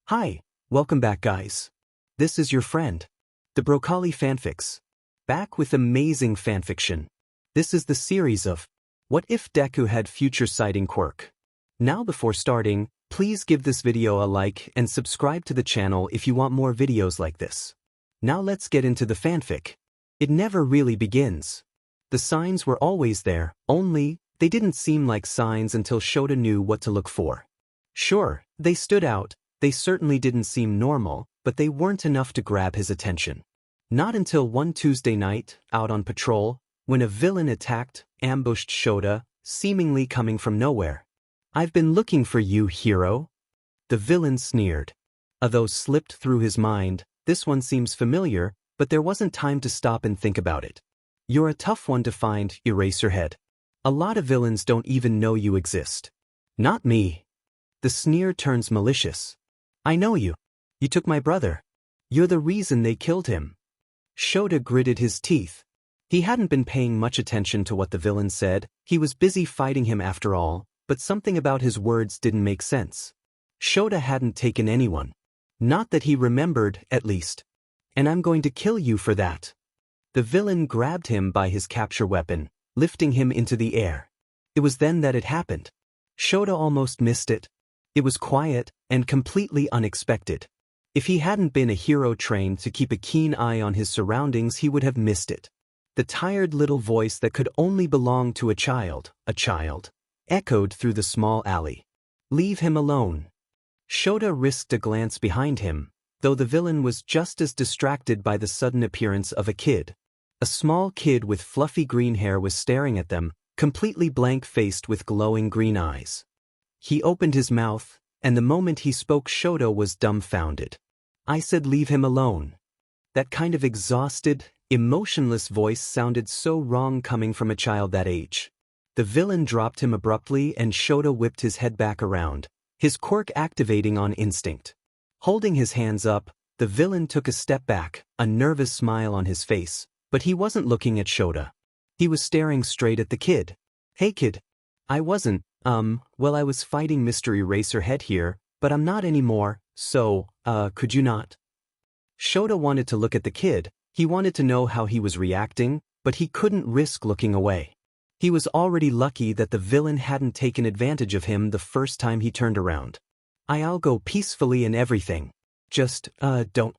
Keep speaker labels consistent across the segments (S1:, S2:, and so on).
S1: Hi, welcome back guys. This is your friend, the Broccoli Fanfics. Back with amazing fanfiction. This is the series of What If Deku Had Future Sighting Quirk. Now before starting, please give this video a like and subscribe to the channel if you want more videos like this. Now let's get into the fanfic. It never really begins. The signs were always there, only they didn't seem like signs until Shota knew what to look for. Sure, they stood out. They certainly didn't seem normal, but they weren't enough to grab his attention. Not until one Tuesday night, out on patrol, when a villain ambushed Shota, seemingly coming from nowhere. "I've been looking for you, hero." The villain sneered. A thought slipped through his mind, this one seems familiar, but there wasn't time to stop and think about it. "You're a tough one to find, Eraserhead. A lot of villains don't even know you exist." "Not me." The sneer turns malicious. "I know you. You took my brother. You're the reason they killed him." Shota gritted his teeth. He hadn't been paying much attention to what the villain said, he was busy fighting him after all, but something about his words didn't make sense. Shota hadn't taken anyone. Not that he remembered, at least. "And I'm going to kill you for that." The villain grabbed him by his capture weapon, lifting him into the air. It was then that it happened. Shota almost missed it. It was quiet and completely unexpected. If he hadn't been a hero trained to keep a keen eye on his surroundings, he would have missed it. The tired little voice that could only belong to a child, echoed through the small alley. "Leave him alone." Shota risked a glance behind him, though the villain was just as distracted by the sudden appearance of a kid. A small kid with fluffy green hair was staring at them, completely blank-faced with glowing green eyes. He opened his mouth, and the moment he spoke, Shota was dumbfounded. "I said leave him alone." That kind of exhausted, emotionless voice sounded so wrong coming from a child that age. The villain dropped him abruptly and Shota whipped his head back around, his quirk activating on instinct. Holding his hands up, the villain took a step back, a nervous smile on his face, but he wasn't looking at Shota. He was staring straight at the kid. "Hey kid. I wasn't, well I was fighting Mr. Eraserhead here, but I'm not anymore, so, could you not?" Shota wanted to look at the kid, he wanted to know how he was reacting, but he couldn't risk looking away. He was already lucky that the villain hadn't taken advantage of him the first time he turned around. "I'll go peacefully and everything. Just, don't."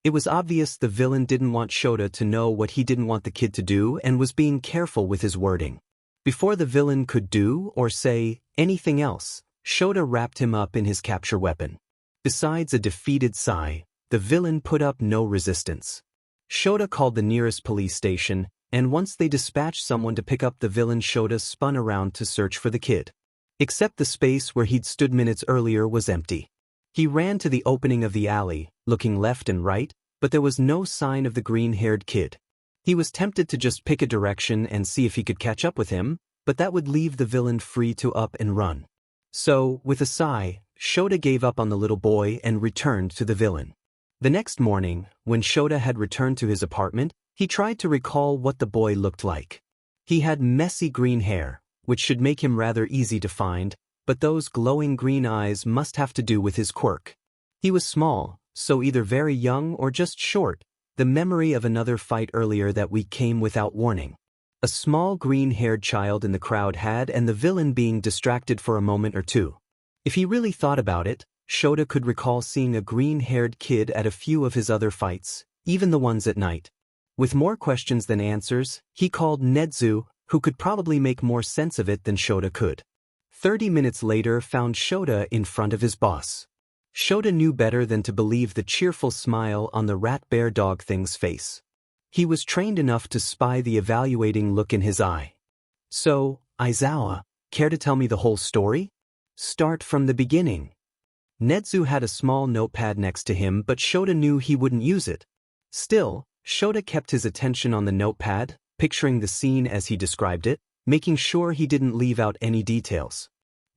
S1: It was obvious the villain didn't want Shota to know what he didn't want the kid to do and was being careful with his wording. Before the villain could do or say anything else, Shota wrapped him up in his capture weapon. Besides a defeated sigh, the villain put up no resistance. Shota called the nearest police station, and once they dispatched someone to pick up the villain, Shota spun around to search for the kid. Except the space where he'd stood minutes earlier was empty. He ran to the opening of the alley, looking left and right, but there was no sign of the green-haired kid. He was tempted to just pick a direction and see if he could catch up with him, but that would leave the villain free to up and run. So, with a sigh, Shota gave up on the little boy and returned to the villain. The next morning, when Shota had returned to his apartment, he tried to recall what the boy looked like. He had messy green hair, which should make him rather easy to find, but those glowing green eyes must have to do with his quirk. He was small, so either very young or just short. The memory of another fight earlier that week came without warning. A small green-haired child in the crowd had and the villain being distracted for a moment or two. If he really thought about it, Shota could recall seeing a green-haired kid at a few of his other fights, even the ones at night. With more questions than answers, he called Nedzu, who could probably make more sense of it than Shota could. 30 minutes later found Shota in front of his boss. Shota knew better than to believe the cheerful smile on the rat-bear-dog thing's face. He was trained enough to spy the evaluating look in his eye. "So, Aizawa, care to tell me the whole story? Start from the beginning." Nedzu had a small notepad next to him, but Shota knew he wouldn't use it. Still, Shota kept his attention on the notepad, picturing the scene as he described it, making sure he didn't leave out any details.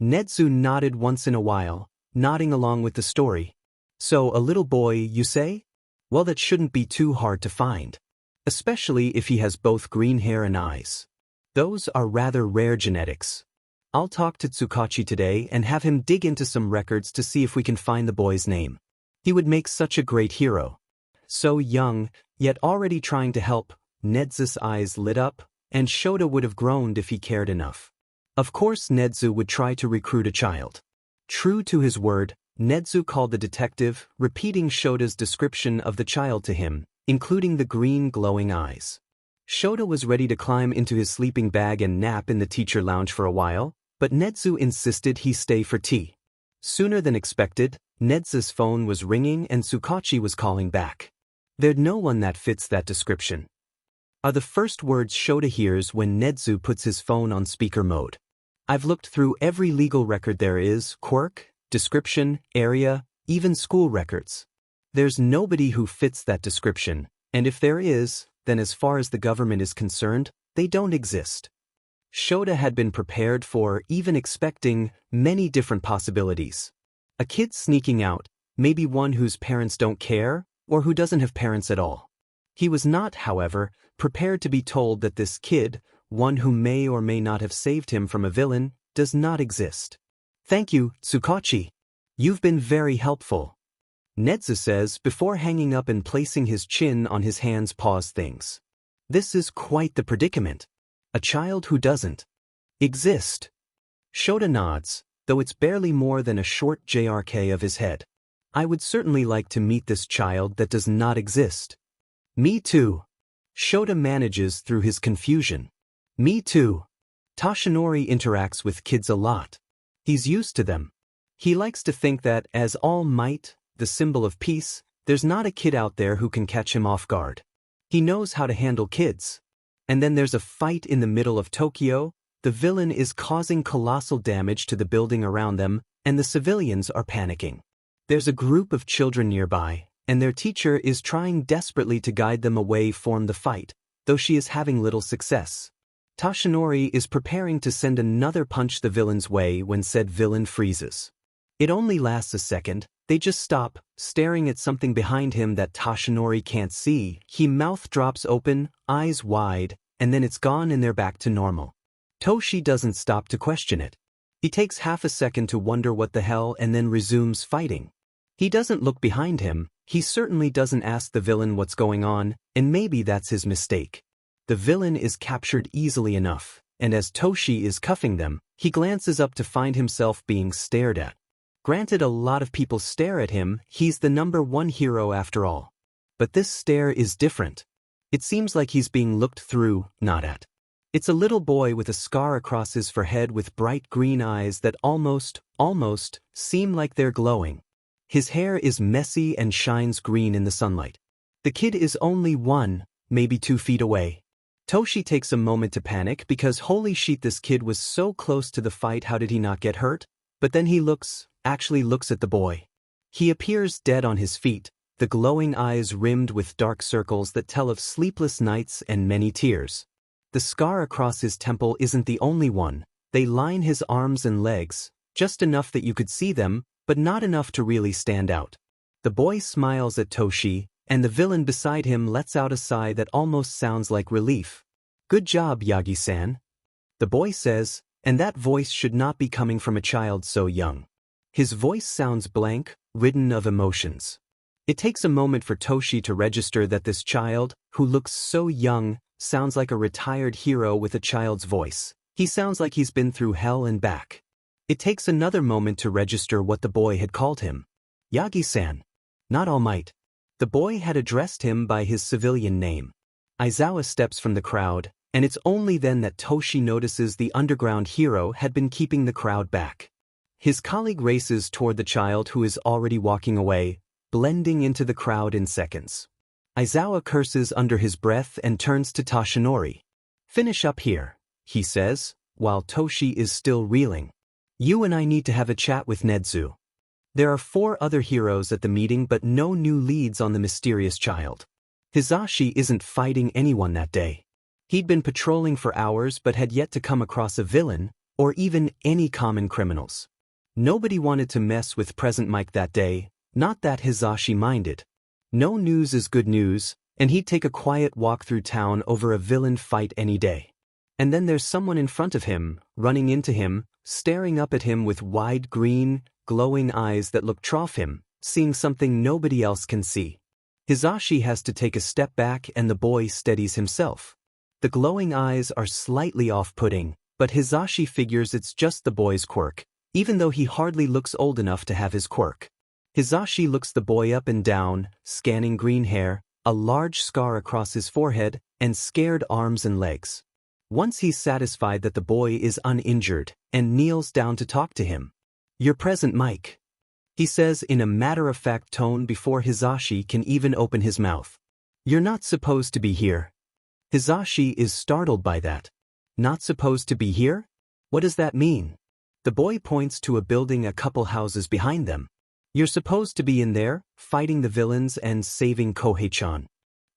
S1: Nedzu nodded once in a while, nodding along with the story. "So a little boy, you say? Well, that shouldn't be too hard to find. Especially if he has both green hair and eyes. Those are rather rare genetics. I'll talk to Tsukachi today and have him dig into some records to see if we can find the boy's name." He would make such a great hero. So young, yet already trying to help. Nezu's eyes lit up, and Shota would have groaned if he cared enough. Of course Nezu would try to recruit a child. True to his word, Nezu called the detective, repeating Shota's description of the child to him, including the green glowing eyes. Shota was ready to climb into his sleeping bag and nap in the teacher lounge for a while, but Nezu insisted he stay for tea. Sooner than expected, Nezu's phone was ringing and Tsukachi was calling back. "There's no one that fits that description," are the first words Shota hears when Nezu puts his phone on speaker mode. "I've looked through every legal record there is, quirk, description, area, even school records. There's nobody who fits that description, and if there is, then as far as the government is concerned, they don't exist." Shota had been prepared for, even expecting, many different possibilities. A kid sneaking out, maybe one whose parents don't care, or who doesn't have parents at all. He was not, however, prepared to be told that this kid, one who may or may not have saved him from a villain, does not exist. "Thank you, Tsukachi. You've been very helpful," Nezu says before hanging up and placing his chin on his hands. Pause things. This is quite the predicament. A child who doesn't exist. Shota nods, though it's barely more than a short JRK of his head. "I would certainly like to meet this child that does not exist." "Me too." Shota manages through his confusion. "Me too." Toshinori interacts with kids a lot. He's used to them. He likes to think that, as All Might, the symbol of peace, there's not a kid out there who can catch him off guard. He knows how to handle kids. And then there's a fight in the middle of Tokyo. The villain is causing colossal damage to the building around them, and the civilians are panicking. There's a group of children nearby, and their teacher is trying desperately to guide them away from the fight, though she is having little success. Toshinori is preparing to send another punch the villain's way when said villain freezes. It only lasts a second. They just stop, staring at something behind him that Toshinori can't see. He mouth drops open, eyes wide, and then it's gone and they're back to normal. Toshi doesn't stop to question it. He takes half a second to wonder what the hell and then resumes fighting. He doesn't look behind him. He certainly doesn't ask the villain what's going on, and maybe that's his mistake. The villain is captured easily enough, and as Toshi is cuffing them, he glances up to find himself being stared at. Granted, a lot of people stare at him. He's the #1 hero after all. But this stare is different. It seems like he's being looked through, not at. It's a little boy with a scar across his forehead with bright green eyes that almost, seem like they're glowing. His hair is messy and shines green in the sunlight. The kid is only 1, maybe 2 feet away. Toshi takes a moment to panic because holy shit, this kid was so close to the fight. How did he not get hurt? But then he actually looks at the boy. He appears dead on his feet, the glowing eyes rimmed with dark circles that tell of sleepless nights and many tears. The scar across his temple isn't the only one. They line his arms and legs, just enough that you could see them, but not enough to really stand out. The boy smiles at Toshi, and the villain beside him lets out a sigh that almost sounds like relief. "Good job, Yagi-san," the boy says, and that voice should not be coming from a child so young. His voice sounds blank, ridden of emotions. It takes a moment for Toshi to register that this child, who looks so young, sounds like a retired hero with a child's voice. He sounds like he's been through hell and back. It takes another moment to register what the boy had called him. Yagi-san. Not All Might. The boy had addressed him by his civilian name. Aizawa steps from the crowd, and it's only then that Toshi notices the underground hero had been keeping the crowd back. His colleague races toward the child who is already walking away, blending into the crowd in seconds. Aizawa curses under his breath and turns to Toshinori. "Finish up here," he says, while Toshi is still reeling. "You and I need to have a chat with Nezu." There are 4 other heroes at the meeting but no new leads on the mysterious child. Hizashi isn't fighting anyone that day. He'd been patrolling for hours but had yet to come across a villain, or even any common criminals. Nobody wanted to mess with Present Mike that day, not that Hizashi minded. No news is good news, and he'd take a quiet walk through town over a villain fight any day. And then there's someone in front of him, running into him, staring up at him with wide green, glowing eyes that look trough him, seeing something nobody else can see. Hizashi has to take a step back and the boy steadies himself. The glowing eyes are slightly off-putting, but Hizashi figures it's just the boy's quirk, even though he hardly looks old enough to have his quirk. Hizashi looks the boy up and down, scanning green hair, a large scar across his forehead, and scared arms and legs. Once he's satisfied that the boy is uninjured, and kneels down to talk to him. "You're present, Mike," he says in a matter-of-fact tone before Hizashi can even open his mouth. "You're not supposed to be here." Hizashi is startled by that. Not supposed to be here? What does that mean? The boy points to a building a couple houses behind them. "You're supposed to be in there, fighting the villains and saving Kohei-chan."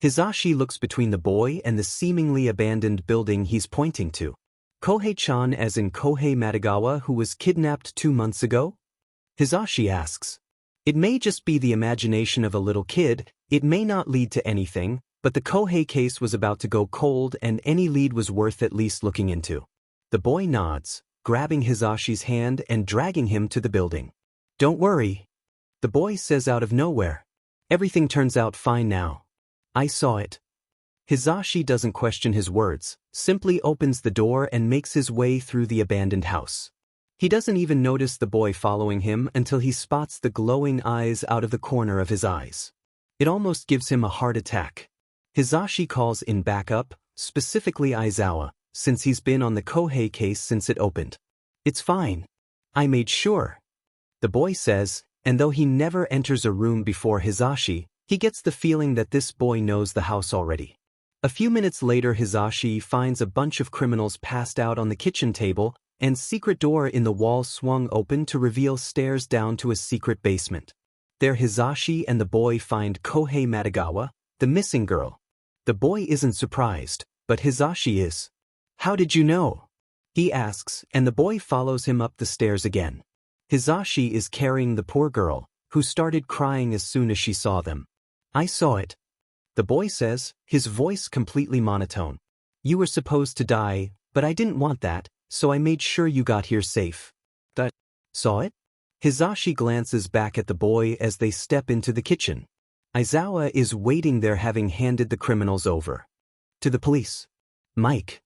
S1: Hizashi looks between the boy and the seemingly abandoned building he's pointing to. "Kohei-chan as in Kohei Matagawa who was kidnapped 2 months ago?" Hizashi asks. It may just be the imagination of a little kid, it may not lead to anything, but the Kohei case was about to go cold and any lead was worth at least looking into. The boy nods, grabbing Hizashi's hand and dragging him to the building. "Don't worry," the boy says out of nowhere. "Everything turns out fine now. I saw it." Hizashi doesn't question his words, simply opens the door and makes his way through the abandoned house. He doesn't even notice the boy following him until he spots the glowing eyes out of the corner of his eyes. It almost gives him a heart attack. Hizashi calls in backup, specifically Aizawa, since he's been on the Kohei case since it opened. "It's fine. I made sure," the boy says, and though he never enters a room before Hizashi, he gets the feeling that this boy knows the house already. A few minutes later Hizashi finds a bunch of criminals passed out on the kitchen table, and secret door in the wall swung open to reveal stairs down to a secret basement. There Hizashi and the boy find Kohei Matagawa, the missing girl. The boy isn't surprised, but Hizashi is. "How did you know?" he asks, and the boy follows him up the stairs again. Hizashi is carrying the poor girl, who started crying as soon as she saw them. "I saw it," the boy says, his voice completely monotone. "You were supposed to die, but I didn't want that, so I made sure you got here safe." "That saw it?" Hizashi glances back at the boy as they step into the kitchen. Aizawa is waiting there having handed the criminals over to the police. "Mike,"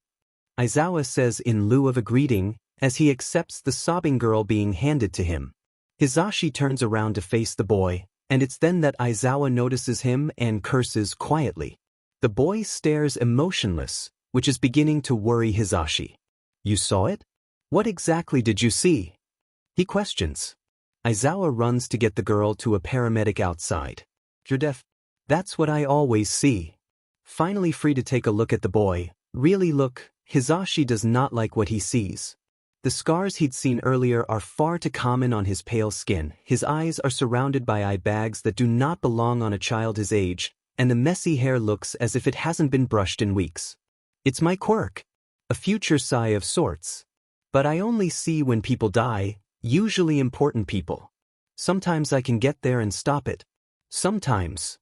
S1: Aizawa says in lieu of a greeting, as he accepts the sobbing girl being handed to him. Hizashi turns around to face the boy, and it's then that Aizawa notices him and curses quietly. The boy stares emotionless, which is beginning to worry Hizashi. "You saw it? What exactly did you see?" he questions. Aizawa runs to get the girl to a paramedic outside. "You're deaf." "That's what I always see." Finally free to take a look at the boy, really look, Hizashi does not like what he sees. The scars he'd seen earlier are far too common on his pale skin, his eyes are surrounded by eye bags that do not belong on a child his age, and the messy hair looks as if it hasn't been brushed in weeks. "It's my quirk. A future sigh of sorts. But I only see when people die, usually important people. Sometimes I can get there and stop it. Sometimes."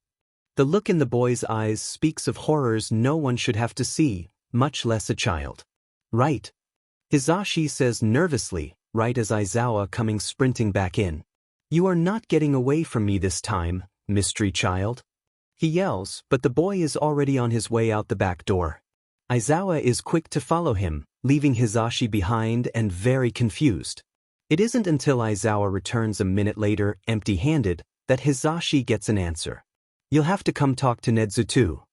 S1: The look in the boy's eyes speaks of horrors no one should have to see, much less a child. "Right," Hizashi says nervously, right as Aizawa coming sprinting back in. "You are not getting away from me this time, mystery child," he yells, but the boy is already on his way out the back door. Aizawa is quick to follow him, leaving Hizashi behind and very confused. It isn't until Aizawa returns a minute later, empty-handed, that Hizashi gets an answer. "You'll have to come talk to Nedzu too."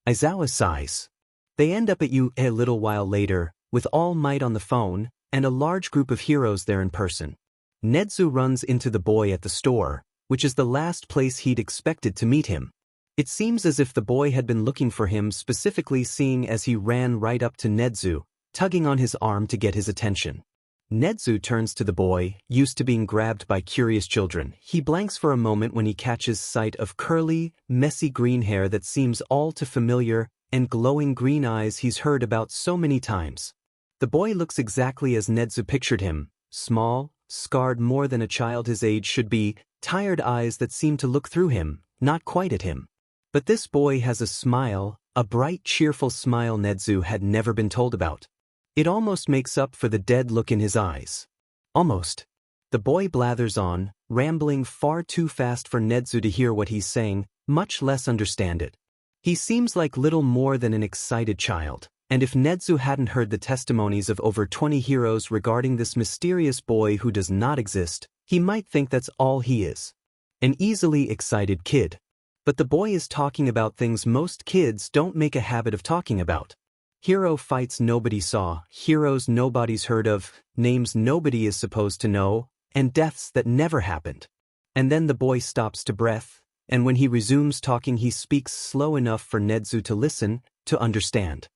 S1: Aizawa sighs. They end up at you a little while later, with All Might on the phone, and a large group of heroes there in person. Nedzu runs into the boy at the store, which is the last place he'd expected to meet him. It seems as if the boy had been looking for him specifically, seeing as he ran right up to Nedzu, tugging on his arm to get his attention. Nedzu turns to the boy, used to being grabbed by curious children. He blanks for a moment when he catches sight of curly, messy green hair that seems all too familiar, and glowing green eyes he's heard about so many times. The boy looks exactly as Nedzu pictured him, small, scarred more than a child his age should be, tired eyes that seem to look through him, not quite at him. But this boy has a smile, a bright, cheerful smile Nedzu had never been told about. It almost makes up for the dead look in his eyes. Almost. The boy blathers on, rambling far too fast for Nezu to hear what he's saying, much less understand it. He seems like little more than an excited child, and if Nezu hadn't heard the testimonies of over 20 heroes regarding this mysterious boy who does not exist, he might think that's all he is. An easily excited kid. But the boy is talking about things most kids don't make a habit of talking about. Hero fights nobody saw, heroes nobody's heard of, names nobody is supposed to know, and deaths that never happened. And then the boy stops to breath, and when he resumes talking he speaks slow enough for Nezu to listen, to understand.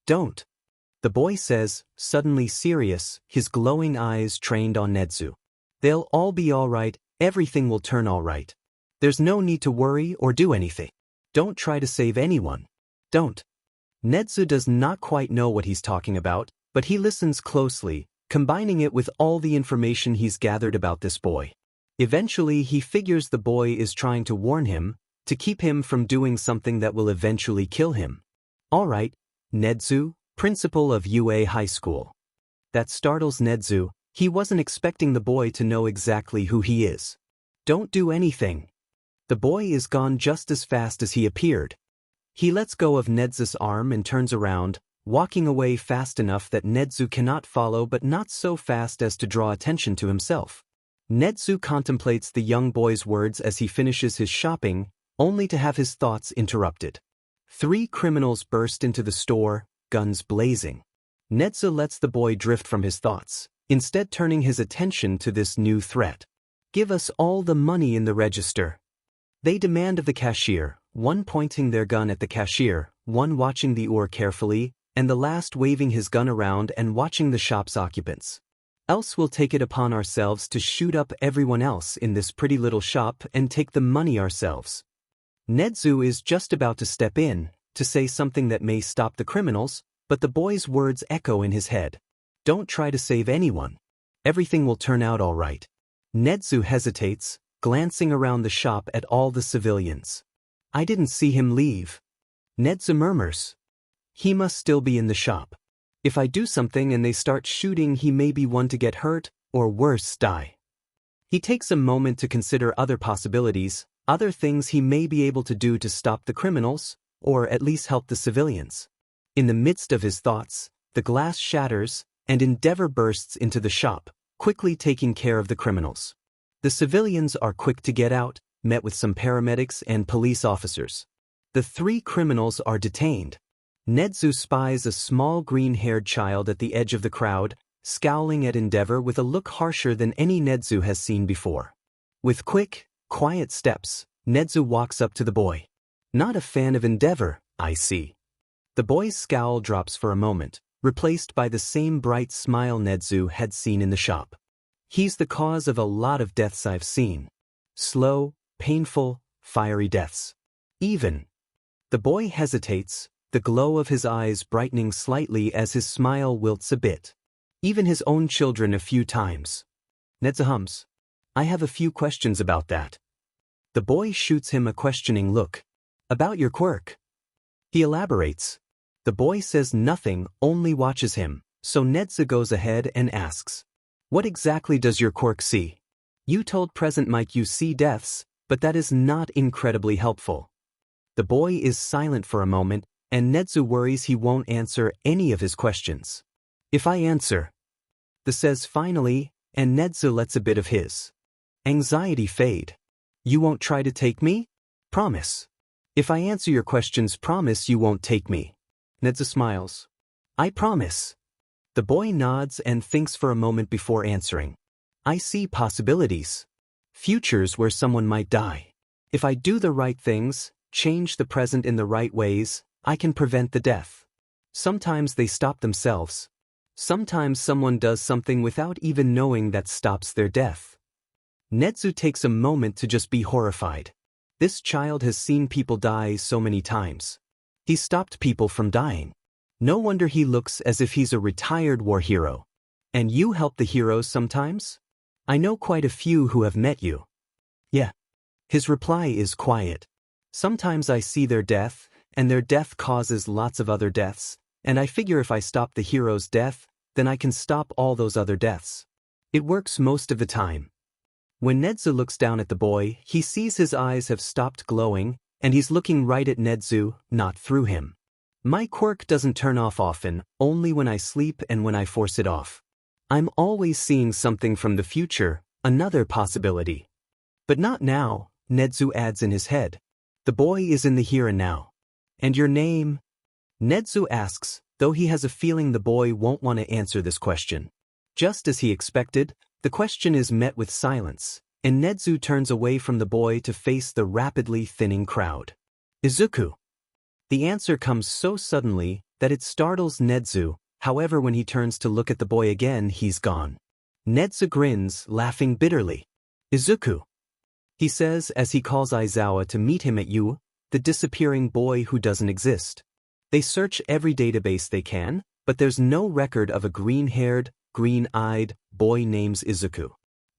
S1: Don't. The boy says, suddenly serious, his glowing eyes trained on Nezu. They'll all be alright, everything will turn alright. There's no need to worry or do anything. Don't try to save anyone. Don't. Nezu does not quite know what he's talking about, but he listens closely, combining it with all the information he's gathered about this boy. Eventually he figures the boy is trying to warn him, to keep him from doing something that will eventually kill him. Alright, Nezu, principal of UA High School. That startles Nezu, he wasn't expecting the boy to know exactly who he is. Don't do anything. The boy is gone just as fast as he appeared. He lets go of Nezu's arm and turns around, walking away fast enough that Nezu cannot follow but not so fast as to draw attention to himself. Nezu contemplates the young boy's words as he finishes his shopping, only to have his thoughts interrupted. 3 criminals burst into the store, guns blazing. Nezu lets the boy drift from his thoughts, instead turning his attention to this new threat. Give us all the money in the register. They demand of the cashier, one pointing their gun at the cashier, one watching the ore carefully, and the last waving his gun around and watching the shop's occupants. Else we'll take it upon ourselves to shoot up everyone else in this pretty little shop and take the money ourselves. Nezu is just about to step in, to say something that may stop the criminals, but the boy's words echo in his head. Don't try to save anyone. Everything will turn out all right. Nezu hesitates, glancing around the shop at all the civilians. I didn't see him leave. Nezu murmurs. He must still be in the shop. If I do something and they start shooting, he may be one to get hurt, or worse, die. He takes a moment to consider other possibilities, other things he may be able to do to stop the criminals, or at least help the civilians. In the midst of his thoughts, the glass shatters, and Endeavor bursts into the shop, quickly taking care of the criminals. The civilians are quick to get out, met with some paramedics and police officers. The 3 criminals are detained. Nezu spies a small green-haired child at the edge of the crowd, scowling at Endeavor with a look harsher than any Nezu has seen before. With quick, quiet steps, Nezu walks up to the boy. Not a fan of Endeavor, I see. The boy's scowl drops for a moment, replaced by the same bright smile Nezu had seen in the shop. He's the cause of a lot of deaths I've seen. Slow, painful, fiery deaths. Even. The boy hesitates, the glow of his eyes brightening slightly as his smile wilts a bit. Even his own children a few times. Nezu hums. I have a few questions about that. The boy shoots him a questioning look. About your quirk. He elaborates. The boy says nothing, only watches him, so Nezu goes ahead and asks. What exactly does your quirk see? You told Present Mike you see deaths, but that is not incredibly helpful. The boy is silent for a moment, and Nezu worries he won't answer any of his questions. If I answer. The says finally, and Nezu lets a bit of his anxiety fade. You won't try to take me? Promise. If I answer your questions, promise you won't take me. Nezu smiles. I promise. The boy nods and thinks for a moment before answering. I see possibilities. Futures where someone might die. If I do the right things, change the present in the right ways, I can prevent the death. Sometimes they stop themselves. Sometimes someone does something without even knowing that stops their death. Nezu takes a moment to just be horrified. This child has seen people die so many times. He stopped people from dying. No wonder he looks as if he's a retired war hero. And you help the heroes sometimes? I know quite a few who have met you. Yeah. His reply is quiet. Sometimes I see their death, and their death causes lots of other deaths, and I figure if I stop the hero's death, then I can stop all those other deaths. It works most of the time. When Nedzu looks down at the boy, he sees his eyes have stopped glowing, and he's looking right at Nedzu, not through him. My quirk doesn't turn off often, only when I sleep and when I force it off. I'm always seeing something from the future, another possibility. But not now, Nedzu adds in his head. The boy is in the here and now. And your name? Nedzu asks, though he has a feeling the boy won't want to answer this question. Just as he expected, the question is met with silence, and Nedzu turns away from the boy to face the rapidly thinning crowd. Izuku. The answer comes so suddenly that it startles Nedzu, however when he turns to look at the boy again he's gone. Nedzu grins, laughing bitterly. Izuku. He says as he calls Aizawa to meet him at U, the disappearing boy who doesn't exist. They search every database they can, but there's no record of a green-haired, green-eyed boy named Izuku.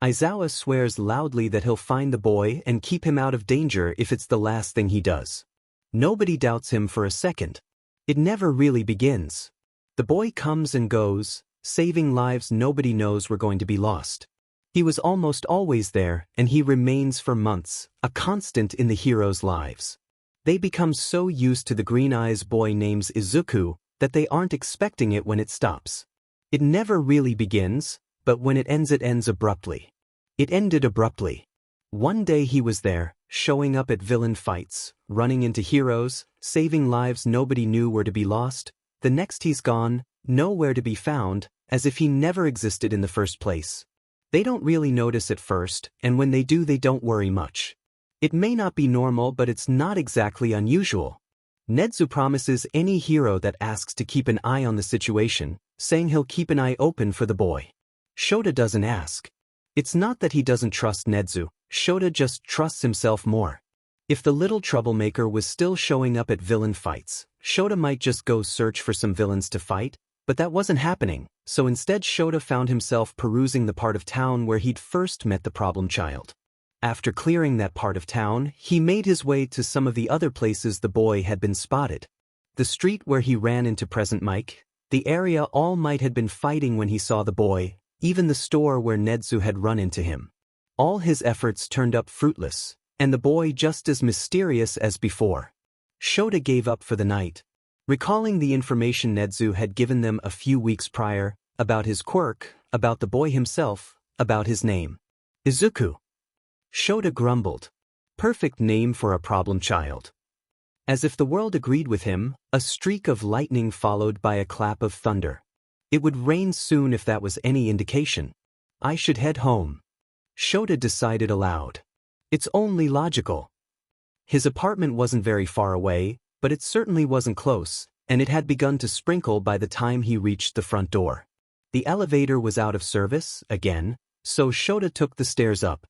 S1: Aizawa swears loudly that he'll find the boy and keep him out of danger if it's the last thing he does. Nobody doubts him for a second. It never really begins. The boy comes and goes, saving lives nobody knows were going to be lost. He was almost always there, and he remains for months, a constant in the heroes' lives. They become so used to the green-eyes boy named Izuku that they aren't expecting it when it stops. It never really begins, but when it ends abruptly. It ended abruptly. One day he was there, showing up at villain fights, running into heroes, saving lives nobody knew were to be lost. The next he's gone, nowhere to be found, as if he never existed in the first place. They don't really notice at first, and when they do they don't worry much. It may not be normal, but it's not exactly unusual. Nedzu promises any hero that asks to keep an eye on the situation, saying he'll keep an eye open for the boy. Shota doesn't ask. It's not that he doesn't trust Nedzu, Shota just trusts himself more. If the little troublemaker was still showing up at villain fights, Shota might just go search for some villains to fight, but that wasn't happening, so instead Shota found himself perusing the part of town where he'd first met the problem child. After clearing that part of town, he made his way to some of the other places the boy had been spotted. The street where he ran into Present Mike, the area All Might had been fighting when he saw the boy, even the store where Nedzu had run into him. All his efforts turned up fruitless, and the boy just as mysterious as before. Shota gave up for the night. Recalling the information Nedzu had given them a few weeks prior, about his quirk, about the boy himself, about his name. Izuku. Shota grumbled. Perfect name for a problem child. As if the world agreed with him, a streak of lightning followed by a clap of thunder. It would rain soon if that was any indication. I should head home. Shota decided aloud. It's only logical. His apartment wasn't very far away, but it certainly wasn't close, and it had begun to sprinkle by the time he reached the front door. The elevator was out of service, again, so Shota took the stairs up.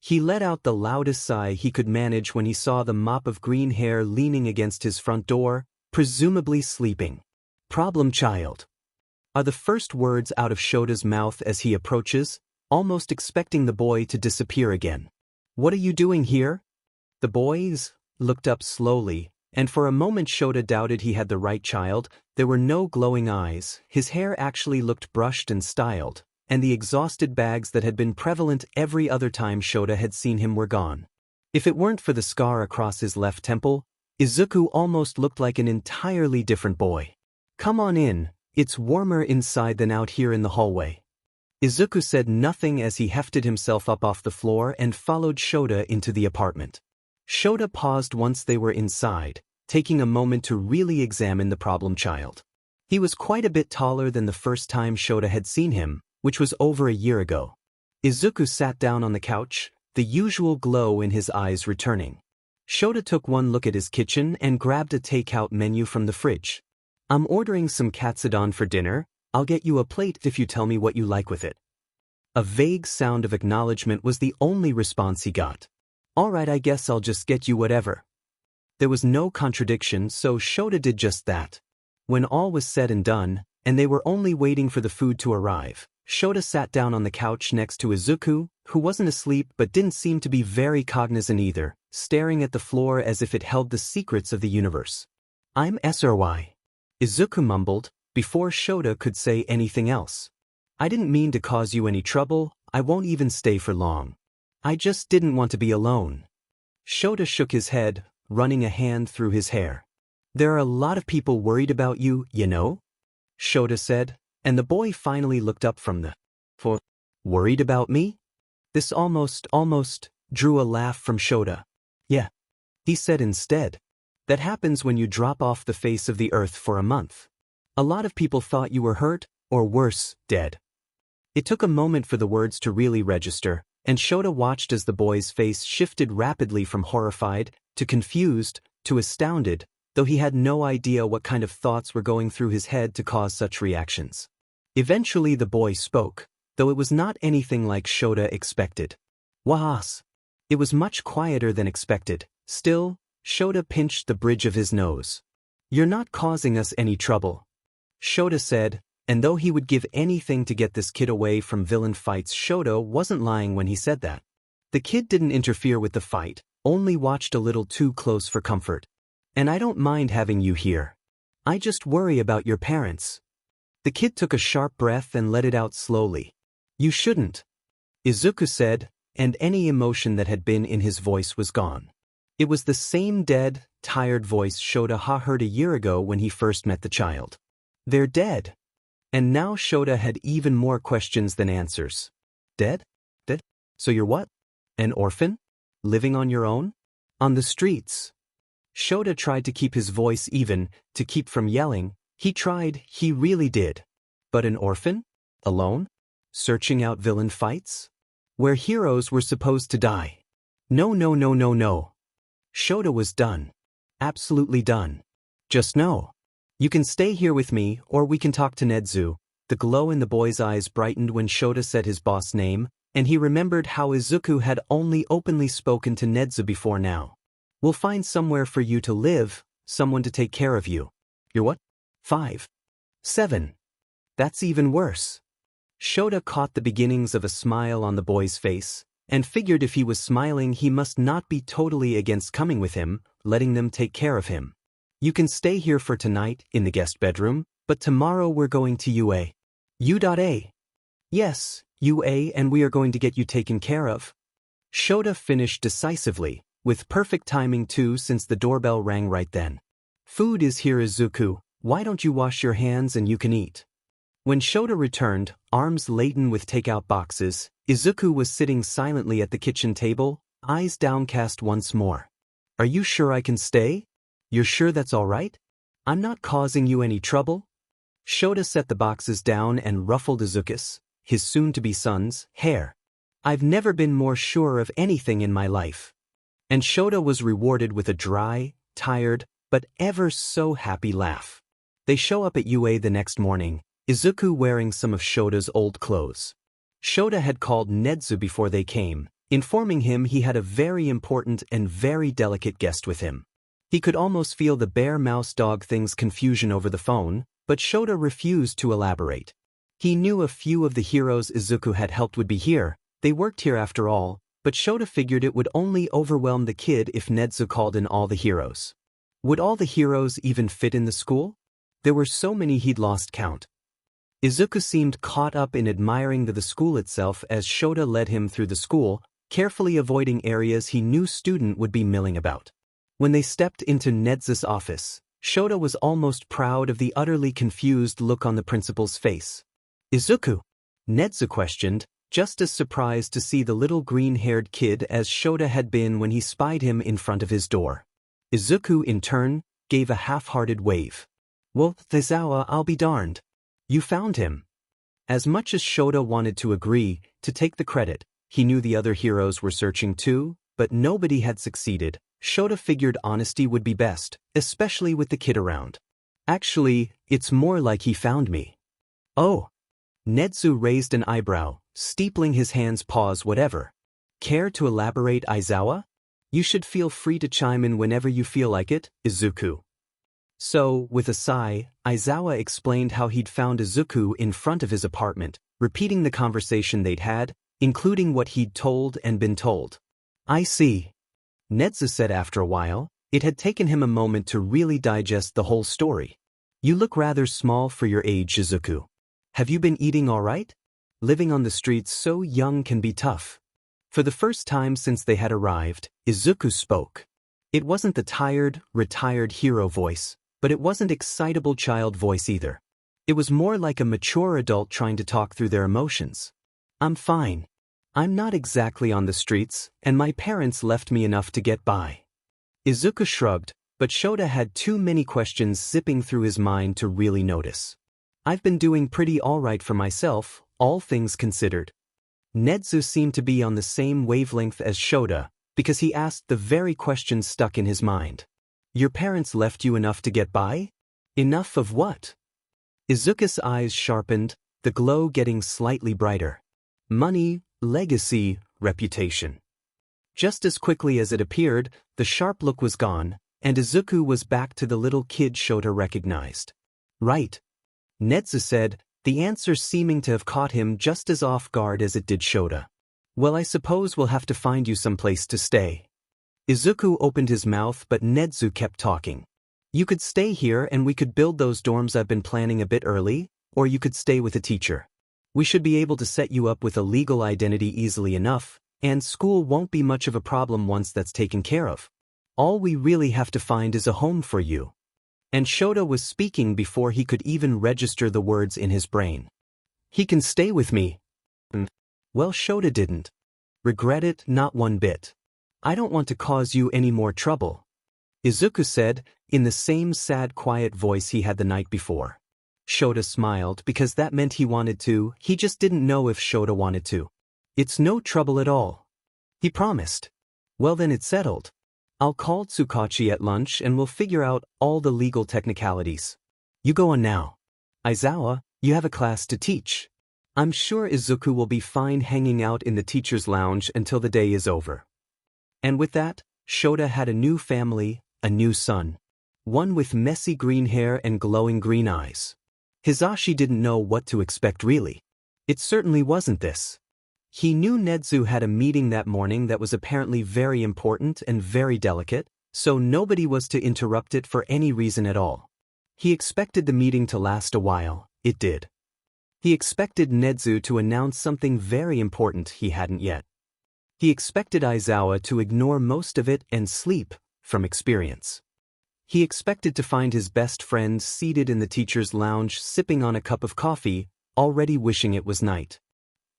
S1: He let out the loudest sigh he could manage when he saw the mop of green hair leaning against his front door, presumably sleeping. Problem child. Are the first words out of Shota's mouth as he approaches, almost expecting the boy to disappear again. What are you doing here? The boys looked up slowly, and for a moment Shota doubted he had the right child. There were no glowing eyes, his hair actually looked brushed and styled, and the exhausted bags that had been prevalent every other time Shota had seen him were gone. If it weren't for the scar across his left temple, Izuku almost looked like an entirely different boy. Come on in, it's warmer inside than out here in the hallway. Izuku said nothing as he hefted himself up off the floor and followed Shota into the apartment. Shota paused once they were inside, taking a moment to really examine the problem child. He was quite a bit taller than the first time Shota had seen him, which was over a year ago. Izuku sat down on the couch, the usual glow in his eyes returning. Shota took one look at his kitchen and grabbed a takeout menu from the fridge. I'm ordering some katsudon for dinner. I'll get you a plate if you tell me what you like with it. A vague sound of acknowledgement was the only response he got. All right, I guess I'll just get you whatever. There was no contradiction, so Shota did just that. When all was said and done, and they were only waiting for the food to arrive, Shota sat down on the couch next to Izuku, who wasn't asleep but didn't seem to be very cognizant either, staring at the floor as if it held the secrets of the universe. I'm SRY. Izuku mumbled, before Shota could say anything else. I didn't mean to cause you any trouble, I won't even stay for long. I just didn't want to be alone. Shota shook his head, running a hand through his hair. There are a lot of people worried about you, you know? Shota said, and the boy finally looked up from the for worried about me? This almost drew a laugh from Shota. Yeah, he said instead. That happens when you drop off the face of the earth for a month. A lot of people thought you were hurt, or worse, dead. It took a moment for the words to really register, and Shota watched as the boy's face shifted rapidly from horrified, to confused, to astounded, though he had no idea what kind of thoughts were going through his head to cause such reactions. Eventually the boy spoke, though it was not anything like Shota expected. Wahas. It was much quieter than expected. Still, Shota pinched the bridge of his nose. You're not causing us any trouble, Shota said, and though he would give anything to get this kid away from villain fights, Shota wasn't lying when he said that. The kid didn't interfere with the fight, only watched a little too close for comfort. And I don't mind having you here. I just worry about your parents. The kid took a sharp breath and let it out slowly. You shouldn't, Izuku said, and any emotion that had been in his voice was gone. It was the same dead, tired voice Shota heard a year ago when he first met the child. They're dead. And now Shota had even more questions than answers. Dead? Dead? So you're what? An orphan? Living on your own? On the streets? Shota tried to keep his voice even, to keep from yelling. He really did. But an orphan? Alone? Searching out villain fights? Where heroes were supposed to die. No. Shota was done. Absolutely done. Just no. You can stay here with me, or we can talk to Nezu. The glow in the boy's eyes brightened when Shota said his boss' name, and he remembered how Izuku had only openly spoken to Nezu before now. We'll find somewhere for you to live, someone to take care of you. You're what? 5. 7. That's even worse. Shota caught the beginnings of a smile on the boy's face, and figured if he was smiling he must not be totally against coming with him, letting them take care of him. You can stay here for tonight, in the guest bedroom, but tomorrow we're going to UA. U.A. Yes, UA, and we are going to get you taken care of. Shota finished decisively, with perfect timing too since the doorbell rang right then. Food is here, Izuku. Why don't you wash your hands and you can eat? When Shota returned, arms laden with takeout boxes, Izuku was sitting silently at the kitchen table, eyes downcast once more. Are you sure I can stay? You're sure that's all right? I'm not causing you any trouble? Shota set the boxes down and ruffled Izuku's, his soon-to-be son's, hair. I've never been more sure of anything in my life. And Shota was rewarded with a dry, tired, but ever so happy laugh. They show up at UA the next morning, Izuku wearing some of Shota's old clothes. Shota had called Nezu before they came, informing him he had a very important and very delicate guest with him. He could almost feel the bear-mouse-dog thing's confusion over the phone, but Shota refused to elaborate. He knew a few of the heroes Izuku had helped would be here, they worked here after all, but Shota figured it would only overwhelm the kid if Nezu called in all the heroes. Would all the heroes even fit in the school? There were so many he'd lost count. Izuku seemed caught up in admiring the school itself as Shota led him through the school, carefully avoiding areas he knew student would be milling about. When they stepped into Nezu's office, Shota was almost proud of the utterly confused look on the principal's face. Izuku? Nezu questioned, just as surprised to see the little green-haired kid as Shota had been when he spied him in front of his door. Izuku, in turn, gave a half-hearted wave. Well, Thezawa, I'll be darned. You found him. As much as Shota wanted to agree, to take the credit, he knew the other heroes were searching too, but nobody had succeeded. Shota figured honesty would be best, especially with the kid around. Actually, it's more like he found me. Oh. Nezu raised an eyebrow, steepling his hands. Pause. Whatever. Care to elaborate, Aizawa? You should feel free to chime in whenever you feel like it, Izuku. So, with a sigh, Aizawa explained how he'd found Izuku in front of his apartment, repeating the conversation they'd had, including what he'd told and been told. I see. Nezu said after a while. It had taken him a moment to really digest the whole story. You look rather small for your age, Izuku. Have you been eating all right? Living on the streets so young can be tough. For the first time since they had arrived, Izuku spoke. It wasn't the tired, retired hero voice, but it wasn't excitable child voice either. It was more like a mature adult trying to talk through their emotions. I'm fine. I'm not exactly on the streets, and my parents left me enough to get by. Izuku shrugged, but Shota had too many questions zipping through his mind to really notice. I've been doing pretty alright for myself, all things considered. Nezu seemed to be on the same wavelength as Shota, because he asked the very question stuck in his mind. Your parents left you enough to get by? Enough of what? Izuku's eyes sharpened, the glow getting slightly brighter. Money, legacy, reputation. Just as quickly as it appeared, the sharp look was gone, and Izuku was back to the little kid Shota recognized. Right. Nezu said, the answer seeming to have caught him just as off guard as it did Shota. Well, I suppose we'll have to find you some place to stay. Izuku opened his mouth, but Nezu kept talking. You could stay here and we could build those dorms I've been planning a bit early, or you could stay with a teacher. We should be able to set you up with a legal identity easily enough, and school won't be much of a problem once that's taken care of. All we really have to find is a home for you. And Shota was speaking before he could even register the words in his brain. He can stay with me. Well, Shota didn't. Regret it, not one bit. I don't want to cause you any more trouble, Izuku said, in the same sad quiet voice he had the night before. Shota smiled because that meant he wanted to, he just didn't know if Shota wanted to. It's no trouble at all. He promised. Well then it's settled. I'll call Tsukachi at lunch and we'll figure out all the legal technicalities. You go on now. Aizawa, you have a class to teach. I'm sure Izuku will be fine hanging out in the teacher's lounge until the day is over. And with that, Shota had a new family, a new son. One with messy green hair and glowing green eyes. Hisashi didn't know what to expect really. It certainly wasn't this. He knew Nezu had a meeting that morning that was apparently very important and very delicate, so nobody was to interrupt it for any reason at all. He expected the meeting to last a while, it did. He expected Nezu to announce something very important he hadn't yet. He expected Aizawa to ignore most of it and sleep, from experience. He expected to find his best friend seated in the teacher's lounge sipping on a cup of coffee, already wishing it was night.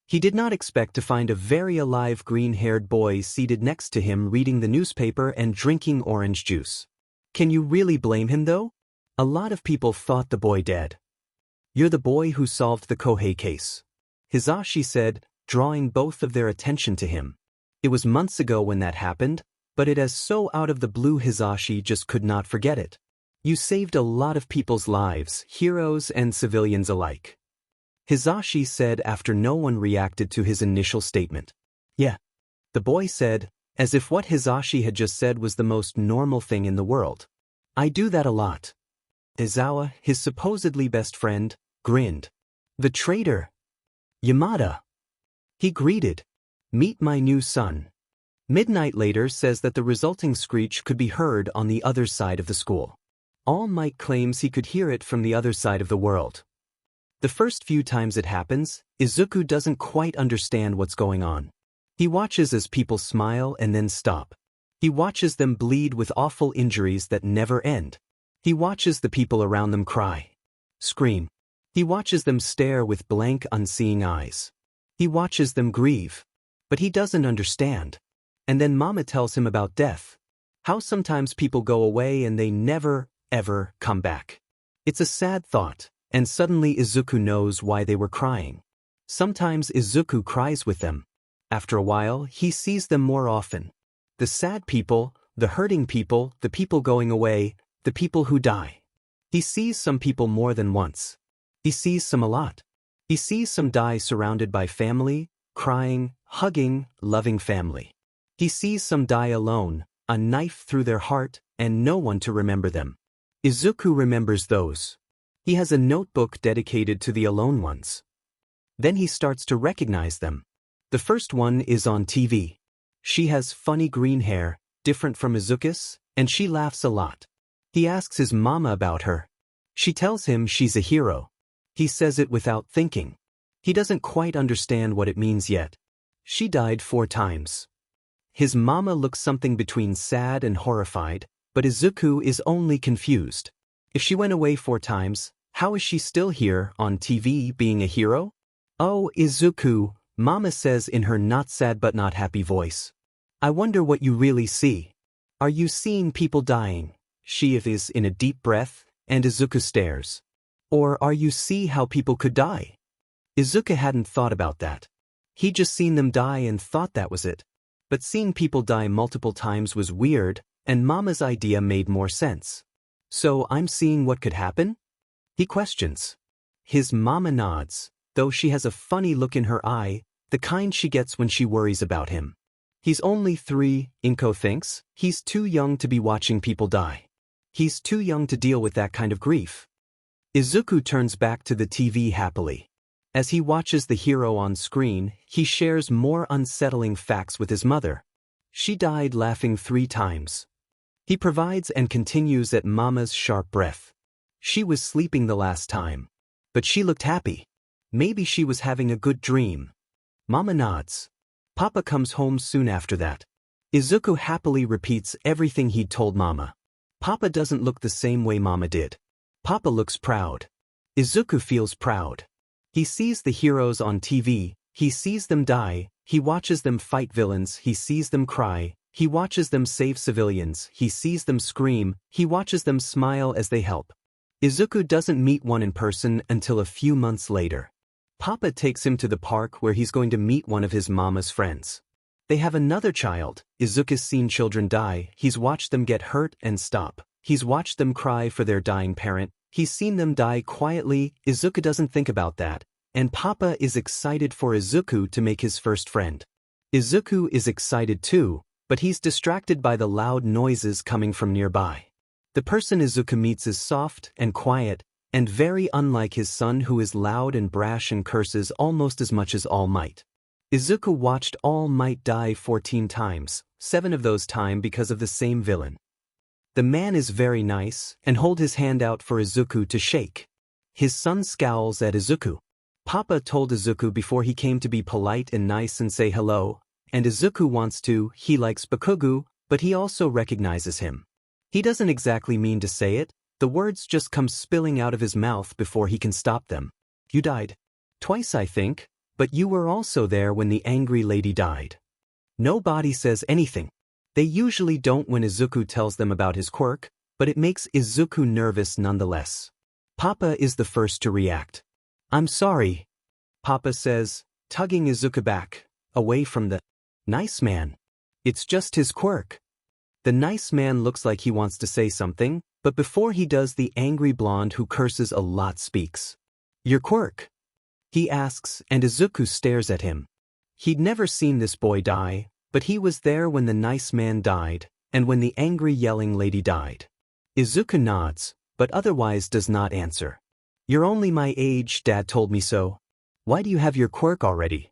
S1: He did not expect to find a very alive green-haired boy seated next to him reading the newspaper and drinking orange juice. Can you really blame him though? A lot of people thought the boy dead. You're the boy who solved the Kohei case, Hisashi said, drawing both of their attention to him. It was months ago when that happened, but it as so out of the blue Hisashi just could not forget it. You saved a lot of people's lives, heroes and civilians alike. Hisashi said after no one reacted to his initial statement. Yeah. The boy said, as if what Hisashi had just said was the most normal thing in the world. I do that a lot. Aizawa, his supposedly best friend, grinned. The traitor. Yamada. He greeted. Meet my new son. Midnight later says that the resulting screech could be heard on the other side of the school. All Might claims he could hear it from the other side of the world. The first few times it happens, Izuku doesn't quite understand what's going on. He watches as people smile and then stop. He watches them bleed with awful injuries that never end. He watches the people around them cry, scream. He watches them stare with blank, unseeing eyes. He watches them grieve. But he doesn't understand. And then Mama tells him about death. How sometimes people go away and they never, ever come back. It's a sad thought, and suddenly Izuku knows why they were crying. Sometimes Izuku cries with them. After a while, he sees them more often. The sad people, the hurting people, the people going away, the people who die. He sees some people more than once. He sees some a lot. He sees some die surrounded by family, crying, hugging, loving family. He sees some die alone, a knife through their heart, and no one to remember them. Izuku remembers those. He has a notebook dedicated to the alone ones. Then he starts to recognize them. The first one is on TV. She has funny green hair, different from Izuku's, and she laughs a lot. He asks his mama about her. She tells him she's a hero. He says it without thinking. He doesn't quite understand what it means yet. She died 4 times. His mama looks something between sad and horrified, but Izuku is only confused. If she went away 4 times, how is she still here on TV being a hero? Oh, Izuku, Mama says in her not sad but not happy voice. I wonder what you really see. Are you seeing people dying? She is in a deep breath, and Izuku stares. Or are you see how people could die? Izuku hadn't thought about that. He'd just seen them die and thought that was it. But seeing people die multiple times was weird, and Mama's idea made more sense. So I'm seeing what could happen? He questions. His mama nods, though she has a funny look in her eye, the kind she gets when she worries about him. He's only 3, Inko thinks. He's too young to be watching people die. He's too young to deal with that kind of grief. Izuku turns back to the TV happily. As he watches the hero on screen, he shares more unsettling facts with his mother. She died laughing 3 times. He provides and continues at Mama's sharp breath. She was sleeping the last time. But she looked happy. Maybe she was having a good dream. Mama nods. Papa comes home soon after that. Izuku happily repeats everything he'd told Mama. Papa doesn't look the same way Mama did. Papa looks proud. Izuku feels proud. He sees the heroes on TV, he sees them die, he watches them fight villains, he sees them cry, he watches them save civilians, he sees them scream, he watches them smile as they help. Izuku doesn't meet one in person until a few months later. Papa takes him to the park where he's going to meet one of his mama's friends. They have another child. Izuku's seen children die, he's watched them get hurt and stop. He's watched them cry for their dying parent, he's seen them die quietly. Izuku doesn't think about that, and Papa is excited for Izuku to make his first friend. Izuku is excited too, but he's distracted by the loud noises coming from nearby. The person Izuku meets is soft and quiet, and very unlike his son who is loud and brash and curses almost as much as All Might. Izuku watched All Might die 14 times, 7 of those times because of the same villain. The man is very nice and holds his hand out for Izuku to shake. His son scowls at Izuku. Papa told Izuku before he came to be polite and nice and say hello, and Izuku wants to. He likes Bakugo, but he also recognizes him. He doesn't exactly mean to say it, the words just come spilling out of his mouth before he can stop them. You died. Twice I think, but you were also there when the angry lady died. Nobody says anything. They usually don't when Izuku tells them about his quirk, but it makes Izuku nervous nonetheless. Papa is the first to react. I'm sorry, Papa says, tugging Izuku back, away from the nice man. It's just his quirk. The nice man looks like he wants to say something, but before he does, the angry blonde who curses a lot speaks. Your quirk? He asks, and Izuku stares at him. He'd never seen this boy die, but he was there when the nice man died, and when the angry yelling lady died. Izuku nods, but otherwise does not answer. You're only my age, Dad told me so. Why do you have your quirk already?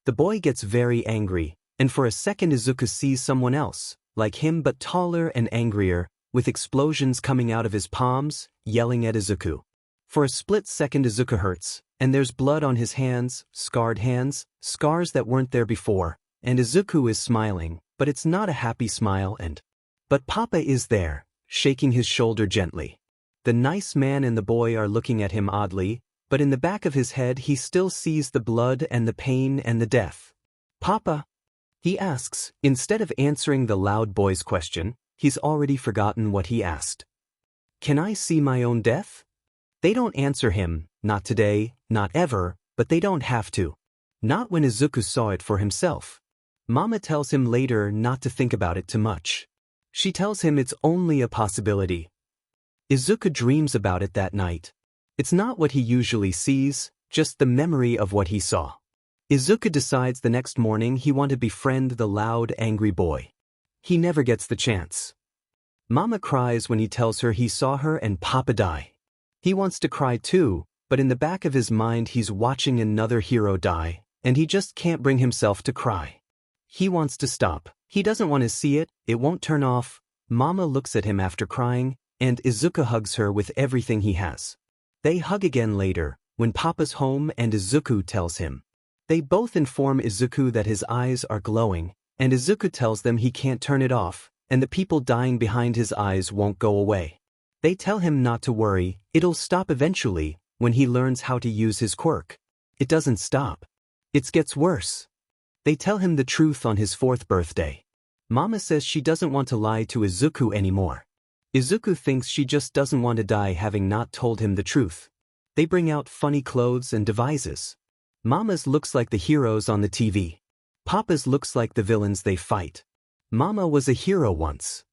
S1: The boy gets very angry, and for a second Izuku sees someone else, like him but taller and angrier, with explosions coming out of his palms, yelling at Izuku. For a split second Izuku hurts, and there's blood on his hands, scars that weren't there before, and Izuku is smiling, but it's not a happy smile but Papa is there, shaking his shoulder gently. The nice man and the boy are looking at him oddly, but in the back of his head he still sees the blood and the pain and the death. Papa? He asks. Instead of answering the loud boy's question, he's already forgotten what he asked. Can I see my own death? They don't answer him, not today, not ever, but they don't have to. Not when Izuku saw it for himself. Mama tells him later not to think about it too much. She tells him it's only a possibility. Izuku dreams about it that night. It's not what he usually sees, just the memory of what he saw. Izuku decides the next morning he wants to befriend the loud, angry boy. He never gets the chance. Mama cries when he tells her he saw her and Papa die. He wants to cry too, but in the back of his mind he's watching another hero die, and he just can't bring himself to cry. He wants to stop. He doesn't want to see it, it won't turn off. Mama looks at him after crying, and Izuku hugs her with everything he has. They hug again later, when Papa's home and Izuku tells him. They both inform Izuku that his eyes are glowing, and Izuku tells them he can't turn it off, and the people dying behind his eyes won't go away. They tell him not to worry, it'll stop eventually, when he learns how to use his quirk. It doesn't stop. It gets worse. They tell him the truth on his 4th birthday. Mama says she doesn't want to lie to Izuku anymore. Izuku thinks she just doesn't want to die having not told him the truth. They bring out funny clothes and devices. Mama's looks like the heroes on the TV. Papa's looks like the villains they fight. Mama was a hero once.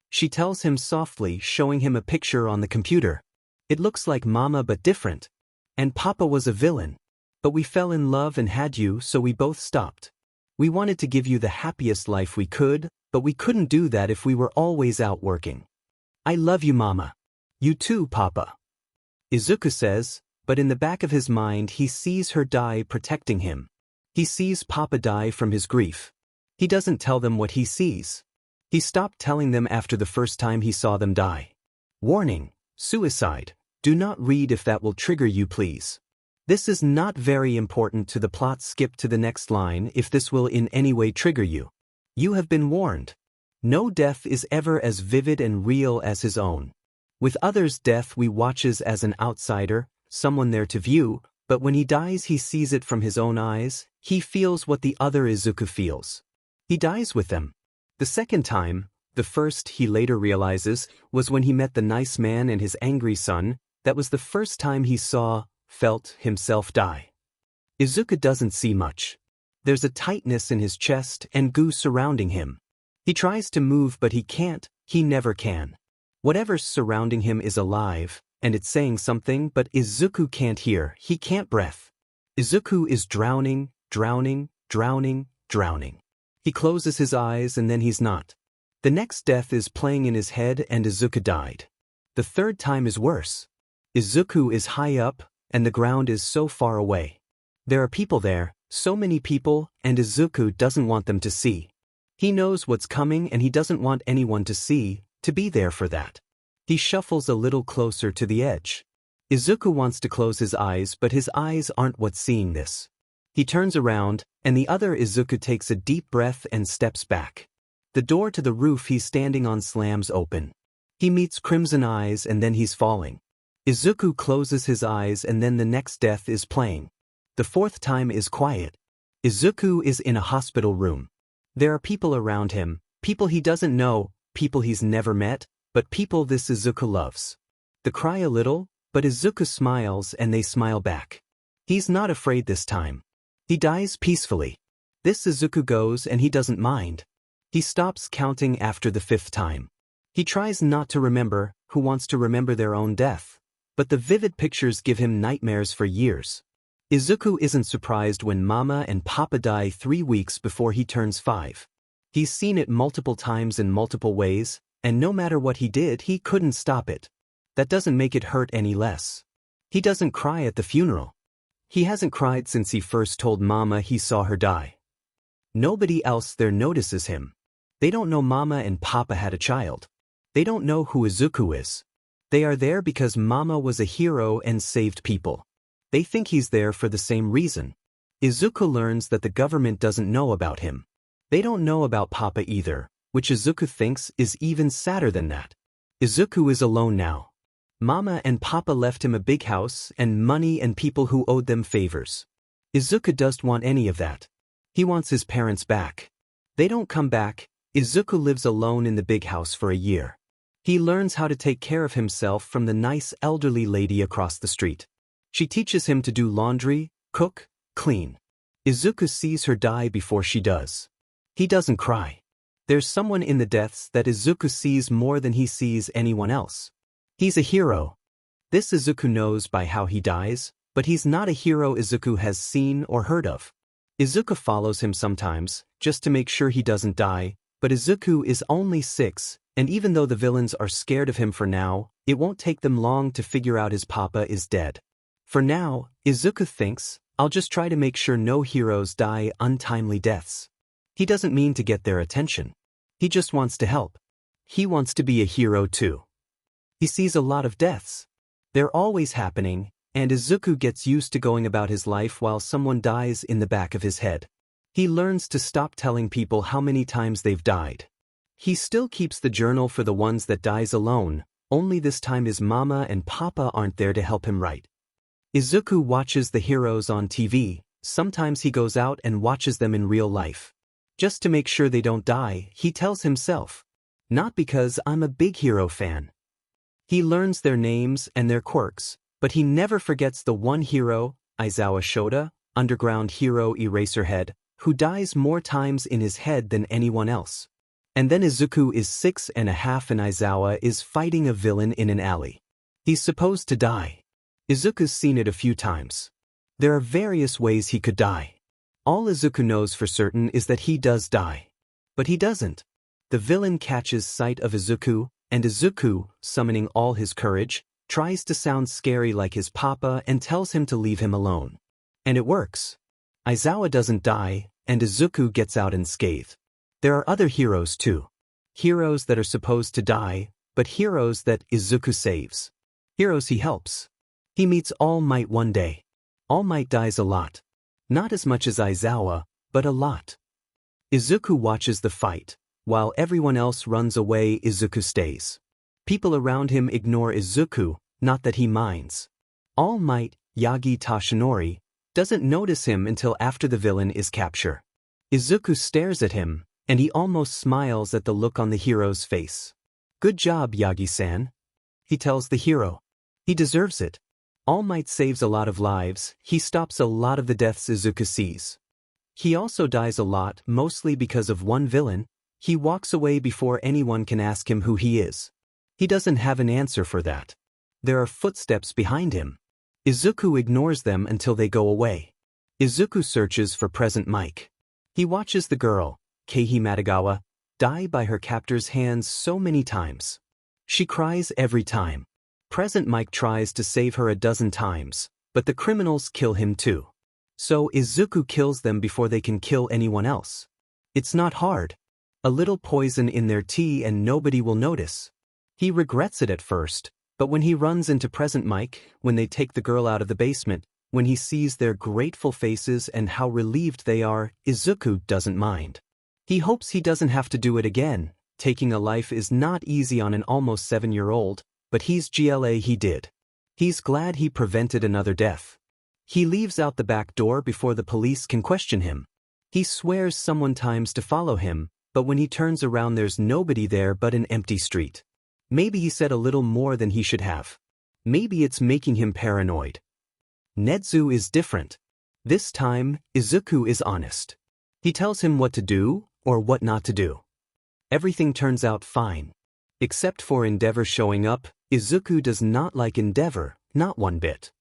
S1: She tells him softly, showing him a picture on the computer. It looks like Mama but different. And Papa was a villain. But we fell in love and had you, so we both stopped. We wanted to give you the happiest life we could, but we couldn't do that if we were always out working. I love you, Mama. You too, Papa. Izuku says, but in the back of his mind he sees her die protecting him. He sees Papa die from his grief. He doesn't tell them what he sees. He stopped telling them after the first time he saw them die. Warning: suicide. Do not read if that will trigger you, please. This is not very important to the plot. Skip to the next line if this will in any way trigger you. You have been warned. No death is ever as vivid and real as his own. With others' death we watches as an outsider, someone there to view, but when he dies he sees it from his own eyes, he feels what the other Izuku feels. He dies with them. The second time, the first he later realizes, was when he met the nice man and his angry son. That was the first time he felt himself die. Izuku doesn't see much. There's a tightness in his chest and goo surrounding him. He tries to move but he can't, he never can. Whatever's surrounding him is alive, and it's saying something, but Izuku can't hear, he can't breathe. Izuku is drowning, drowning, drowning, drowning. He closes his eyes and then he's not. The next death is playing in his head and Izuku died. The third time is worse. Izuku is high up, and the ground is so far away. There are people there, so many people, and Izuku doesn't want them to see. He knows what's coming and he doesn't want anyone to see, to be there for that. He shuffles a little closer to the edge. Izuku wants to close his eyes, but his eyes aren't what's seeing this. He turns around, and the other Izuku takes a deep breath and steps back. The door to the roof he's standing on slams open. He meets Crimson Eyes and then he's falling. Izuku closes his eyes and then the next death is playing. The fourth time is quiet. Izuku is in a hospital room. There are people around him, people he doesn't know, people he's never met, but people this Izuku loves. They cry a little, but Izuku smiles and they smile back. He's not afraid this time. He dies peacefully. This Izuku goes and he doesn't mind. He stops counting after the 5th time. He tries not to remember, who wants to remember their own death? But the vivid pictures give him nightmares for years. Izuku isn't surprised when Mama and Papa die 3 weeks before he turns 5. He's seen it multiple times in multiple ways, and no matter what he did, he couldn't stop it. That doesn't make it hurt any less. He doesn't cry at the funeral. He hasn't cried since he first told Mama he saw her die. Nobody else there notices him. They don't know Mama and Papa had a child. They don't know who Izuku is. They are there because Mama was a hero and saved people. They think he's there for the same reason. Izuku learns that the government doesn't know about him. They don't know about Papa either, which Izuku thinks is even sadder than that. Izuku is alone now. Mama and Papa left him a big house and money and people who owed them favors. Izuku doesn't want any of that. He wants his parents back. They don't come back. Izuku lives alone in the big house for a year. He learns how to take care of himself from the nice elderly lady across the street. She teaches him to do laundry, cook, clean. Izuku sees her die before she does. He doesn't cry. There's someone in the deaths that Izuku sees more than he sees anyone else. He's a hero. This Izuku knows by how he dies, but he's not a hero Izuku has seen or heard of. Izuku follows him sometimes, just to make sure he doesn't die, but Izuku is only 6, and even though the villains are scared of him for now, it won't take them long to figure out his papa is dead. For now, Izuku thinks, I'll just try to make sure no heroes die untimely deaths. He doesn't mean to get their attention. He just wants to help. He wants to be a hero too. He sees a lot of deaths. They're always happening, And Izuku gets used to going about his life while someone dies in the back of his head. He learns to stop telling people how many times they've died. He still keeps the journal for the ones that dies alone, only this time his mama and papa aren't there to help him write. Izuku watches the heroes on TV, sometimes he goes out and watches them in real life. Just to make sure they don't die, he tells himself, "Not because I'm a big hero fan." He learns their names and their quirks, but he never forgets the one hero, Aizawa Shota, underground hero Eraserhead, who dies more times in his head than anyone else. And then Izuku is 6.5 and Aizawa is fighting a villain in an alley. He's supposed to die. Izuku's seen it a few times. There are various ways he could die. All Izuku knows for certain is that he does die. But he doesn't. The villain catches sight of Izuku, and Izuku, summoning all his courage, tries to sound scary like his papa and tells him to leave him alone. And it works. Aizawa doesn't die, and Izuku gets out unscathed. There are other heroes too. Heroes that are supposed to die, but heroes that Izuku saves. Heroes he helps. He meets All Might one day. All Might dies a lot. Not as much as Aizawa, but a lot. Izuku watches the fight. While everyone else runs away, Izuku stays. People around him ignore Izuku, not that he minds. All Might, Yagi Tashinori, doesn't notice him until after the villain is captured. Izuku stares at him, and he almost smiles at the look on the hero's face. "Good job, Yagi-san," he tells the hero. He deserves it. All Might saves a lot of lives, he stops a lot of the deaths Izuku sees. He also dies a lot, mostly because of one villain. He walks away before anyone can ask him who he is. He doesn't have an answer for that. There are footsteps behind him. Izuku ignores them until they go away. Izuku searches for Present Mike. He watches the girl, Keihi Matagawa, die by her captor's hands so many times. She cries every time. Present Mike tries to save her a dozen times, but the criminals kill him too. So Izuku kills them before they can kill anyone else. It's not hard. A little poison in their tea and nobody will notice. He regrets it at first, but when he runs into Present Mike, when they take the girl out of the basement, when he sees their grateful faces and how relieved they are, Izuku doesn't mind. He hopes he doesn't have to do it again. Taking a life is not easy on an almost 7-year-old, but he's GLA he did. He's glad he prevented another death. He leaves out the back door before the police can question him. He swears someone times to follow him, but when he turns around there's nobody there but an empty street. Maybe he said a little more than he should have. Maybe it's making him paranoid. Netsu is different. This time, Izuku is honest. He tells him what to do, or what not to do. Everything turns out fine. Except for Endeavor showing up, Izuku does not like Endeavor, not one bit.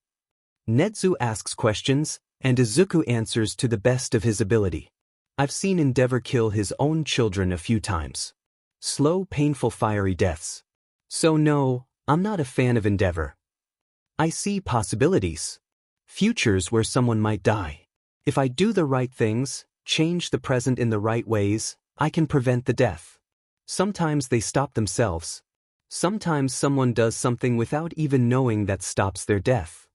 S1: Netsu asks questions, and Izuku answers to the best of his ability. I've seen Endeavor kill his own children a few times. Slow, painful, fiery deaths. So no, I'm not a fan of Endeavor. I see possibilities. Futures where someone might die. If I do the right things, change the present in the right ways, I can prevent the death. Sometimes they stop themselves. Sometimes someone does something without even knowing that stops their death.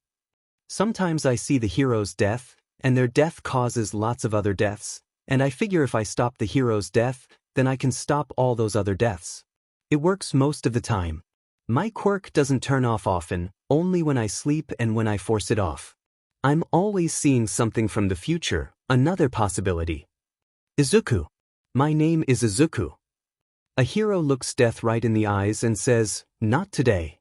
S1: Sometimes I see the hero's death, and their death causes lots of other deaths, and I figure if I stop the hero's death, then I can stop all those other deaths. It works most of the time. My quirk doesn't turn off often, only when I sleep and when I force it off. I'm always seeing something from the future, another possibility. Izuku. My name is Izuku. A hero looks death right in the eyes and says, "Not today."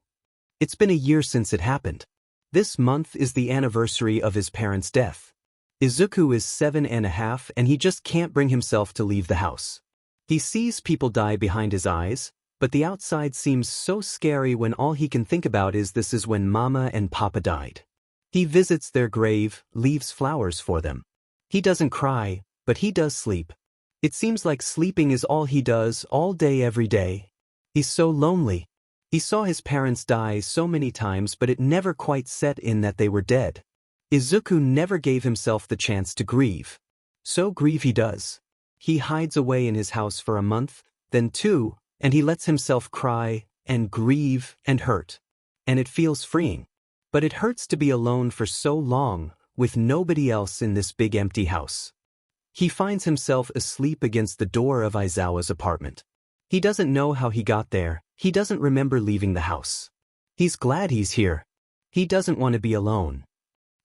S1: It's been a year since it happened. This month is the anniversary of his parents' death. Izuku is 7.5 and he just can't bring himself to leave the house. He sees people die behind his eyes, but the outside seems so scary when all he can think about is this is when Mama and Papa died. He visits their grave, leaves flowers for them. He doesn't cry, but he does sleep. It seems like sleeping is all he does, all day every day. He's so lonely. He saw his parents die so many times but it never quite set in that they were dead. Izuku never gave himself the chance to grieve. So grieve he does. He hides away in his house for a month, then 2, and he lets himself cry, and grieve, and hurt. And it feels freeing. But it hurts to be alone for so long, with nobody else in this big empty house. He finds himself asleep against the door of Aizawa's apartment. He doesn't know how he got there, he doesn't remember leaving the house. He's glad he's here. He doesn't want to be alone.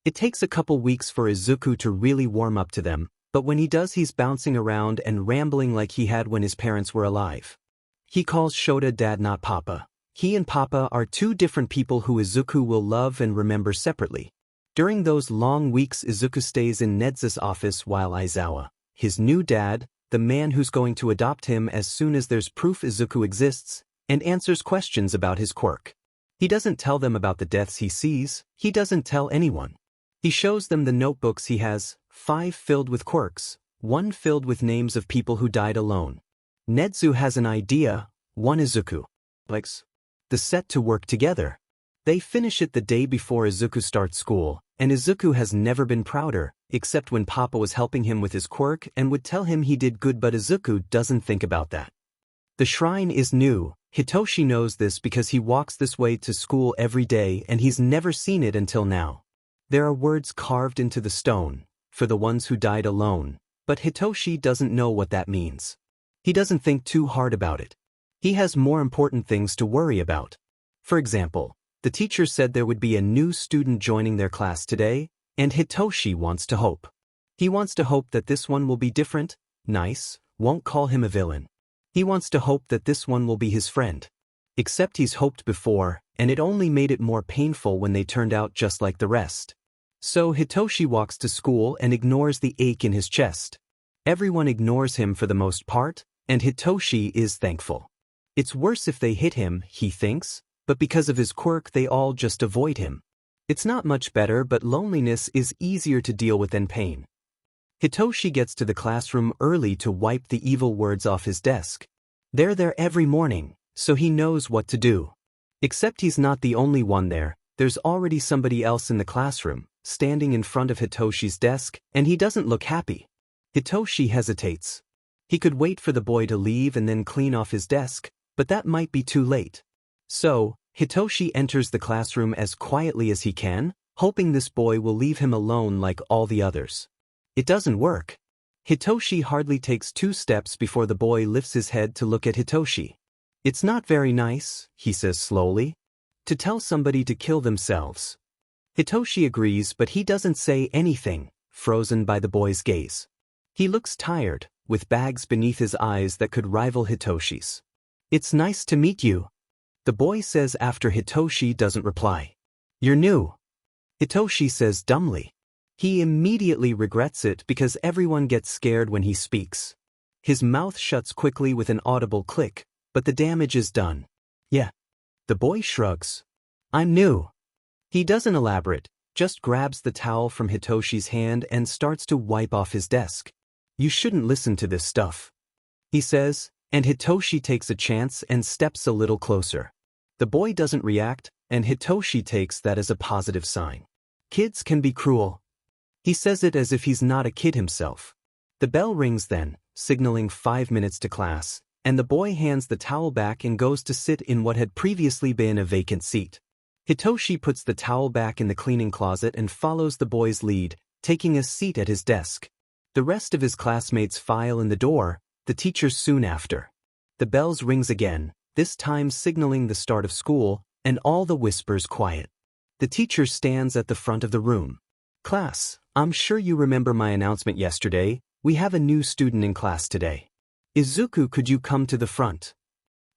S1: It takes a couple weeks for Izuku to really warm up to them, but when he does he's bouncing around and rambling like he had when his parents were alive. He calls Shota Dad, not Papa. He and Papa are two different people who Izuku will love and remember separately. During those long weeks Izuku stays in Nedza's office while Aizawa, his new dad, the man who's going to adopt him as soon as there's proof Izuku exists, and answers questions about his quirk. He doesn't tell them about the deaths he sees, he doesn't tell anyone. He shows them the notebooks he has, 5 filled with quirks, 1 filled with names of people who died alone. Nedzu has an idea, one Izuku likes the set to work together. They finish it the day before Izuku starts school, and Izuku has never been prouder, except when Papa was helping him with his quirk and would tell him he did good, but Izuku doesn't think about that. The shrine is new. Hitoshi knows this because he walks this way to school every day and he's never seen it until now. There are words carved into the stone, for the ones who died alone, but Hitoshi doesn't know what that means. He doesn't think too hard about it. He has more important things to worry about. For example, the teacher said there would be a new student joining their class today, and Hitoshi wants to hope. He wants to hope that this one will be different, nice, won't call him a villain. He wants to hope that this one will be his friend. Except he's hoped before, and it only made it more painful when they turned out just like the rest. So Hitoshi walks to school and ignores the ache in his chest. Everyone ignores him for the most part, and Hitoshi is thankful. It's worse if they hit him, he thinks, but because of his quirk they all just avoid him. It's not much better, but loneliness is easier to deal with than pain. Hitoshi gets to the classroom early to wipe the evil words off his desk. They're there every morning, so he knows what to do. Except he's not the only one there, there's already somebody else in the classroom, standing in front of Hitoshi's desk, and he doesn't look happy. Hitoshi hesitates. He could wait for the boy to leave and then clean off his desk, but that might be too late. So, Hitoshi enters the classroom as quietly as he can, hoping this boy will leave him alone like all the others. It doesn't work. Hitoshi hardly takes 2 steps before the boy lifts his head to look at Hitoshi. It's not very nice, he says slowly, to tell somebody to kill themselves. Hitoshi agrees, but he doesn't say anything, frozen by the boy's gaze. He looks tired, with bags beneath his eyes that could rival Hitoshi's. It's nice to meet you, the boy says after Hitoshi doesn't reply. You're new, Hitoshi says dumbly. He immediately regrets it because everyone gets scared when he speaks. His mouth shuts quickly with an audible click, but the damage is done. Yeah. The boy shrugs. I'm new. He doesn't elaborate, just grabs the towel from Hitoshi's hand and starts to wipe off his desk. You shouldn't listen to this stuff, he says, and Hitoshi takes a chance and steps a little closer. The boy doesn't react, and Hitoshi takes that as a positive sign. Kids can be cruel. He says it as if he's not a kid himself. The bell rings then, signaling 5 minutes to class, and the boy hands the towel back and goes to sit in what had previously been a vacant seat. Hitoshi puts the towel back in the cleaning closet and follows the boy's lead, taking a seat at his desk. The rest of his classmates file in the door, the teacher soon after. The bells rings again, this time signaling the start of school, and all the whispers quiet. The teacher stands at the front of the room. Class, I'm sure you remember my announcement yesterday. We have a new student in class today. Izuku, could you come to the front?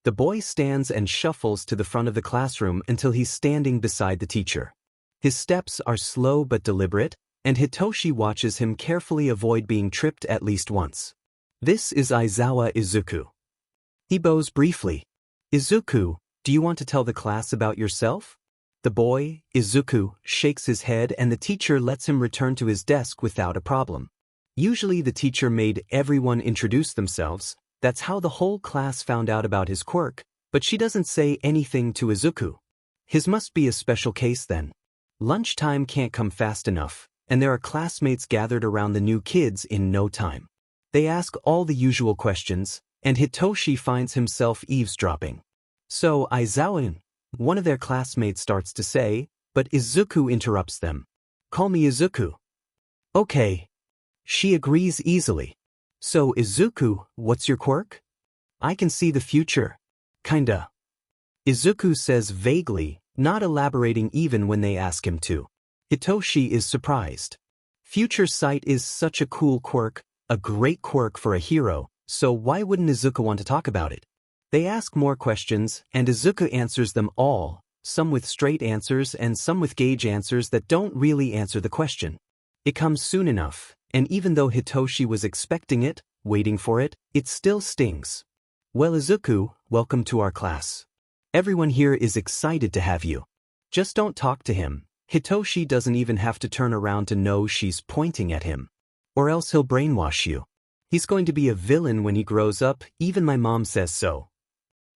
S1: The boy stands and shuffles to the front of the classroom until he's standing beside the teacher. His steps are slow but deliberate, and Hitoshi watches him carefully avoid being tripped at least once. This is Aizawa Izuku. He bows briefly. Izuku, do you want to tell the class about yourself? The boy, Izuku, shakes his head and the teacher lets him return to his desk without a problem. Usually the teacher made everyone introduce themselves, that's how the whole class found out about his quirk, but she doesn't say anything to Izuku. His must be a special case then. Lunchtime can't come fast enough, and there are classmates gathered around the new kids in no time. They ask all the usual questions, and Hitoshi finds himself eavesdropping. So Aizawa, one of their classmates, starts to say, But Izuku interrupts them. Call me Izuku. Okay. She agrees easily. So Izuku, what's your quirk? I can see the future. Kinda. Izuku says vaguely, not elaborating even when they ask him to. Hitoshi is surprised. Future sight is such a cool quirk, a great quirk for a hero, so why wouldn't Izuku want to talk about it? They ask more questions, and Izuku answers them all, some with straight answers and some with gauge answers that don't really answer the question. It comes soon enough, and even though Hitoshi was expecting it, waiting for it, it still stings. Well, Izuku, welcome to our class. Everyone here is excited to have you. Just don't talk to him. Hitoshi doesn't even have to turn around to know she's pointing at him. Or else he'll brainwash you. He's going to be a villain when he grows up, even my mom says so.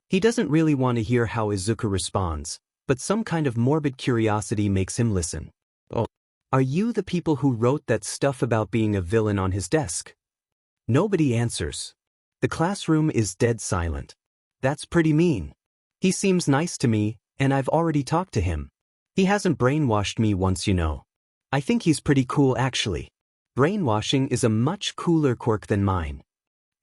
S1: He doesn't really want to hear how Izuku responds, but some kind of morbid curiosity makes him listen. Oh, are you the people who wrote that stuff about being a villain on his desk? Nobody answers. The classroom is dead silent. That's pretty mean. He seems nice to me, and I've already talked to him. He hasn't brainwashed me once, you know. I think he's pretty cool actually. Brainwashing is a much cooler quirk than mine.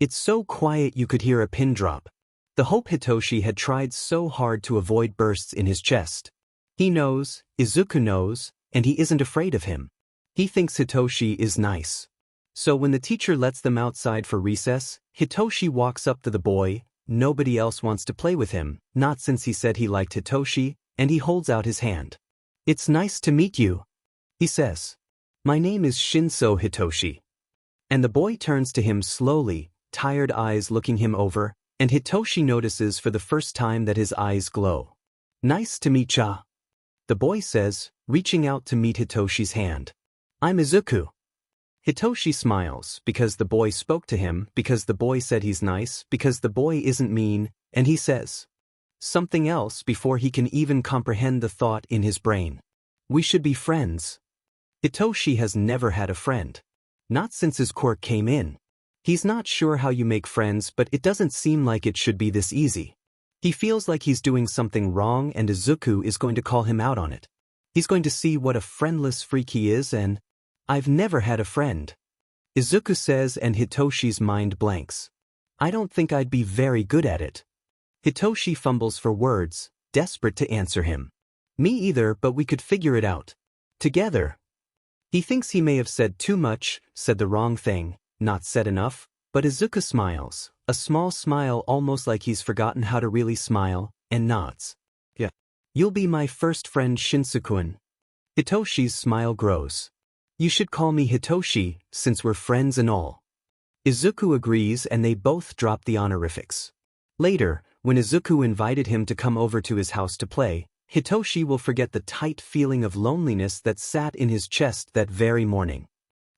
S1: It's so quiet you could hear a pin drop. The hope Hitoshi had tried so hard to avoid bursts in his chest. He knows, Izuku knows, and he isn't afraid of him. He thinks Hitoshi is nice. So when the teacher lets them outside for recess, Hitoshi walks up to the boy. Nobody else wants to play with him, not since he said he liked Hitoshi, and he holds out his hand. It's nice to meet you, he says. My name is Shinso Hitoshi. And the boy turns to him slowly, tired eyes looking him over, and Hitoshi notices for the first time that his eyes glow. Nice to meet ya, the boy says, reaching out to meet Hitoshi's hand. I'm Izuku. Hitoshi smiles, because the boy spoke to him, because the boy said he's nice, because the boy isn't mean, and he says something else before he can even comprehend the thought in his brain. We should be friends. Hitoshi has never had a friend. Not since his quirk came in. He's not sure how you make friends, but it doesn't seem like it should be this easy. He feels like he's doing something wrong and Izuku is going to call him out on it. He's going to see what a friendless freak he is and, I've never had a friend, Izuku says, and Hitoshi's mind blanks. I don't think I'd be very good at it. Hitoshi fumbles for words, desperate to answer him. Me either, but we could figure it out. Together. He thinks he may have said too much, said the wrong thing, not said enough, but Izuku smiles, a small smile almost like he's forgotten how to really smile, and nods. Yeah. You'll be my first friend, Shinsu-kun. Hitoshi's smile grows. You should call me Hitoshi, since we're friends and all. Izuku agrees and they both drop the honorifics. Later, when Izuku invited him to come over to his house to play, Hitoshi will forget the tight feeling of loneliness that sat in his chest that very morning.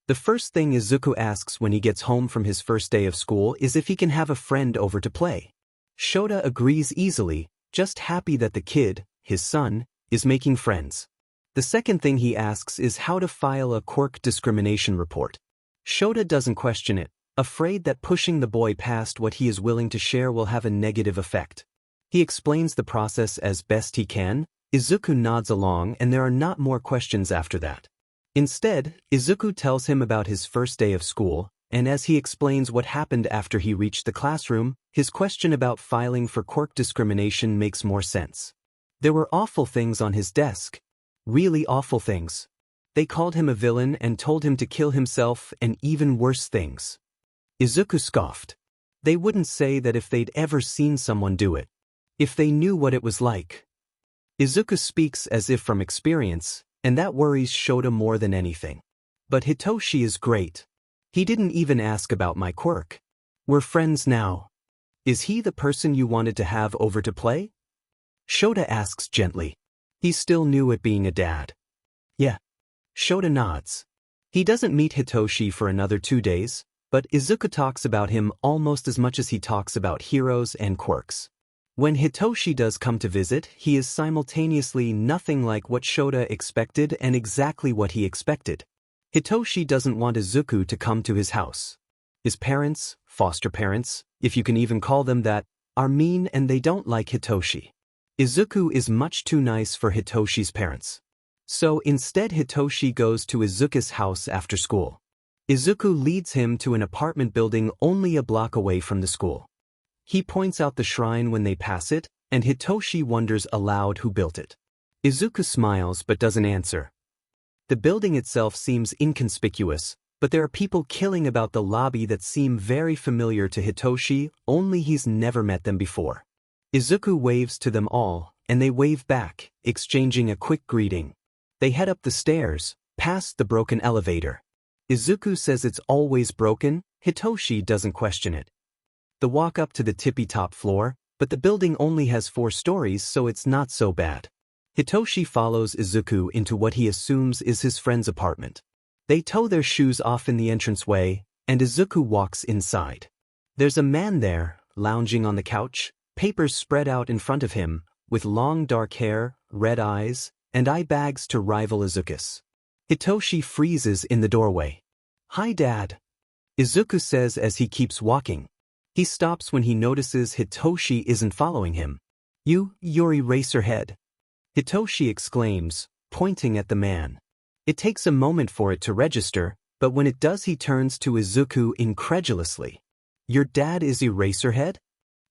S1: The first thing Izuku asks when he gets home from his first day of school is if he can have a friend over to play. Shota agrees easily, just happy that the kid, his son, is making friends. The second thing he asks is how to file a quirk discrimination report. Shota doesn't question it, afraid that pushing the boy past what he is willing to share will have a negative effect. He explains the process as best he can. Izuku nods along and there are not more questions after that. Instead, Izuku tells him about his first day of school, and as he explains what happened after he reached the classroom, his question about filing for quirk discrimination makes more sense. There were awful things on his desk. Really awful things. They called him a villain and told him to kill himself, and even worse things. Izuku scoffed. They wouldn't say that if they'd ever seen someone do it. If they knew what it was like. Izuku speaks as if from experience, and that worries Shota more than anything. But Hitoshi is great. He didn't even ask about my quirk. We're friends now. Is he the person you wanted to have over to play? Shota asks gently. He's still new at being a dad. Yeah. Shota nods. He doesn't meet Hitoshi for another 2 days, but Izuku talks about him almost as much as he talks about heroes and quirks. When Hitoshi does come to visit, he is simultaneously nothing like what Shota expected and exactly what he expected. Hitoshi doesn't want Izuku to come to his house. His parents, foster parents, if you can even call them that, are mean and they don't like Hitoshi. Izuku is much too nice for Hitoshi's parents. So instead Hitoshi goes to Izuku's house after school. Izuku leads him to an apartment building only a block away from the school. He points out the shrine when they pass it, and Hitoshi wonders aloud who built it. Izuku smiles but doesn't answer. The building itself seems inconspicuous, but there are people killing about the lobby that seem very familiar to Hitoshi, only he's never met them before. Izuku waves to them all, and they wave back, exchanging a quick greeting. They head up the stairs, past the broken elevator. Izuku says it's always broken, Hitoshi doesn't question it. The walk up to the tippy-top floor, but the building only has 4 stories so it's not so bad. Hitoshi follows Izuku into what he assumes is his friend's apartment. They tow their shoes off in the entranceway, and Izuku walks inside. There's a man there, lounging on the couch, papers spread out in front of him, with long dark hair, red eyes, and eye bags to rival Izuku's. Hitoshi freezes in the doorway. "Hi, Dad," Izuku says as he keeps walking. He stops when he notices Hitoshi isn't following him. You're Eraserhead," Hitoshi exclaims, pointing at the man. It takes a moment for it to register, but when it does he turns to Izuku incredulously. "Your dad is Eraserhead?"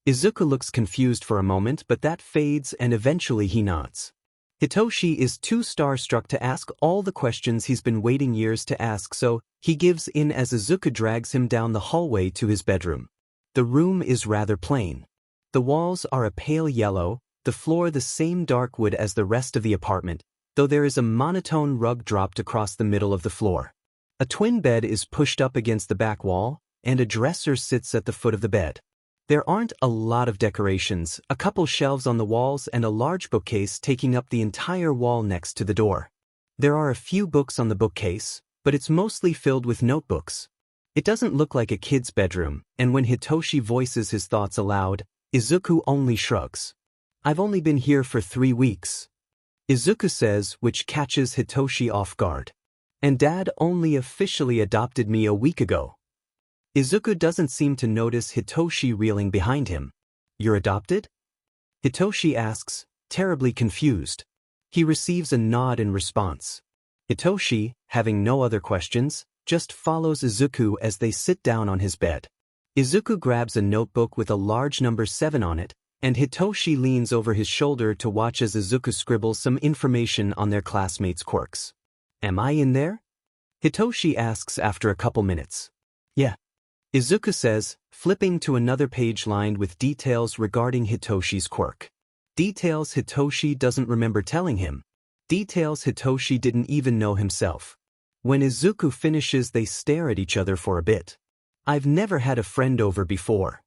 S1: Izuku looks confused for a moment but that fades and eventually he nods. Hitoshi is too starstruck to ask all the questions he's been waiting years to ask, so he gives in as Izuku drags him down the hallway to his bedroom. The room is rather plain. The walls are a pale yellow, the floor the same dark wood as the rest of the apartment, though there is a monotone rug dropped across the middle of the floor. A twin bed is pushed up against the back wall, and a dresser sits at the foot of the bed. There aren't a lot of decorations, a couple shelves on the walls and a large bookcase taking up the entire wall next to the door. There are a few books on the bookcase, but it's mostly filled with notebooks. It doesn't look like a kid's bedroom, and when Hitoshi voices his thoughts aloud, Izuku only shrugs. "I've only been here for 3 weeks," Izuku says, which catches Hitoshi off guard. "And Dad only officially adopted me a week ago." Izuku doesn't seem to notice Hitoshi reeling behind him. "You're adopted?" Hitoshi asks, terribly confused. He receives a nod in response. Hitoshi, having no other questions, just follows Izuku as they sit down on his bed. Izuku grabs a notebook with a large number 7 on it, and Hitoshi leans over his shoulder to watch as Izuku scribbles some information on their classmates' quirks. "Am I in there?" Hitoshi asks after a couple minutes. "Yeah," Izuku says, flipping to another page lined with details regarding Hitoshi's quirk. Details Hitoshi doesn't remember telling him. Details Hitoshi didn't even know himself. When Izuku finishes they stare at each other for a bit. "I've never had a friend over before,"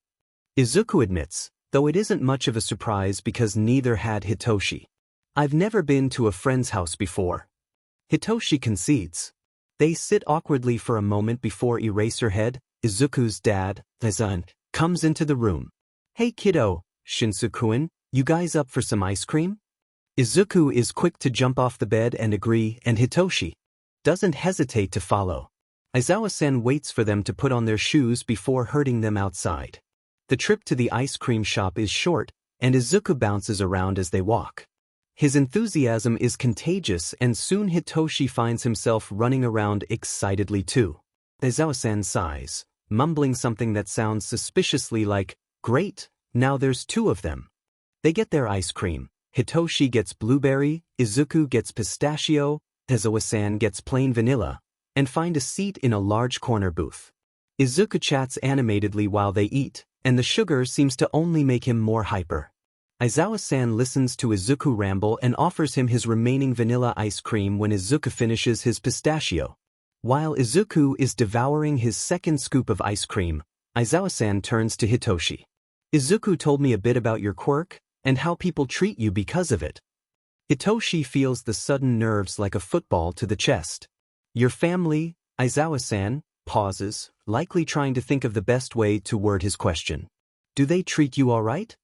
S1: Izuku admits, though it isn't much of a surprise because neither had Hitoshi. "I've never been to a friend's house before," Hitoshi concedes. They sit awkwardly for a moment before Eraserhead, Izuku's dad, Tazan, comes into the room. "Hey kiddo, Shinsukuin, you guys up for some ice cream?" Izuku is quick to jump off the bed and agree, and Hitoshi doesn't hesitate to follow. Aizawa-san waits for them to put on their shoes before herding them outside. The trip to the ice cream shop is short, and Izuku bounces around as they walk. His enthusiasm is contagious and soon Hitoshi finds himself running around excitedly too. Aizawa-san sighs, mumbling something that sounds suspiciously like, "Great, now there's 2 of them." They get their ice cream. Hitoshi gets blueberry, Izuku gets pistachio, Aizawa-san gets plain vanilla, and find a seat in a large corner booth. Izuku chats animatedly while they eat, and the sugar seems to only make him more hyper. Aizawa-san listens to Izuku ramble and offers him his remaining vanilla ice cream when Izuku finishes his pistachio. While Izuku is devouring his second scoop of ice cream, Aizawa-san turns to Hitoshi. "Izuku told me a bit about your quirk, and how people treat you because of it." Hitoshi feels the sudden nerves like a football to the chest. "Your family," Aizawa-san pauses, likely trying to think of the best way to word his question. "Do they treat you all right?"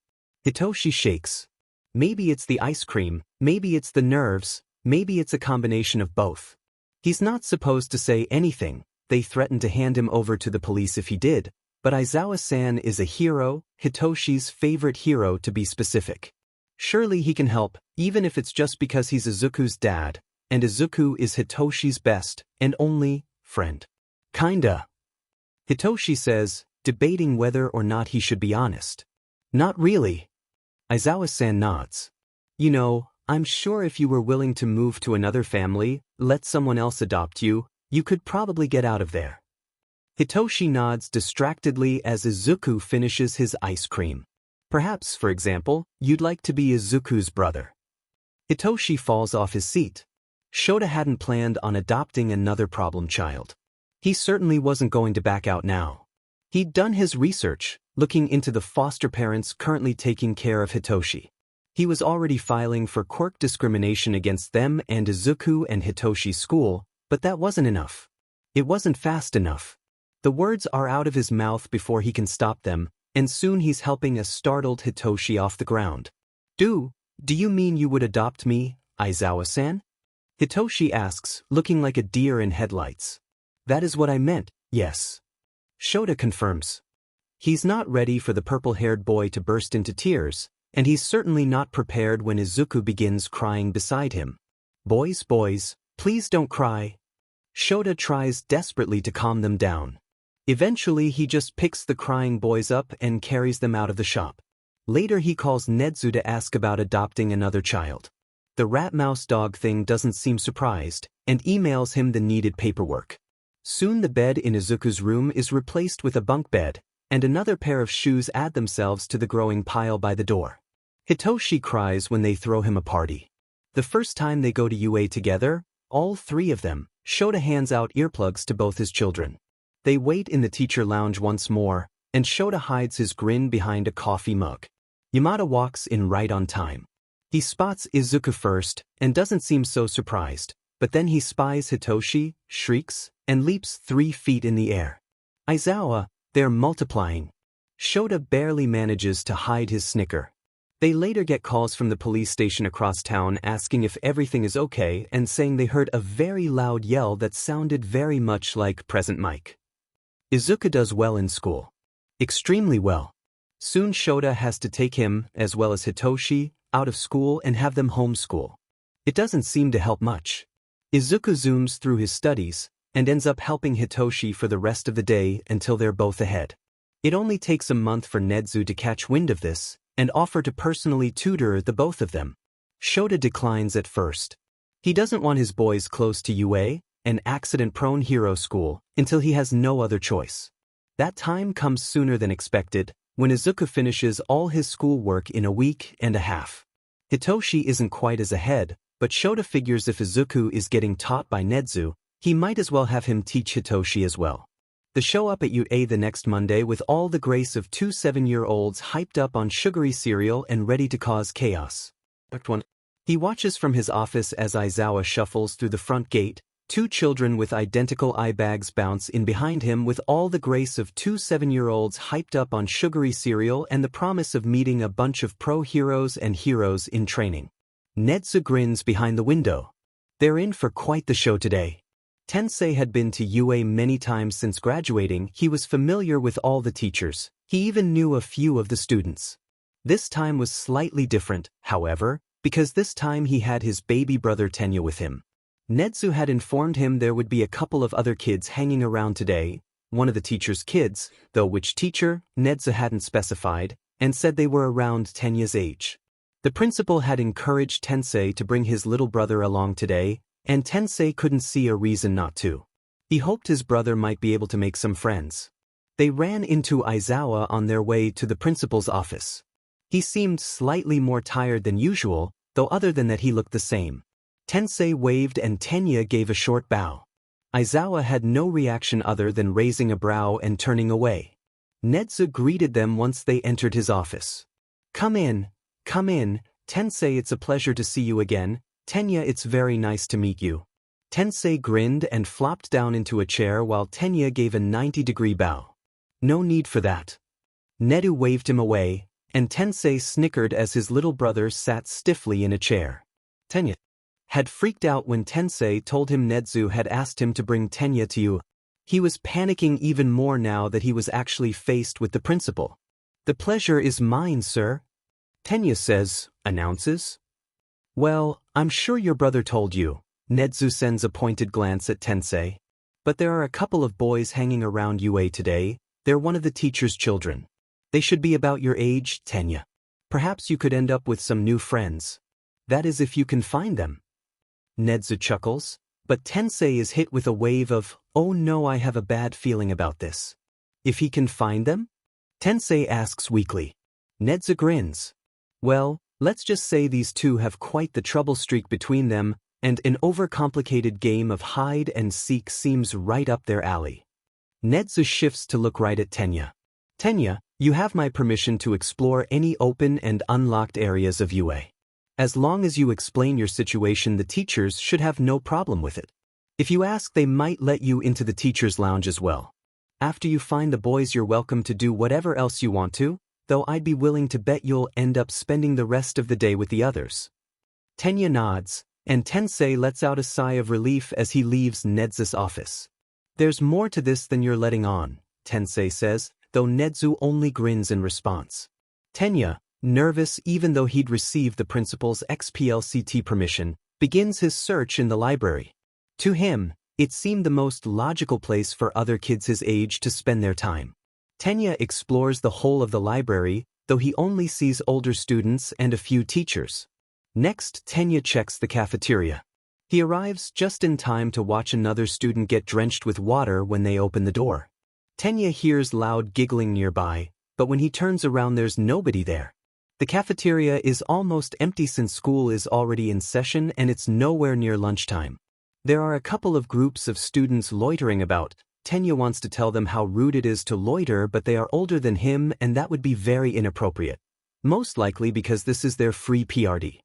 S1: Hitoshi shakes. Maybe it's the ice cream, maybe it's the nerves, maybe it's a combination of both. He's not supposed to say anything. They threatened to hand him over to the police if he did, but Aizawa-san is a hero, Hitoshi's favorite hero to be specific. Surely he can help, even if it's just because he's Izuku's dad, and Izuku is Hitoshi's best and only friend. Kinda. Hitoshi says, debating whether or not he should be honest. Not really. Aizawa-san nods. You know, I'm sure if you were willing to move to another family, let someone else adopt you, you could probably get out of there. Hitoshi nods distractedly as Izuku finishes his ice cream. Perhaps, for example, you'd like to be Izuku's brother. Hitoshi falls off his seat. Shota hadn't planned on adopting another problem child. He certainly wasn't going to back out now. He'd done his research, looking into the foster parents currently taking care of Hitoshi. He was already filing for Quirk discrimination against them and Izuku and Hitoshi's school, but that wasn't enough. It wasn't fast enough. The words are out of his mouth before he can stop them, and soon he's helping a startled Hitoshi off the ground. Do you mean you would adopt me, Aizawa-san? Hitoshi asks, looking like a deer in headlights. That is what I meant, yes. Shota confirms. He's not ready for the purple-haired boy to burst into tears, and he's certainly not prepared when Izuku begins crying beside him. Boys, please don't cry. Shota tries desperately to calm them down. Eventually he just picks the crying boys up and carries them out of the shop. Later he calls Nedzu to ask about adopting another child. The rat-mouse-dog thing doesn't seem surprised, and emails him the needed paperwork. Soon the bed in Izuku's room is replaced with a bunk bed, and another pair of shoes add themselves to the growing pile by the door. Hitoshi cries when they throw him a party. The first time they go to UA together, all three of them, Shota hands out earplugs to both his children. They wait in the teacher lounge once more, and Shota hides his grin behind a coffee mug. Yamada walks in right on time. He spots Izuku first, and doesn't seem so surprised, but then he spies Hitoshi, shrieks, and leaps 3 feet in the air. Aizawa, they're multiplying. Shota barely manages to hide his snicker. They later get calls from the police station across town asking if everything is okay and saying they heard a very loud yell that sounded very much like Present Mike. Izuku does well in school. Extremely well. Soon Shota has to take him, as well as Hitoshi, out of school and have them homeschool. It doesn't seem to help much. Izuku zooms through his studies and ends up helping Hitoshi for the rest of the day until they're both ahead. It only takes a month for Nedzu to catch wind of this and offer to personally tutor the both of them. Shota declines at first. He doesn't want his boys close to UA, an accident-prone hero school, until he has no other choice. That time comes sooner than expected, when Izuku finishes all his schoolwork in a week and a half. Hitoshi isn't quite as ahead, but Shota figures if Izuku is getting taught by Nedzu, he might as well have him teach Hitoshi as well. They show up at UA the next Monday with all the grace of 2 7-year-olds hyped up on sugary cereal and ready to cause chaos. Act 1. He watches from his office as Aizawa shuffles through the front gate. 2 children with identical eye bags bounce in behind him with all the grace of 2 7-year-olds hyped up on sugary cereal and the promise of meeting a bunch of pro-heroes and heroes in training. Nedzu grins behind the window. They're in for quite the show today. Tensei had been to UA many times since graduating. He was familiar with all the teachers. He even knew a few of the students. This time was slightly different, however, because this time he had his baby brother Tenya with him. Nedzu had informed him there would be a couple of other kids hanging around today, one of the teacher's kids, though which teacher, Nedzu hadn't specified, and said they were around Tenya's age. The principal had encouraged Tensei to bring his little brother along today, and Tensei couldn't see a reason not to. He hoped his brother might be able to make some friends. They ran into Aizawa on their way to the principal's office. He seemed slightly more tired than usual, though other than that he looked the same. Tensei waved and Tenya gave a short bow. Aizawa had no reaction other than raising a brow and turning away. Nedzu greeted them once they entered his office. Come in, Tensei, it's a pleasure to see you again. Tenya, it's very nice to meet you. Tensei grinned and flopped down into a chair while Tenya gave a 90-degree bow. No need for that. Nedu waved him away, and Tensei snickered as his little brother sat stiffly in a chair. Tenya had freaked out when Tensei told him Nedzu had asked him to bring Tenya to you. He was panicking even more now that he was actually faced with the principal. The pleasure is mine, sir. Tenya announces. Well, I'm sure your brother told you. Nedzu sends a pointed glance at Tensei. But there are a couple of boys hanging around UA today. They're one of the teacher's children. They should be about your age, Tenya. Perhaps you could end up with some new friends. That is if you can find them. Nedzu chuckles, but Tensei is hit with a wave of, oh no, I have a bad feeling about this. If he can find them? Tensei asks weakly. Nedzu grins. Well, let's just say these two have quite the trouble streak between them, and an overcomplicated game of hide and seek seems right up their alley. Nedzu shifts to look right at Tenya. Tenya, you have my permission to explore any open and unlocked areas of UA. As long as you explain your situation, the teachers should have no problem with it. If you ask, they might let you into the teacher's lounge as well. After you find the boys, you're welcome to do whatever else you want to, though I'd be willing to bet you'll end up spending the rest of the day with the others. Tenya nods, and Tensei lets out a sigh of relief as he leaves Nedzu's office. There's more to this than you're letting on, Tensei says, though Nedzu only grins in response. Tenya, nervous even though he'd received the principal's XPLCT permission, begins his search in the library. To him, it seemed the most logical place for other kids his age to spend their time. Tenya explores the whole of the library, though he only sees older students and a few teachers. Next, Tenya checks the cafeteria. He arrives just in time to watch another student get drenched with water when they open the door. Tenya hears loud giggling nearby, but when he turns around there's nobody there. The cafeteria is almost empty since school is already in session and it's nowhere near lunchtime. There are a couple of groups of students loitering about. Tenya wants to tell them how rude it is to loiter, but they are older than him and that would be very inappropriate. Most likely because this is their free PRD.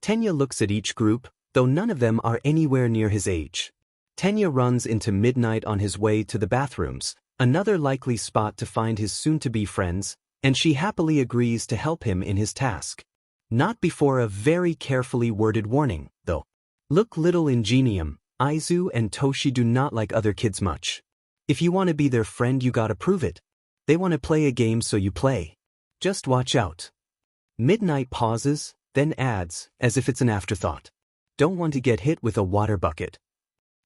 S1: Tenya looks at each group, though none of them are anywhere near his age. Tenya runs into Midnight on his way to the bathrooms, another likely spot to find his soon-to-be friends, and she happily agrees to help him in his task. Not before a very carefully worded warning, though. Look, little ingenium, Izu and Toshi do not like other kids much. If you want to be their friend, you gotta prove it. They want to play a game, so you play. Just watch out. Midnight pauses, then adds, as if it's an afterthought. Don't want to get hit with a water bucket.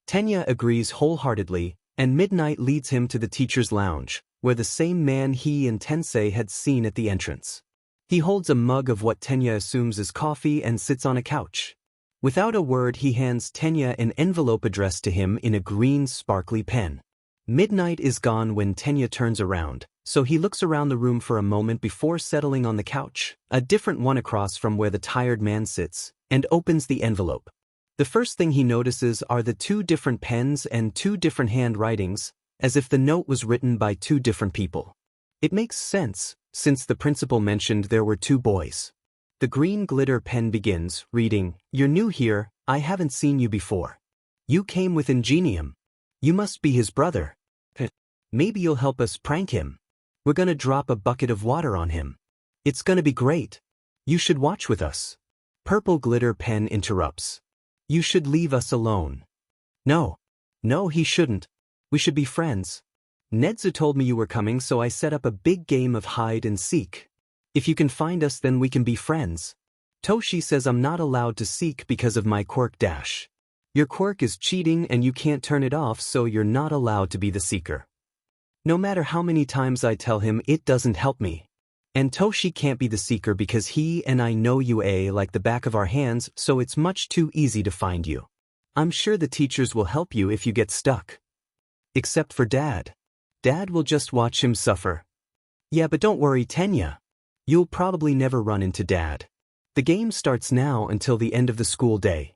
S1: Tenya agrees wholeheartedly, and Midnight leads him to the teacher's lounge, where the same man he and Tensei had seen at the entrance. He holds a mug of what Tenya assumes is coffee and sits on a couch. Without a word, he hands Tenya an envelope addressed to him in a green sparkly pen. Midnight is gone when Tenya turns around, so he looks around the room for a moment before settling on the couch, a different one across from where the tired man sits, and opens the envelope. The first thing he notices are the two different pens and two different handwritings, as if the note was written by two different people. It makes sense, since the principal mentioned there were two boys. The green glitter pen begins, reading, "You're new here, I haven't seen you before. You came with Ingenium. You must be his brother. Maybe you'll help us prank him. We're gonna drop a bucket of water on him. It's gonna be great. You should watch with us." Purple glitter pen interrupts. "You should leave us alone." No, he shouldn't. We should be friends. Nedzu told me you were coming, so I set up a big game of hide and seek. If you can find us, then we can be friends. Toshi says I'm not allowed to seek because of my quirk dash. Your quirk is cheating and you can't turn it off, so you're not allowed to be the seeker. No matter how many times I tell him, it doesn't help me. And Toshi can't be the seeker because he and I know UA like the back of our hands, so it's much too easy to find you. I'm sure the teachers will help you if you get stuck. Except for Dad. Dad will just watch him suffer. Yeah, but don't worry, Tenya. You'll probably never run into Dad. The game starts now until the end of the school day.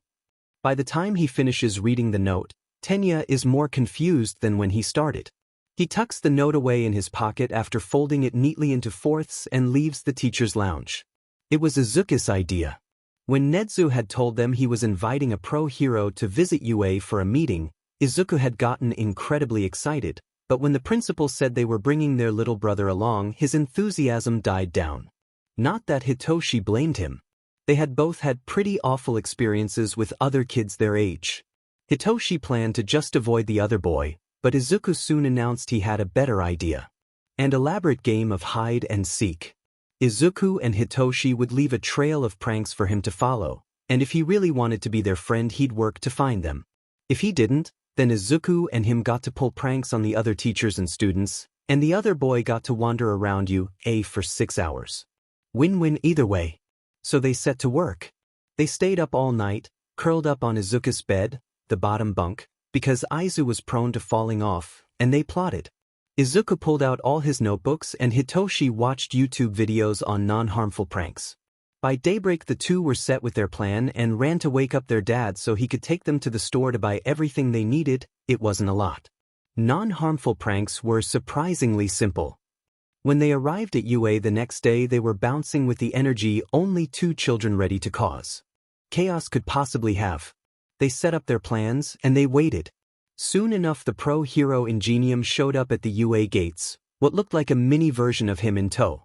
S1: By the time he finishes reading the note, Tenya is more confused than when he started. He tucks the note away in his pocket after folding it neatly into fourths and leaves the teacher's lounge. It was Izuku's idea. When Nedzu had told them he was inviting a pro hero to visit UA for a meeting, Izuku had gotten incredibly excited, but when the principal said they were bringing their little brother along, his enthusiasm died down. Not that Hitoshi blamed him. They had both had pretty awful experiences with other kids their age. Hitoshi planned to just avoid the other boy, but Izuku soon announced he had a better idea. An elaborate game of hide and seek. Izuku and Hitoshi would leave a trail of pranks for him to follow, and if he really wanted to be their friend he'd work to find them. If he didn't, then Izuku and him got to pull pranks on the other teachers and students, and the other boy got to wander around UA for 6 hours. Win-win either way. So they set to work. They stayed up all night, curled up on Izuku's bed, the bottom bunk, because Izu was prone to falling off, and they plotted. Izuku pulled out all his notebooks and Hitoshi watched YouTube videos on non-harmful pranks. By daybreak the two were set with their plan and ran to wake up their dad so he could take them to the store to buy everything they needed. It wasn't a lot. Non-harmful pranks were surprisingly simple. When they arrived at UA the next day they were bouncing with the energy only two children ready to cause chaos could possibly have. They set up their plans and they waited. Soon enough the pro-hero Ingenium showed up at the UA gates, what looked like a mini version of him in tow.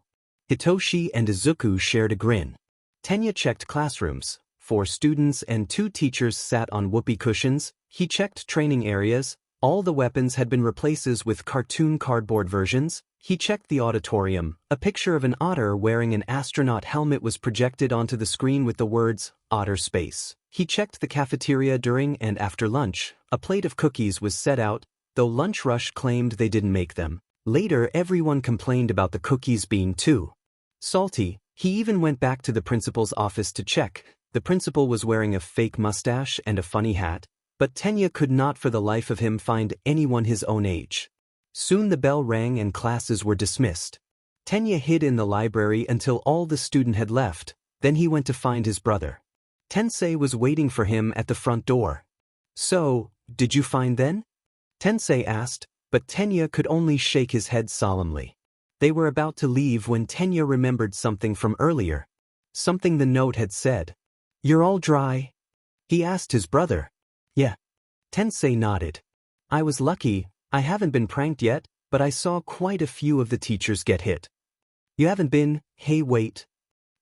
S1: Hitoshi and Izuku shared a grin. Tenya checked classrooms. 4 students and 2 teachers sat on whoopee cushions. He checked training areas. All the weapons had been replaced with cartoon cardboard versions. He checked the auditorium. A picture of an otter wearing an astronaut helmet was projected onto the screen with the words, "Otter Space." He checked the cafeteria during and after lunch. A plate of cookies was set out, though Lunch Rush claimed they didn't make them. Later everyone complained about the cookies being too salty. He even went back to the principal's office to check. The principal was wearing a fake mustache and a funny hat, but Tenya could not for the life of him find anyone his own age. Soon the bell rang and classes were dismissed. Tenya hid in the library until all the students had left, then he went to find his brother. Tensei was waiting for him at the front door. "So, did you find them?" Tensei asked, but Tenya could only shake his head solemnly. They were about to leave when Tenya remembered something from earlier. Something the note had said. "You're all dry?" He asked his brother. "Yeah." Tensei nodded. "I was lucky, I haven't been pranked yet, but I saw quite a few of the teachers get hit." "You haven't been, hey wait."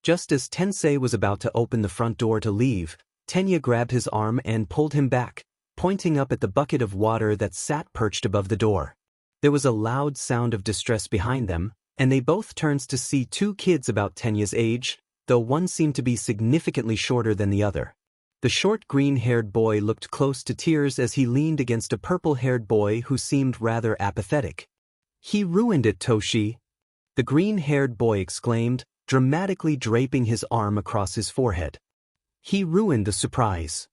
S1: Just as Tensei was about to open the front door to leave, Tenya grabbed his arm and pulled him back, pointing up at the bucket of water that sat perched above the door. There was a loud sound of distress behind them, and they both turned to see 2 kids about Tenya's age, though one seemed to be significantly shorter than the other. The short green-haired boy looked close to tears as he leaned against a purple-haired boy who seemed rather apathetic. "He ruined it, Toshi," the green-haired boy exclaimed, dramatically draping his arm across his forehead. "He ruined the surprise."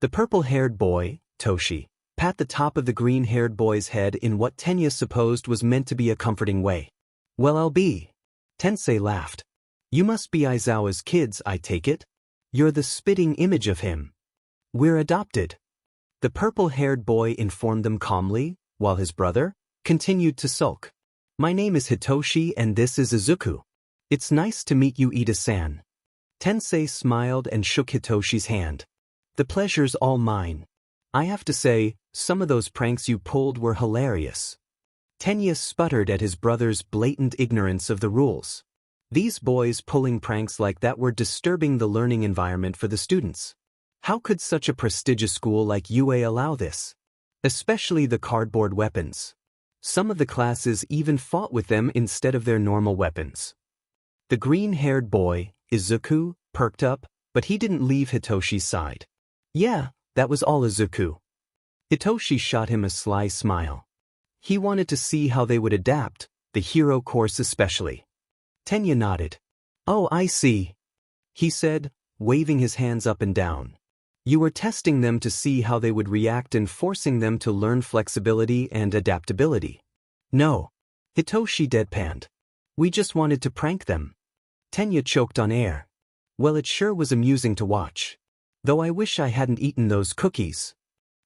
S1: The purple-haired boy, Toshi, pat the top of the green-haired boy's head in what Tenya supposed was meant to be a comforting way. "Well, I'll be." Tensei laughed. "You must be Aizawa's kids, I take it? You're the spitting image of him." "We're adopted," the purple-haired boy informed them calmly, while his brother continued to sulk. "My name is Hitoshi and this is Izuku. It's nice to meet you, Ida-san." Tensei smiled and shook Hitoshi's hand. "The pleasure's all mine. I have to say, some of those pranks you pulled were hilarious." Tenya sputtered at his brother's blatant ignorance of the rules. These boys pulling pranks like that were disturbing the learning environment for the students. How could such a prestigious school like UA allow this? Especially the cardboard weapons. Some of the classes even fought with them instead of their normal weapons. The green-haired boy, Izuku, perked up, but he didn't leave Hitoshi's side. "Yeah, that was all, Izuku." Hitoshi shot him a sly smile. He wanted to see how they would adapt, the hero course especially. Tenya nodded. "Oh, I see," he said, waving his hands up and down. "You were testing them to see how they would react and forcing them to learn flexibility and adaptability." "No," Hitoshi deadpanned. "We just wanted to prank them." Tenya choked on air. "Well, it sure was amusing to watch. Though I wish I hadn't eaten those cookies."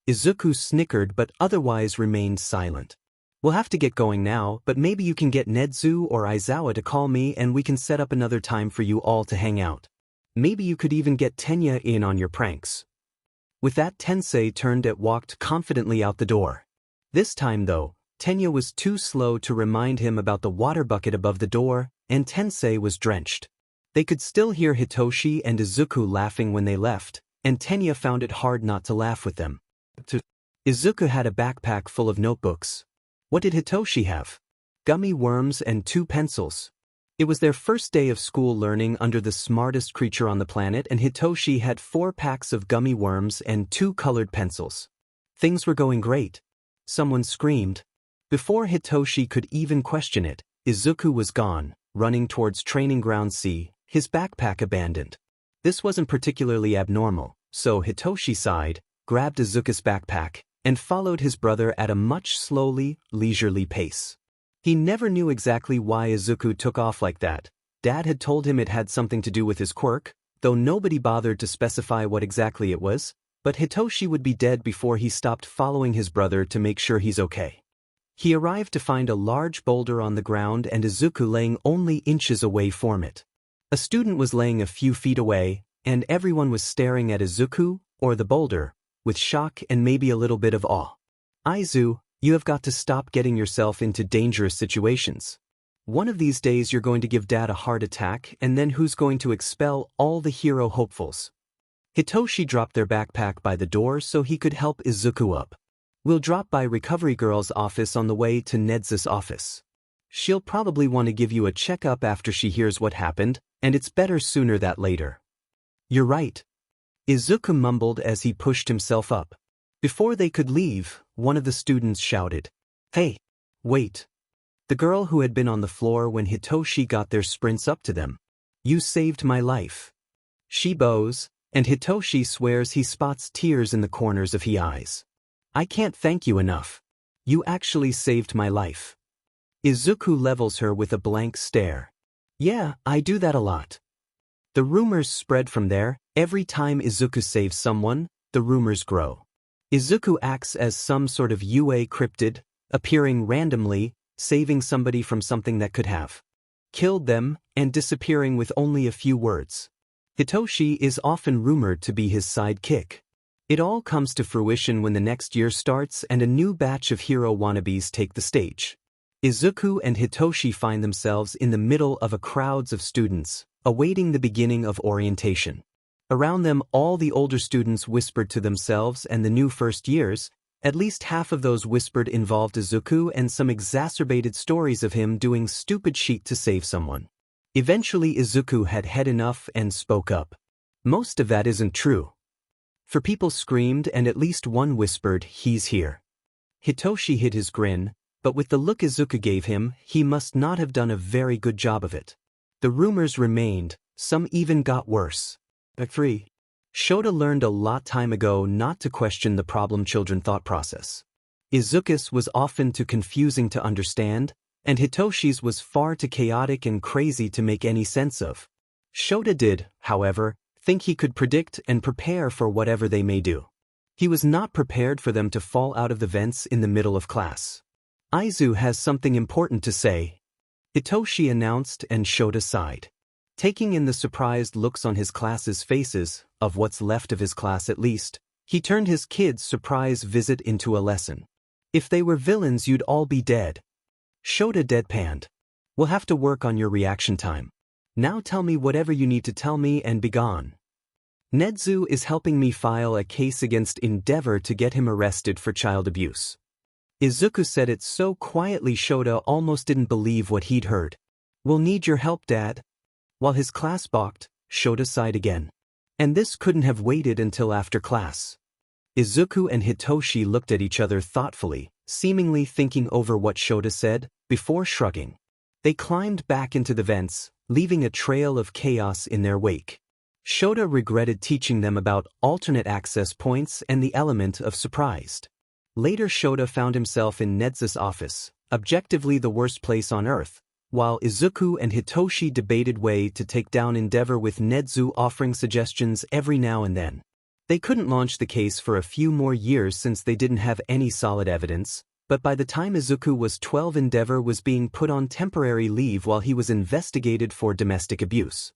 S1: Izuku snickered but otherwise remained silent. "We'll have to get going now, but maybe you can get Nedzu or Aizawa to call me and we can set up another time for you all to hang out. Maybe you could even get Tenya in on your pranks." With that, Tensei turned and walked confidently out the door. This time though, Tenya was too slow to remind him about the water bucket above the door, and Tensei was drenched. They could still hear Hitoshi and Izuku laughing when they left, and Tenya found it hard not to laugh with them. Izuku had a backpack full of notebooks. What did Hitoshi have? Gummy worms and 2 pencils. It was their first day of school learning under the smartest creature on the planet, and Hitoshi had 4 packs of gummy worms and 2 colored pencils. Things were going great. Someone screamed. Before Hitoshi could even question it, Izuku was gone, running towards Training Ground C, his backpack abandoned. This wasn't particularly abnormal, so Hitoshi sighed, grabbed Izuku's backpack, and followed his brother at a much leisurely pace. He never knew exactly why Izuku took off like that. Dad had told him it had something to do with his quirk, though nobody bothered to specify what exactly it was, but Hitoshi would be dead before he stopped following his brother to make sure he's okay. He arrived to find a large boulder on the ground and Izuku laying only inches away from it. A student was laying a few feet away, and everyone was staring at Izuku, or the boulder, with shock and maybe a little bit of awe. Izu, you have got to stop getting yourself into dangerous situations. One of these days you're going to give Dad a heart attack, and then who's going to expel all the hero hopefuls? Hitoshi dropped their backpack by the door so he could help Izuku up. We'll drop by Recovery Girl's office on the way to Ned's office. She'll probably want to give you a checkup after she hears what happened, and it's better sooner than later. You're right. Izuku mumbled as he pushed himself up. Before they could leave, one of the students shouted, "Hey, wait." The girl who had been on the floor when Hitoshi got there sprints up to them. "You saved my life." She bows, and Hitoshi swears he spots tears in the corners of his eyes. "I can't thank you enough. You actually saved my life." Izuku levels her with a blank stare. "Yeah, I do that a lot." The rumors spread from there. Every time Izuku saves someone, the rumors grow. Izuku acts as some sort of UA cryptid, appearing randomly, saving somebody from something that could have killed them, and disappearing with only a few words. Hitoshi is often rumored to be his sidekick. It all comes to fruition when the next year starts and a new batch of hero wannabes take the stage. Izuku and Hitoshi find themselves in the middle of a crowd of students, awaiting the beginning of orientation. Around them, all the older students whispered to themselves, and the new first years, at least half of those whispered, involved Izuku and some exacerbated stories of him doing stupid shit to save someone. Eventually Izuku had enough and spoke up. Most of that isn't true. For people screamed and at least one whispered, "He's here." Hitoshi hid his grin, but with the look Izuku gave him, he must not have done a very good job of it. The rumors remained, some even got worse. 3. Shota learned a lot time ago not to question the problem children thought process. Izuku's was often too confusing to understand, and Hitoshi's was far too chaotic and crazy to make any sense of. Shota did, however, think he could predict and prepare for whatever they may do. He was not prepared for them to fall out of the vents in the middle of class. "Izu has something important to say," Hitoshi announced, and Shota sighed. Taking in the surprised looks on his class's faces, of what's left of his class at least, he turned his kids' surprise visit into a lesson. "If they were villains, you'd all be dead." Shota deadpanned. "We'll have to work on your reaction time. Now tell me whatever you need to tell me and be gone." "Nedzu is helping me file a case against Endeavor to get him arrested for child abuse." Izuku said it so quietly Shota almost didn't believe what he'd heard. "We'll need your help, Dad." While his class balked, Shota sighed again. "And this couldn't have waited until after class." Izuku and Hitoshi looked at each other thoughtfully, seemingly thinking over what Shota said, before shrugging. They climbed back into the vents, leaving a trail of chaos in their wake. Shota regretted teaching them about alternate access points and the element of surprised. Later Shota found himself in Ned's office, objectively the worst place on Earth, while Izuku and Hitoshi debated way to take down Endeavor, with Nedzu offering suggestions every now and then. They couldn't launch the case for a few more years since they didn't have any solid evidence, but by the time Izuku was 12, Endeavor was being put on temporary leave while he was investigated for domestic abuse.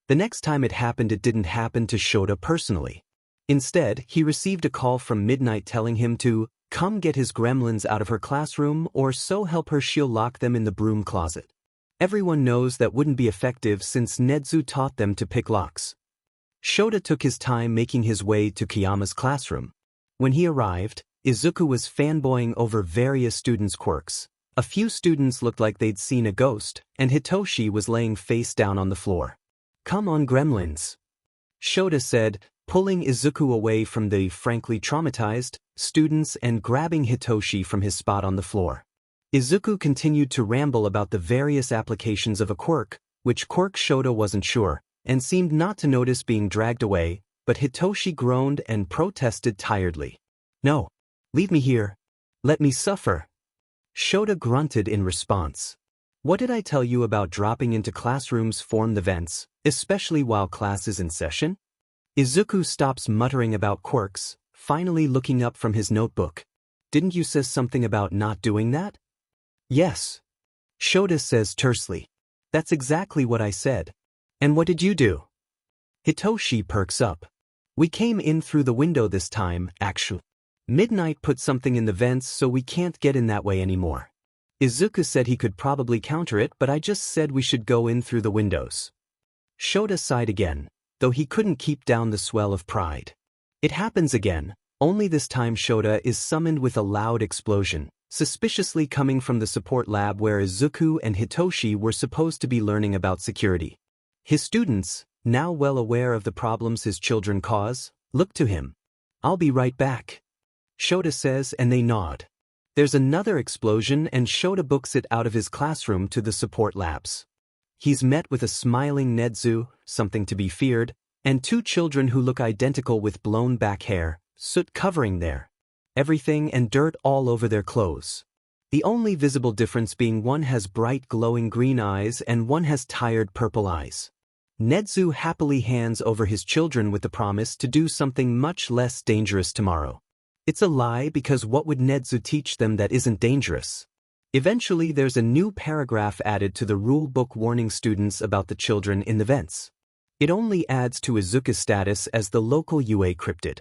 S1: The next time it didn't happen to Shota personally. Instead, he received a call from Midnight telling him to come get his gremlins out of her classroom, or so help her she'll lock them in the broom closet. Everyone knows that wouldn't be effective since Nedzu taught them to pick locks. Shota took his time making his way to Kiyama's classroom. When he arrived, Izuku was fanboying over various students' quirks, A few students looked like they'd seen a ghost, and Hitoshi was laying face down on the floor. "Come on, gremlins," Shota said, pulling Izuku away from the frankly traumatized students and grabbing Hitoshi from his spot on the floor. Izuku continued to ramble about the various applications of a quirk, which quirk Shota wasn't sure, and seemed not to notice being dragged away, but Hitoshi groaned and protested tiredly. "No. Leave me here. Let me suffer." Shota grunted in response. "What did I tell you about dropping into classrooms form the vents, especially while class is in session?" Izuku stops muttering about quirks, finally looking up from his notebook. "Didn't you say something about not doing that?" "Yes," Shota says tersely. "That's exactly what I said." "And what did you do?" Hitoshi perks up. "We came in through the window this time, actually. Midnight put something in the vents so we can't get in that way anymore. Izuku said he could probably counter it, but I just said we should go in through the windows." Shota sighed again, though he couldn't keep down the swell of pride. It happens again, only this time Shota is summoned with a loud explosion, suspiciously coming from the support lab where Izuku and Hitoshi were supposed to be learning about security. His students, now well aware of the problems his children cause, look to him. "I'll be right back," Shota says, and they nod. There's another explosion and Shota books it out of his classroom to the support labs. He's met with a smiling Nedzu, something to be feared, and two children who look identical with blown back hair, soot covering their everything and dirt all over their clothes. The only visible difference being one has bright glowing green eyes and one has tired purple eyes. Nedzu happily hands over his children with the promise to do something much less dangerous tomorrow. It's a lie because what would Nedzu teach them that isn't dangerous? Eventually there's a new paragraph added to the rule book warning students about the children in the vents. It only adds to Izuku's status as the local UA cryptid.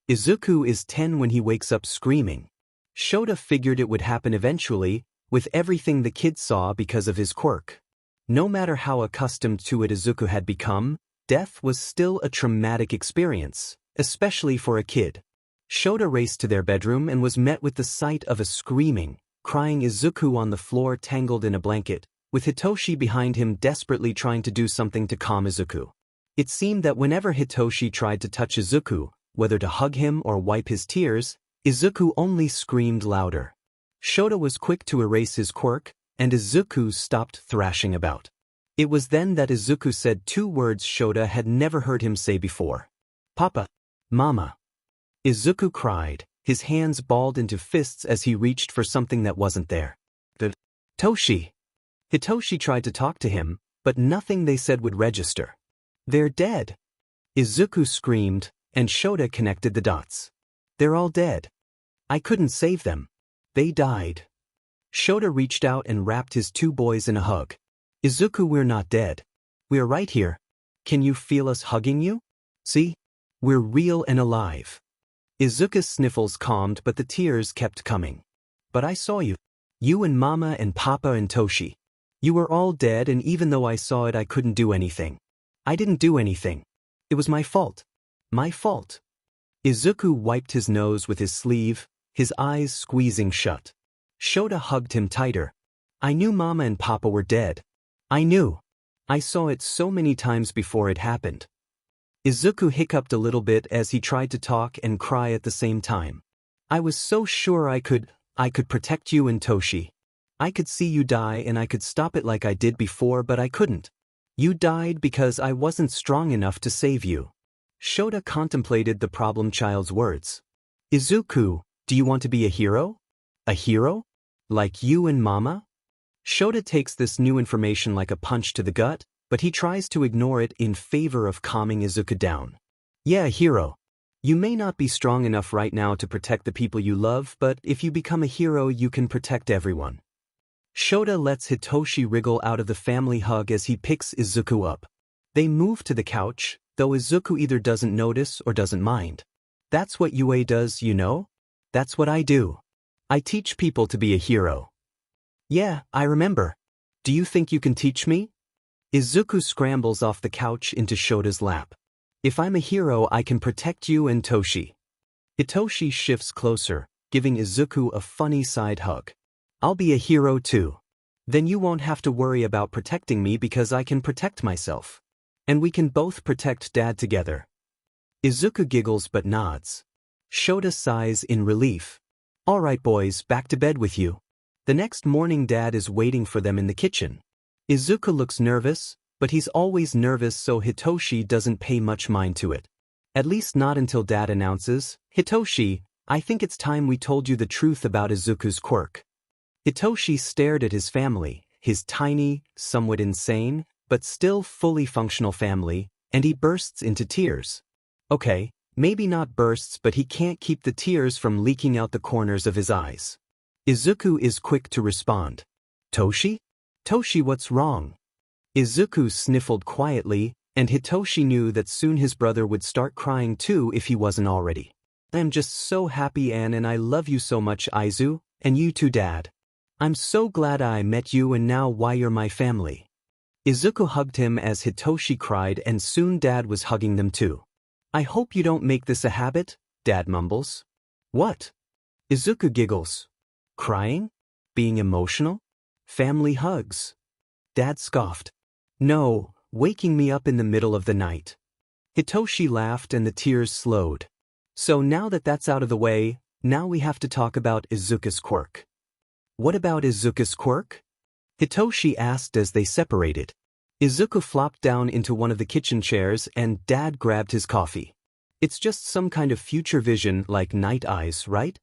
S1: Izuku is 10 when he wakes up screaming. Shota figured it would happen eventually, with everything the kid saw because of his quirk. No matter how accustomed to it Izuku had become, death was still a traumatic experience, especially for a kid. Shota raced to their bedroom and was met with the sight of a screaming, crying Izuku on the floor tangled in a blanket, with Hitoshi behind him desperately trying to do something to calm Izuku. It seemed that whenever Hitoshi tried to touch Izuku, whether to hug him or wipe his tears, Izuku only screamed louder. Shota was quick to erase his quirk, and Izuku stopped thrashing about. It was then that Izuku said two words Shota had never heard him say before. "Papa. Mama." Izuku cried, his hands balled into fists as he reached for something that wasn't there. Toshi. Hitoshi tried to talk to him, but nothing they said would register. "They're dead." Izuku screamed, and Shota connected the dots. "They're all dead. I couldn't save them. They died." Shota reached out and wrapped his two boys in a hug. "Izuku, we're not dead. We're right here. Can you feel us hugging you? See? We're real and alive." Izuku's sniffles calmed but the tears kept coming. "But I saw you. You and Mama and Papa and Toshi. You were all dead, and even though I saw it I couldn't do anything. I didn't do anything. It was my fault. My fault." Izuku wiped his nose with his sleeve, his eyes squeezing shut. Shota hugged him tighter. "I knew Mama and Papa were dead. I knew. I saw it so many times before it happened." Izuku hiccuped a little bit as he tried to talk and cry at the same time. "I was so sure I could protect you and Toshi. I could see you die and I could stop it like I did before, but I couldn't. You died because I wasn't strong enough to save you." Shota contemplated the problem child's words. "Izuku, do you want to be a hero? A hero? Like you and Mama?" Shota takes this new information like a punch to the gut, but he tries to ignore it in favor of calming Izuku down. "Yeah, a hero. You may not be strong enough right now to protect the people you love, but if you become a hero you can protect everyone." Shota lets Hitoshi wriggle out of the family hug as he picks Izuku up. They move to the couch, though Izuku either doesn't notice or doesn't mind. "That's what UA does, you know? That's what I do. I teach people to be a hero." "Yeah, I remember. Do you think you can teach me?" Izuku scrambles off the couch into Shota's lap. "If I'm a hero I can protect you and Toshi." Hitoshi shifts closer, giving Izuku a funny side hug. I'll be a hero too. Then you won't have to worry about protecting me because I can protect myself. And we can both protect Dad together. Izuku giggles but nods. Shota sighs in relief. Alright boys, back to bed with you. The next morning Dad is waiting for them in the kitchen. Izuku looks nervous, but he's always nervous so Hitoshi doesn't pay much mind to it. At least not until Dad announces, Hitoshi, I think it's time we told you the truth about Izuku's quirk. Hitoshi stared at his family, his tiny, somewhat insane, but still fully functional family, and he bursts into tears. Okay, maybe not bursts but he can't keep the tears from leaking out the corners of his eyes. Izuku is quick to respond. Toshi? Toshi, what's wrong? Izuku sniffled quietly, and Hitoshi knew that soon his brother would start crying too if he wasn't already. I'm just so happy Anne and I love you so much Izu, and you too Dad. I'm so glad I met you and now why you're my family. Izuku hugged him as Hitoshi cried and soon Dad was hugging them too. I hope you don't make this a habit, Dad mumbles. What? Izuku giggles. Crying? Being emotional? Family hugs. Dad scoffed. No, waking me up in the middle of the night. Hitoshi laughed and the tears slowed. So now that that's out of the way, now we have to talk about Izuku's quirk. What about Izuku's quirk? Hitoshi asked as they separated. Izuku flopped down into one of the kitchen chairs and Dad grabbed his coffee. It's just some kind of future vision like night eyes, right?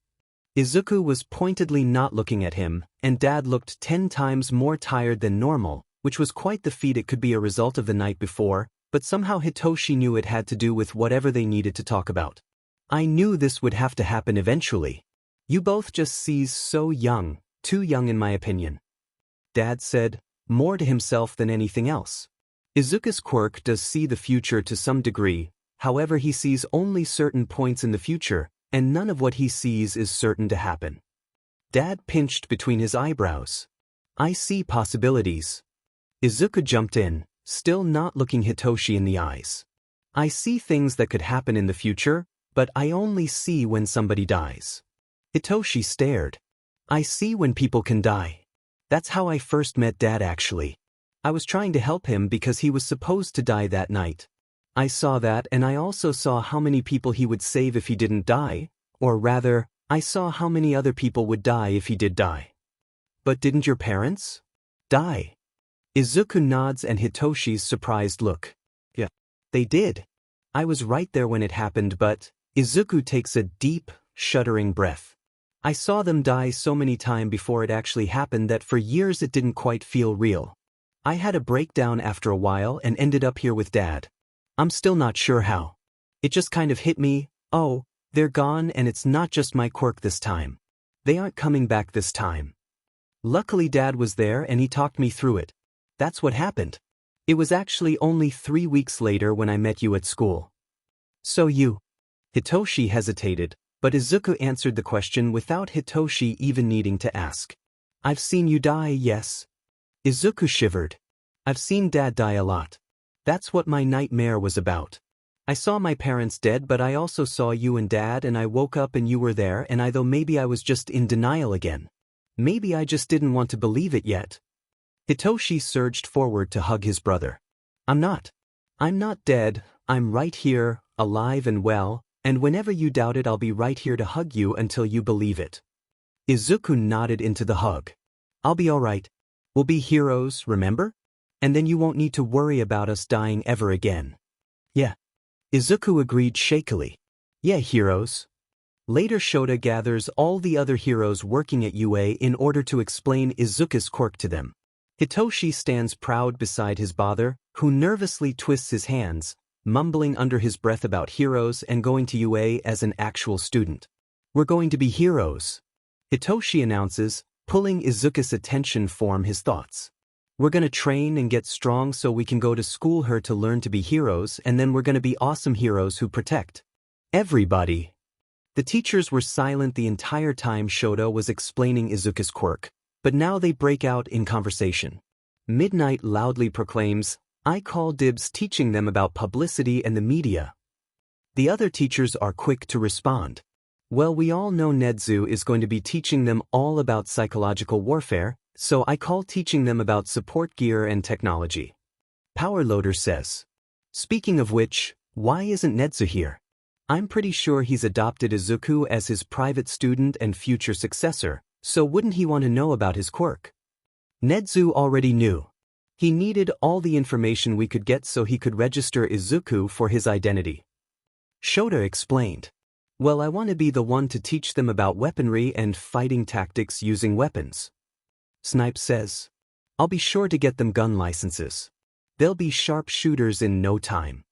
S1: Izuku was pointedly not looking at him, and Dad looked 10 times more tired than normal, which was quite the feat. It could be a result of the night before, but somehow Hitoshi knew it had to do with whatever they needed to talk about. I knew this would have to happen eventually. You both just seem so young, too young in my opinion. Dad said, more to himself than anything else. Izuku's quirk does see the future to some degree, however he sees only certain points in the future, and none of what he sees is certain to happen. Dad pinched between his eyebrows. I see possibilities. Izuku jumped in, still not looking Hitoshi in the eyes. I see things that could happen in the future, but I only see when somebody dies. Hitoshi stared. I see when people can die. That's how I first met Dad actually. I was trying to help him because he was supposed to die that night. I saw that and I also saw how many people he would save if he didn't die, or rather, I saw how many other people would die if he did die. But didn't your parents die? Izuku nods and Hitoshi's surprised look. Yeah, they did. I was right there when it happened but, Izuku takes a deep, shuddering breath. I saw them die so many times before it actually happened that for years it didn't quite feel real. I had a breakdown after a while and ended up here with Dad. I'm still not sure how. It just kind of hit me, oh, they're gone and it's not just my quirk this time. They aren't coming back this time. Luckily Dad was there and he talked me through it. That's what happened. It was actually only 3 weeks later when I met you at school. So you. Hitoshi hesitated, but Izuku answered the question without Hitoshi even needing to ask. I've seen you die, yes. Izuku shivered. I've seen Dad die a lot. That's what my nightmare was about. I saw my parents dead but I also saw you and Dad and I woke up and you were there and I thought maybe I was just in denial again. Maybe I just didn't want to believe it yet. Hitoshi surged forward to hug his brother. I'm not dead, I'm right here, alive and well, and whenever you doubt it I'll be right here to hug you until you believe it. Izuku nodded into the hug. I'll be alright. We'll be heroes, remember? And then you won't need to worry about us dying ever again. Yeah. Izuku agreed shakily. Yeah, heroes. Later Shota gathers all the other heroes working at UA in order to explain Izuku's quirk to them. Hitoshi stands proud beside his father, who nervously twists his hands, mumbling under his breath about heroes and going to UA as an actual student. We're going to be heroes. Hitoshi announces, pulling Izuku's attention from his thoughts. We're gonna train and get strong so we can go to school here to learn to be heroes and then we're gonna be awesome heroes who protect everybody. The teachers were silent the entire time Shota was explaining Izuku's quirk, but now they break out in conversation. Midnight loudly proclaims, I call dibs teaching them about publicity and the media. The other teachers are quick to respond. Well, we all know Nedzu is going to be teaching them all about psychological warfare, so I call teaching them about support gear and technology. Power Loader says. Speaking of which, why isn't Nedzu here? I'm pretty sure he's adopted Izuku as his private student and future successor, so wouldn't he want to know about his quirk? Nedzu already knew. He needed all the information we could get so he could register Izuku for his identity. Shota explained. Well, I want to be the one to teach them about weaponry and fighting tactics using weapons. Snipe says. I'll be sure to get them gun licenses. They'll be sharp shooters in no time.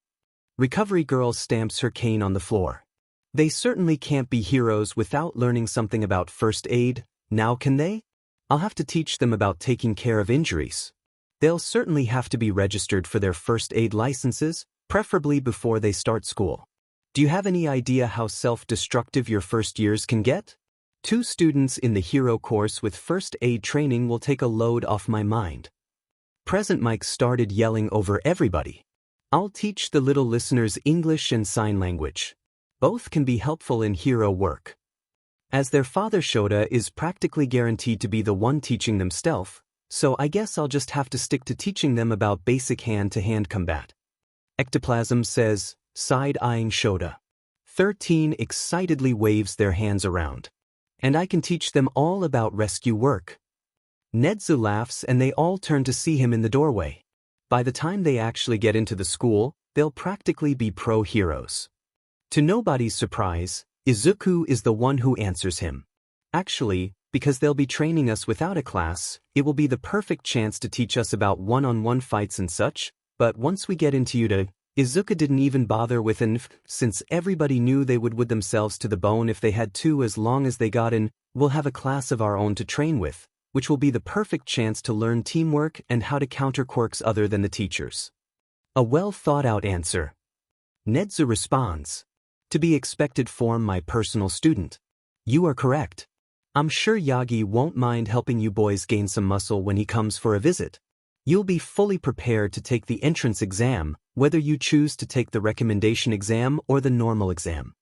S1: Recovery Girl stamps her cane on the floor. They certainly can't be heroes without learning something about first aid, now can they? I'll have to teach them about taking care of injuries. They'll certainly have to be registered for their first aid licenses, preferably before they start school. Do you have any idea how self-destructive your first years can get? 2 students in the hero course with first aid training will take a load off my mind. Present Mike started yelling over everybody. I'll teach the little listeners English and sign language. Both can be helpful in hero work. As their father Shota is practically guaranteed to be the one teaching them stealth, so I guess I'll just have to stick to teaching them about basic hand-to-hand combat. Ectoplasm says, side-eyeing Shota. 13 excitedly waves their hands around. And I can teach them all about rescue work. Nedzu laughs and they all turn to see him in the doorway. By the time they actually get into the school, they'll practically be pro-heroes. To nobody's surprise, Izuku is the one who answers him. Actually, because they'll be training us without a class, it will be the perfect chance to teach us about one-on-one fights and such, but once we get into Yuta, Izuku didn't even bother with an since everybody knew they would themselves to the bone if they had to. As long as they got in, we'll have a class of our own to train with, which will be the perfect chance to learn teamwork and how to counter quirks other than the teachers. A well-thought-out answer. Nedzu responds. To be expected from my personal student. You are correct. I'm sure Yagi won't mind helping you boys gain some muscle when he comes for a visit. You'll be fully prepared to take the entrance exam, whether you choose to take the recommendation exam or the normal exam.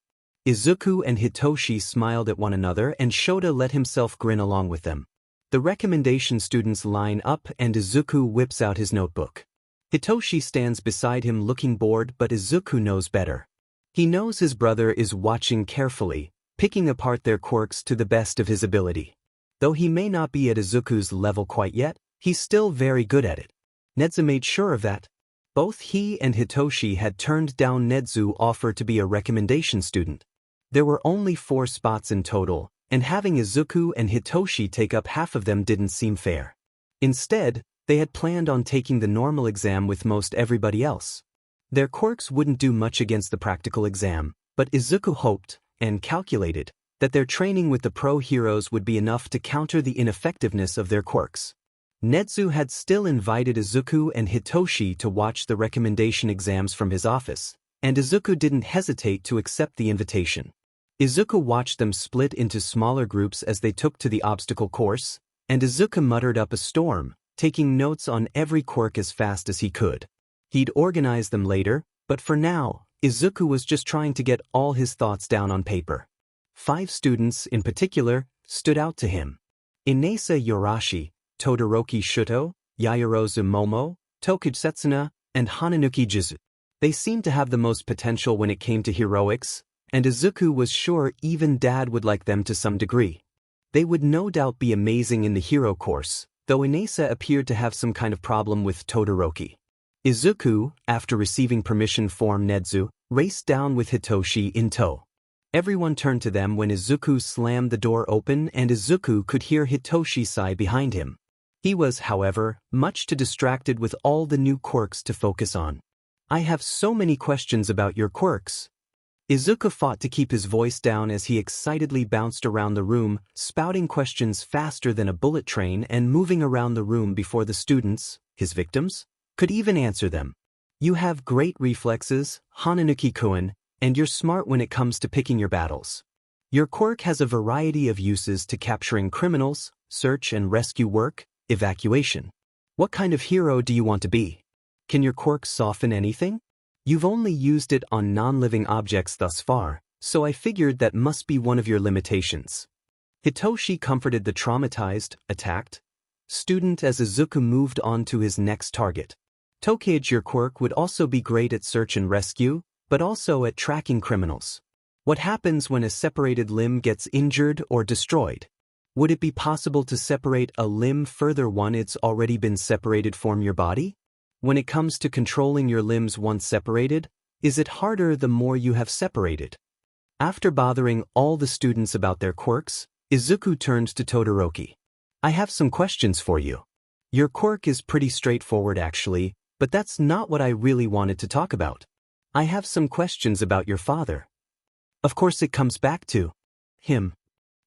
S1: Izuku and Hitoshi smiled at one another and Shota let himself grin along with them. The recommendation students line up and Izuku whips out his notebook. Hitoshi stands beside him looking bored, but Izuku knows better. He knows his brother is watching carefully, picking apart their quirks to the best of his ability. Though he may not be at Izuku's level quite yet, he's still very good at it. Nedzu made sure of that. Both he and Hitoshi had turned down Nedzu's offer to be a recommendation student. There were only 4 spots in total, and having Izuku and Hitoshi take up half of them didn't seem fair. Instead, they had planned on taking the normal exam with most everybody else. Their quirks wouldn't do much against the practical exam, but Izuku hoped, and calculated, that their training with the pro heroes would be enough to counter the ineffectiveness of their quirks. Nedzu had still invited Izuku and Hitoshi to watch the recommendation exams from his office, and Izuku didn't hesitate to accept the invitation. Izuku watched them split into smaller groups as they took to the obstacle course, and Izuku muttered up a storm, taking notes on every quirk as fast as he could. He'd organize them later, but for now, Izuku was just trying to get all his thoughts down on paper. 5 students, in particular, stood out to him. Inesa Yorashi, Todoroki Shuto, Yaoyorozu Momo, Tokuji Setsuna, and Hananuki Jizu. They seemed to have the most potential when it came to heroics, and Izuku was sure even Dad would like them to some degree. They would no doubt be amazing in the hero course, though Inesa appeared to have some kind of problem with Todoroki. Izuku, after receiving permission from Nedzu, raced down with Hitoshi in tow. Everyone turned to them when Izuku slammed the door open and Izuku could hear Hitoshi sigh behind him. He was, however, much too distracted with all the new quirks to focus on. I have so many questions about your quirks. Izuku fought to keep his voice down as he excitedly bounced around the room, spouting questions faster than a bullet train and moving around the room before the students, his victims, could even answer them. You have great reflexes, Hananuki-kun, and you're smart when it comes to picking your battles. Your quirk has a variety of uses to capturing criminals, search and rescue work, evacuation. What kind of hero do you want to be? Can your quirk soften anything? You've only used it on non-living objects thus far, So I figured that must be one of your limitations. Hitoshi comforted the traumatized, attacked student as Izuku moved on to his next target. Tokage, your quirk would also be great at search and rescue, but also at tracking criminals. What happens when a separated limb gets injured or destroyed? Would it be possible to separate a limb further once it's already been separated from your body? When it comes to controlling your limbs once separated, is it harder the more you have separated? After bothering all the students about their quirks, Izuku turned to Todoroki. I have some questions for you. Your quirk is pretty straightforward actually, but that's not what I really wanted to talk about. I have some questions about your father. Of course it comes back to him.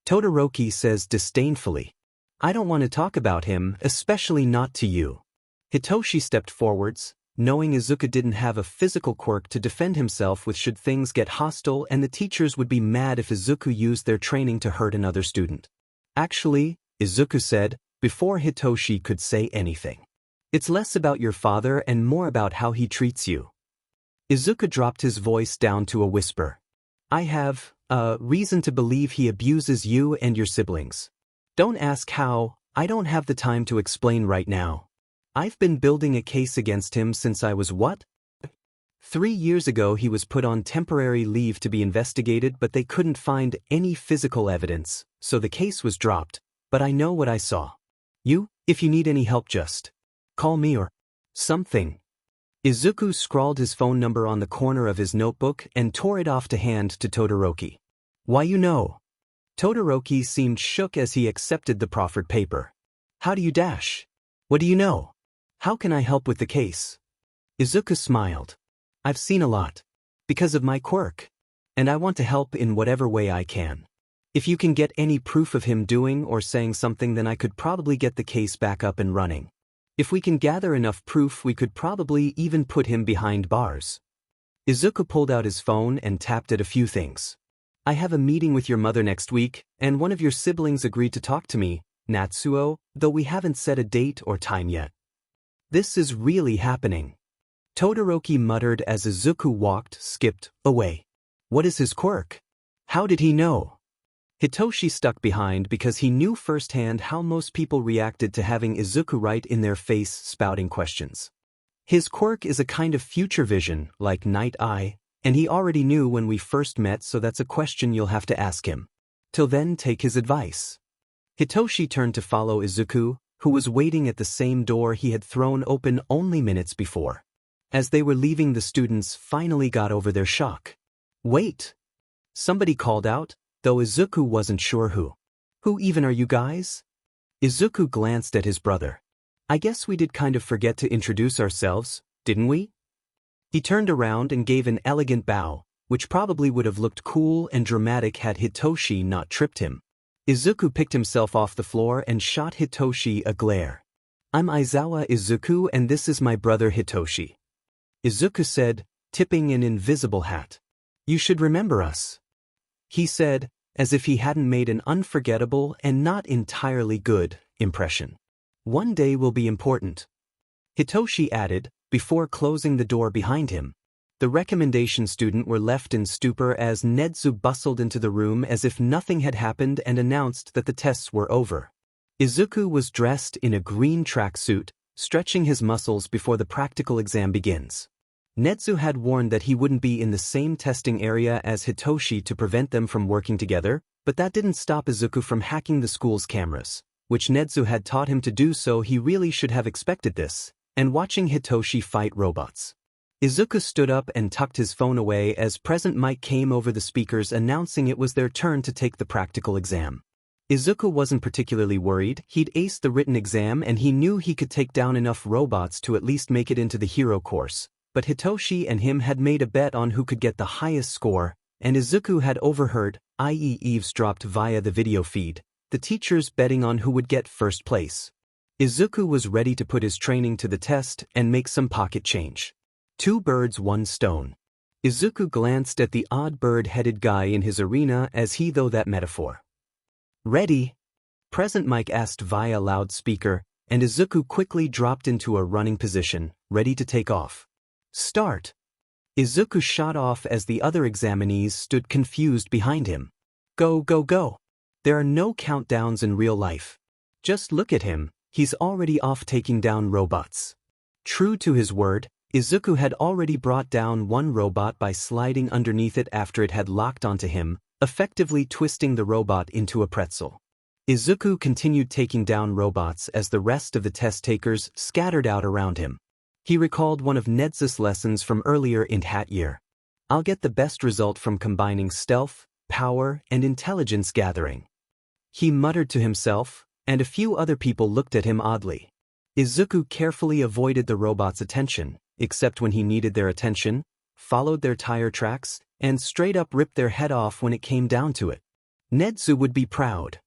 S1: Todoroki says disdainfully. I don't want to talk about him, especially not to you. Hitoshi stepped forwards, knowing Izuku didn't have a physical quirk to defend himself with should things get hostile, and the teachers would be mad if Izuku used their training to hurt another student. Actually, Izuku said, before Hitoshi could say anything. It's less about your father and more about how he treats you. Izuku dropped his voice down to a whisper. I have reason to believe he abuses you and your siblings. Don't ask how, I don't have the time to explain right now. I've been building a case against him since I was what? 3 years ago he was put on temporary leave to be investigated, but they couldn't find any physical evidence, so the case was dropped, but I know what I saw. If you need any help just call me or something. Izuku scrawled his phone number on the corner of his notebook and tore it off to hand to Todoroki. Why you know? Todoroki seemed shook as he accepted the proffered paper. How do you dash? What do you know? How can I help with the case? Izuku smiled. I've seen a lot. Because of my quirk. And I want to help in whatever way I can. If you can get any proof of him doing or saying something, then I could probably get the case back up and running. If we can gather enough proof, we could probably even put him behind bars. Izuku pulled out his phone and tapped at a few things. I have a meeting with your mother next week, and one of your siblings agreed to talk to me, Natsuo, though we haven't set a date or time yet. This is really happening. Todoroki muttered as Izuku skipped away. What is his quirk? How did he know? Hitoshi stuck behind because he knew firsthand how most people reacted to having Izuku right in their face spouting questions. His quirk is a kind of future vision, like Night Eye, and he already knew when we first met, so that's a question you'll have to ask him. Till then, take his advice. Hitoshi turned to follow Izuku, who was waiting at the same door he had thrown open only minutes before. As they were leaving, the students finally got over their shock. Wait! Somebody called out, though Izuku wasn't sure who. Who even are you guys? Izuku glanced at his brother. I guess we did kind of forget to introduce ourselves, didn't we? He turned around and gave an elegant bow, which probably would have looked cool and dramatic had Hitoshi not tripped him. Izuku picked himself off the floor and shot Hitoshi a glare. I'm Aizawa Izuku, and this is my brother Hitoshi. Izuku said, tipping an invisible hat. You should remember us. He said, as if he hadn't made an unforgettable and not entirely good impression. One day will be important. Hitoshi added, before closing the door behind him. The recommendation student were left in stupor as Netsu bustled into the room as if nothing had happened and announced that the tests were over. Izuku was dressed in a green tracksuit, stretching his muscles before the practical exam begins. Netsu had warned that he wouldn't be in the same testing area as Hitoshi to prevent them from working together, but that didn't stop Izuku from hacking the school's cameras, which Netsu had taught him to do, so he really should have expected this, and watching Hitoshi fight robots. Izuku stood up and tucked his phone away as Present Mic came over the speakers announcing it was their turn to take the practical exam. Izuku wasn't particularly worried. He'd aced the written exam and he knew he could take down enough robots to at least make it into the hero course. But Hitoshi and him had made a bet on who could get the highest score, and Izuku had overheard, i.e. eavesdropped via the video feed, the teachers betting on who would get first place. Izuku was ready to put his training to the test and make some pocket change. 2 birds, 1 stone. Izuku glanced at the odd bird-headed guy in his arena as he though that metaphor. Ready? Present Mic asked via loudspeaker, and Izuku quickly dropped into a running position, ready to take off. Start. Izuku shot off as the other examinees stood confused behind him. Go, go, go. There are no countdowns in real life. Just look at him, he's already off taking down robots. True to his word, Izuku had already brought down one robot by sliding underneath it after it had locked onto him, effectively twisting the robot into a pretzel. Izuku continued taking down robots as the rest of the test takers scattered out around him. He recalled one of Ned's lessons from earlier in that year. I'll get the best result from combining stealth, power, and intelligence gathering. He muttered to himself, and a few other people looked at him oddly. Izuku carefully avoided the robot's attention, except when he needed their attention, followed their tire tracks, and straight up ripped their head off when it came down to it. Nedzu would be proud.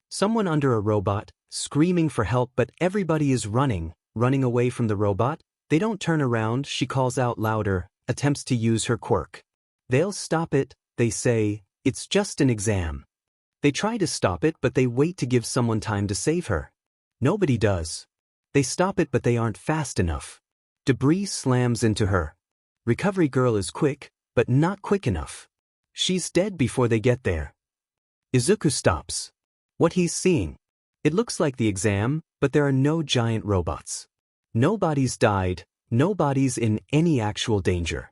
S1: Someone under a robot, screaming for help, but everybody is running away from the robot. They don't turn around, she calls out louder, attempts to use her quirk. They'll stop it, they say, it's just an exam. They try to stop it, but they wait to give someone time to save her. Nobody does. They stop it, but they aren't fast enough. Debris slams into her. Recovery girl is quick, but not quick enough. She's dead before they get there. Izuku stops. What he's seeing. It looks like the exam, but there are no giant robots. Nobody's died, nobody's in any actual danger.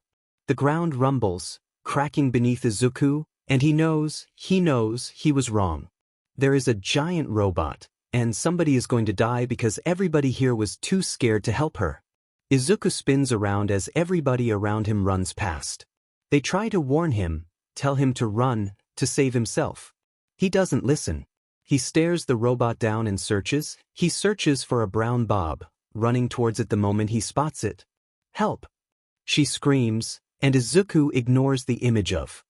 S1: The ground rumbles, cracking beneath Izuku, and he knows he was wrong. There is a giant robot, and somebody is going to die because everybody here was too scared to help her. Izuku spins around as everybody around him runs past. They try to warn him, tell him to run, to save himself. He doesn't listen. He stares the robot down and searches. He searches for a brown bob, running towards it the moment he spots it. Help! She screams, and Izuku ignores the image of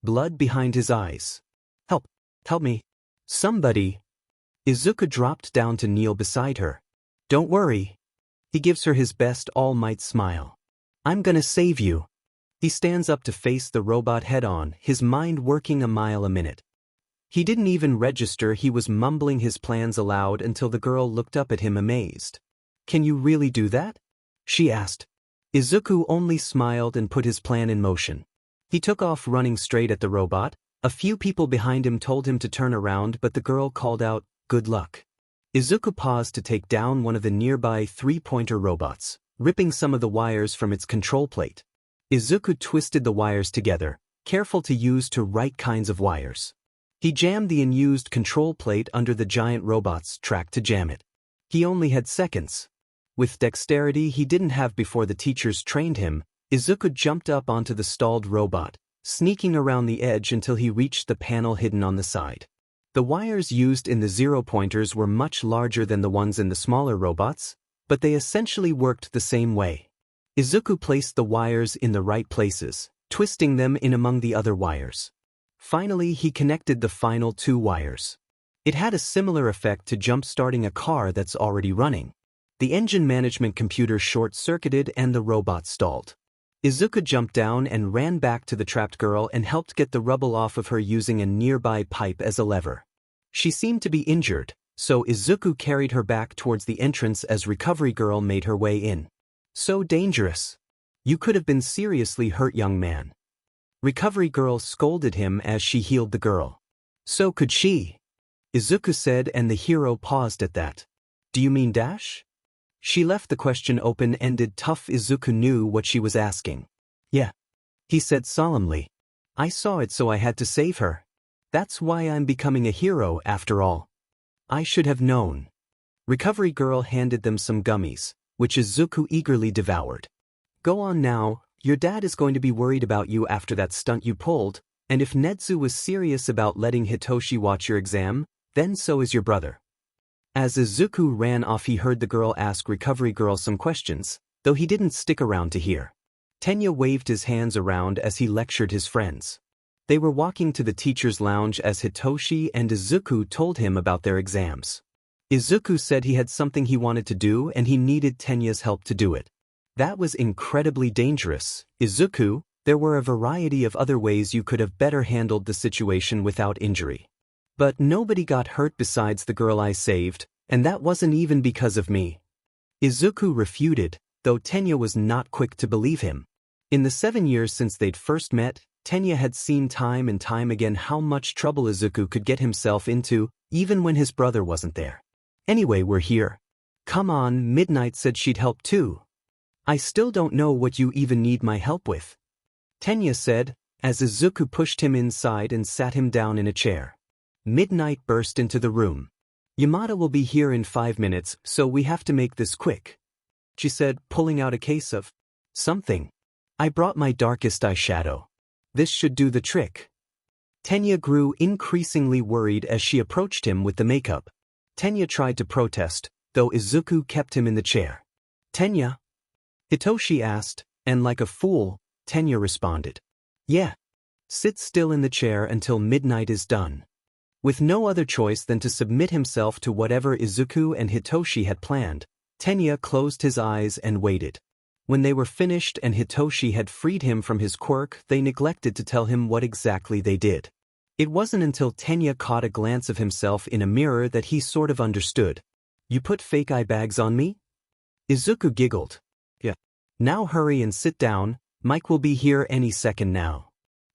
S1: blood behind his eyes. Help! Help me! Somebody! Izuku dropped down to kneel beside her. Don't worry. He gives her his best all-might smile. I'm gonna save you. He stands up to face the robot head-on, his mind working a mile a minute. He didn't even register he was mumbling his plans aloud until the girl looked up at him amazed. Can you really do that? She asked. Izuku only smiled and put his plan in motion. He took off running straight at the robot. A few people behind him told him to turn around, but the girl called out, "Good luck." Izuku paused to take down one of the nearby three-pointer robots, ripping some of the wires from its control plate. Izuku twisted the wires together, careful to use the right kinds of wires. He jammed the unused control plate under the giant robot's track to jam it. He only had seconds. With dexterity he didn't have before the teachers trained him, Izuku jumped up onto the stalled robot, sneaking around the edge until he reached the panel hidden on the side. The wires used in the zero-pointers were much larger than the ones in the smaller robots, but they essentially worked the same way. Izuku placed the wires in the right places, twisting them in among the other wires. Finally, he connected the final two wires. It had a similar effect to jump-starting a car that's already running. The engine management computer short-circuited and the robot stalled. Izuku jumped down and ran back to the trapped girl and helped get the rubble off of her using a nearby pipe as a lever. She seemed to be injured, so Izuku carried her back towards the entrance as Recovery Girl made her way in. So dangerous. You could have been seriously hurt, young man. Recovery Girl scolded him as she healed the girl. So could she, Izuku said, and the hero paused at that. Do you mean Dash? She left the question open-ended. Tough Izuku knew what she was asking. Yeah, he said solemnly. I saw it, so I had to save her. That's why I'm becoming a hero after all. I should have known. Recovery Girl handed them some gummies, which Izuku eagerly devoured. Go on now, your dad is going to be worried about you after that stunt you pulled, and if Nedzu was serious about letting Hitoshi watch your exam, then so is your brother. As Izuku ran off, he heard the girl ask Recovery Girl some questions, though he didn't stick around to hear. Tenya waved his hands around as he lectured his friends. They were walking to the teacher's lounge as Hitoshi and Izuku told him about their exams. Izuku said he had something he wanted to do and he needed Tenya's help to do it. That was incredibly dangerous, Izuku. There were a variety of other ways you could have better handled the situation without injury. But nobody got hurt besides the girl I saved, and that wasn't even because of me. Izuku refuted, though Tenya was not quick to believe him. In the 7 years since they'd first met, Tenya had seen time and time again how much trouble Izuku could get himself into, even when his brother wasn't there. Anyway, we're here. Come on, Midnight said she'd help too. I still don't know what you even need my help with, Tenya said, as Izuku pushed him inside and sat him down in a chair. Midnight burst into the room. Yamada will be here in 5 minutes, so we have to make this quick, she said, pulling out a case of something. I brought my darkest eyeshadow. This should do the trick. Tenya grew increasingly worried as she approached him with the makeup. Tenya tried to protest, though Izuku kept him in the chair. Tenya? Hitoshi asked, and like a fool, Tenya responded. Yeah. Sit still in the chair until Midnight is done. With no other choice than to submit himself to whatever Izuku and Hitoshi had planned, Tenya closed his eyes and waited. When they were finished and Hitoshi had freed him from his quirk, they neglected to tell him what exactly they did. It wasn't until Tenya caught a glance of himself in a mirror that he sort of understood. You put fake eye bags on me? Izuku giggled. Yeah. Now hurry and sit down, Mike will be here any second now.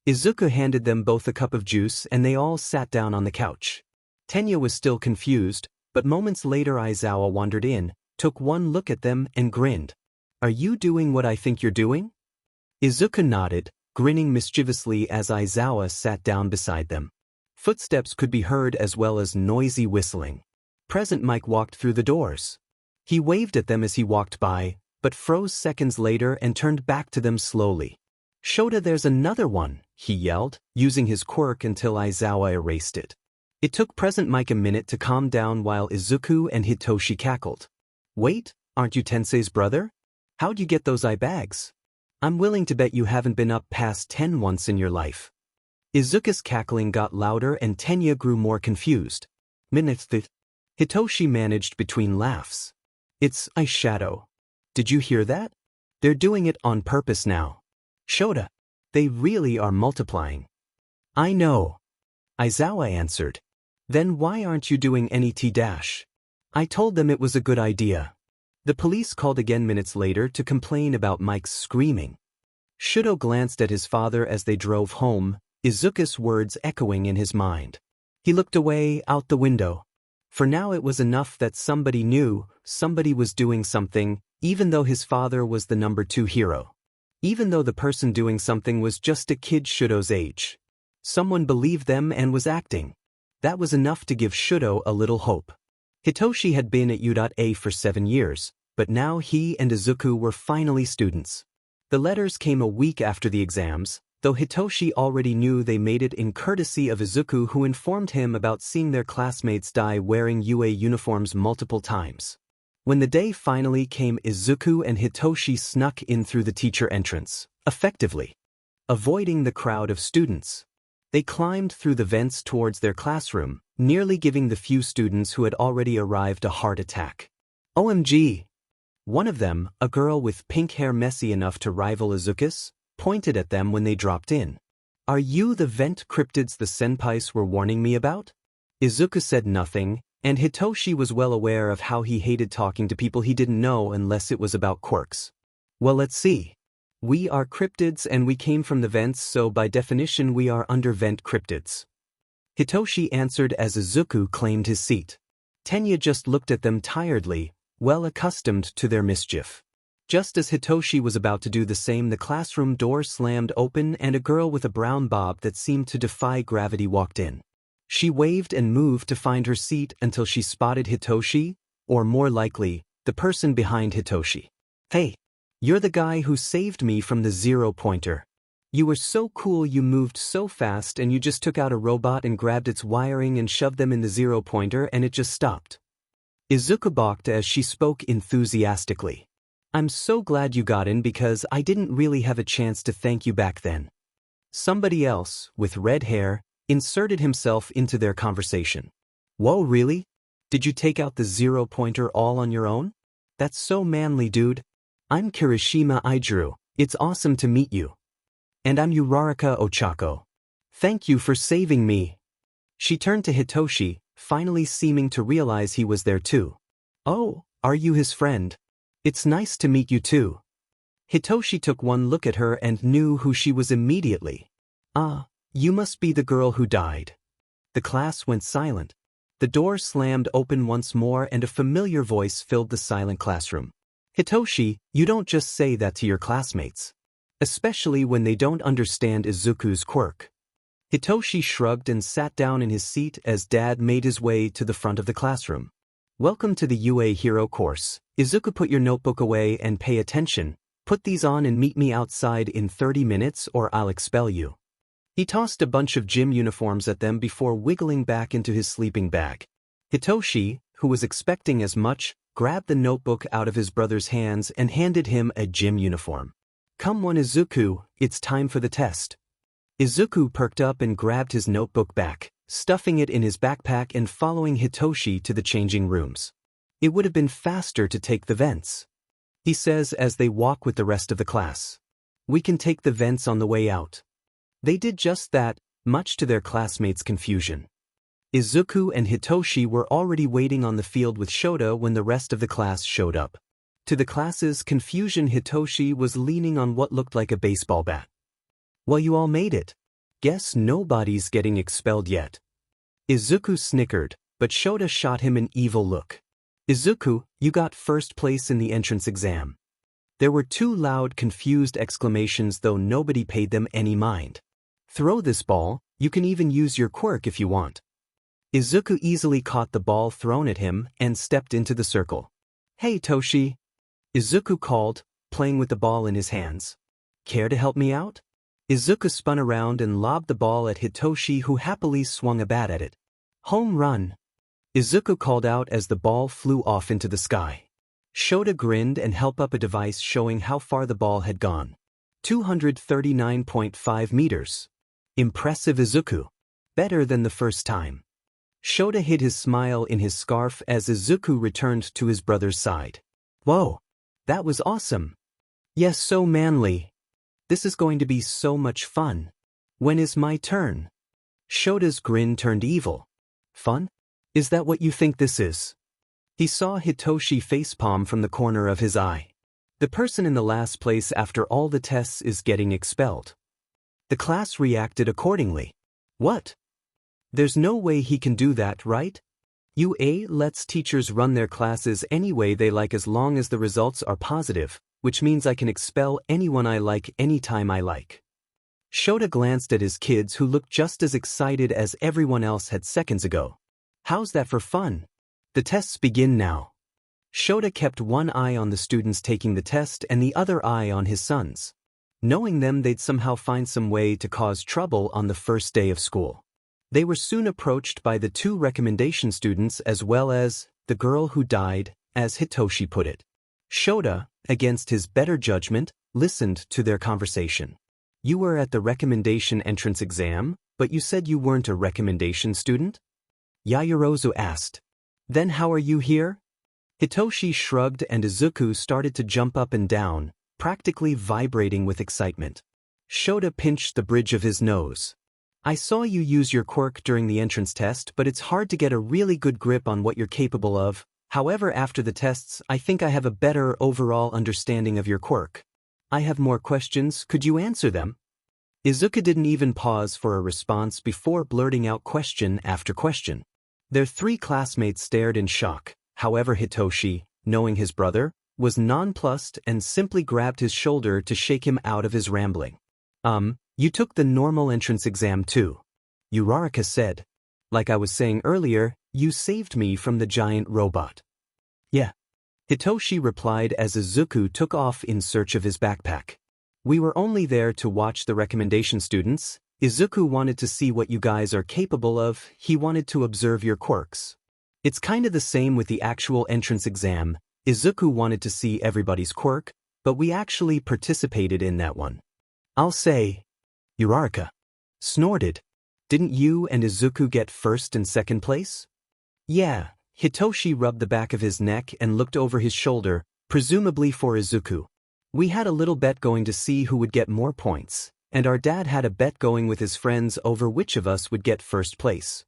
S1: Izuku handed them both a cup of juice and they all sat down on the couch. Tenya was still confused, but moments later Aizawa wandered in, took one look at them and grinned. Are you doing what I think you're doing? Izuku nodded, grinning mischievously as Aizawa sat down beside them. Footsteps could be heard as well as noisy whistling. Present Mike walked through the doors. He waved at them as he walked by, but froze seconds later and turned back to them slowly. Shota, there's another one, he yelled, using his quirk until Aizawa erased it. It took Present Mike a minute to calm down while Izuku and Hitoshi cackled. Wait, aren't you Tensei's brother? How'd you get those eye bags? I'm willing to bet you haven't been up past 10 once in your life. Izuku's cackling got louder and Tenya grew more confused. Hitoshi managed between laughs. It's eyeshadow. Did you hear that? They're doing it on purpose now. Shota, they really are multiplying. I know. Aizawa answered. Then why aren't you doing any T-dash? I told them it was a good idea. The police called again minutes later to complain about Mike's screaming. Shudo glanced at his father as they drove home, Izuku's words echoing in his mind. He looked away, out the window. For now it was enough that somebody knew, somebody was doing something, even though his father was the number 2 hero. Even though the person doing something was just a kid Shudo's age. Someone believed them and was acting. That was enough to give Shudo a little hope. Hitoshi had been at U.A for 7 years, but now he and Izuku were finally students. The letters came a week after the exams, though Hitoshi already knew they made it in courtesy of Izuku, who informed him about seeing their classmates die wearing UA uniforms multiple times. When the day finally came, Izuku and Hitoshi snuck in through the teacher entrance, effectively avoiding the crowd of students. They climbed through the vents towards their classroom, nearly giving the few students who had already arrived a heart attack. OMG! One of them, a girl with pink hair messy enough to rival Izuku's, pointed at them when they dropped in. Are you the vent cryptids the senpais were warning me about? Izuku said nothing, and Hitoshi was well aware of how he hated talking to people he didn't know unless it was about quirks. Well, let's see. We are cryptids and we came from the vents, so by definition we are under vent cryptids. Hitoshi answered as Izuku claimed his seat. Tenya just looked at them tiredly, well accustomed to their mischief. Just as Hitoshi was about to do the same, the classroom door slammed open and a girl with a brown bob that seemed to defy gravity walked in. She waved and moved to find her seat until she spotted Hitoshi, or more likely, the person behind Hitoshi. Hey, you're the guy who saved me from the 0-pointer. You were so cool, you moved so fast and you just took out a robot and grabbed its wiring and shoved them in the 0-pointer and it just stopped. Izuku balked as she spoke enthusiastically. I'm so glad you got in because I didn't really have a chance to thank you back then. Somebody else, with red hair, inserted himself into their conversation. Whoa, really? Did you take out the 0-pointer all on your own? That's so manly, dude. I'm Kirishima Aijuru, it's awesome to meet you. And I'm Uraraka Ochako. Thank you for saving me. She turned to Hitoshi, finally seeming to realize he was there too. Oh, are you his friend? It's nice to meet you too. Hitoshi took one look at her and knew who she was immediately. Ah, you must be the girl who died. The class went silent. The door slammed open once more and a familiar voice filled the silent classroom. Hitoshi, you don't just say that to your classmates. Especially when they don't understand Izuku's quirk. Hitoshi shrugged and sat down in his seat as Dad made his way to the front of the classroom. Welcome to the UA Hero course. Izuku, put your notebook away and pay attention. Put these on and meet me outside in 30 minutes or I'll expel you. He tossed a bunch of gym uniforms at them before wiggling back into his sleeping bag. Hitoshi, who was expecting as much, grabbed the notebook out of his brother's hands and handed him a gym uniform. Come on Izuku, it's time for the test. Izuku perked up and grabbed his notebook back, stuffing it in his backpack and following Hitoshi to the changing rooms. It would have been faster to take the vents, he says as they walk with the rest of the class. We can take the vents on the way out. They did just that, much to their classmates' confusion. Izuku and Hitoshi were already waiting on the field with Shota when the rest of the class showed up. To the class's confusion, Hitoshi was leaning on what looked like a baseball bat. Well, you all made it. Guess nobody's getting expelled yet. Izuku snickered, but Shota shot him an evil look. Izuku, you got first place in the entrance exam. There were two loud, confused exclamations, though nobody paid them any mind. Throw this ball, you can even use your quirk if you want. Izuku easily caught the ball thrown at him and stepped into the circle. Hey Toshi, Izuku called, playing with the ball in his hands. Care to help me out? Izuku spun around and lobbed the ball at Hitoshi, who happily swung a bat at it. Home run! Izuku called out as the ball flew off into the sky. Shota grinned and held up a device showing how far the ball had gone. 239.5 meters. Impressive Izuku. Better than the first time. Shota hid his smile in his scarf as Izuku returned to his brother's side. Whoa! That was awesome. Yes, so manly. This is going to be so much fun. When is my turn? Shota's grin turned evil. Fun? Is that what you think this is? He saw Hitoshi facepalm from the corner of his eye. The person in the last place after all the tests is getting expelled. The class reacted accordingly. What? There's no way he can do that, right? UA lets teachers run their classes any way they like as long as the results are positive, which means I can expel anyone I like anytime I like. Shota glanced at his kids, who looked just as excited as everyone else had seconds ago. How's that for fun? The tests begin now. Shota kept one eye on the students taking the test and the other eye on his sons. Knowing them, they'd somehow find some way to cause trouble on the first day of school. They were soon approached by the two recommendation students as well as the girl who died, as Hitoshi put it. Shota, against his better judgment, listened to their conversation. You were at the recommendation entrance exam, but you said you weren't a recommendation student? Yaoyorozu asked. Then how are you here? Hitoshi shrugged and Izuku started to jump up and down, practically vibrating with excitement. Shota pinched the bridge of his nose. I saw you use your quirk during the entrance test, but it's hard to get a really good grip on what you're capable of. However, after the tests, I think I have a better overall understanding of your quirk. I have more questions, could you answer them? Izuku didn't even pause for a response before blurting out question after question. Their three classmates stared in shock. However, Hitoshi, knowing his brother, was nonplussed and simply grabbed his shoulder to shake him out of his rambling. You took the normal entrance exam too. Uraraka said. Like I was saying earlier, you saved me from the giant robot. Yeah. Hitoshi replied as Izuku took off in search of his backpack. We were only there to watch the recommendation students. Izuku wanted to see what you guys are capable of. He wanted to observe your quirks. It's kinda the same with the actual entrance exam. Izuku wanted to see everybody's quirk, but we actually participated in that one. I'll say. Uraraka snorted. Didn't you and Izuku get first and second place? Yeah. Hitoshi rubbed the back of his neck and looked over his shoulder, presumably for Izuku. We had a little bet going to see who would get more points, and our dad had a bet going with his friends over which of us would get first place.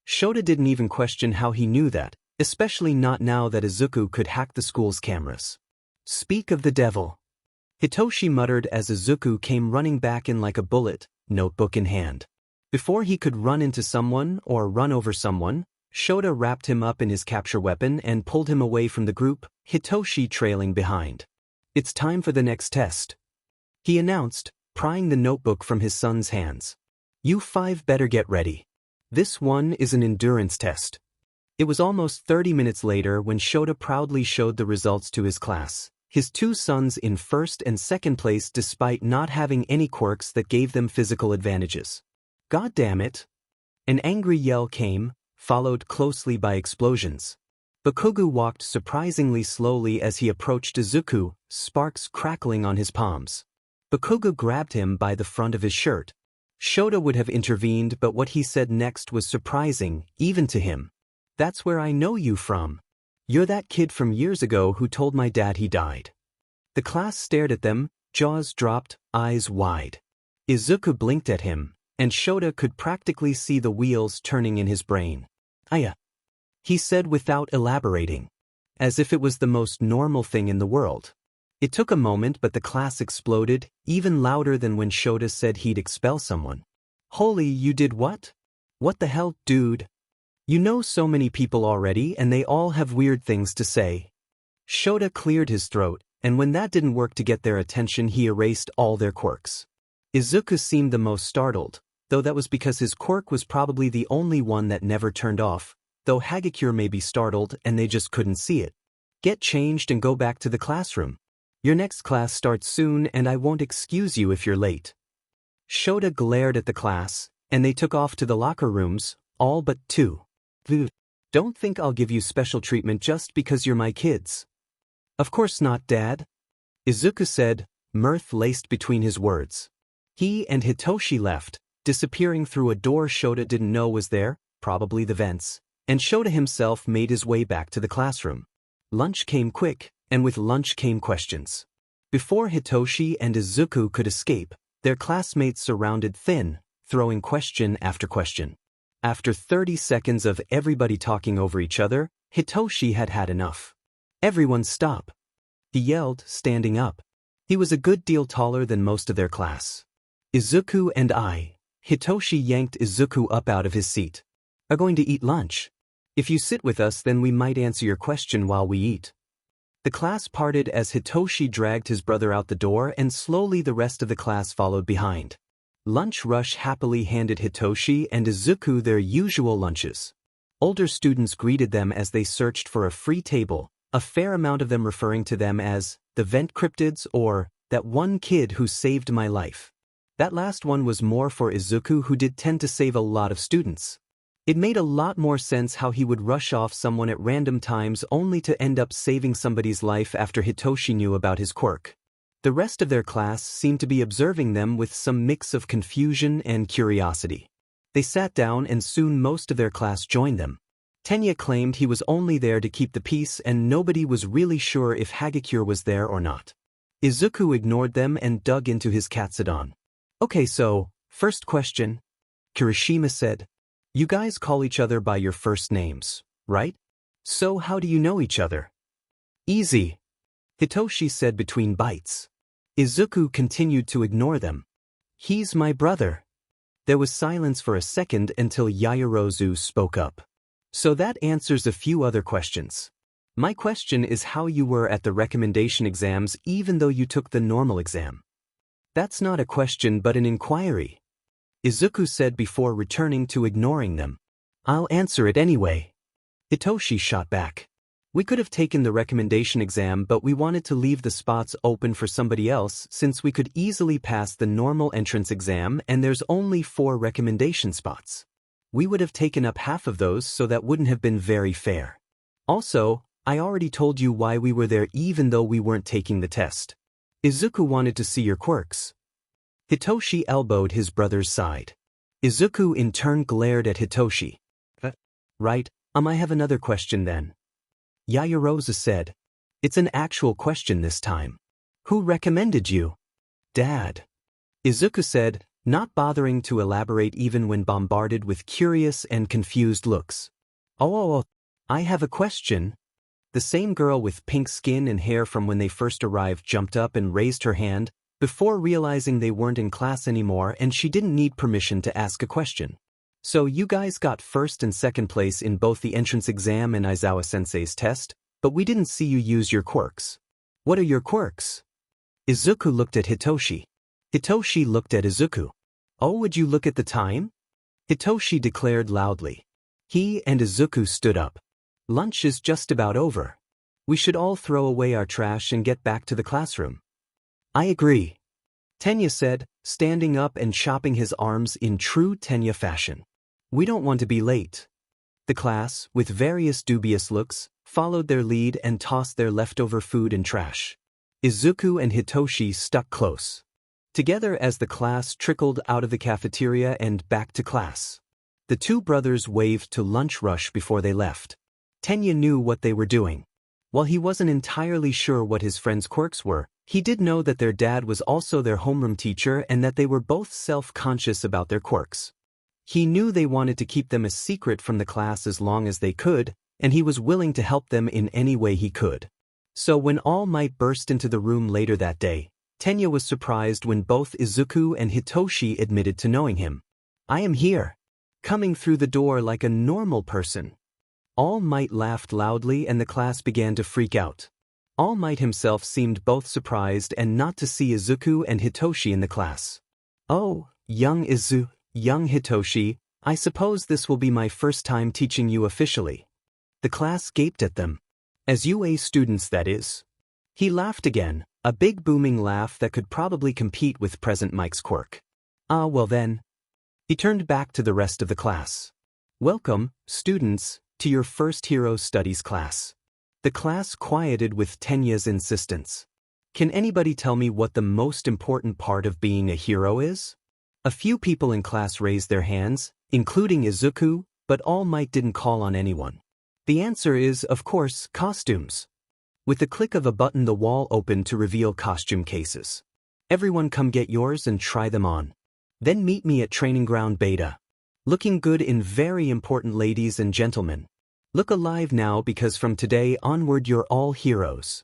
S1: Shota didn't even question how he knew that, especially not now that Izuku could hack the school's cameras. Speak of the devil. Hitoshi muttered as Izuku came running back in like a bullet, notebook in hand. Before he could run into someone or run over someone, Shota wrapped him up in his capture weapon and pulled him away from the group, Hitoshi trailing behind. "It's time for the next test," he announced, prying the notebook from his son's hands. "You five better get ready. This one is an endurance test." It was almost 30 minutes later when Shota proudly showed the results to his class, his two sons in first and second place despite not having any quirks that gave them physical advantages. "God damn it!" An angry yell came, followed closely by explosions. Bakugo walked surprisingly slowly as he approached Izuku, sparks crackling on his palms. Bakugo grabbed him by the front of his shirt. Shota would have intervened, but what he said next was surprising, even to him. "That's where I know you from. You're that kid from years ago who told my dad he died." The class stared at them, jaws dropped, eyes wide. Izuku blinked at him, and Shota could practically see the wheels turning in his brain. "Aya," he said without elaborating, as if it was the most normal thing in the world. It took a moment, but the class exploded, even louder than when Shota said he'd expel someone. "Holy, you did what? What the hell, dude? You know so many people already and they all have weird things to say." Shota cleared his throat, and when that didn't work to get their attention, he erased all their quirks. Izuku seemed the most startled, though that was because his quirk was probably the only one that never turned off, though Hagakure may be startled and they just couldn't see it. "Get changed and go back to the classroom. Your next class starts soon and I won't excuse you if you're late." Shota glared at the class, and they took off to the locker rooms, all but two. "Don't think I'll give you special treatment just because you're my kids." "Of course not, Dad," Izuku said, mirth laced between his words. He and Hitoshi left, disappearing through a door Shota didn't know was there, probably the vents, and Shota himself made his way back to the classroom. Lunch came quick, and with lunch came questions. Before Hitoshi and Izuku could escape, their classmates surrounded Thin, throwing question after question. After 30 seconds of everybody talking over each other, Hitoshi had had enough. "Everyone stop," he yelled, standing up. He was a good deal taller than most of their class. "Izuku and I," Hitoshi yanked Izuku up out of his seat, "are going to eat lunch. If you sit with us, then we might answer your question while we eat." The class parted as Hitoshi dragged his brother out the door, and slowly the rest of the class followed behind. Lunch Rush happily handed Hitoshi and Izuku their usual lunches. Older students greeted them as they searched for a free table, a fair amount of them referring to them as the vent cryptids or that one kid who saved my life. That last one was more for Izuku, who did tend to save a lot of students. It made a lot more sense how he would rush off someone at random times only to end up saving somebody's life after Hitoshi knew about his quirk. The rest of their class seemed to be observing them with some mix of confusion and curiosity. They sat down and soon most of their class joined them. Tenya claimed he was only there to keep the peace and nobody was really sure if Hagakure was there or not. Izuku ignored them and dug into his katsudon. "Okay, so, first question," Kirishima said. "You guys call each other by your first names, right? So how do you know each other?" "Easy," Hitoshi said between bites. Izuku continued to ignore them. "He's my brother." There was silence for a second until Yaoyorozu spoke up. "So that answers a few other questions. My question is how you were at the recommendation exams even though you took the normal exam." "That's not a question but an inquiry," Izuku said before returning to ignoring them. "I'll answer it anyway," Hitoshi shot back. "We could have taken the recommendation exam, but we wanted to leave the spots open for somebody else since we could easily pass the normal entrance exam and there's only 4 recommendation spots. We would have taken up half of those, so that wouldn't have been very fair. Also, I already told you why we were there even though we weren't taking the test. Izuku wanted to see your quirks." Hitoshi elbowed his brother's side. Izuku in turn glared at Hitoshi. Right, I have another question then," Yaoyorozu said. "It's an actual question this time. Who recommended you?" "Dad," Izuku said, not bothering to elaborate even when bombarded with curious and confused looks. Oh, I have a question," The same girl with pink skin and hair from when they first arrived jumped up and raised her hand, before realizing they weren't in class anymore and she didn't need permission to ask a question. So you guys got first and second place in both the entrance exam and Aizawa-sensei's test, but we didn't see you use your quirks. What are your quirks? Izuku looked at Hitoshi. Hitoshi looked at Izuku. Oh, would you look at the time? Hitoshi declared loudly. He and Izuku stood up. Lunch is just about over. We should all throw away our trash and get back to the classroom. I agree, Tenya said, standing up and chopping his arms in true Tenya fashion. We don't want to be late. The class, with various dubious looks, followed their lead and tossed their leftover food in trash. Izuku and Hitoshi stuck close together as the class trickled out of the cafeteria and back to class. The two brothers waved to lunch rush before they left. Tenya knew what they were doing. While he wasn't entirely sure what his friends' quirks were, he did know that their dad was also their homeroom teacher and that they were both self-conscious about their quirks. He knew they wanted to keep them a secret from the class as long as they could, and he was willing to help them in any way he could. So when All Might burst into the room later that day, Tenya was surprised when both Izuku and Hitoshi admitted to knowing him. I am here. Coming through the door like a normal person. All Might laughed loudly and the class began to freak out. All Might himself seemed both surprised and not to see Izuku and Hitoshi in the class. Oh, young Hitoshi, I suppose this will be my first time teaching you officially. The class gaped at them. As UA students, that is. He laughed again, a big booming laugh that could probably compete with Present Mike's quirk. Ah, well then. He turned back to the rest of the class. Welcome, students, to your first hero studies class. The class quieted with Tenya's insistence. Can anybody tell me what the most important part of being a hero is? A few people in class raised their hands, including Izuku, but All Might didn't call on anyone. The answer is, of course, costumes. With the click of a button, the wall opened to reveal costume cases. Everyone come get yours and try them on. Then meet me at Training Ground Beta. Looking good in very important, ladies and gentlemen. Look alive now because from today onward you're all heroes.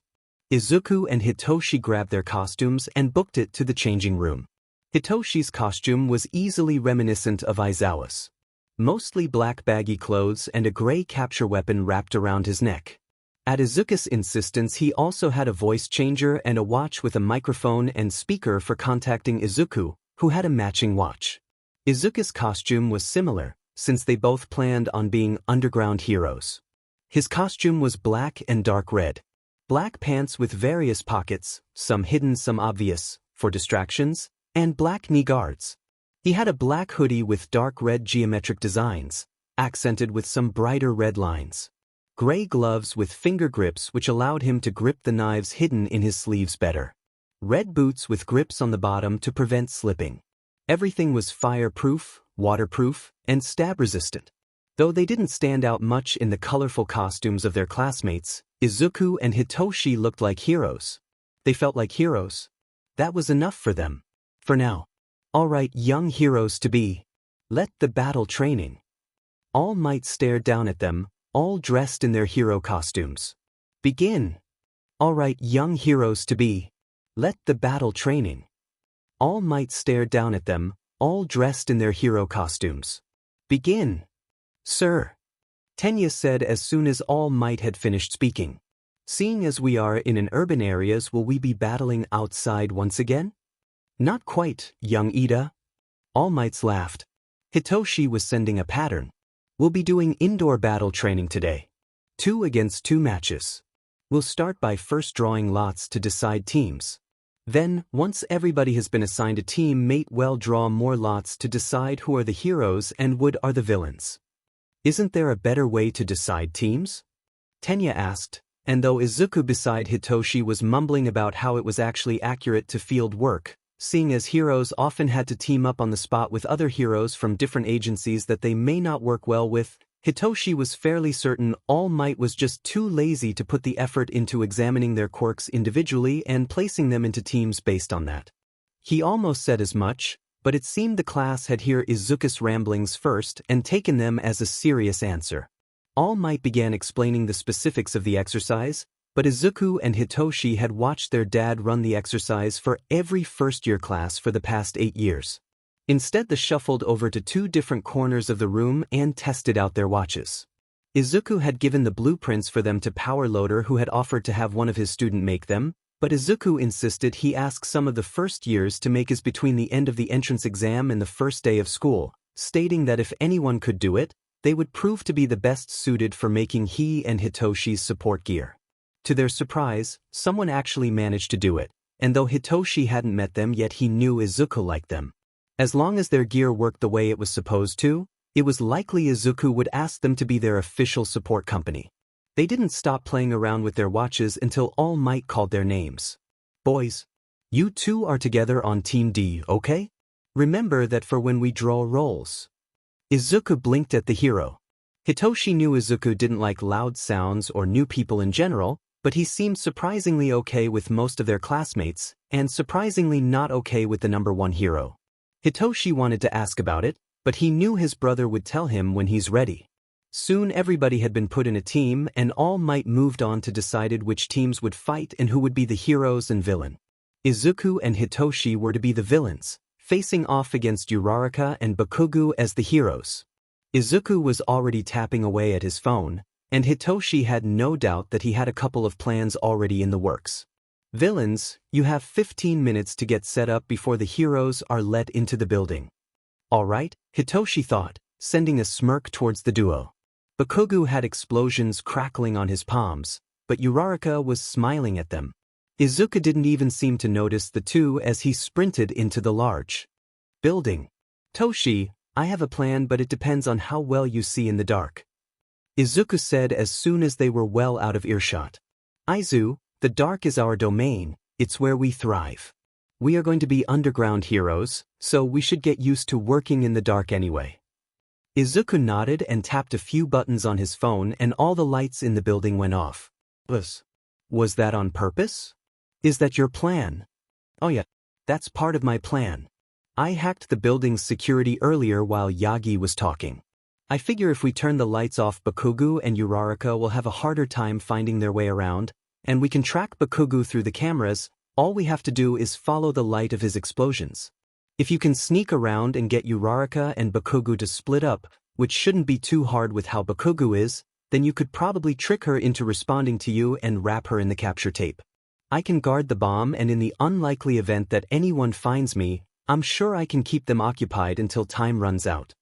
S1: Izuku and Hitoshi grabbed their costumes and booked it to the changing room. Hitoshi's costume was easily reminiscent of Aizawa's. Mostly black baggy clothes and a gray capture weapon wrapped around his neck. At Izuku's insistence, he also had a voice changer and a watch with a microphone and speaker for contacting Izuku, who had a matching watch. Izuku's costume was similar, since they both planned on being underground heroes. His costume was black and dark red. Black pants with various pockets, some hidden, some obvious, for distractions, and black knee guards. He had a black hoodie with dark red geometric designs, accented with some brighter red lines. Gray gloves with finger grips which allowed him to grip the knives hidden in his sleeves better. Red boots with grips on the bottom to prevent slipping. Everything was fireproof, waterproof, and stab-resistant. Though they didn't stand out much in the colorful costumes of their classmates, Izuku and Hitoshi looked like heroes. They felt like heroes. That was enough for them. For now. All right, young heroes to be. Let the battle training. All Might stared down at them, all dressed in their hero costumes. Begin. All right, young heroes to be. Let the battle training. All Might stared down at them, all dressed in their hero costumes. Begin. Sir. Tenya said as soon as All Might had finished speaking. Seeing as we are in an urban areas, will we be battling outside once again? Not quite, young Ida. All Mights laughed. Hitoshi was sending a pattern. We'll be doing indoor battle training today. 2 against 2 matches. We'll start by first drawing lots to decide teams. Then, once everybody has been assigned a team mate, we'll draw more lots to decide who are the heroes and what are the villains. Isn't there a better way to decide teams? Tenya asked, and though Izuku beside Hitoshi was mumbling about how it was actually accurate to field work, seeing as heroes often had to team up on the spot with other heroes from different agencies that they may not work well with, Hitoshi was fairly certain All Might was just too lazy to put the effort into examining their quirks individually and placing them into teams based on that. He almost said as much, but it seemed the class had heard Izuku's ramblings first and taken them as a serious answer. All Might began explaining the specifics of the exercise, but Izuku and Hitoshi had watched their dad run the exercise for every first-year class for the past 8 years. Instead, they shuffled over to 2 different corners of the room and tested out their watches. Izuku had given the blueprints for them to Power Loader, who had offered to have one of his students make them, but Izuku insisted he ask some of the first years to make his between the end of the entrance exam and the first day of school, stating that if anyone could do it, they would prove to be the best suited for making he and Hitoshi's support gear. To their surprise, someone actually managed to do it, and though Hitoshi hadn't met them yet, he knew Izuku liked them. As long as their gear worked the way it was supposed to, it was likely Izuku would ask them to be their official support company. They didn't stop playing around with their watches until All Might called their names. Boys, you two are together on Team D, okay? Remember that for when we draw rolls. Izuku blinked at the hero. Hitoshi knew Izuku didn't like loud sounds or new people in general, but he seemed surprisingly okay with most of their classmates, and surprisingly not okay with the number 1 hero. Hitoshi wanted to ask about it, but he knew his brother would tell him when he's ready. Soon everybody had been put in a team, and All Might moved on to decided which teams would fight and who would be the heroes and villain. Izuku and Hitoshi were to be the villains, facing off against Uraraka and Bakugo as the heroes. Izuku was already tapping away at his phone, and Hitoshi had no doubt that he had a couple of plans already in the works. Villains, you have 15 minutes to get set up before the heroes are let into the building. Alright, Hitoshi thought, sending a smirk towards the duo. Bakugo had explosions crackling on his palms, but Uraraka was smiling at them. Izuku didn't even seem to notice the two as he sprinted into the large building. Toshi, I have a plan, but it depends on how well you see in the dark, Izuku said as soon as they were well out of earshot. Izu, the dark is our domain, it's where we thrive. We are going to be underground heroes, so we should get used to working in the dark anyway. Izuku nodded and tapped a few buttons on his phone, and all the lights in the building went off. Was that on purpose? Is that your plan? Oh yeah, that's part of my plan. I hacked the building's security earlier while Yagi was talking. I figure if we turn the lights off, Bakugo and Uraraka will have a harder time finding their way around, and we can track Bakugo through the cameras. All we have to do is follow the light of his explosions. If you can sneak around and get Uraraka and Bakugo to split up, which shouldn't be too hard with how Bakugo is, then you could probably trick her into responding to you and wrap her in the capture tape. I can guard the bomb, and in the unlikely event that anyone finds me, I'm sure I can keep them occupied until time runs out.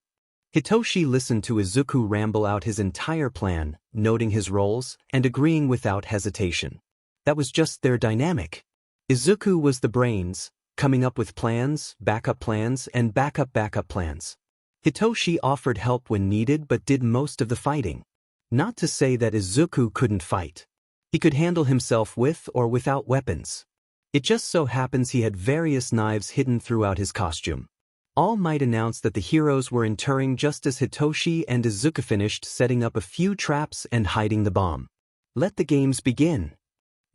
S1: Hitoshi listened to Izuku ramble out his entire plan, noting his roles and agreeing without hesitation. That was just their dynamic. Izuku was the brains, coming up with plans, and backup plans. Hitoshi offered help when needed but did most of the fighting. Not to say that Izuku couldn't fight. He could handle himself with or without weapons. It just so happens he had various knives hidden throughout his costume. All Might announced that the heroes were entering just as Hitoshi and Izuku finished setting up a few traps and hiding the bomb. Let the games begin.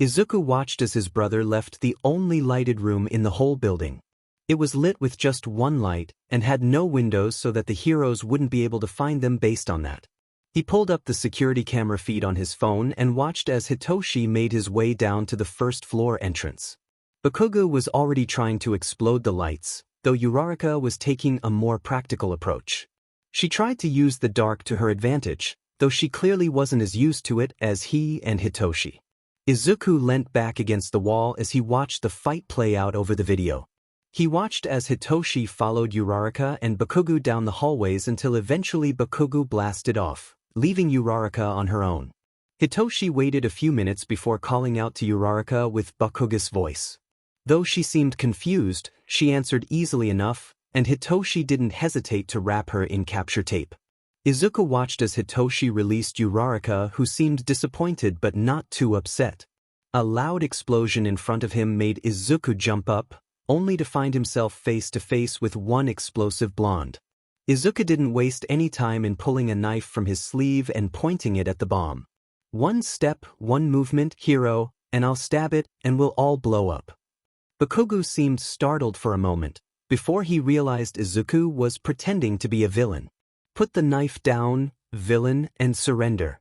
S1: Izuku watched as his brother left the only lighted room in the whole building. It was lit with just one light and had no windows so that the heroes wouldn't be able to find them based on that. He pulled up the security camera feed on his phone and watched as Hitoshi made his way down to the first floor entrance. Bakugo was already trying to explode the lights, though Uraraka was taking a more practical approach. She tried to use the dark to her advantage, though she clearly wasn't as used to it as he and Hitoshi. Izuku leant back against the wall as he watched the fight play out over the video. He watched as Hitoshi followed Uraraka and Bakugo down the hallways until eventually Bakugo blasted off, leaving Uraraka on her own. Hitoshi waited a few minutes before calling out to Uraraka with Bakugo's voice. Though she seemed confused, she answered easily enough, and Hitoshi didn't hesitate to wrap her in capture tape. Izuku watched as Hitoshi released Uraraka, who seemed disappointed but not too upset. A loud explosion in front of him made Izuku jump up, only to find himself face to face with one explosive blonde. Izuku didn't waste any time in pulling a knife from his sleeve and pointing it at the bomb. One step, one movement, hero, and I'll stab it and we'll all blow up. Bakugo seemed startled for a moment, before he realized Izuku was pretending to be a villain. Put the knife down, villain, and surrender.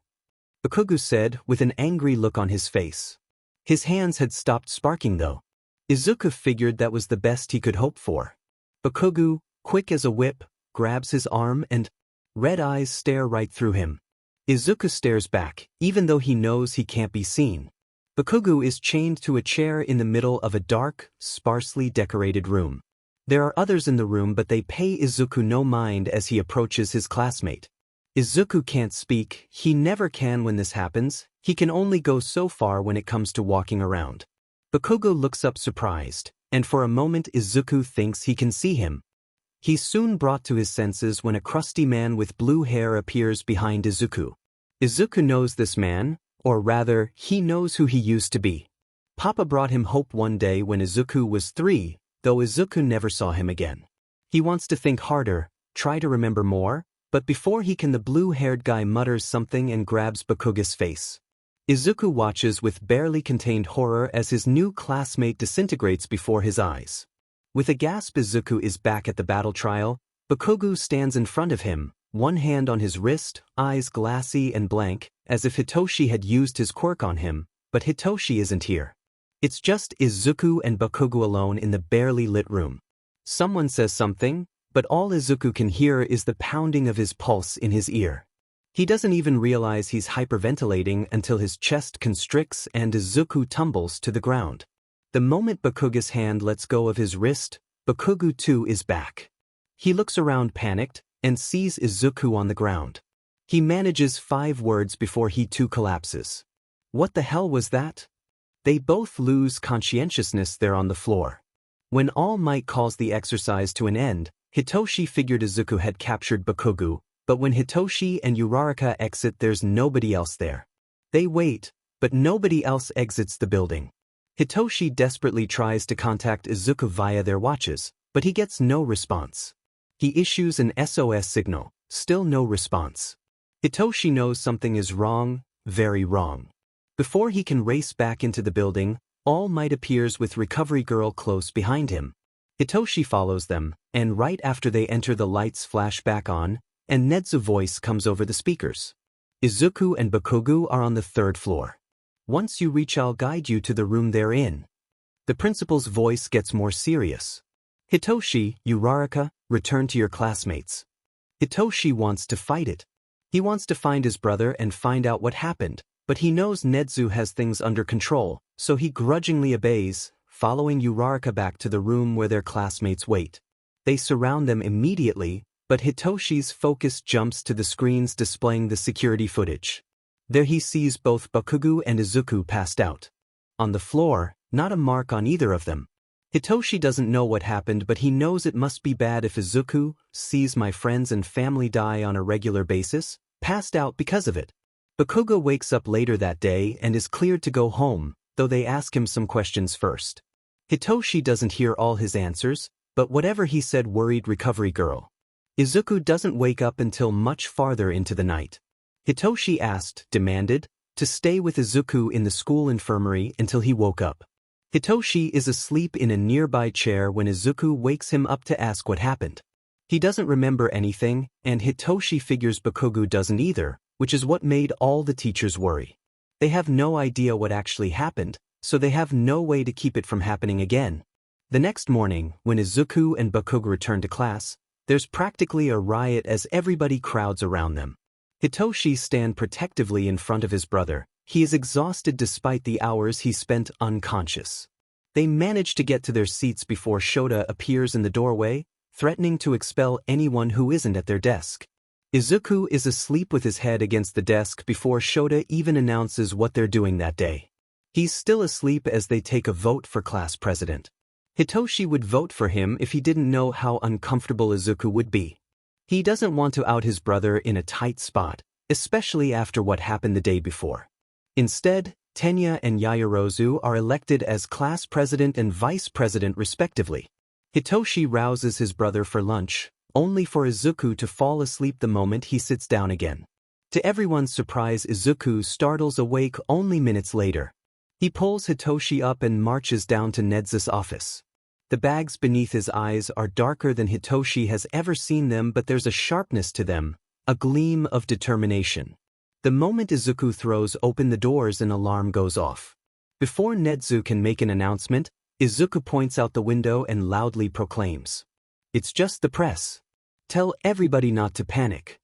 S1: Bakugo said, with an angry look on his face. His hands had stopped sparking though. Izuku figured that was the best he could hope for. Bakugo, quick as a whip, grabs his arm and red eyes stare right through him. Izuku stares back, even though he knows he can't be seen. Bakugo is chained to a chair in the middle of a dark, sparsely decorated room. There are others in the room but they pay Izuku no mind as he approaches his classmate. Izuku can't speak, he never can when this happens, he can only go so far when it comes to walking around. Bakugo looks up surprised, and for a moment Izuku thinks he can see him. He's soon brought to his senses when a crusty man with blue hair appears behind Izuku. Izuku knows this man, or rather, he knows who he used to be. Papa brought him hope one day when Izuku was 3, though Izuku never saw him again. He wants to think harder, try to remember more, but before he can the blue-haired guy mutters something and grabs Bakugo's face. Izuku watches with barely contained horror as his new classmate disintegrates before his eyes. With a gasp Izuku is back at the battle trial. Bakugo stands in front of him, one hand on his wrist, eyes glassy and blank, as if Hitoshi had used his quirk on him, but Hitoshi isn't here. It's just Izuku and Bakugo alone in the barely lit room. Someone says something, but all Izuku can hear is the pounding of his pulse in his ear. He doesn't even realize he's hyperventilating until his chest constricts and Izuku tumbles to the ground. The moment Bakugo's hand lets go of his wrist, Bakugo too is back. He looks around panicked and sees Izuku on the ground. He manages 5 words before he too collapses. What the hell was that? They both lose conscientiousness there on the floor. When All Might calls the exercise to an end, Hitoshi figured Izuku had captured Bakugo, but when Hitoshi and Uraraka exit there's nobody else there. They wait, but nobody else exits the building. Hitoshi desperately tries to contact Izuku via their watches, but he gets no response. He issues an SOS signal, still no response. Hitoshi knows something is wrong, very wrong. Before he can race back into the building, All Might appears with Recovery Girl close behind him. Hitoshi follows them, and right after they enter the lights flash back on, and Ned's voice comes over the speakers. Izuku and Bakugo are on the 3rd floor. Once you reach I'll guide you to the room they're in. The principal's voice gets more serious. Hitoshi, Uraraka, return to your classmates. Hitoshi wants to fight it. He wants to find his brother and find out what happened, but he knows Nedzu has things under control, so he grudgingly obeys, following Uraraka back to the room where their classmates wait. They surround them immediately, but Hitoshi's focus jumps to the screens displaying the security footage. There he sees both Bakugo and Izuku passed out. On the floor, not a mark on either of them. Hitoshi doesn't know what happened but he knows it must be bad if Izuku sees my friends and family die on a regular basis, passed out because of it. Bakugo wakes up later that day and is cleared to go home, though they ask him some questions first. Hitoshi doesn't hear all his answers, but whatever he said worried Recovery Girl. Izuku doesn't wake up until much farther into the night. Hitoshi demanded, to stay with Izuku in the school infirmary until he woke up. Hitoshi is asleep in a nearby chair when Izuku wakes him up to ask what happened. He doesn't remember anything, and Hitoshi figures Bakugo doesn't either, which is what made all the teachers worry. They have no idea what actually happened, so they have no way to keep it from happening again. The next morning, when Izuku and Bakugo return to class, there's practically a riot as everybody crowds around them. Hitoshi stands protectively in front of his brother. He is exhausted despite the hours he spent unconscious. They manage to get to their seats before Shota appears in the doorway, threatening to expel anyone who isn't at their desk. Izuku is asleep with his head against the desk before Shota even announces what they're doing that day. He's still asleep as they take a vote for class president. Hitoshi would vote for him if he didn't know how uncomfortable Izuku would be. He doesn't want to out his brother in a tight spot, especially after what happened the day before. Instead, Tenya and Yaoyorozu are elected as class president and vice president respectively. Hitoshi rouses his brother for lunch, only for Izuku to fall asleep the moment he sits down again. To everyone's surprise, Izuku startles awake only minutes later. He pulls Hitoshi up and marches down to Nedzu's office. The bags beneath his eyes are darker than Hitoshi has ever seen them, but there's a sharpness to them, a gleam of determination. The moment Izuku throws open the doors, an alarm goes off. Before Netsu can make an announcement, Izuku points out the window and loudly proclaims, "It's just the press. Tell everybody not to panic."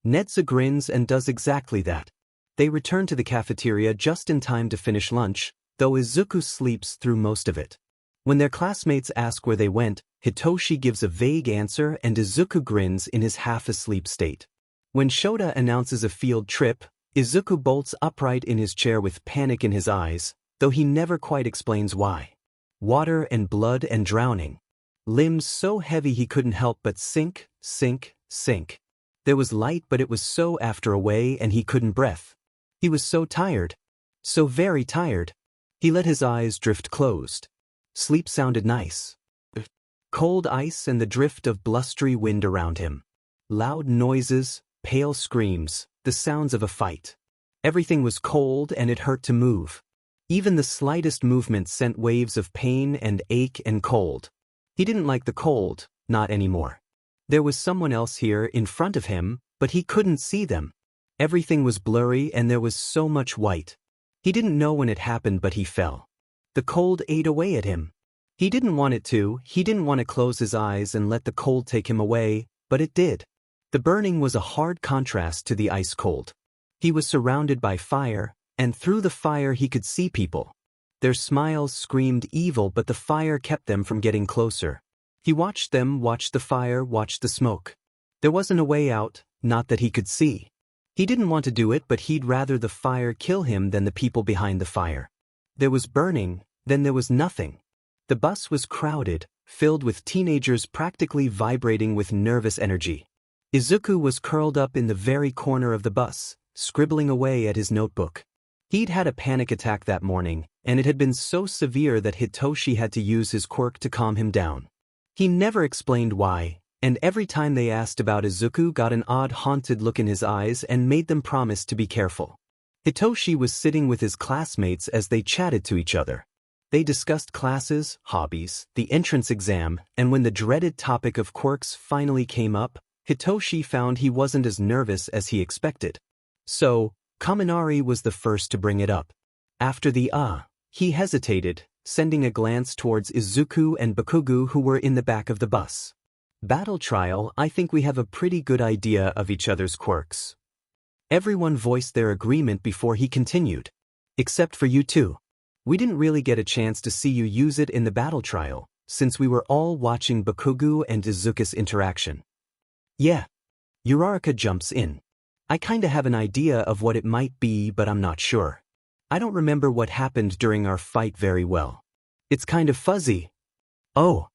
S1: Netsu grins and does exactly that. They return to the cafeteria just in time to finish lunch, though Izuku sleeps through most of it. When their classmates ask where they went, Hitoshi gives a vague answer and Izuku grins in his half-asleep state. When Shota announces a field trip, Izuku bolts upright in his chair with panic in his eyes, though he never quite explains why. Water and blood and drowning. Limbs so heavy he couldn't help but sink, sink, sink. There was light, but it was so after away and he couldn't breath. He was so tired. So very tired. He let his eyes drift closed. Sleep sounded nice. Cold ice and the drift of blustery wind around him. Loud noises, pale screams, the sounds of a fight. Everything was cold and it hurt to move. Even the slightest movement sent waves of pain and ache and cold. He didn't like the cold, not anymore. There was someone else here in front of him, but he couldn't see them. Everything was blurry and there was so much white. He didn't know when it happened, but he fell. The cold ate away at him. He didn't want it to, he didn't want to close his eyes and let the cold take him away, but it did. The burning was a hard contrast to the ice cold. He was surrounded by fire, and through the fire he could see people. Their smiles screamed evil, but the fire kept them from getting closer. He watched them, watched the fire, watched the smoke. There wasn't a way out, not that he could see. He didn't want to do it, but he'd rather the fire kill him than the people behind the fire. There was burning, then there was nothing. The bus was crowded, filled with teenagers practically vibrating with nervous energy. Izuku was curled up in the very corner of the bus, scribbling away at his notebook. He'd had a panic attack that morning, and it had been so severe that Hitoshi had to use his quirk to calm him down. He never explained why, and every time they asked about Izuku got an odd haunted look in his eyes and made them promise to be careful. Hitoshi was sitting with his classmates as they chatted to each other. They discussed classes, hobbies, the entrance exam, and when the dreaded topic of quirks finally came up, Hitoshi found he wasn't as nervous as he expected. So, Kaminari was the first to bring it up. After the he hesitated, sending a glance towards Izuku and Bakugu who were in the back of the bus. Battle trial, I think we have a pretty good idea of each other's quirks. Everyone voiced their agreement before he continued. Except for you two. We didn't really get a chance to see you use it in the battle trial, since we were all watching Bakugu and Izuku's interaction. Yeah. Uraraka jumps in. I kinda have an idea of what it might be, but I'm not sure. I don't remember what happened during our fight very well. It's kind of fuzzy. Oh.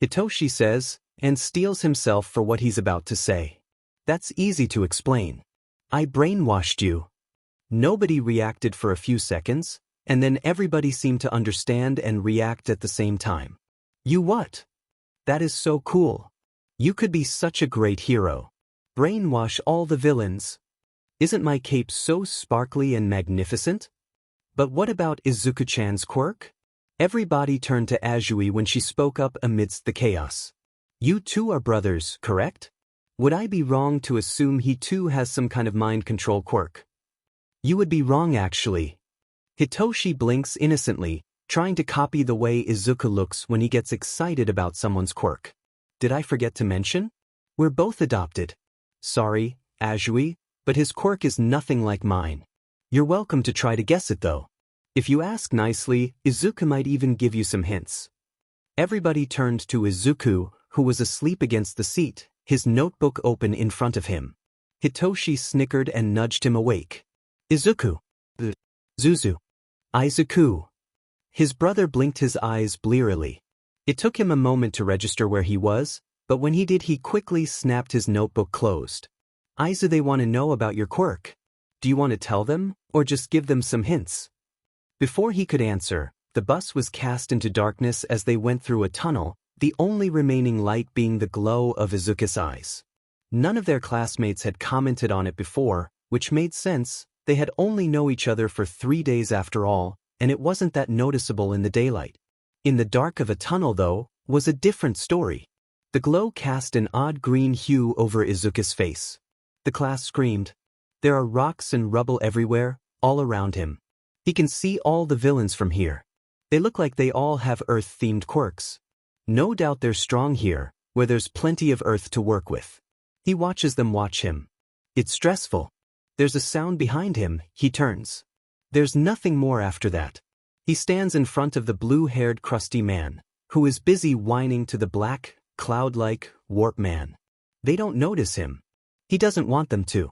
S1: Hitoshi says, and steels himself for what he's about to say. That's easy to explain. I brainwashed you. Nobody reacted for a few seconds, and then everybody seemed to understand and react at the same time. You what? That is so cool. You could be such a great hero. Brainwash all the villains. Isn't my cape so sparkly and magnificent? But what about Izuku-chan's quirk? Everybody turned to Azui when she spoke up amidst the chaos. You two are brothers, correct? Would I be wrong to assume he too has some kind of mind control quirk? You would be wrong actually. Hitoshi blinks innocently, trying to copy the way Izuku looks when he gets excited about someone's quirk. Did I forget to mention? We're both adopted. Sorry, Azui, but his quirk is nothing like mine. You're welcome to try to guess it though. If you ask nicely, Izuku might even give you some hints. Everybody turned to Izuku, who was asleep against the seat, his notebook open in front of him. Hitoshi snickered and nudged him awake. Izuku. Zuzu. Izuku. His brother blinked his eyes blearily. It took him a moment to register where he was, but when he did he quickly snapped his notebook closed. Izu, they want to know about your quirk. Do you want to tell them, or just give them some hints? Before he could answer, the bus was cast into darkness as they went through a tunnel, the only remaining light being the glow of Izuku's eyes. None of their classmates had commented on it before, which made sense. They had only known each other for 3 days after all, and it wasn't that noticeable in the daylight. In the dark of a tunnel, though, was a different story. The glow cast an odd green hue over Izuku's face. The class screamed. There are rocks and rubble everywhere, all around him. He can see all the villains from here. They look like they all have Earth-themed quirks. No doubt they're strong here, where there's plenty of Earth to work with. He watches them watch him. It's stressful. There's a sound behind him, he turns. There's nothing more after that. He stands in front of the blue-haired crusty man, who is busy whining to the black, cloud-like, warp man. They don't notice him. He doesn't want them to.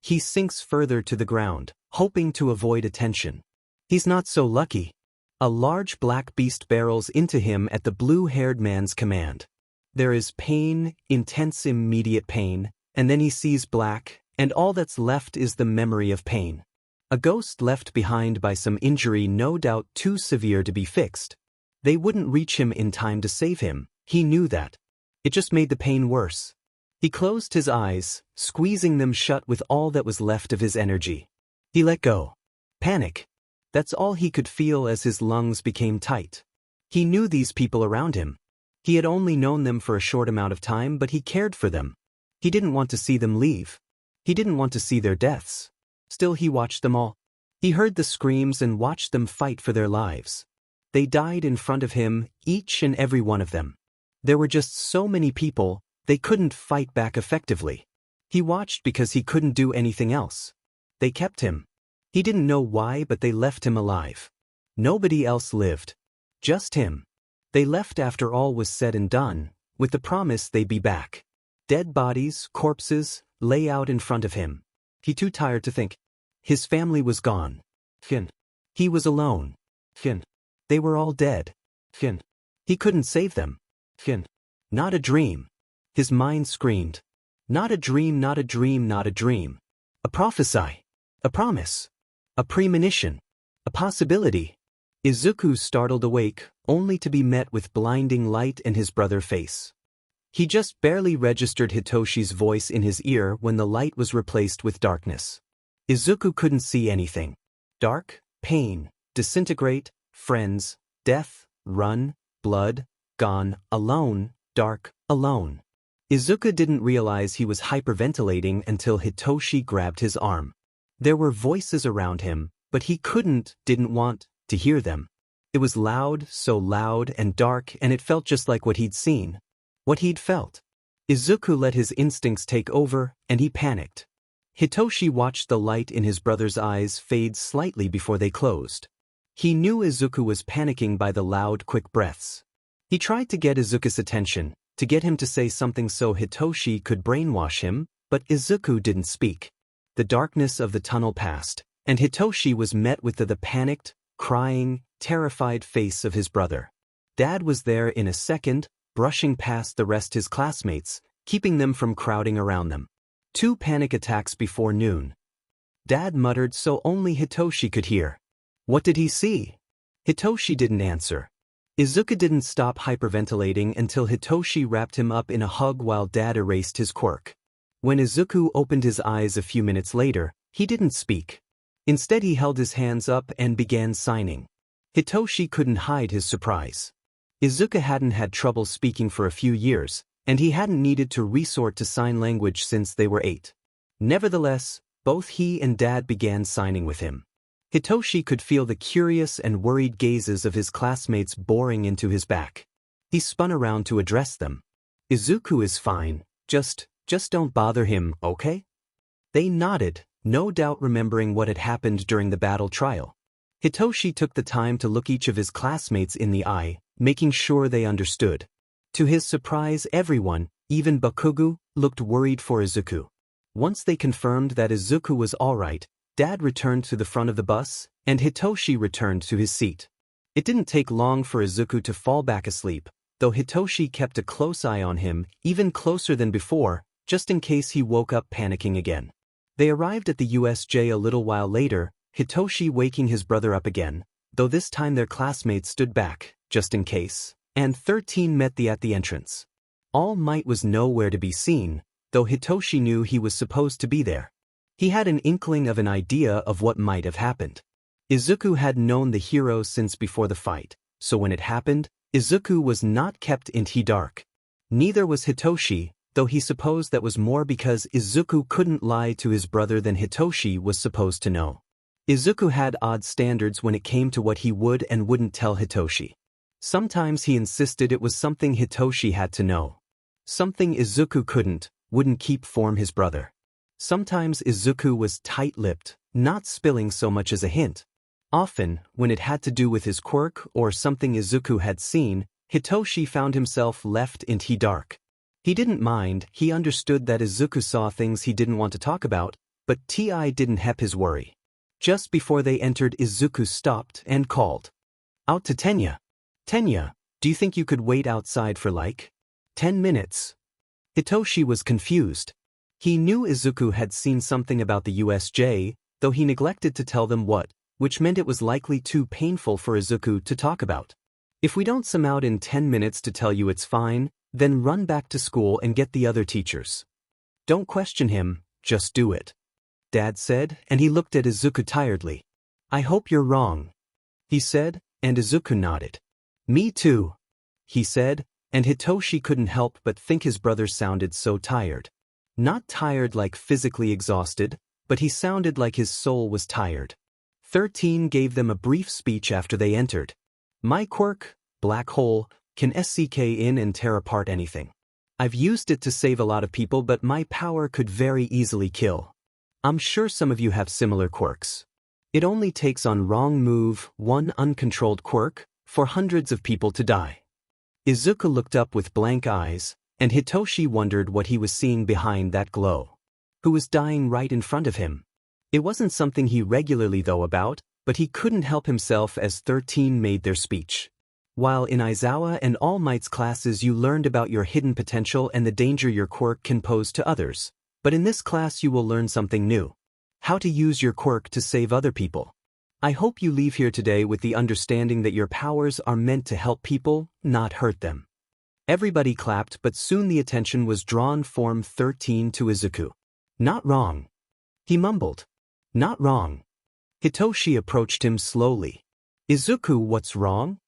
S1: He sinks further to the ground, hoping to avoid attention. He's not so lucky. A large black beast barrels into him at the blue-haired man's command. There is pain, intense immediate pain, and then he sees black, and all that's left is the memory of pain. A ghost left behind by some injury no doubt too severe to be fixed. They wouldn't reach him in time to save him, he knew that. It just made the pain worse. He closed his eyes, squeezing them shut with all that was left of his energy. He let go. Panic. That's all he could feel as his lungs became tight. He knew these people around him. He had only known them for a short amount of time, but he cared for them. He didn't want to see them leave. He didn't want to see their deaths. Still he watched them all. He heard the screams and watched them fight for their lives. They died in front of him, each and every one of them. There were just so many people, they couldn't fight back effectively. He watched because he couldn't do anything else. They kept him. He didn't know why, but they left him alive. Nobody else lived. Just him. They left after all was said and done, with the promise they'd be back. Dead bodies, corpses, lay out in front of him. He too tired to think. His family was gone. Fin. He was alone. Fin. They were all dead. Fin. He couldn't save them. Fin. Not a dream. His mind screamed. Not a dream, not a dream, not a dream. A prophecy. A promise. A premonition. A possibility. Izuku startled awake, only to be met with blinding light and his brother's face. He just barely registered Hitoshi's voice in his ear when the light was replaced with darkness. Izuku couldn't see anything. Dark, pain, disintegrate, friends, death, run, blood, gone, alone, dark, alone. Izuku didn't realize he was hyperventilating until Hitoshi grabbed his arm. There were voices around him, but he didn't want to hear them. It was loud, so loud and dark, and it felt just like what he'd seen. What he'd felt. Izuku let his instincts take over, and he panicked. Hitoshi watched the light in his brother's eyes fade slightly before they closed. He knew Izuku was panicking by the loud, quick breaths. He tried to get Izuku's attention, to get him to say something so Hitoshi could brainwash him, but Izuku didn't speak. The darkness of the tunnel passed, and Hitoshi was met with the panicked, crying, terrified face of his brother. Dad was there in a second, brushing past the rest his classmates, keeping them from crowding around them. 2 panic attacks before noon. Dad muttered so only Hitoshi could hear. What did he see? Hitoshi didn't answer. Izuku didn't stop hyperventilating until Hitoshi wrapped him up in a hug while Dad erased his quirk. When Izuku opened his eyes a few minutes later, he didn't speak. Instead he held his hands up and began signing. Hitoshi couldn't hide his surprise. Izuku hadn't had trouble speaking for a few years, and he hadn't needed to resort to sign language since they were 8. Nevertheless, both he and Dad began signing with him. Hitoshi could feel the curious and worried gazes of his classmates boring into his back. He spun around to address them. Izuku is fine, just don't bother him, okay? They nodded, no doubt remembering what had happened during the battle trial. Hitoshi took the time to look each of his classmates in the eye, making sure they understood. To his surprise, everyone, even Bakugo, looked worried for Izuku. Once they confirmed that Izuku was alright, Dad returned to the front of the bus, and Hitoshi returned to his seat. It didn't take long for Izuku to fall back asleep, though Hitoshi kept a close eye on him, even closer than before, just in case he woke up panicking again. They arrived at the USJ a little while later, Hitoshi waking his brother up again, though this time their classmates stood back, just in case, and 13 met at the entrance. All Might was nowhere to be seen, though Hitoshi knew he was supposed to be there. He had an inkling of an idea of what might have happened. Izuku had known the hero since before the fight, so when it happened, Izuku was not kept in the dark. Neither was Hitoshi, though he supposed that was more because Izuku couldn't lie to his brother than Hitoshi was supposed to know. Izuku had odd standards when it came to what he would and wouldn't tell Hitoshi. Sometimes he insisted it was something Hitoshi had to know. Something Izuku wouldn't keep from his brother. Sometimes Izuku was tight-lipped, not spilling so much as a hint. Often, when it had to do with his quirk or something Izuku had seen, Hitoshi found himself left in the dark. He didn't mind, he understood that Izuku saw things he didn't want to talk about, but Ti didn't help his worry. Just before they entered, Izuku stopped and called out to Tenya. Tenya, do you think you could wait outside for like 10 minutes? Hitoshi was confused. He knew Izuku had seen something about the USJ, though he neglected to tell them what, which meant it was likely too painful for Izuku to talk about. If we don't come out in 10 minutes to tell you it's fine, then run back to school and get the other teachers. Don't question him, just do it. Dad said, and he looked at Izuku tiredly. I hope you're wrong, he said, and Izuku nodded. Me too, he said, and Hitoshi couldn't help but think his brother sounded so tired. Not tired like physically exhausted, but he sounded like his soul was tired. 13 gave them a brief speech after they entered. My quirk, black hole, can SCK in and tear apart anything. I've used it to save a lot of people, but my power could very easily kill. I'm sure some of you have similar quirks. It only takes on wrong move, one uncontrolled quirk, for hundreds of people to die. Izuku looked up with blank eyes, and Hitoshi wondered what he was seeing behind that glow. Who was dying right in front of him? It wasn't something he regularly thought about, but he couldn't help himself as 13 made their speech. While in Aizawa and All Might's classes you learned about your hidden potential and the danger your quirk can pose to others, but in this class you will learn something new. How to use your quirk to save other people. I hope you leave here today with the understanding that your powers are meant to help people, not hurt them. Everybody clapped, but soon the attention was drawn from 13 to Izuku. Not wrong. He mumbled. Not wrong. Hitoshi approached him slowly. Izuku, what's wrong?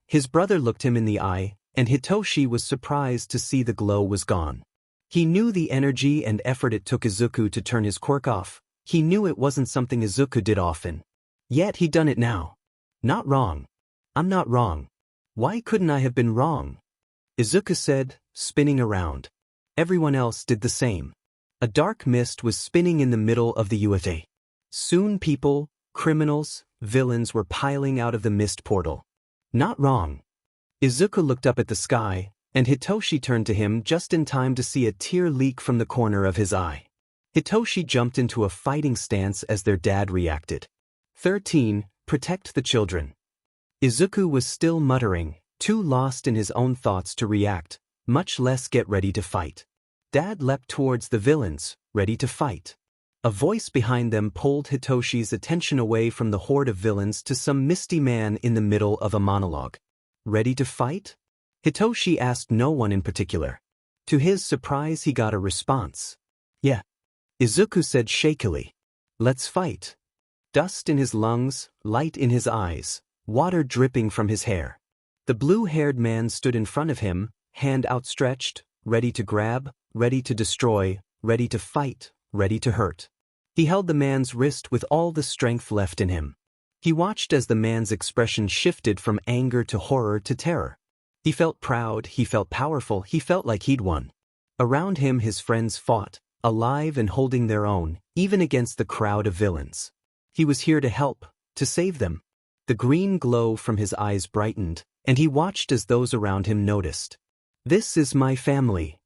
S1: His brother looked him in the eye, and Hitoshi was surprised to see the glow was gone. He knew the energy and effort it took Izuku to turn his quirk off. He knew it wasn't something Izuku did often. Yet he'd done it now. Not wrong. I'm not wrong. Why couldn't I have been wrong? Izuku said, spinning around. Everyone else did the same. A dark mist was spinning in the middle of the UFA. Soon people, criminals, villains were piling out of the mist portal. Not wrong. Izuku looked up at the sky, and Hitoshi turned to him just in time to see a tear leak from the corner of his eye. Hitoshi jumped into a fighting stance as their dad reacted. 13, protect the children. Izuku was still muttering, too lost in his own thoughts to react, much less get ready to fight. Dad leapt towards the villains, ready to fight. A voice behind them pulled Hitoshi's attention away from the horde of villains to some misty man in the middle of a monologue. Ready to fight? Hitoshi asked no one in particular. To his surprise, he got a response. Yeah. Izuku said shakily. Let's fight. Dust in his lungs, light in his eyes, water dripping from his hair. The blue-haired man stood in front of him, hand outstretched, ready to grab, ready to destroy, ready to fight, ready to hurt. He held the man's wrist with all the strength left in him. He watched as the man's expression shifted from anger to horror to terror. He felt proud, he felt powerful, he felt like he'd won. Around him his friends fought, alive and holding their own, even against the crowd of villains. He was here to help, to save them. The green glow from his eyes brightened, and he watched as those around him noticed. This is my family,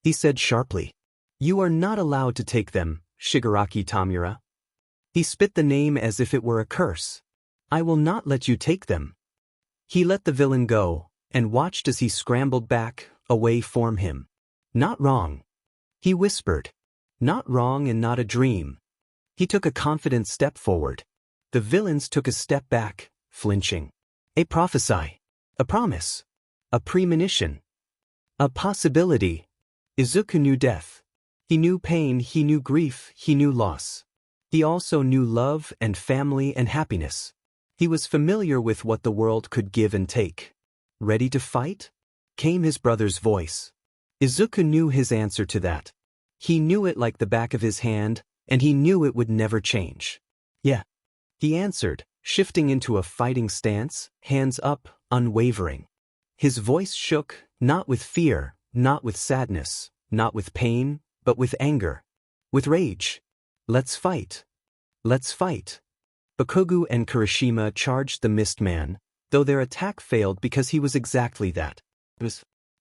S1: he said sharply. You are not allowed to take them, Shigaraki Tamura. He spit the name as if it were a curse. I will not let you take them. He let the villain go, and watched as he scrambled back, away from him. Not wrong. He whispered. Not wrong and not a dream. He took a confident step forward. The villains took a step back, flinching. A prophecy. A promise. A premonition. A possibility. Izuku knew death. He knew pain, he knew grief, he knew loss. He also knew love and family and happiness. He was familiar with what the world could give and take. Ready to fight? Came his brother's voice. Izuku knew his answer to that. He knew it like the back of his hand, and he knew it would never change. Yeah. He answered, shifting into a fighting stance, hands up, unwavering. His voice shook, not with fear, not with sadness, not with pain, but with anger. With rage. Let's fight. Let's fight. Bakugo and Kirishima charged the Mist Man, though their attack failed because he was exactly that.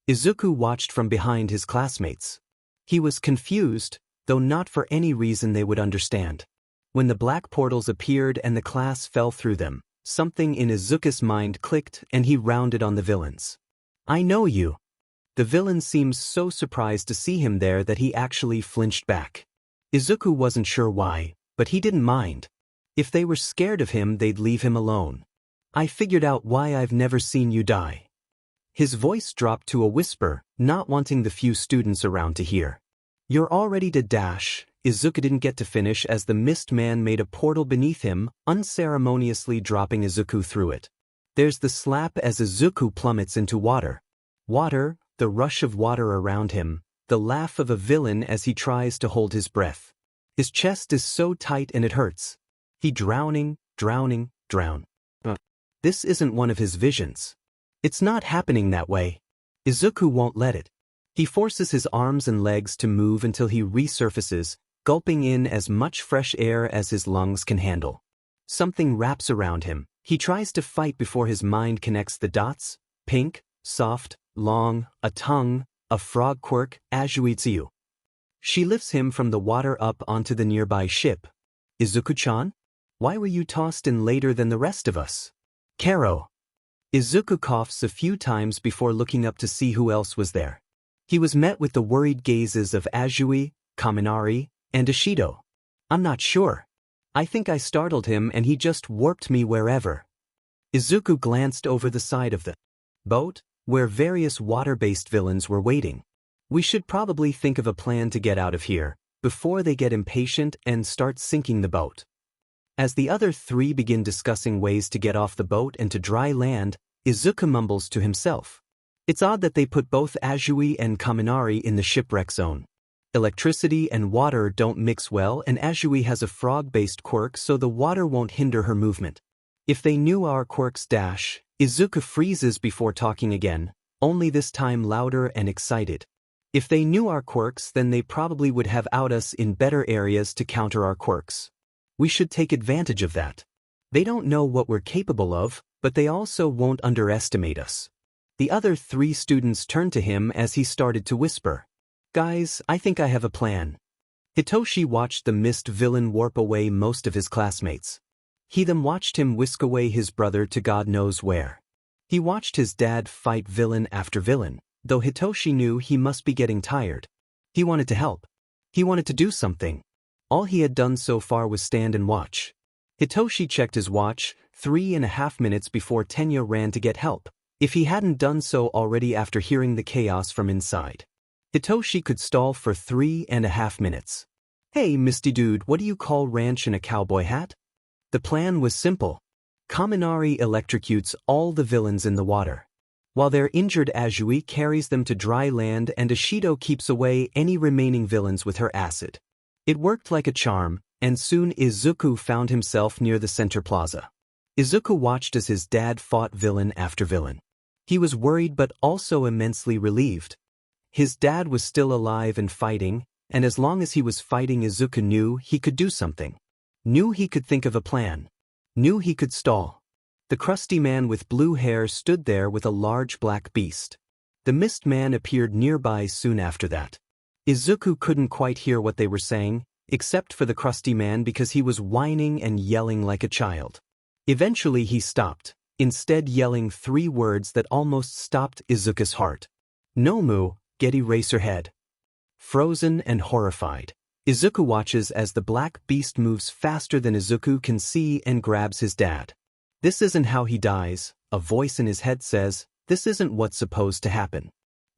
S1: Izuku watched from behind his classmates. He was confused, though not for any reason they would understand. When the black portals appeared and the class fell through them, something in Izuku's mind clicked and he rounded on the villains. I know you. The villain seemed so surprised to see him there that he actually flinched back. Izuku wasn't sure why, but he didn't mind. If they were scared of him, they'd leave him alone. I figured out why I've never seen you die. His voice dropped to a whisper, not wanting the few students around to hear. You're all ready to dash. Izuku didn't get to finish as the Mist Man made a portal beneath him, unceremoniously dropping Izuku through it. There's the slap as Izuku plummets into water. Water, the rush of water around him, the laugh of a villain as he tries to hold his breath. His chest is so tight and it hurts. He drown. This isn't one of his visions. It's not happening that way. Izuku won't let it. He forces his arms and legs to move until he resurfaces, gulping in as much fresh air as his lungs can handle. Something wraps around him. He tries to fight before his mind connects the dots. Pink, soft, long, a tongue, a frog quirk, Azuitsu. She lifts him from the water up onto the nearby ship. Izuku-chan? Why were you tossed in later than the rest of us? Karo. Izuku coughs a few times before looking up to see who else was there. He was met with the worried gazes of Azui, Kaminari, and Ishido. I'm not sure. I think I startled him and he just warped me wherever. Izuku glanced over the side of the boat, where various water-based villains were waiting. We should probably think of a plan to get out of here, before they get impatient and start sinking the boat. As the other three begin discussing ways to get off the boat and to dry land, Izuku mumbles to himself. It's odd that they put both Azui and Kaminari in the shipwreck zone. Electricity and water don't mix well and Azui has a frog-based quirk so the water won't hinder her movement. If they knew our quirks dash, Izuku freezes before talking again, only this time louder and excited. If they knew our quirks then they probably would have out us in better areas to counter our quirks. We should take advantage of that. They don't know what we're capable of, but they also won't underestimate us. The other three students turned to him as he started to whisper. Guys, I think I have a plan. Hitoshi watched the mist villain warp away most of his classmates. He then watched him whisk away his brother to God knows where. He watched his dad fight villain after villain, though Hitoshi knew he must be getting tired. He wanted to help. He wanted to do something. All he had done so far was stand and watch. Hitoshi checked his watch, 3.5 minutes before Tenya ran to get help. If he hadn't done so already after hearing the chaos from inside. Hitoshi could stall for 3.5 minutes. Hey, Misty Dude, what do you call ranch in a cowboy hat? The plan was simple. Kaminari electrocutes all the villains in the water. While their injured Azui carries them to dry land and Ishido keeps away any remaining villains with her acid. It worked like a charm, and soon Izuku found himself near the center plaza. Izuku watched as his dad fought villain after villain. He was worried but also immensely relieved. His dad was still alive and fighting, and as long as he was fighting Izuku knew he could do something. Knew he could think of a plan. Knew he could stall. The crusty man with blue hair stood there with a large black beast. The mist man appeared nearby soon after that. Izuku couldn't quite hear what they were saying, except for the crusty man because he was whining and yelling like a child. Eventually he stopped, instead yelling 3 words that almost stopped Izuku's heart. Nomu, get Eraserhead. Frozen and horrified, Izuku watches as the black beast moves faster than Izuku can see and grabs his dad. This isn't how he dies, a voice in his head says, this isn't what's supposed to happen.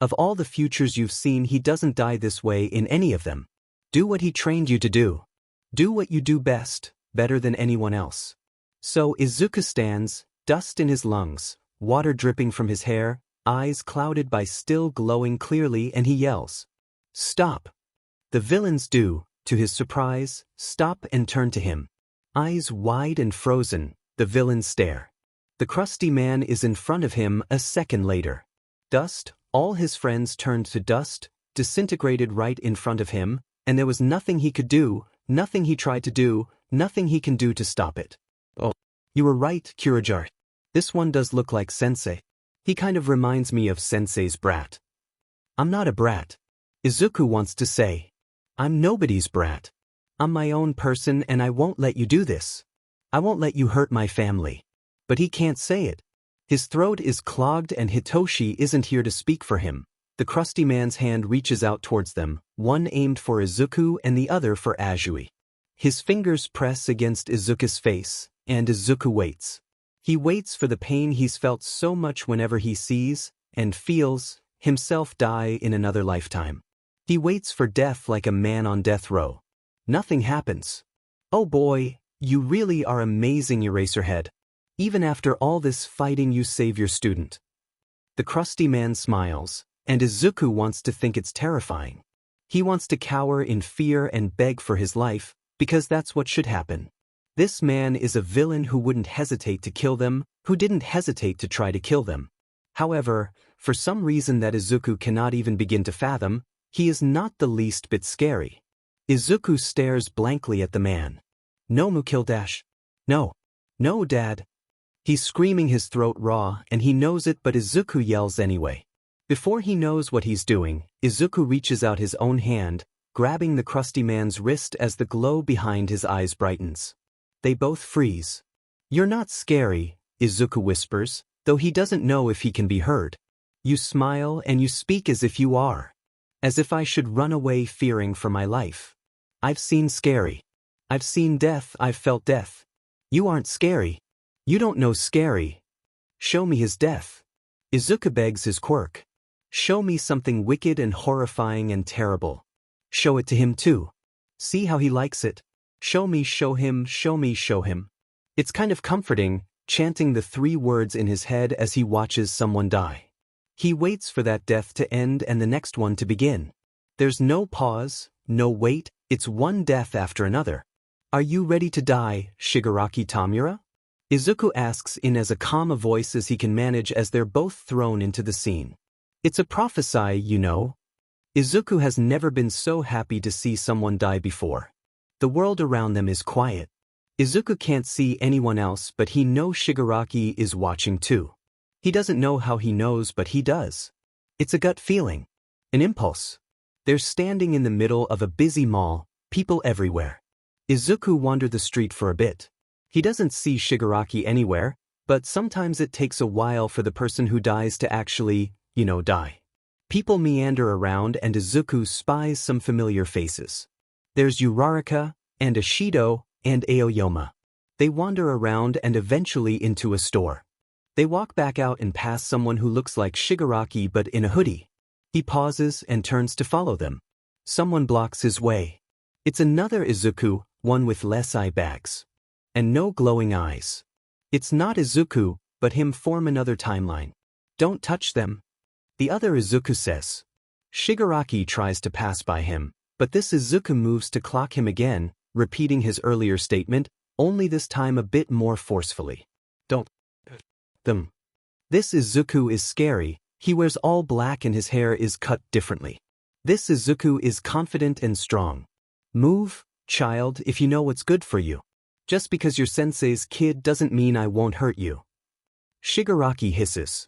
S1: Of all the futures you've seen, he doesn't die this way in any of them. Do what he trained you to do. Do what you do best, better than anyone else. So Izuku stands, dust in his lungs, water dripping from his hair, eyes clouded by still glowing clearly, and he yells, "Stop!" The villains do, to his surprise, stop and turn to him. Eyes wide and frozen, the villains stare. The crusty man is in front of him a second later. Dust, all his friends turned to dust, disintegrated right in front of him, and there was nothing he could do, nothing he tried to do, nothing he can do to stop it. Oh, you were right, Kurajar. This one does look like Sensei. He kind of reminds me of Sensei's brat. I'm not a brat. Izuku wants to say. I'm nobody's brat. I'm my own person and I won't let you do this. I won't let you hurt my family. But he can't say it. His throat is clogged and Hitoshi isn't here to speak for him. The crusty man's hand reaches out towards them, one aimed for Izuku and the other for Azui. His fingers press against Izuku's face, and Izuku waits. He waits for the pain he's felt so much whenever he sees, and feels, himself die in another lifetime. He waits for death like a man on death row. Nothing happens. Oh boy, you really are amazing, Eraserhead. Even after all this fighting you save your student. The crusty man smiles, and Izuku wants to think it's terrifying. He wants to cower in fear and beg for his life, because that's what should happen. This man is a villain who wouldn't hesitate to kill them, who didn't hesitate to try to kill them. However, for some reason that Izuku cannot even begin to fathom, he is not the least bit scary. Izuku stares blankly at the man. No, Mukildash. No. No, Dad. He's screaming his throat raw and he knows it, but Izuku yells anyway. Before he knows what he's doing, Izuku reaches out his own hand, grabbing the crusty man's wrist as the glow behind his eyes brightens. They both freeze. You're not scary, Izuku whispers, though he doesn't know if he can be heard. You smile and you speak as if you are. As if I should run away fearing for my life. I've seen scary. I've seen death, I've felt death. You aren't scary. You don't know scary. Show me his death. Izuku begs his Quirk. Show me something wicked and horrifying and terrible. Show it to him too. See how he likes it. Show me, show him, show me, show him. It's kind of comforting, chanting the 3 words in his head as he watches someone die. He waits for that death to end and the next one to begin. There's no pause, no wait, it's one death after another. Are you ready to die, Shigaraki Tamura? Izuku asks in as calm a voice as he can manage as they're both thrown into the scene. It's a prophecy, you know. Izuku has never been so happy to see someone die before. The world around them is quiet. Izuku can't see anyone else, but he knows Shigaraki is watching too. He doesn't know how he knows, but he does. It's a gut feeling. An impulse. They're standing in the middle of a busy mall, people everywhere. Izuku wandered the street for a bit. He doesn't see Shigaraki anywhere, but sometimes it takes a while for the person who dies to actually, die. People meander around and Izuku spies some familiar faces. There's Uraraka, and Ashido, and Aoyama. They wander around and eventually into a store. They walk back out and pass someone who looks like Shigaraki but in a hoodie. He pauses and turns to follow them. Someone blocks his way. It's another Izuku, one with less eye bags. And no glowing eyes. It's not Izuku, but him form another timeline. Don't touch them. The other Izuku says. Shigaraki tries to pass by him, but this Izuku moves to clock him again, repeating his earlier statement, only this time a bit more forcefully. Don't them. This Izuku is scary, he wears all black and his hair is cut differently. This Izuku is confident and strong. Move, child, if you know what's good for you. Just because you're sensei's kid doesn't mean I won't hurt you. Shigaraki hisses.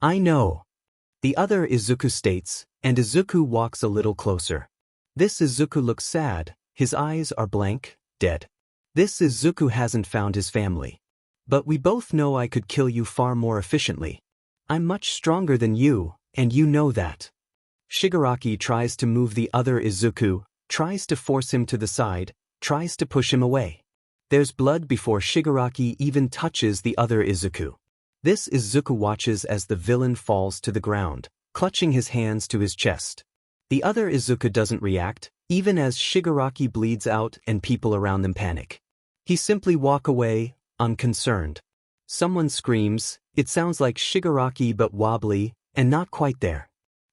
S1: I know. The other Izuku states, and Izuku walks a little closer. This Izuku looks sad, his eyes are blank, dead. This Izuku hasn't found his family. But we both know I could kill you far more efficiently. I'm much stronger than you, and you know that. Shigaraki tries to move the other Izuku, tries to force him to the side, tries to push him away. There's blood before Shigaraki even touches the other Izuku. This Izuku watches as the villain falls to the ground, clutching his hands to his chest. The other Izuku doesn't react, even as Shigaraki bleeds out and people around them panic. He simply walk away, unconcerned. Someone screams, it sounds like Shigaraki but wobbly, and not quite there.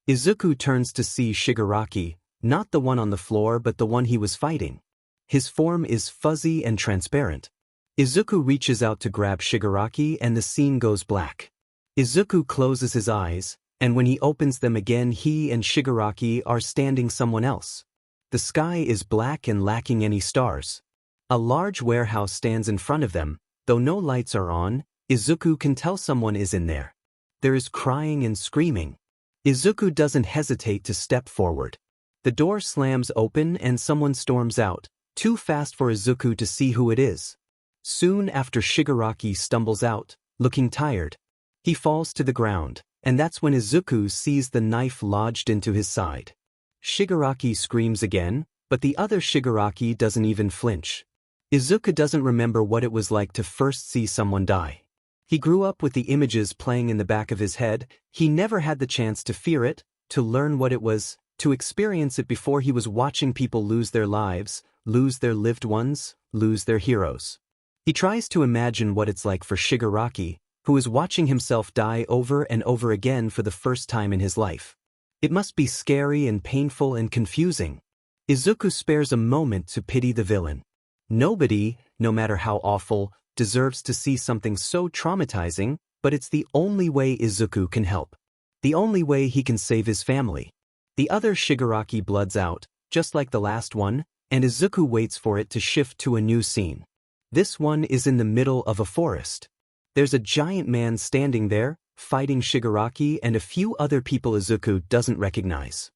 S1: Izuku turns to see Shigaraki, not the one on the floor but the one he was fighting. His form is fuzzy and transparent. Izuku reaches out to grab Shigaraki and the scene goes black. Izuku closes his eyes, and when he opens them again he and Shigaraki are standing someone else. The sky is black and lacking any stars. A large warehouse stands in front of them. Though no lights are on, Izuku can tell someone is in there. There is crying and screaming. Izuku doesn't hesitate to step forward. The door slams open and someone storms out, too fast for Izuku to see who it is. Soon after, Shigaraki stumbles out, looking tired. He falls to the ground, and that's when Izuku sees the knife lodged into his side. Shigaraki screams again, but the other Shigaraki doesn't even flinch. Izuku doesn't remember what it was like to first see someone die. He grew up with the images playing in the back of his head. He never had the chance to fear it, to learn what it was, to experience it before he was watching people lose their lives, lose their lived ones, lose their heroes. He tries to imagine what it's like for Shigaraki, who is watching himself die over and over again for the first time in his life. It must be scary and painful and confusing. Izuku spares a moment to pity the villain. Nobody, no matter how awful, deserves to see something so traumatizing, but it's the only way Izuku can help. The only way he can save his family. The other Shigaraki bloods out, just like the last one, and Izuku waits for it to shift to a new scene. This one is in the middle of a forest. There's a giant man standing there, fighting Shigaraki and a few other people Izuku doesn't recognize.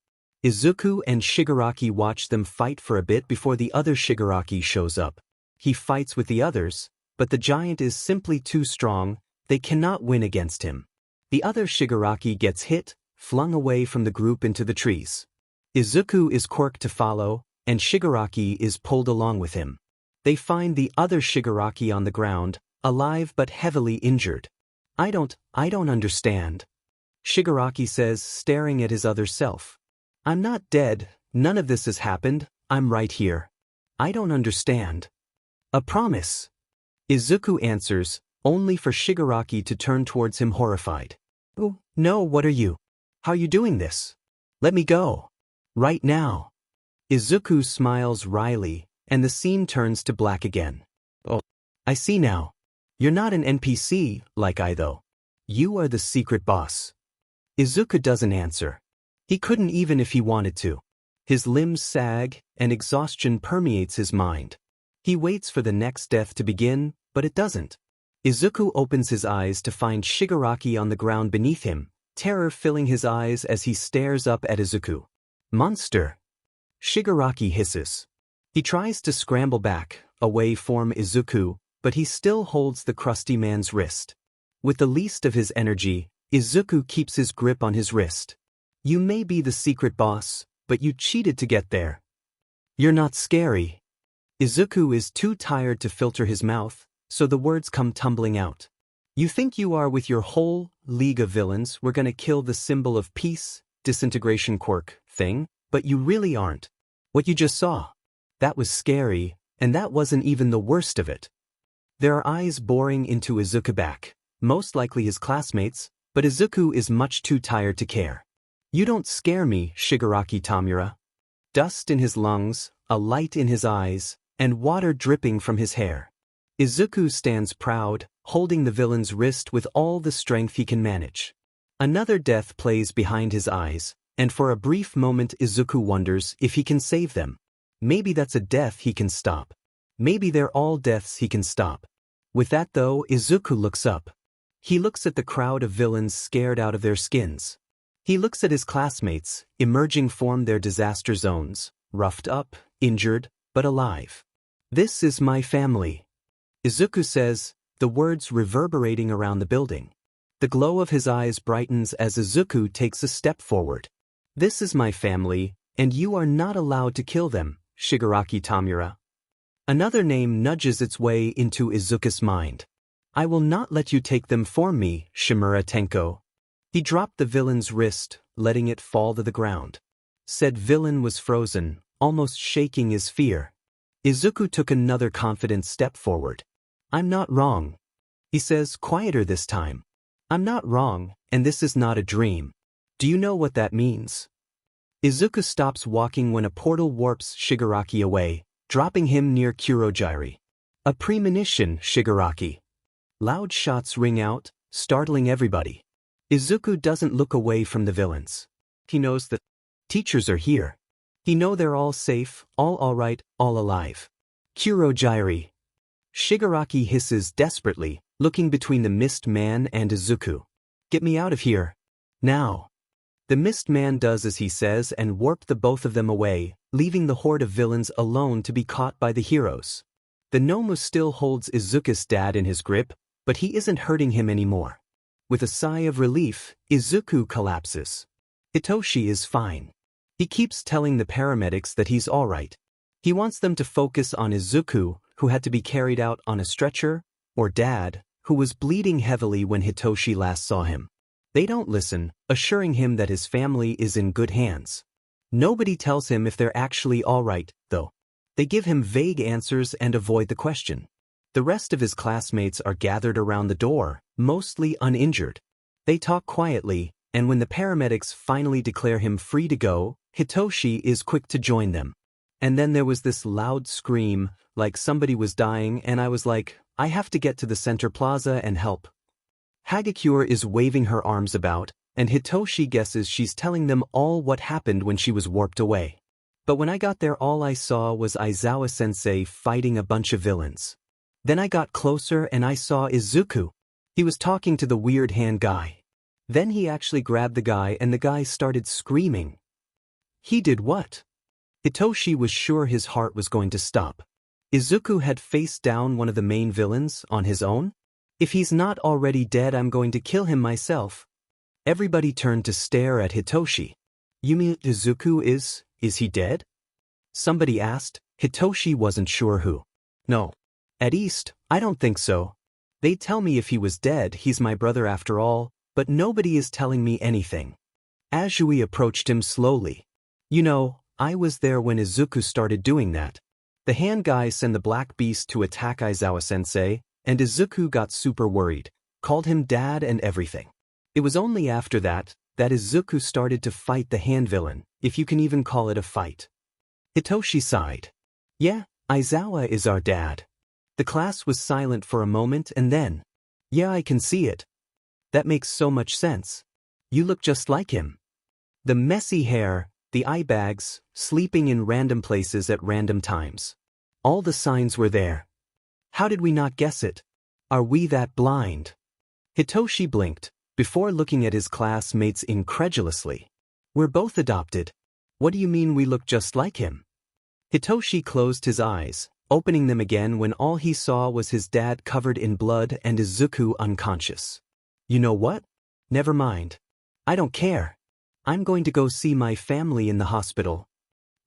S1: Izuku and Shigaraki watch them fight for a bit before the other Shigaraki shows up. He fights with the others, but the giant is simply too strong. They cannot win against him. The other Shigaraki gets hit, flung away from the group into the trees. Izuku is Quirk to follow, and Shigaraki is pulled along with him. They find the other Shigaraki on the ground, alive but heavily injured. I don't understand," Shigaraki says, staring at his other self. "I'm not dead, none of this has happened, I'm right here. I don't understand." "A promise," Izuku answers, only for Shigaraki to turn towards him horrified. "Oh, no, what are you? How are you doing this? Let me go. Right now." Izuku smiles wryly, and the scene turns to black again. "Oh, I see now. You're not an NPC, like I though. You are the secret boss." Izuku doesn't answer. He couldn't even if he wanted to. His limbs sag, and exhaustion permeates his mind. He waits for the next death to begin, but it doesn't. Izuku opens his eyes to find Shigaraki on the ground beneath him, terror filling his eyes as he stares up at Izuku. "Monster!" Shigaraki hisses. He tries to scramble back, away from Izuku, but he still holds the crusty man's wrist. With the least of his energy, Izuku keeps his grip on his wrist. "You may be the secret boss, but you cheated to get there. You're not scary." Izuku is too tired to filter his mouth, so the words come tumbling out. "You think you are with your whole league of villains, we're gonna kill the symbol of peace, disintegration Quirk thing, but you really aren't. What you just saw, that was scary, and that wasn't even the worst of it." There are eyes boring into Izuku back, most likely his classmates, but Izuku is much too tired to care. "You don't scare me, Shigaraki Tamura." Dust in his lungs, a light in his eyes, and water dripping from his hair. Izuku stands proud, holding the villain's wrist with all the strength he can manage. Another death plays behind his eyes, and for a brief moment Izuku wonders if he can save them. Maybe that's a death he can stop. Maybe they're all deaths he can stop. With that though, Izuku looks up. He looks at the crowd of villains scared out of their skins. He looks at his classmates, emerging from their disaster zones, roughed up, injured, but alive. "This is my family," Izuku says, the words reverberating around the building. The glow of his eyes brightens as Izuku takes a step forward. "This is my family, and you are not allowed to kill them, Shigaraki Tamura." Another name nudges its way into Izuku's mind. "I will not let you take them from me, Shimura Tenko." He dropped the villain's wrist, letting it fall to the ground. Said villain was frozen, almost shaking his fear. Izuku took another confident step forward. "I'm not wrong," he says, quieter this time. I'm not wrong, and this is not a dream. Do you know what that means? Izuku stops walking when a portal warps Shigaraki away, dropping him near Kurogiri. A premonition, Shigaraki. Loud shots ring out, startling everybody. Izuku doesn't look away from the villains. He knows that teachers are here. He knows they're all safe, all alright, all alive. Kurogiri. Shigaraki hisses desperately, looking between the Mist Man and Izuku. Get me out of here. Now. The Mist Man does as he says and warp the both of them away, leaving the horde of villains alone to be caught by the heroes. The Nomu still holds Izuku's dad in his grip, but he isn't hurting him anymore. With a sigh of relief, Izuku collapses. Hitoshi is fine. He keeps telling the paramedics that he's alright. He wants them to focus on Izuku, who had to be carried out on a stretcher, or Dad, who was bleeding heavily when Hitoshi last saw him. They don't listen, assuring him that his family is in good hands. Nobody tells him if they're actually alright, though. They give him vague answers and avoid the question. The rest of his classmates are gathered around the door, mostly uninjured. They talk quietly, and when the paramedics finally declare him free to go, Hitoshi is quick to join them. And then there was this loud scream, like somebody was dying, and I was like, I have to get to the center plaza and help. Hagakure is waving her arms about, and Hitoshi guesses she's telling them all what happened when she was warped away. But when I got there, all I saw was Aizawa-sensei fighting a bunch of villains. Then I got closer and I saw Izuku. He was talking to the weird hand guy. Then he actually grabbed the guy and the guy started screaming. He did what? Hitoshi was sure his heart was going to stop. Izuku had faced down one of the main villains on his own? If he's not already dead, I'm going to kill him myself. Everybody turned to stare at Hitoshi. You mean Izuku is he dead? Somebody asked. Hitoshi wasn't sure who. No. At least, I don't think so. They tell me if he was dead, he's my brother after all, but nobody is telling me anything. Azui approached him slowly. You know, I was there when Izuku started doing that. The hand guy sent the black beast to attack Aizawa-sensei, and Izuku got super worried, called him dad and everything. It was only after that Izuku started to fight the hand villain, if you can even call it a fight. Hitoshi sighed. Yeah, Aizawa is our dad. The class was silent for a moment and then, yeah, I can see it. That makes so much sense. You look just like him. The messy hair, the eye bags, sleeping in random places at random times. All the signs were there. How did we not guess it? Are we that blind? Hitoshi blinked, before looking at his classmates incredulously. We're both adopted. What do you mean we look just like him? Hitoshi closed his eyes, opening them again when all he saw was his dad covered in blood and Izuku unconscious. You know what? Never mind. I don't care. I'm going to go see my family in the hospital.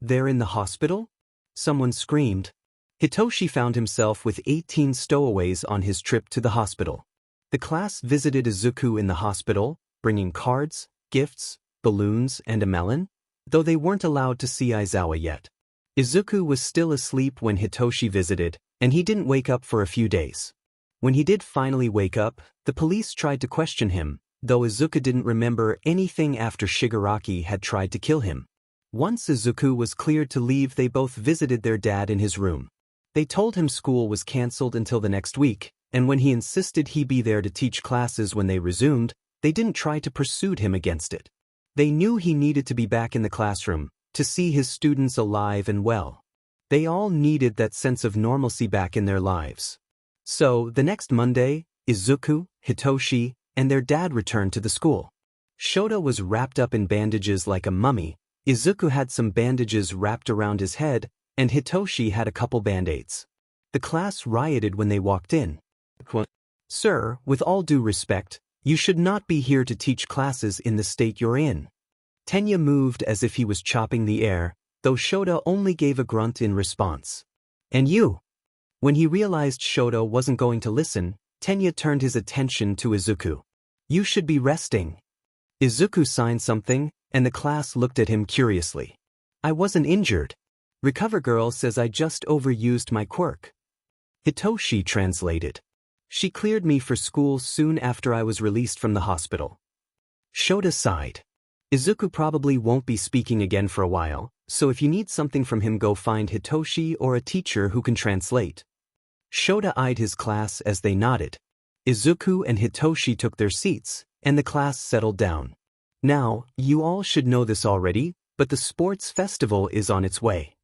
S1: They're in the hospital? Someone screamed. Hitoshi found himself with 18 stowaways on his trip to the hospital. The class visited Izuku in the hospital, bringing cards, gifts, balloons, and a melon, though they weren't allowed to see Aizawa yet. Izuku was still asleep when Hitoshi visited, and he didn't wake up for a few days. When he did finally wake up, the police tried to question him, though Izuku didn't remember anything after Shigaraki had tried to kill him. Once Izuku was cleared to leave, they both visited their dad in his room. They told him school was cancelled until the next week, and when he insisted he be there to teach classes when they resumed, they didn't try to pursue him against it. They knew he needed to be back in the classroom, to see his students alive and well. They all needed that sense of normalcy back in their lives. So, the next Monday, Izuku, Hitoshi, and their dad returned to the school. Shota was wrapped up in bandages like a mummy, Izuku had some bandages wrapped around his head, and Hitoshi had a couple band-aids. The class rioted when they walked in. Sir, with all due respect, you should not be here to teach classes in the state you're in. Tenya moved as if he was chopping the air, though Shota only gave a grunt in response. And you? When he realized Shota wasn't going to listen, Tenya turned his attention to Izuku. You should be resting. Izuku signed something, and the class looked at him curiously. I wasn't injured. Recover Girl says I just overused my quirk. Hitoshi translated. She cleared me for school soon after I was released from the hospital. Shota sighed. Izuku probably won't be speaking again for a while, so if you need something from him, go find Hitoshi or a teacher who can translate. Shota eyed his class as they nodded. Izuku and Hitoshi took their seats, and the class settled down. Now, you all should know this already, but the sports festival is on its way.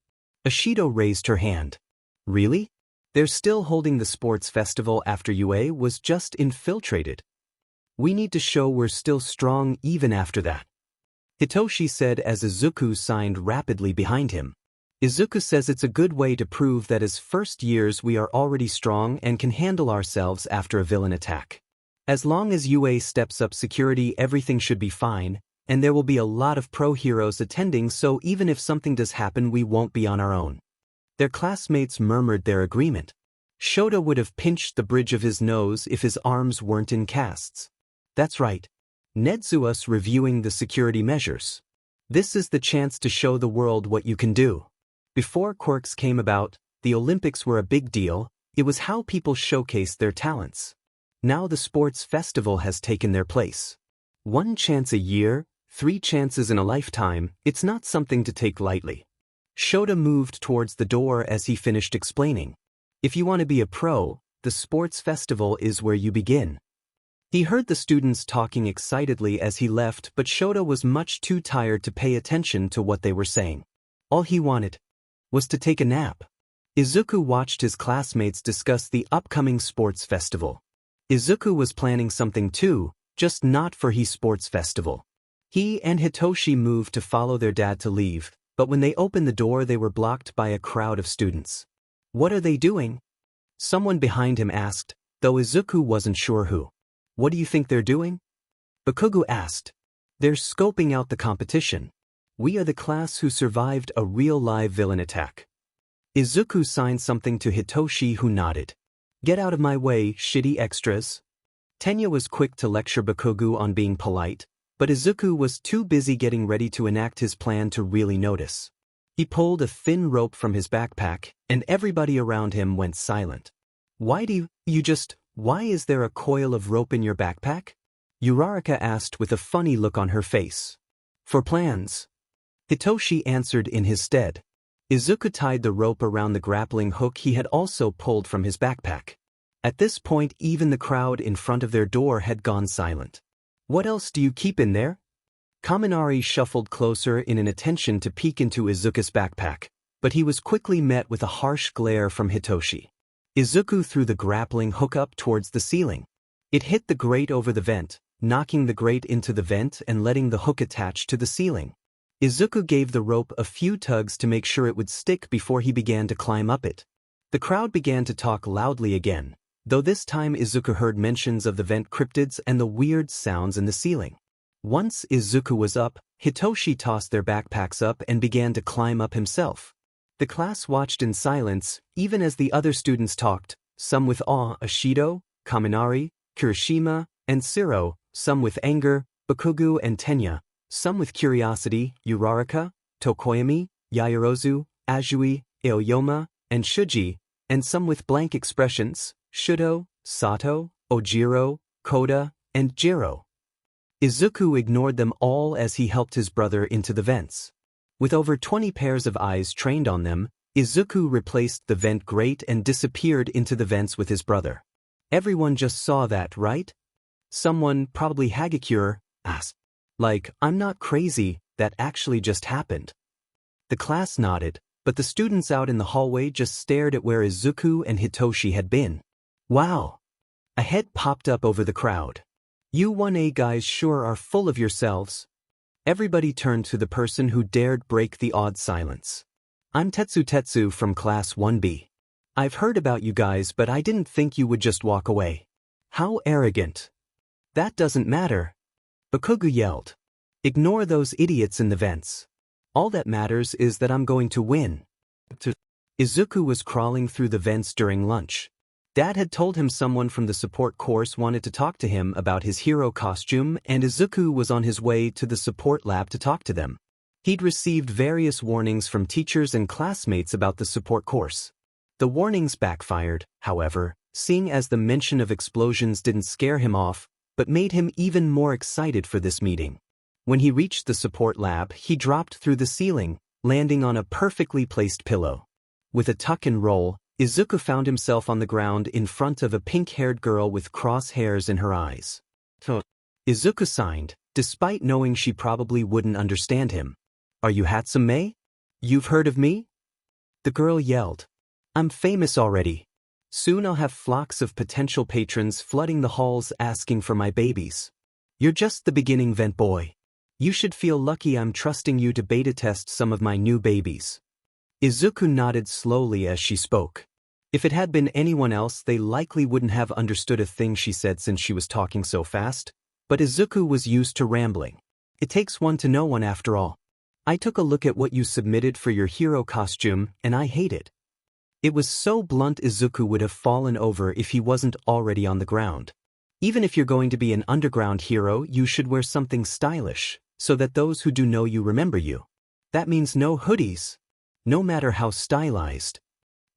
S1: Ashido raised her hand. Really? They're still holding the sports festival after UA was just infiltrated. We need to show we're still strong even after that. Hitoshi said as Izuku signed rapidly behind him. Izuku says it's a good way to prove that as first years we are already strong and can handle ourselves after a villain attack. As long as UA steps up security, everything should be fine, and there will be a lot of pro heroes attending, so even if something does happen we won't be on our own. Their classmates murmured their agreement. Shota would have pinched the bridge of his nose if his arms weren't in casts. That's right. Nedzua's reviewing the security measures. This is the chance to show the world what you can do. Before quirks came about, the Olympics were a big deal. It was how people showcased their talents. Now the sports festival has taken their place. 1 chance a year, 3 chances in a lifetime, it's not something to take lightly. Shota moved towards the door as he finished explaining. If you want to be a pro, the sports festival is where you begin. He heard the students talking excitedly as he left, but Shota was much too tired to pay attention to what they were saying. All he wanted was to take a nap. Izuku watched his classmates discuss the upcoming sports festival. Izuku was planning something too, just not for his sports festival. He and Hitoshi moved to follow their dad to leave, but when they opened the door they were blocked by a crowd of students. What are they doing? Someone behind him asked, though Izuku wasn't sure who. What do you think they're doing? Bakugo asked. They're scoping out the competition. We are the class who survived a real live villain attack. Izuku signed something to Hitoshi, who nodded. Get out of my way, shitty extras. Tenya was quick to lecture Bakugo on being polite, but Izuku was too busy getting ready to enact his plan to really notice. He pulled a thin rope from his backpack, and everybody around him went silent. Why is there a coil of rope in your backpack? Uraraka asked with a funny look on her face. For plans. Hitoshi answered in his stead. Izuku tied the rope around the grappling hook he had also pulled from his backpack. At this point even the crowd in front of their door had gone silent. What else do you keep in there? Kaminari shuffled closer in an attention to peek into Izuku's backpack, but he was quickly met with a harsh glare from Hitoshi. Izuku threw the grappling hook up towards the ceiling. It hit the grate over the vent, knocking the grate into the vent and letting the hook attach to the ceiling. Izuku gave the rope a few tugs to make sure it would stick before he began to climb up it. The crowd began to talk loudly again, though this time Izuku heard mentions of the vent cryptids and the weird sounds in the ceiling. Once Izuku was up, Hitoshi tossed their backpacks up and began to climb up himself. The class watched in silence, even as the other students talked, some with awe, Ashido, Kaminari, Kirishima, and Siro, some with anger, Bakugo and Tenya, some with curiosity, Uraraka, Tokoyami, Yaoyorozu, Azui, Aoyama, and Shuji, and some with blank expressions, Shudo, Sato, Ojiro, Koda, and Jiro. Izuku ignored them all as he helped his brother into the vents. With over 20 pairs of eyes trained on them, Izuku replaced the vent grate and disappeared into the vents with his brother. Everyone just saw that, right? Someone, probably Hagakure, asked. Like, I'm not crazy, that actually just happened. The class nodded, but the students out in the hallway just stared at where Izuku and Hitoshi had been. Wow! A head popped up over the crowd. You 1A guys sure are full of yourselves. Everybody turned to the person who dared break the odd silence. I'm Tetsu from Class 1B. I've heard about you guys, but I didn't think you would just walk away. How arrogant. That doesn't matter. Bakugo yelled. Ignore those idiots in the vents. All that matters is that I'm going to win. Izuku was crawling through the vents during lunch. Dad had told him someone from the support course wanted to talk to him about his hero costume, and Izuku was on his way to the support lab to talk to them. He'd received various warnings from teachers and classmates about the support course. The warnings backfired, however, seeing as the mention of explosions didn't scare him off, but made him even more excited for this meeting. When he reached the support lab, he dropped through the ceiling, landing on a perfectly placed pillow. With a tuck and roll, Izuku found himself on the ground in front of a pink-haired girl with crosshairs in her eyes. Izuku signed, despite knowing she probably wouldn't understand him. "Are you Hatsume? You've heard of me?" The girl yelled. "I'm famous already. Soon I'll have flocks of potential patrons flooding the halls asking for my babies. You're just the beginning, vent boy. You should feel lucky I'm trusting you to beta test some of my new babies." Izuku nodded slowly as she spoke. If it had been anyone else, they likely wouldn't have understood a thing she said since she was talking so fast, but Izuku was used to rambling. It takes one to know one after all. "I took a look at what you submitted for your hero costume, and I hate it." It was so blunt Izuku would have fallen over if he wasn't already on the ground. Even if you're going to be an underground hero, you should wear something stylish, so that those who do know you remember you. That means no hoodies. No matter how stylized.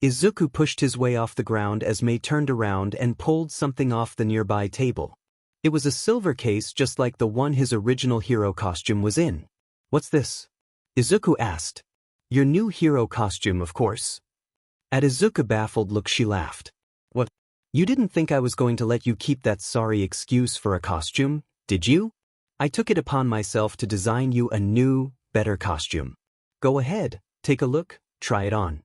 S1: Izuku pushed his way off the ground as Mei turned around and pulled something off the nearby table. It was a silver case just like the one his original hero costume was in. "What's this?" Izuku asked. "Your new hero costume, of course." At Izuku's baffled look, she laughed. "What? You didn't think I was going to let you keep that sorry excuse for a costume, did you? I took it upon myself to design you a new, better costume. Go ahead, take a look, try it on."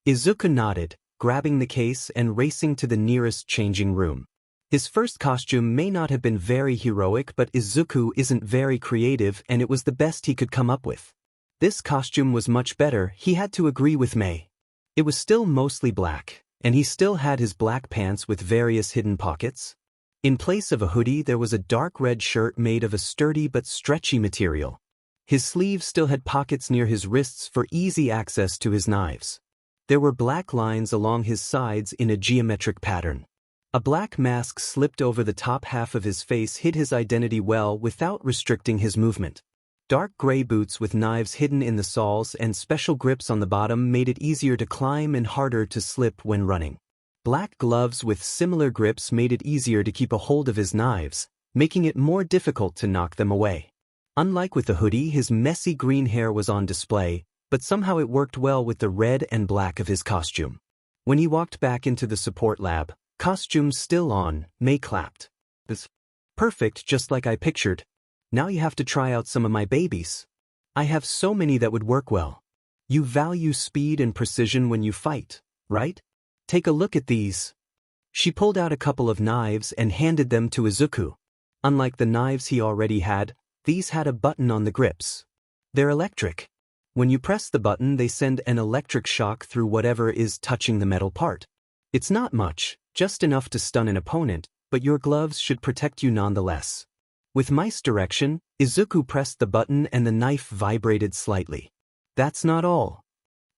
S1: Izuku nodded, grabbing the case and racing to the nearest changing room. His first costume may not have been very heroic, but Izuku isn't very creative and it was the best he could come up with. This costume was much better, he had to agree with Mei. It was still mostly black, and he still had his black pants with various hidden pockets. In place of a hoodie, there was a dark red shirt made of a sturdy but stretchy material. His sleeves still had pockets near his wrists for easy access to his knives. There were black lines along his sides in a geometric pattern. A black mask slipped over the top half of his face hid his identity well without restricting his movement. Dark gray boots with knives hidden in the soles and special grips on the bottom made it easier to climb and harder to slip when running. Black gloves with similar grips made it easier to keep a hold of his knives, making it more difficult to knock them away. Unlike with the hoodie, his messy green hair was on display, but somehow it worked well with the red and black of his costume. When he walked back into the support lab, costume still on, Mei clapped. "This perfect, just like I pictured. Now you have to try out some of my babies. I have so many that would work well. You value speed and precision when you fight, right? Take a look at these." She pulled out a couple of knives and handed them to Izuku. Unlike the knives he already had, these had a button on the grips. They're electric. When you press the button, they send an electric shock through whatever is touching the metal part. It's not much, just enough to stun an opponent, but your gloves should protect you nonetheless. With Mei's direction, Izuku pressed the button and the knife vibrated slightly. "That's not all,"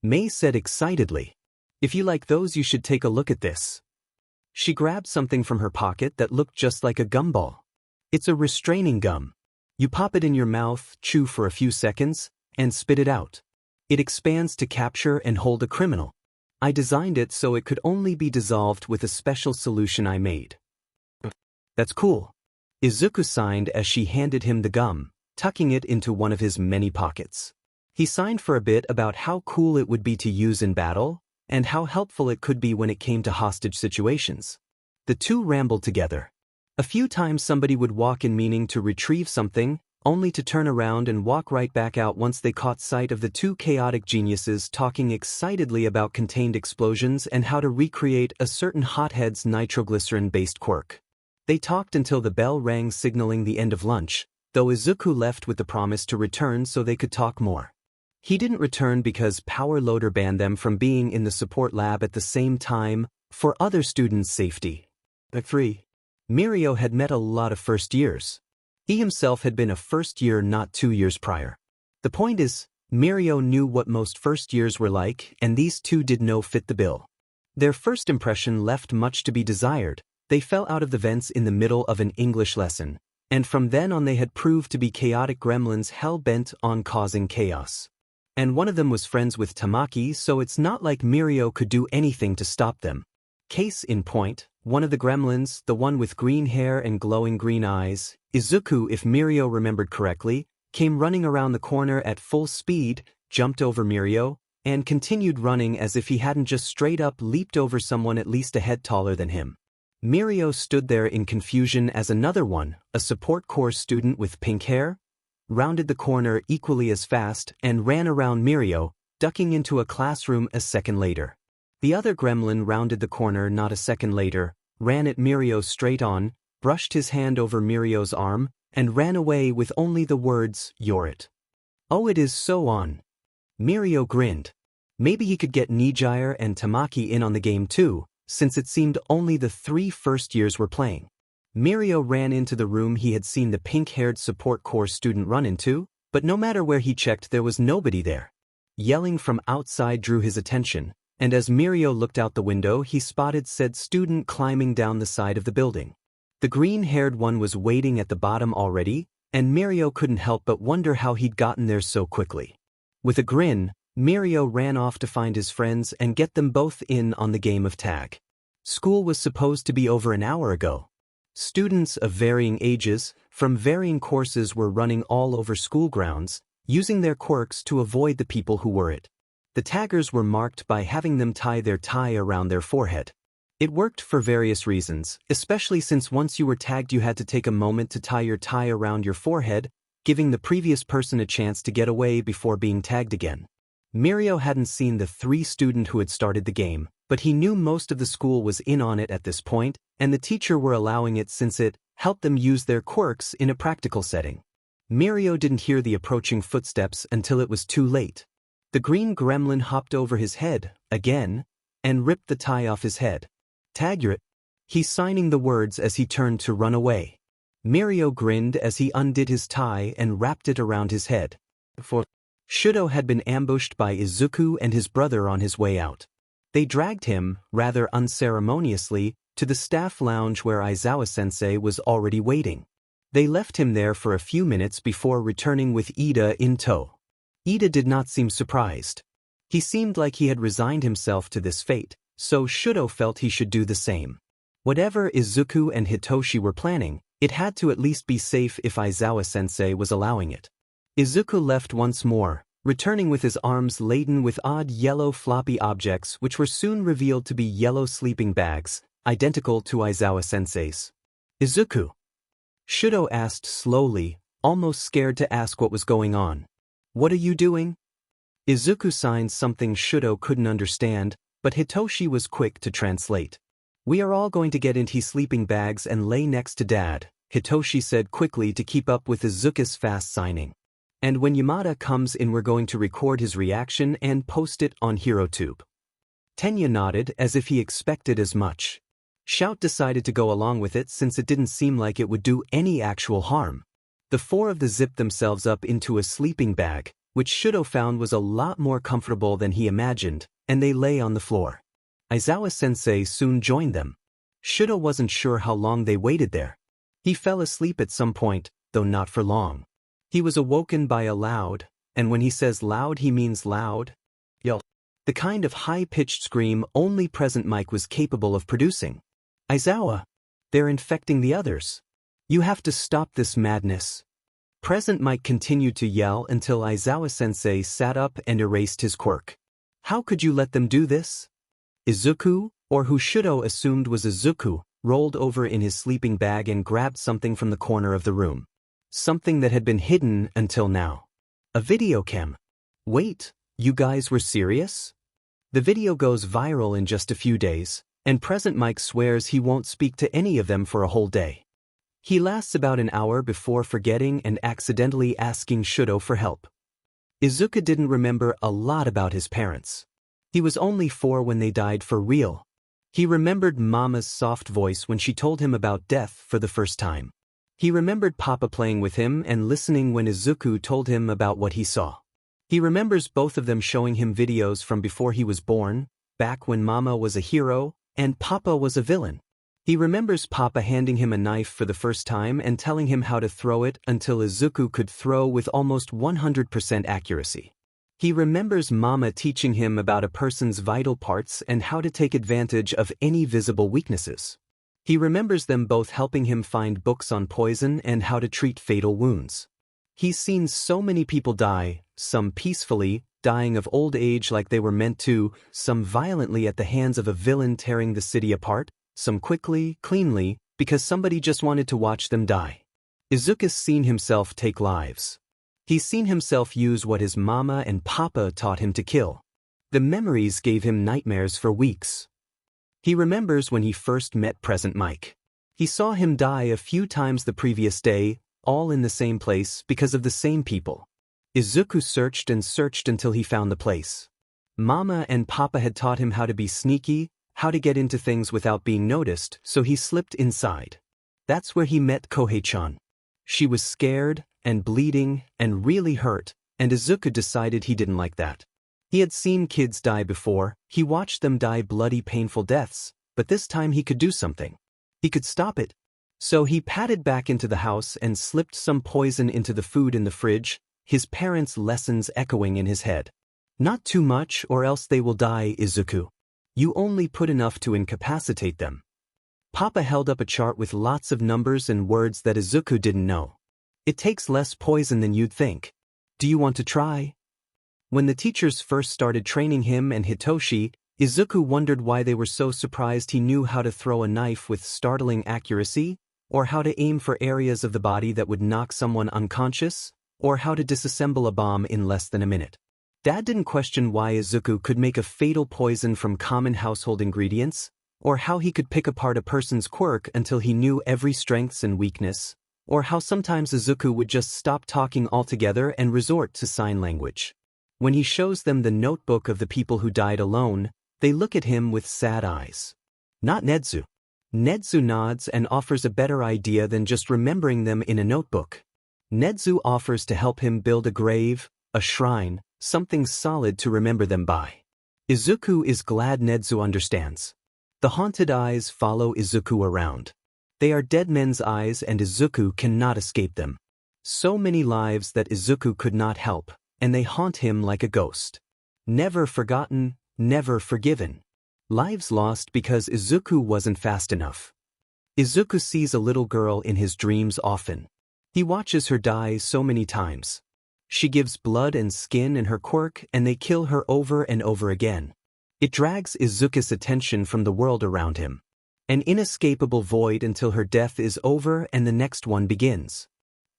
S1: Mei said excitedly. "If you like those, you should take a look at this." She grabbed something from her pocket that looked just like a gumball. It's a restraining gum. You pop it in your mouth, chew for a few seconds, and spit it out. It expands to capture and hold a criminal. I designed it so it could only be dissolved with a special solution I made. "That's cool." Izuku signed as she handed him the gum, tucking it into one of his many pockets. He signed for a bit about how cool it would be to use in battle, and how helpful it could be when it came to hostage situations. The two rambled together. A few times somebody would walk in meaning to retrieve something, only to turn around and walk right back out once they caught sight of the two chaotic geniuses talking excitedly about contained explosions and how to recreate a certain hothead's nitroglycerin-based quirk. They talked until the bell rang signaling the end of lunch, though Izuku left with the promise to return so they could talk more. He didn't return because Power Loader banned them from being in the support lab at the same time, for other students' safety. 3. Mirio had met a lot of first years. He himself had been a first year not 2 years prior. The point is, Mirio knew what most first years were like, and these two did no fit the bill. Their first impression left much to be desired. They fell out of the vents in the middle of an English lesson, and from then on they had proved to be chaotic gremlins hell-bent on causing chaos. And one of them was friends with Tamaki, so it's not like Mirio could do anything to stop them. Case in point, one of the gremlins, the one with green hair and glowing green eyes, Izuku, if Mirio remembered correctly, came running around the corner at full speed, jumped over Mirio, and continued running as if he hadn't just straight up leaped over someone at least a head taller than him. Mirio stood there in confusion as another one, a support course student with pink hair, rounded the corner equally as fast and ran around Mirio, ducking into a classroom a second later. The other gremlin rounded the corner not a second later, ran at Mirio straight on, brushed his hand over Mirio's arm, and ran away with only the words, "You're it." "Oh, it is so on." Mirio grinned. Maybe he could get Nijire and Tamaki in on the game too, since it seemed only the 3 first years were playing. Mirio ran into the room he had seen the pink-haired support course student run into, but no matter where he checked there was nobody there. Yelling from outside drew his attention, and as Mirio looked out the window he spotted said student climbing down the side of the building. The green-haired one was waiting at the bottom already, and Mirio couldn't help but wonder how he'd gotten there so quickly. With a grin, Mirio ran off to find his friends and get them both in on the game of tag. School was supposed to be over an hour ago. Students of varying ages, from varying courses were running all over school grounds, using their quirks to avoid the people who were it. The taggers were marked by having them tie their tie around their forehead. It worked for various reasons, especially since once you were tagged you had to take a moment to tie your tie around your forehead, giving the previous person a chance to get away before being tagged again. Mirio hadn't seen the 3 student who had started the game, but he knew most of the school was in on it at this point, and the teacher were allowing it since it helped them use their quirks in a practical setting. Mirio didn't hear the approaching footsteps until it was too late. The green gremlin hopped over his head, again, and ripped the tie off his head. "Tag you're it." He's signing the words as he turned to run away. Mirio grinned as he undid his tie and wrapped it around his head. Shudo had been ambushed by Izuku and his brother on his way out. They dragged him, rather unceremoniously, to the staff lounge where Aizawa-sensei was already waiting. They left him there for a few minutes before returning with Ida in tow. Ida did not seem surprised. He seemed like he had resigned himself to this fate, so Shudo felt he should do the same. Whatever Izuku and Hitoshi were planning, it had to at least be safe if Aizawa-sensei was allowing it. Izuku left once more, returning with his arms laden with odd yellow floppy objects which were soon revealed to be yellow sleeping bags, identical to Aizawa-sensei's. "Izuku?" Shudo asked slowly, almost scared to ask what was going on. "What are you doing?" Izuku signed something Shudo couldn't understand, but Hitoshi was quick to translate. "We are all going to get into sleeping bags and lay next to Dad," Hitoshi said quickly to keep up with Izuku's fast signing. "And when Yamada comes in we're going to record his reaction and post it on HeroTube." Tenya nodded as if he expected as much. Shout decided to go along with it since it didn't seem like it would do any actual harm. The 4 of them zipped themselves up into a sleeping bag, which Shudo found was a lot more comfortable than he imagined, and they lay on the floor. Aizawa-sensei soon joined them. Shudo wasn't sure how long they waited there. He fell asleep at some point, though not for long. He was awoken by a loud, and when he says loud he means loud, yell. The kind of high-pitched scream only present Mike was capable of producing. "Aizawa! They're infecting the others. You have to stop this madness." Present Mike continued to yell until Aizawa-sensei sat up and erased his quirk. "How could you let them do this?" Izuku, or who Shudo assumed was Izuku, rolled over in his sleeping bag and grabbed something from the corner of the room. Something that had been hidden until now. A video cam. "Wait, you guys were serious?" The video goes viral in just a few days, and Present Mike swears he won't speak to any of them for a whole day. He lasts about an hour before forgetting and accidentally asking Shudo for help. Izuku didn't remember a lot about his parents. He was only 4 when they died for real. He remembered Mama's soft voice when she told him about death for the first time. He remembered Papa playing with him and listening when Izuku told him about what he saw. He remembers both of them showing him videos from before he was born, back when Mama was a hero and Papa was a villain. He remembers Papa handing him a knife for the first time and telling him how to throw it until Izuku could throw with almost 100% accuracy. He remembers Mama teaching him about a person's vital parts and how to take advantage of any visible weaknesses. He remembers them both helping him find books on poison and how to treat fatal wounds. He's seen so many people die, some peacefully, dying of old age like they were meant to, some violently at the hands of a villain tearing the city apart, some quickly, cleanly, because somebody just wanted to watch them die. Izuku's seen himself take lives. He's seen himself use what his mama and papa taught him to kill. The memories gave him nightmares for weeks. He remembers when he first met Present Mike. He saw him die a few times the previous day, all in the same place because of the same people. Izuku searched and searched until he found the place. Mama and Papa had taught him how to be sneaky, how to get into things without being noticed, so he slipped inside. That's where he met Kohei-chan. She was scared, and bleeding, and really hurt, and Izuku decided he didn't like that. He had seen kids die before, he watched them die bloody painful deaths, but this time he could do something. He could stop it. So he padded back into the house and slipped some poison into the food in the fridge, his parents' lessons echoing in his head. Not too much or else they will die, Izuku. You only put enough to incapacitate them. Papa held up a chart with lots of numbers and words that Izuku didn't know. It takes less poison than you'd think. Do you want to try? When the teachers first started training him and Hitoshi, Izuku wondered why they were so surprised he knew how to throw a knife with startling accuracy, or how to aim for areas of the body that would knock someone unconscious, or how to disassemble a bomb in less than a minute. Dad didn't question why Izuku could make a fatal poison from common household ingredients, or how he could pick apart a person's quirk until he knew every strengths and weakness, or how sometimes Izuku would just stop talking altogether and resort to sign language. When he shows them the notebook of the people who died alone, they look at him with sad eyes. Not Nedzu. Nedzu nods and offers a better idea than just remembering them in a notebook. Nedzu offers to help him build a grave, a shrine, something solid to remember them by. Izuku is glad Nedzu understands. The haunted eyes follow Izuku around. They are dead men's eyes and Izuku cannot escape them. So many lives that Izuku could not help, and they haunt him like a ghost. Never forgotten, never forgiven. Lives lost because Izuku wasn't fast enough. Izuku sees a little girl in his dreams often. He watches her die so many times. She gives blood and skin in her quirk and they kill her over and over again. It drags Izuku's attention from the world around him. An inescapable void until her death is over and the next one begins.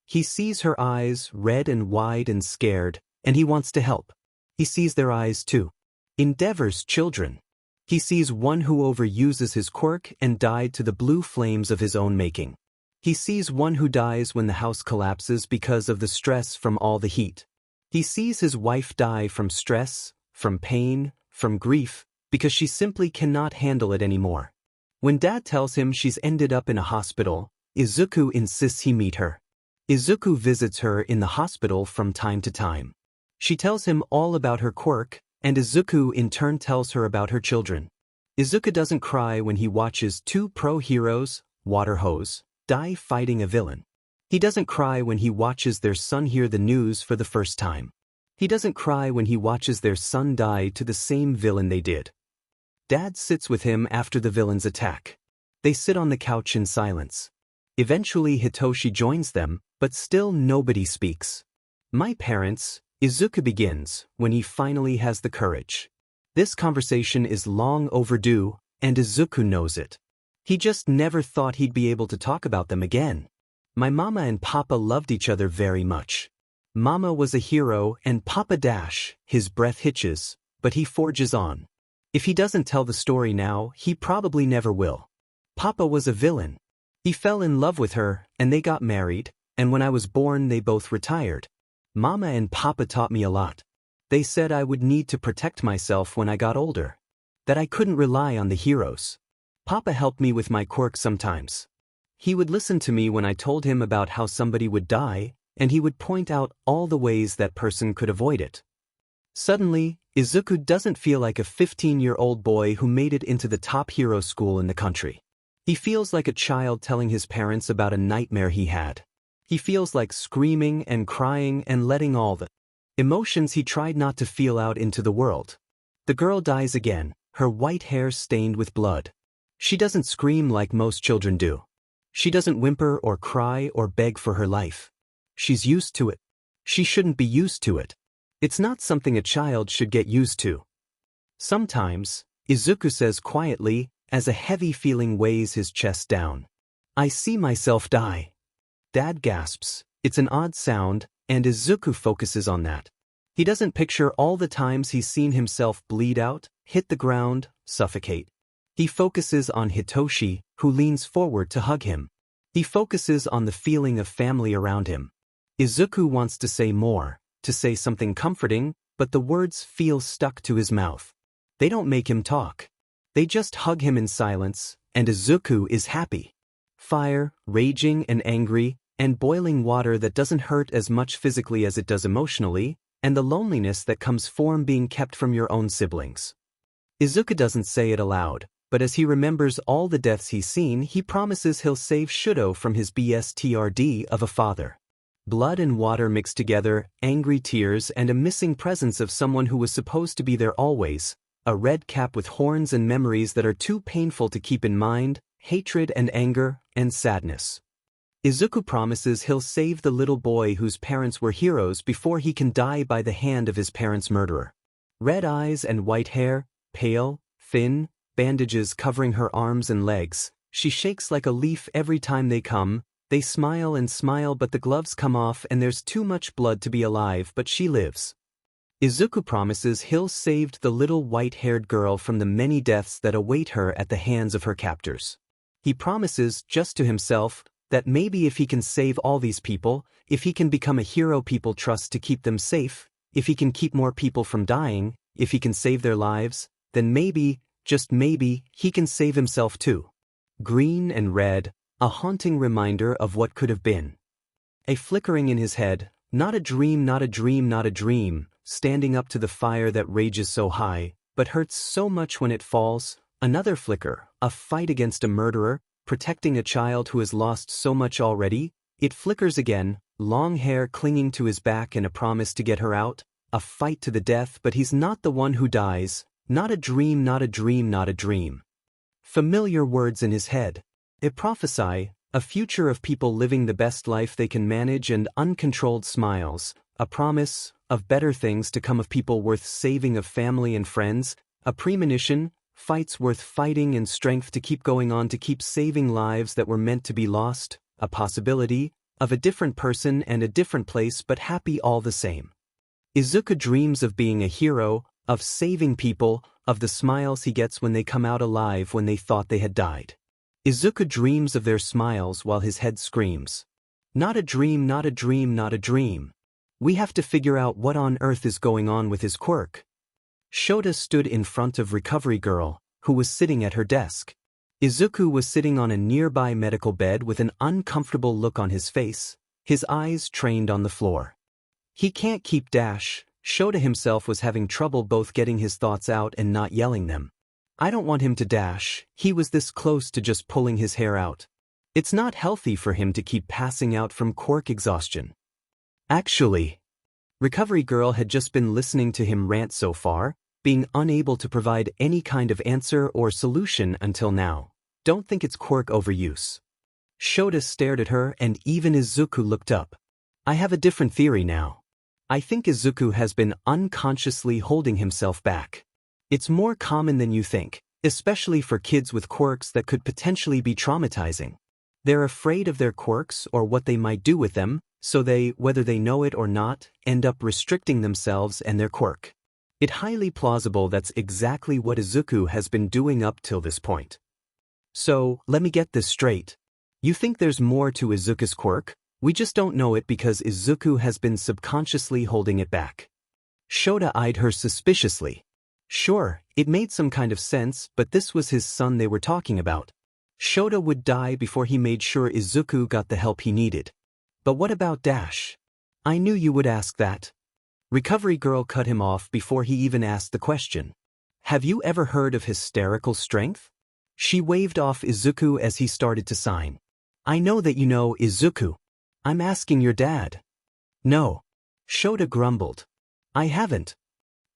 S1: He sees her eyes, red and wide and scared, and he wants to help. He sees their eyes too. Endeavor's children. He sees one who overuses his quirk and died to the blue flames of his own making. He sees one who dies when the house collapses because of the stress from all the heat. He sees his wife die from stress, from pain, from grief, because she simply cannot handle it anymore. When Dad tells him she's ended up in a hospital, Izuku insists he meet her. Izuku visits her in the hospital from time to time. She tells him all about her quirk, and Izuku in turn tells her about her children. Izuku doesn't cry when he watches two pro-heroes, water hose, die fighting a villain. He doesn't cry when he watches their son hear the news for the first time. He doesn't cry when he watches their son die to the same villain they did. Dad sits with him after the villain's attack. They sit on the couch in silence. Eventually Hitoshi joins them, but still nobody speaks. My parents, Izuku begins, when he finally has the courage. This conversation is long overdue, and Izuku knows it. He just never thought he'd be able to talk about them again. My mama and papa loved each other very much. Mama was a hero and Papa Dash, his breath hitches, but he forges on. If he doesn't tell the story now, he probably never will. Papa was a villain. He fell in love with her, and they got married, and when I was born they both retired. Mama and Papa taught me a lot. They said I would need to protect myself when I got older. That I couldn't rely on the heroes. Papa helped me with my quirk sometimes. He would listen to me when I told him about how somebody would die, and he would point out all the ways that person could avoid it. Suddenly, Izuku doesn't feel like a 15-year-old boy who made it into the top hero school in the country. He feels like a child telling his parents about a nightmare he had. He feels like screaming and crying and letting all the Emotions he tried not to feel out into the world. The girl dies again, her white hair stained with blood. She doesn't scream like most children do. She doesn't whimper or cry or beg for her life. She's used to it. She shouldn't be used to it. It's not something a child should get used to. Sometimes, Izuku says quietly, as a heavy feeling weighs his chest down. I see myself die. Dad gasps. It's an odd sound, and Izuku focuses on that. He doesn't picture all the times he's seen himself bleed out, hit the ground, suffocate. He focuses on Hitoshi, who leans forward to hug him. He focuses on the feeling of family around him. Izuku wants to say more, to say something comforting, but the words feel stuck to his mouth. They don't make him talk. They just hug him in silence, and Izuku is happy. Fire, raging and angry, and boiling water that doesn't hurt as much physically as it does emotionally, and the loneliness that comes from being kept from your own siblings. Izuku doesn't say it aloud, but as he remembers all the deaths he's seen, he promises he'll save Shudo from his BSTRD of a father. Blood and water mixed together, angry tears, and a missing presence of someone who was supposed to be there always, a red cap with horns and memories that are too painful to keep in mind, hatred and anger, and sadness. Izuku promises he'll save the little boy whose parents were heroes before he can die by the hand of his parents' murderer. Red eyes and white hair, pale, thin, bandages covering her arms and legs, she shakes like a leaf every time they come. They smile and smile, but the gloves come off and there's too much blood to be alive, but she lives. Izuku promises he'll save the little white-haired girl from the many deaths that await her at the hands of her captors. He promises, just to himself, that maybe if he can save all these people, if he can become a hero people trust to keep them safe, if he can keep more people from dying, if he can save their lives, then maybe, just maybe, he can save himself too. Green and red, a haunting reminder of what could have been. A flickering in his head, not a dream, not a dream, not a dream, standing up to the fire that rages so high, but hurts so much when it falls. Another flicker, a fight against a murderer, protecting a child who has lost so much already. It flickers again, long hair clinging to his back and a promise to get her out. A fight to the death, but he's not the one who dies. Not a dream, not a dream, not a dream. Familiar words in his head. A prophesy, a future of people living the best life they can manage and uncontrolled smiles. A promise of better things to come of people worth saving, of family and friends. A premonition, fights worth fighting and strength to keep going on, to keep saving lives that were meant to be lost. A possibility of a different person and a different place, but happy all the same. Izuku dreams of being a hero, of saving people, of the smiles he gets when they come out alive when they thought they had died. Izuku dreams of their smiles while his head screams. Not a dream, not a dream, not a dream. We have to figure out what on earth is going on with his quirk. Shota stood in front of Recovery Girl, who was sitting at her desk. Izuku was sitting on a nearby medical bed with an uncomfortable look on his face, his eyes trained on the floor. He can't keep dash. Shota himself was having trouble both getting his thoughts out and not yelling them. I don't want him to dash. He was this close to just pulling his hair out. It's not healthy for him to keep passing out from quirk exhaustion. Actually, Recovery Girl had just been listening to him rant so far, being unable to provide any kind of answer or solution until now. Don't think it's quirk overuse. Shota stared at her and even Izuku looked up. I have a different theory now. I think Izuku has been unconsciously holding himself back. It's more common than you think, especially for kids with quirks that could potentially be traumatizing. They're afraid of their quirks or what they might do with them, so they, whether they know it or not, end up restricting themselves and their quirk. It's highly plausible that's exactly what Izuku has been doing up till this point. So, let me get this straight. You think there's more to Izuku's quirk? We just don't know it because Izuku has been subconsciously holding it back. Shota eyed her suspiciously. Sure, it made some kind of sense, but this was his son they were talking about. Shota would die before he made sure Izuku got the help he needed. But what about Dash? I knew you would ask that. Recovery Girl cut him off before he even asked the question. Have you ever heard of hysterical strength? She waved off Izuku as he started to sign. I know that you know, Izuku. I'm asking your dad. No. Shota grumbled. I haven't.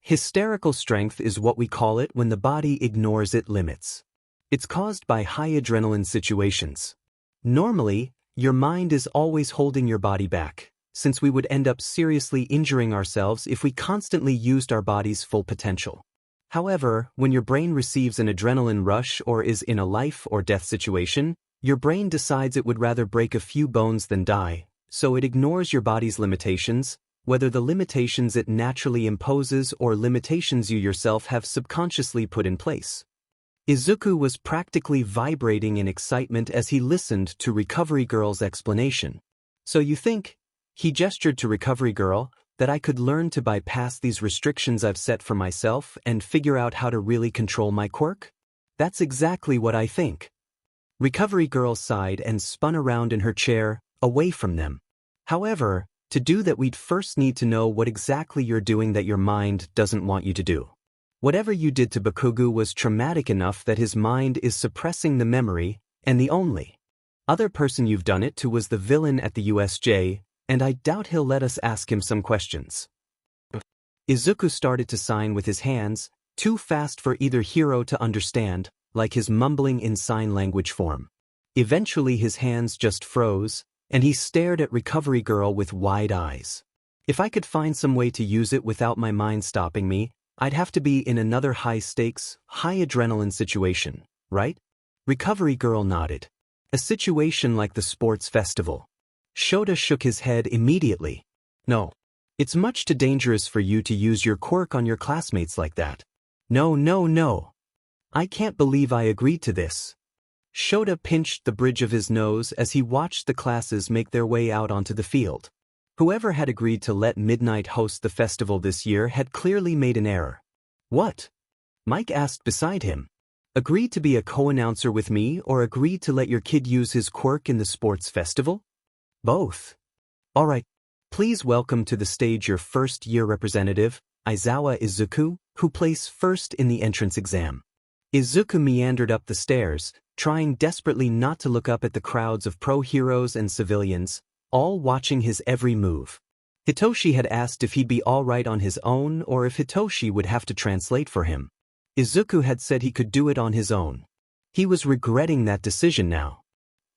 S1: Hysterical strength is what we call it when the body ignores its limits. It's caused by high adrenaline situations. Normally, your mind is always holding your body back, since we would end up seriously injuring ourselves if we constantly used our body's full potential. However, when your brain receives an adrenaline rush or is in a life or death situation, your brain decides it would rather break a few bones than die, so it ignores your body's limitations, whether the limitations it naturally imposes or limitations you yourself have subconsciously put in place. Izuku was practically vibrating in excitement as he listened to Recovery Girl's explanation. So you think, he gestured to Recovery Girl, that I could learn to bypass these restrictions I've set for myself and figure out how to really control my quirk? That's exactly what I think. Recovery Girl sighed and spun around in her chair, away from them. However, to do that we'd first need to know what exactly you're doing that your mind doesn't want you to do. Whatever you did to Bakugo was traumatic enough that his mind is suppressing the memory, and the only other person you've done it to was the villain at the USJ, and I doubt he'll let us ask him some questions. Izuku started to sign with his hands, too fast for either hero to understand, like his mumbling in sign language form. Eventually his hands just froze, and he stared at Recovery Girl with wide eyes. If I could find some way to use it without my mind stopping me, I'd have to be in another high-stakes, high-adrenaline situation, right? Recovery Girl nodded. A situation like the sports festival. Shota shook his head immediately. No. It's much too dangerous for you to use your quirk on your classmates like that. No, no, no. I can't believe I agreed to this. Shota pinched the bridge of his nose as he watched the classes make their way out onto the field. Whoever had agreed to let Midnight host the festival this year had clearly made an error. What? Mike asked beside him. Agreed to be a co-announcer with me or agreed to let your kid use his quirk in the sports festival? Both. All right. Please welcome to the stage your first-year representative, Aizawa Izuku, who placed first in the entrance exam. Izuku meandered up the stairs, trying desperately not to look up at the crowds of pro-heroes and civilians, all watching his every move. Hitoshi had asked if he'd be all right on his own or if Hitoshi would have to translate for him. Izuku had said he could do it on his own. He was regretting that decision now.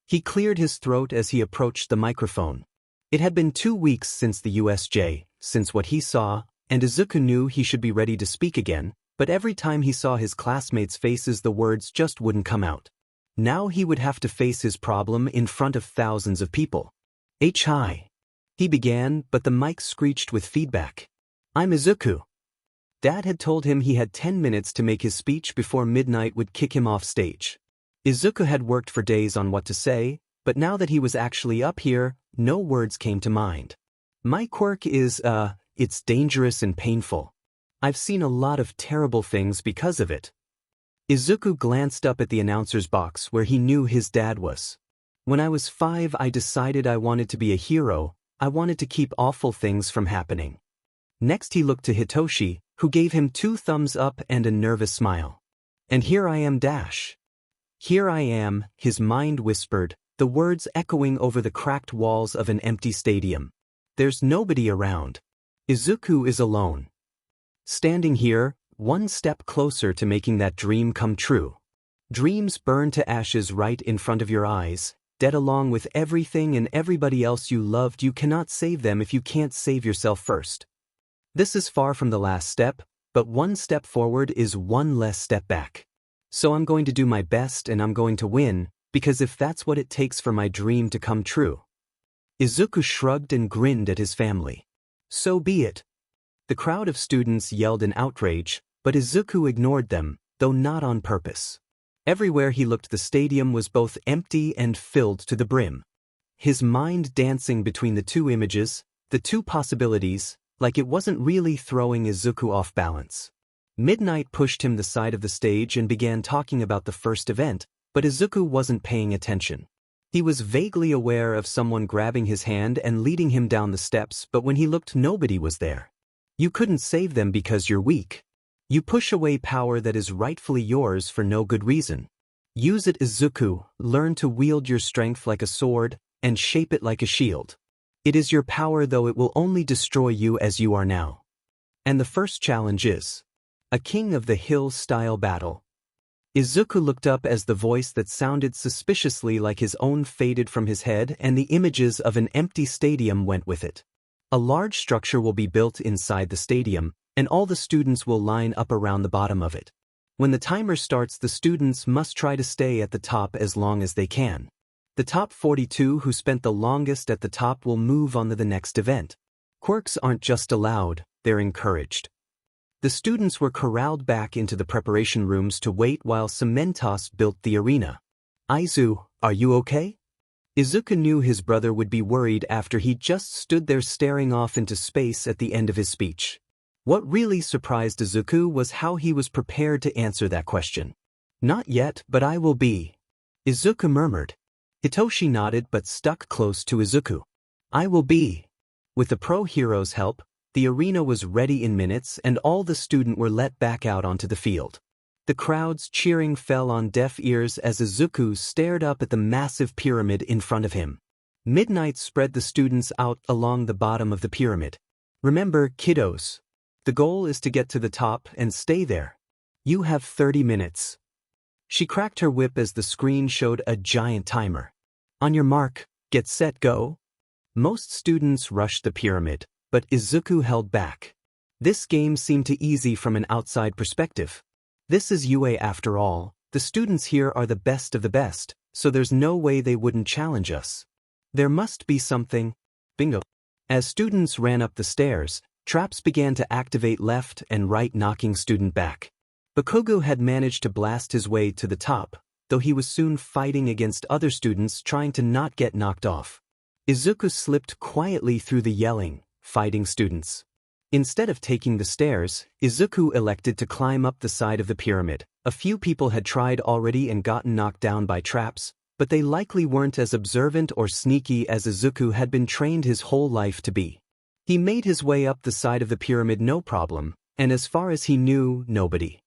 S1: He cleared his throat as he approached the microphone. It had been 2 weeks since the USJ, since what he saw, and Izuku knew he should be ready to speak again, but every time he saw his classmates' faces the words just wouldn't come out. Now he would have to face his problem in front of thousands of people. Hi. He began, but the mic screeched with feedback. I'm Izuku. Dad had told him he had 10 minutes to make his speech before Midnight would kick him off stage. Izuku had worked for days on what to say, but now that he was actually up here, no words came to mind. My quirk is, it's dangerous and painful. I've seen a lot of terrible things because of it. Izuku glanced up at the announcer's box where he knew his dad was. When I was 5, I decided I wanted to be a hero. I wanted to keep awful things from happening. Next he looked to Hitoshi, who gave him 2 thumbs up and a nervous smile. And here I am dash. Here I am, his mind whispered, the words echoing over the cracked walls of an empty stadium. There's nobody around. Izuku is alone. Standing here, one step closer to making that dream come true. Dreams burn to ashes right in front of your eyes. Dead along with everything and everybody else you loved. You cannot save them if you can't save yourself first. This is far from the last step, but one step forward is one less step back. So I'm going to do my best and I'm going to win, because if that's what it takes for my dream to come true. Izuku shrugged and grinned at his family. So be it. The crowd of students yelled in outrage, but Izuku ignored them, though not on purpose. Everywhere he looked the stadium was both empty and filled to the brim. His mind dancing between the 2 images, the 2 possibilities, like it wasn't really throwing Izuku off balance. Midnight pushed him the side of the stage and began talking about the first event, but Izuku wasn't paying attention. He was vaguely aware of someone grabbing his hand and leading him down the steps, but when he looked nobody was there. You couldn't save them because you're weak. You push away power that is rightfully yours for no good reason. Use it, Izuku. Learn to wield your strength like a sword and shape it like a shield. It is your power, though it will only destroy you as you are now. And the first challenge is a King of the Hill style battle. Izuku looked up as the voice that sounded suspiciously like his own faded from his head, and the images of an empty stadium went with it. A large structure will be built inside the stadium, and all the students will line up around the bottom of it. When the timer starts, the students must try to stay at the top as long as they can. The top 42 who spent the longest at the top will move on to the next event. Quirks aren't just allowed, they're encouraged. The students were corralled back into the preparation rooms to wait while Cementos built the arena. Izu, are you okay? Izuku knew his brother would be worried after he just stood there staring off into space at the end of his speech. What really surprised Izuku was how he was prepared to answer that question. Not yet, but I will be. Izuku murmured. Hitoshi nodded but stuck close to Izuku. I will be. With the pro hero's help, the arena was ready in minutes and all the students were let back out onto the field. The crowd's cheering fell on deaf ears as Izuku stared up at the massive pyramid in front of him. Midnight spread the students out along the bottom of the pyramid. Remember, kiddos. The goal is to get to the top and stay there. You have 30 minutes. She cracked her whip as the screen showed a giant timer. On your mark, get set, go. Most students rushed the pyramid, but Izuku held back. This game seemed too easy from an outside perspective. This is UA after all, the students here are the best of the best, so there's no way they wouldn't challenge us. There must be something. Bingo. As students ran up the stairs, traps began to activate left and right, knocking student back. Bakugo had managed to blast his way to the top, though he was soon fighting against other students trying to not get knocked off. Izuku slipped quietly through the yelling, fighting students. Instead of taking the stairs, Izuku elected to climb up the side of the pyramid. A few people had tried already and gotten knocked down by traps, but they likely weren't as observant or sneaky as Izuku had been trained his whole life to be. He made his way up the side of the pyramid no problem, and as far as he knew, nobody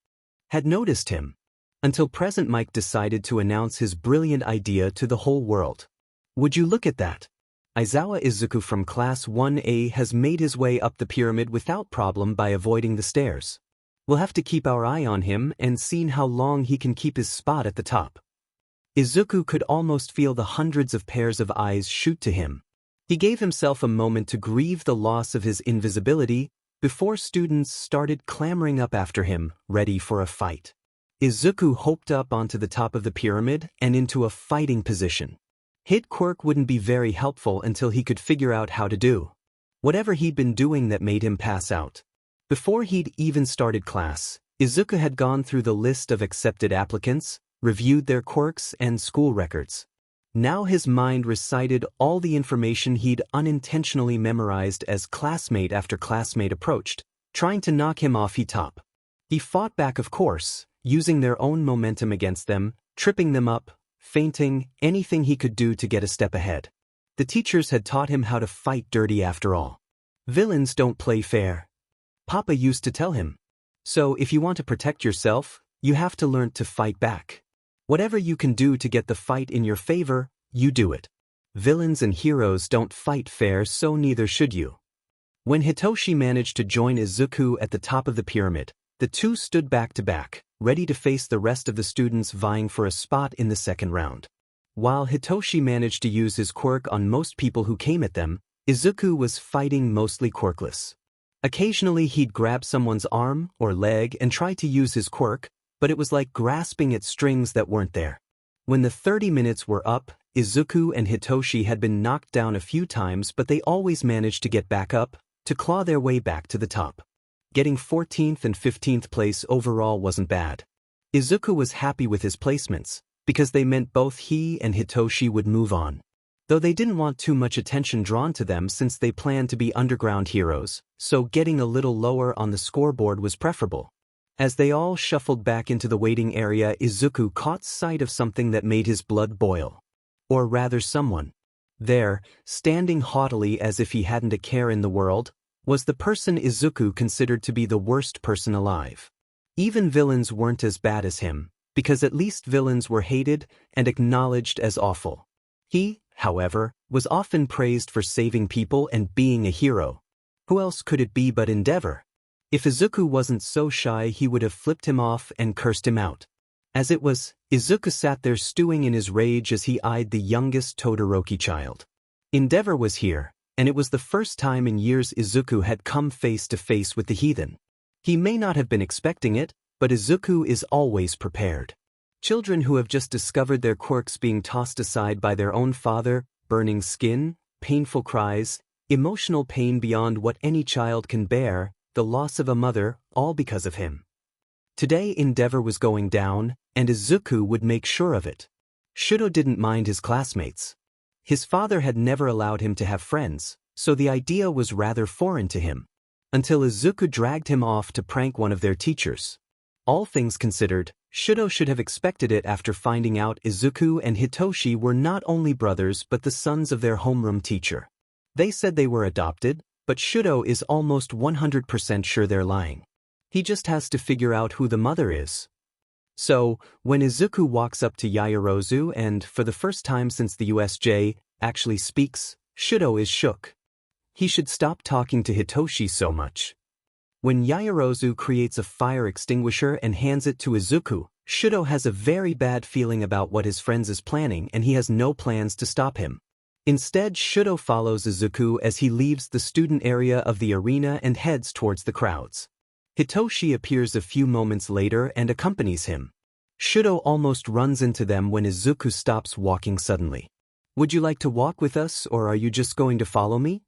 S1: had noticed him. Until Present Mike decided to announce his brilliant idea to the whole world. Would you look at that? Aizawa Izuku from Class 1A has made his way up the pyramid without problem by avoiding the stairs. We'll have to keep our eye on him and see how long he can keep his spot at the top. Izuku could almost feel the hundreds of pairs of eyes shoot to him. He gave himself a moment to grieve the loss of his invisibility before students started clamoring up after him, ready for a fight. Izuku hopped up onto the top of the pyramid and into a fighting position. Hit Quirk wouldn't be very helpful until he could figure out how to do whatever he'd been doing that made him pass out. Before he'd even started class, Izuku had gone through the list of accepted applicants, reviewed their quirks and school records. Now his mind recited all the information he'd unintentionally memorized as classmate after classmate approached, trying to knock him off top. He fought back, of course, using their own momentum against them, tripping them up, fainting, anything he could do to get a step ahead. The teachers had taught him how to fight dirty after all. Villains don't play fair. Papa used to tell him. So if you want to protect yourself, you have to learn to fight back. Whatever you can do to get the fight in your favor, you do it. Villains and heroes don't fight fair, so neither should you. When Hitoshi managed to join Izuku at the top of the pyramid, the two stood back to back, ready to face the rest of the students vying for a spot in the second round. While Hitoshi managed to use his quirk on most people who came at them, Izuku was fighting mostly quirkless. Occasionally he'd grab someone's arm or leg and try to use his quirk, but it was like grasping at strings that weren't there. When the 30 minutes were up, Izuku and Hitoshi had been knocked down a few times, but they always managed to get back up, to claw their way back to the top. Getting 14th and 15th place overall wasn't bad. Izuku was happy with his placements, because they meant both he and Hitoshi would move on. Though they didn't want too much attention drawn to them since they planned to be underground heroes, so getting a little lower on the scoreboard was preferable. As they all shuffled back into the waiting area, Izuku caught sight of something that made his blood boil. Or rather someone. There, standing haughtily as if he hadn't a care in the world, was the person Izuku considered to be the worst person alive. Even villains weren't as bad as him, because at least villains were hated and acknowledged as awful. He, however, was often praised for saving people and being a hero. Who else could it be but Endeavor? If Izuku wasn't so shy, he would have flipped him off and cursed him out. As it was, Izuku sat there stewing in his rage as he eyed the youngest Todoroki child. Endeavor was here, and it was the first time in years Izuku had come face to face with the heathen. He may not have been expecting it, but Izuku is always prepared. Children who have just discovered their quirks being tossed aside by their own father, burning skin, painful cries, emotional pain beyond what any child can bear, the loss of a mother, all because of him. Today Endeavor was going down, and Izuku would make sure of it. Shudo didn't mind his classmates. His father had never allowed him to have friends, so the idea was rather foreign to him. Until Izuku dragged him off to prank one of their teachers. All things considered, Shudo should have expected it after finding out Izuku and Hitoshi were not only brothers but the sons of their homeroom teacher. They said they were adopted, but Shudo is almost 100% sure they're lying. He just has to figure out who the mother is. So, when Izuku walks up to Yaoyorozu and, for the first time since the USJ, actually speaks, Shudo is shook. He should stop talking to Hitoshi so much. When Yaoyorozu creates a fire extinguisher and hands it to Izuku, Shudo has a very bad feeling about what his friend is planning and he has no plans to stop him. Instead, Shudo follows Izuku as he leaves the student area of the arena and heads towards the crowds. Hitoshi appears a few moments later and accompanies him. Shudo almost runs into them when Izuku stops walking suddenly. "Would you like to walk with us, or are you just going to follow me?"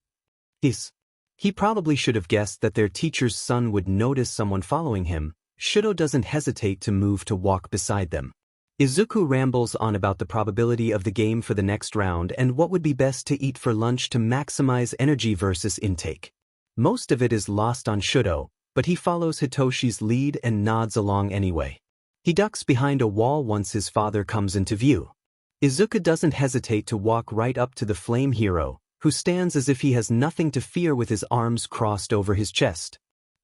S1: He probably should have guessed that their teacher's son would notice someone following him. Shudo doesn't hesitate to move to walk beside them. Izuku rambles on about the probability of the game for the next round and what would be best to eat for lunch to maximize energy versus intake. Most of it is lost on Shudo, but he follows Hitoshi's lead and nods along anyway. He ducks behind a wall once his father comes into view. Izuku doesn't hesitate to walk right up to the flame hero, who stands as if he has nothing to fear with his arms crossed over his chest.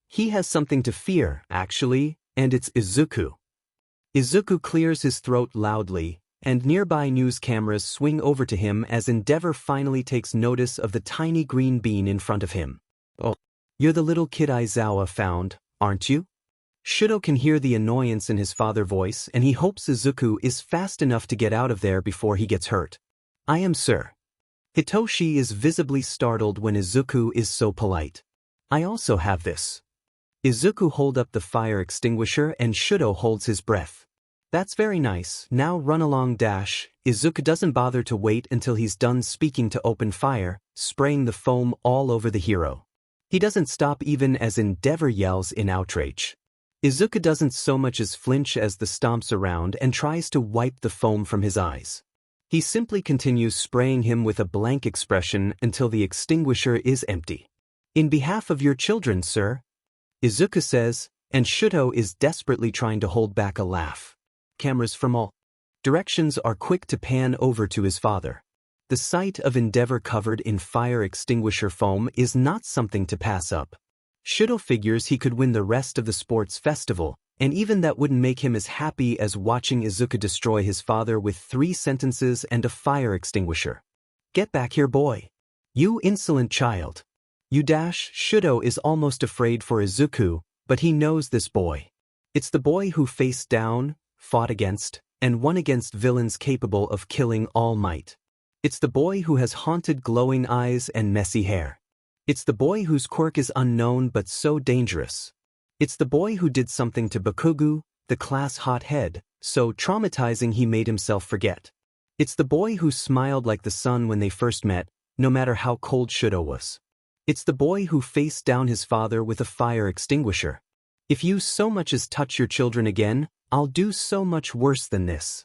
S1: He has something to fear, actually, and it's Izuku. Izuku clears his throat loudly, and nearby news cameras swing over to him as Endeavor finally takes notice of the tiny green bean in front of him. "Oh, you're the little kid Aizawa found, aren't you?" Shudo can hear the annoyance in his father's voice and he hopes Izuku is fast enough to get out of there before he gets hurt. "I am, sir." Hitoshi is visibly startled when Izuku is so polite. "I also have this." Izuku holds up the fire extinguisher and Shudo holds his breath. "That's very nice, now run along dash." Izuku doesn't bother to wait until he's done speaking to open fire, spraying the foam all over the hero. He doesn't stop even as Endeavor yells in outrage. Izuku doesn't so much as flinch as the stomps around and tries to wipe the foam from his eyes. He simply continues spraying him with a blank expression until the extinguisher is empty. "In behalf of your children, sir," Izuku says, and Shudo is desperately trying to hold back a laugh. Cameras from all directions are quick to pan over to his father. The sight of Endeavor covered in fire extinguisher foam is not something to pass up. Shudo figures he could win the rest of the sports festival, and even that wouldn't make him as happy as watching Izuku destroy his father with 3 sentences and a fire extinguisher. "Get back here, boy. You insolent child." Shudo is almost afraid for Izuku, but he knows this boy. It's the boy who faced down, fought against, and won against villains capable of killing All Might. It's the boy who has haunted glowing eyes and messy hair. It's the boy whose quirk is unknown but so dangerous. It's the boy who did something to Bakugo, the class hothead, so traumatizing he made himself forget. It's the boy who smiled like the sun when they first met, no matter how cold Shudo was. It's the boy who faced down his father with a fire extinguisher. "If you so much as touch your children again, I'll do so much worse than this."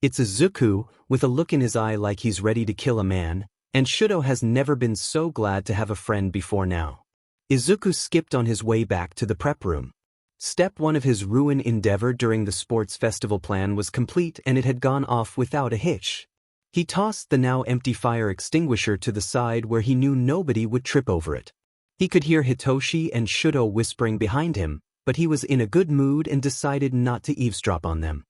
S1: It's Izuku, with a look in his eye like he's ready to kill a man, and Shudo has never been so glad to have a friend before now. Izuku skipped on his way back to the prep room. Step 1 of his ruin endeavor during the sports festival plan was complete and it had gone off without a hitch. He tossed the now empty fire extinguisher to the side where he knew nobody would trip over it. He could hear Hitoshi and Shudo whispering behind him, but he was in a good mood and decided not to eavesdrop on them.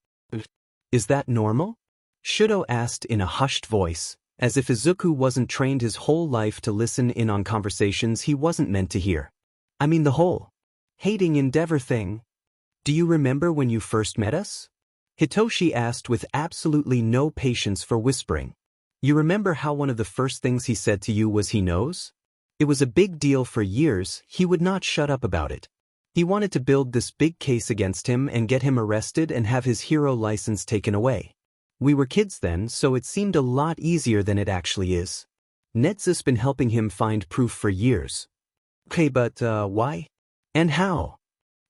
S1: "Is that normal?" Shudo asked in a hushed voice, as if Izuku wasn't trained his whole life to listen in on conversations he wasn't meant to hear. "I mean the whole hating endeavor thing. Do you remember when you first met us? Hitoshi asked with absolutely no patience for whispering. You remember how one of the first things he said to you was he knows? It was a big deal for years, he would not shut up about it. He wanted to build this big case against him and get him arrested and have his hero license taken away. We were kids then, so it seemed a lot easier than it actually is. Netsu's been helping him find proof for years. Okay, but why? And how?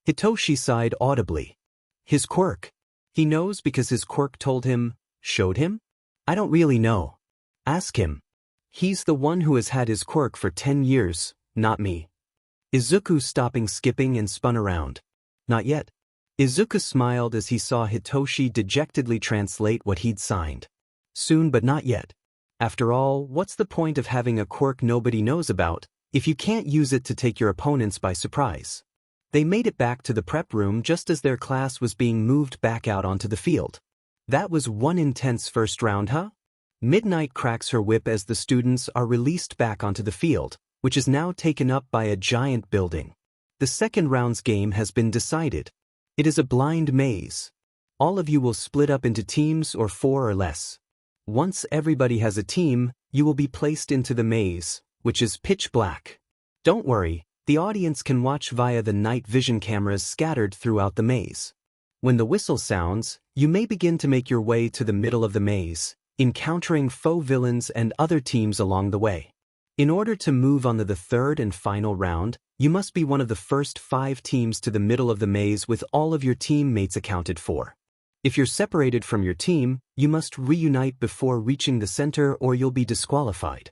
S1: Hitoshi sighed audibly. His quirk. He knows because his quirk told him, showed him? I don't really know. Ask him. He's the one who has had his quirk for 10 years, not me. Izuku stopping skipping and spun around. Not yet. Izuku smiled as he saw Hitoshi dejectedly translate what he'd signed. Soon but not yet. After all, what's the point of having a quirk nobody knows about, if you can't use it to take your opponents by surprise? They made it back to the prep room just as their class was being moved back out onto the field. That was one intense first round, huh? Midnight cracks her whip as the students are released back onto the field, which is now taken up by a giant building. The second round's game has been decided. It is a blind maze. All of you will split up into teams or 4 or less. Once everybody has a team, you will be placed into the maze, which is pitch black. Don't worry, the audience can watch via the night vision cameras scattered throughout the maze. When the whistle sounds, you may begin to make your way to the middle of the maze, encountering faux villains and other teams along the way. In order to move on to the third and final round, you must be one of the first 5 teams to the middle of the maze with all of your teammates accounted for. If you're separated from your team, you must reunite before reaching the center or you'll be disqualified.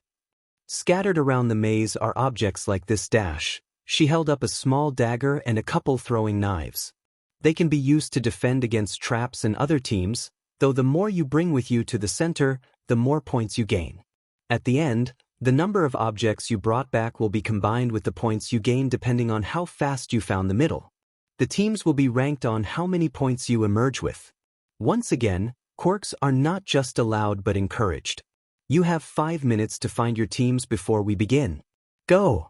S1: Scattered around the maze are objects like this dash. She held up a small dagger and a couple throwing knives. They can be used to defend against traps and other teams, though the more you bring with you to the center, the more points you gain. At the end, the number of objects you brought back will be combined with the points you gain depending on how fast you found the middle. The teams will be ranked on how many points you emerge with. Once again, quirks are not just allowed but encouraged. You have 5 minutes to find your teams before we begin. Go!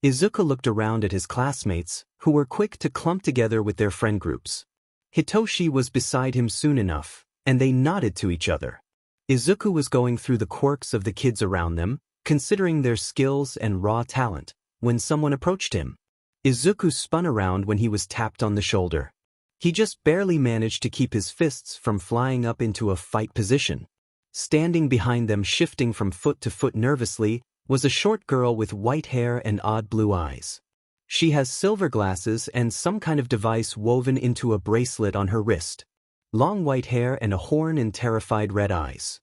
S1: Izuku looked around at his classmates, who were quick to clump together with their friend groups. Hitoshi was beside him soon enough, and they nodded to each other. Izuku was going through the quirks of the kids around them, considering their skills and raw talent, when someone approached him. Izuku spun around when he was tapped on the shoulder. He just barely managed to keep his fists from flying up into a fight position. Standing behind them, shifting from foot to foot nervously, was a short girl with white hair and odd blue eyes. She has silver glasses and some kind of device woven into a bracelet on her wrist. Long white hair and a horn and terrified red eyes.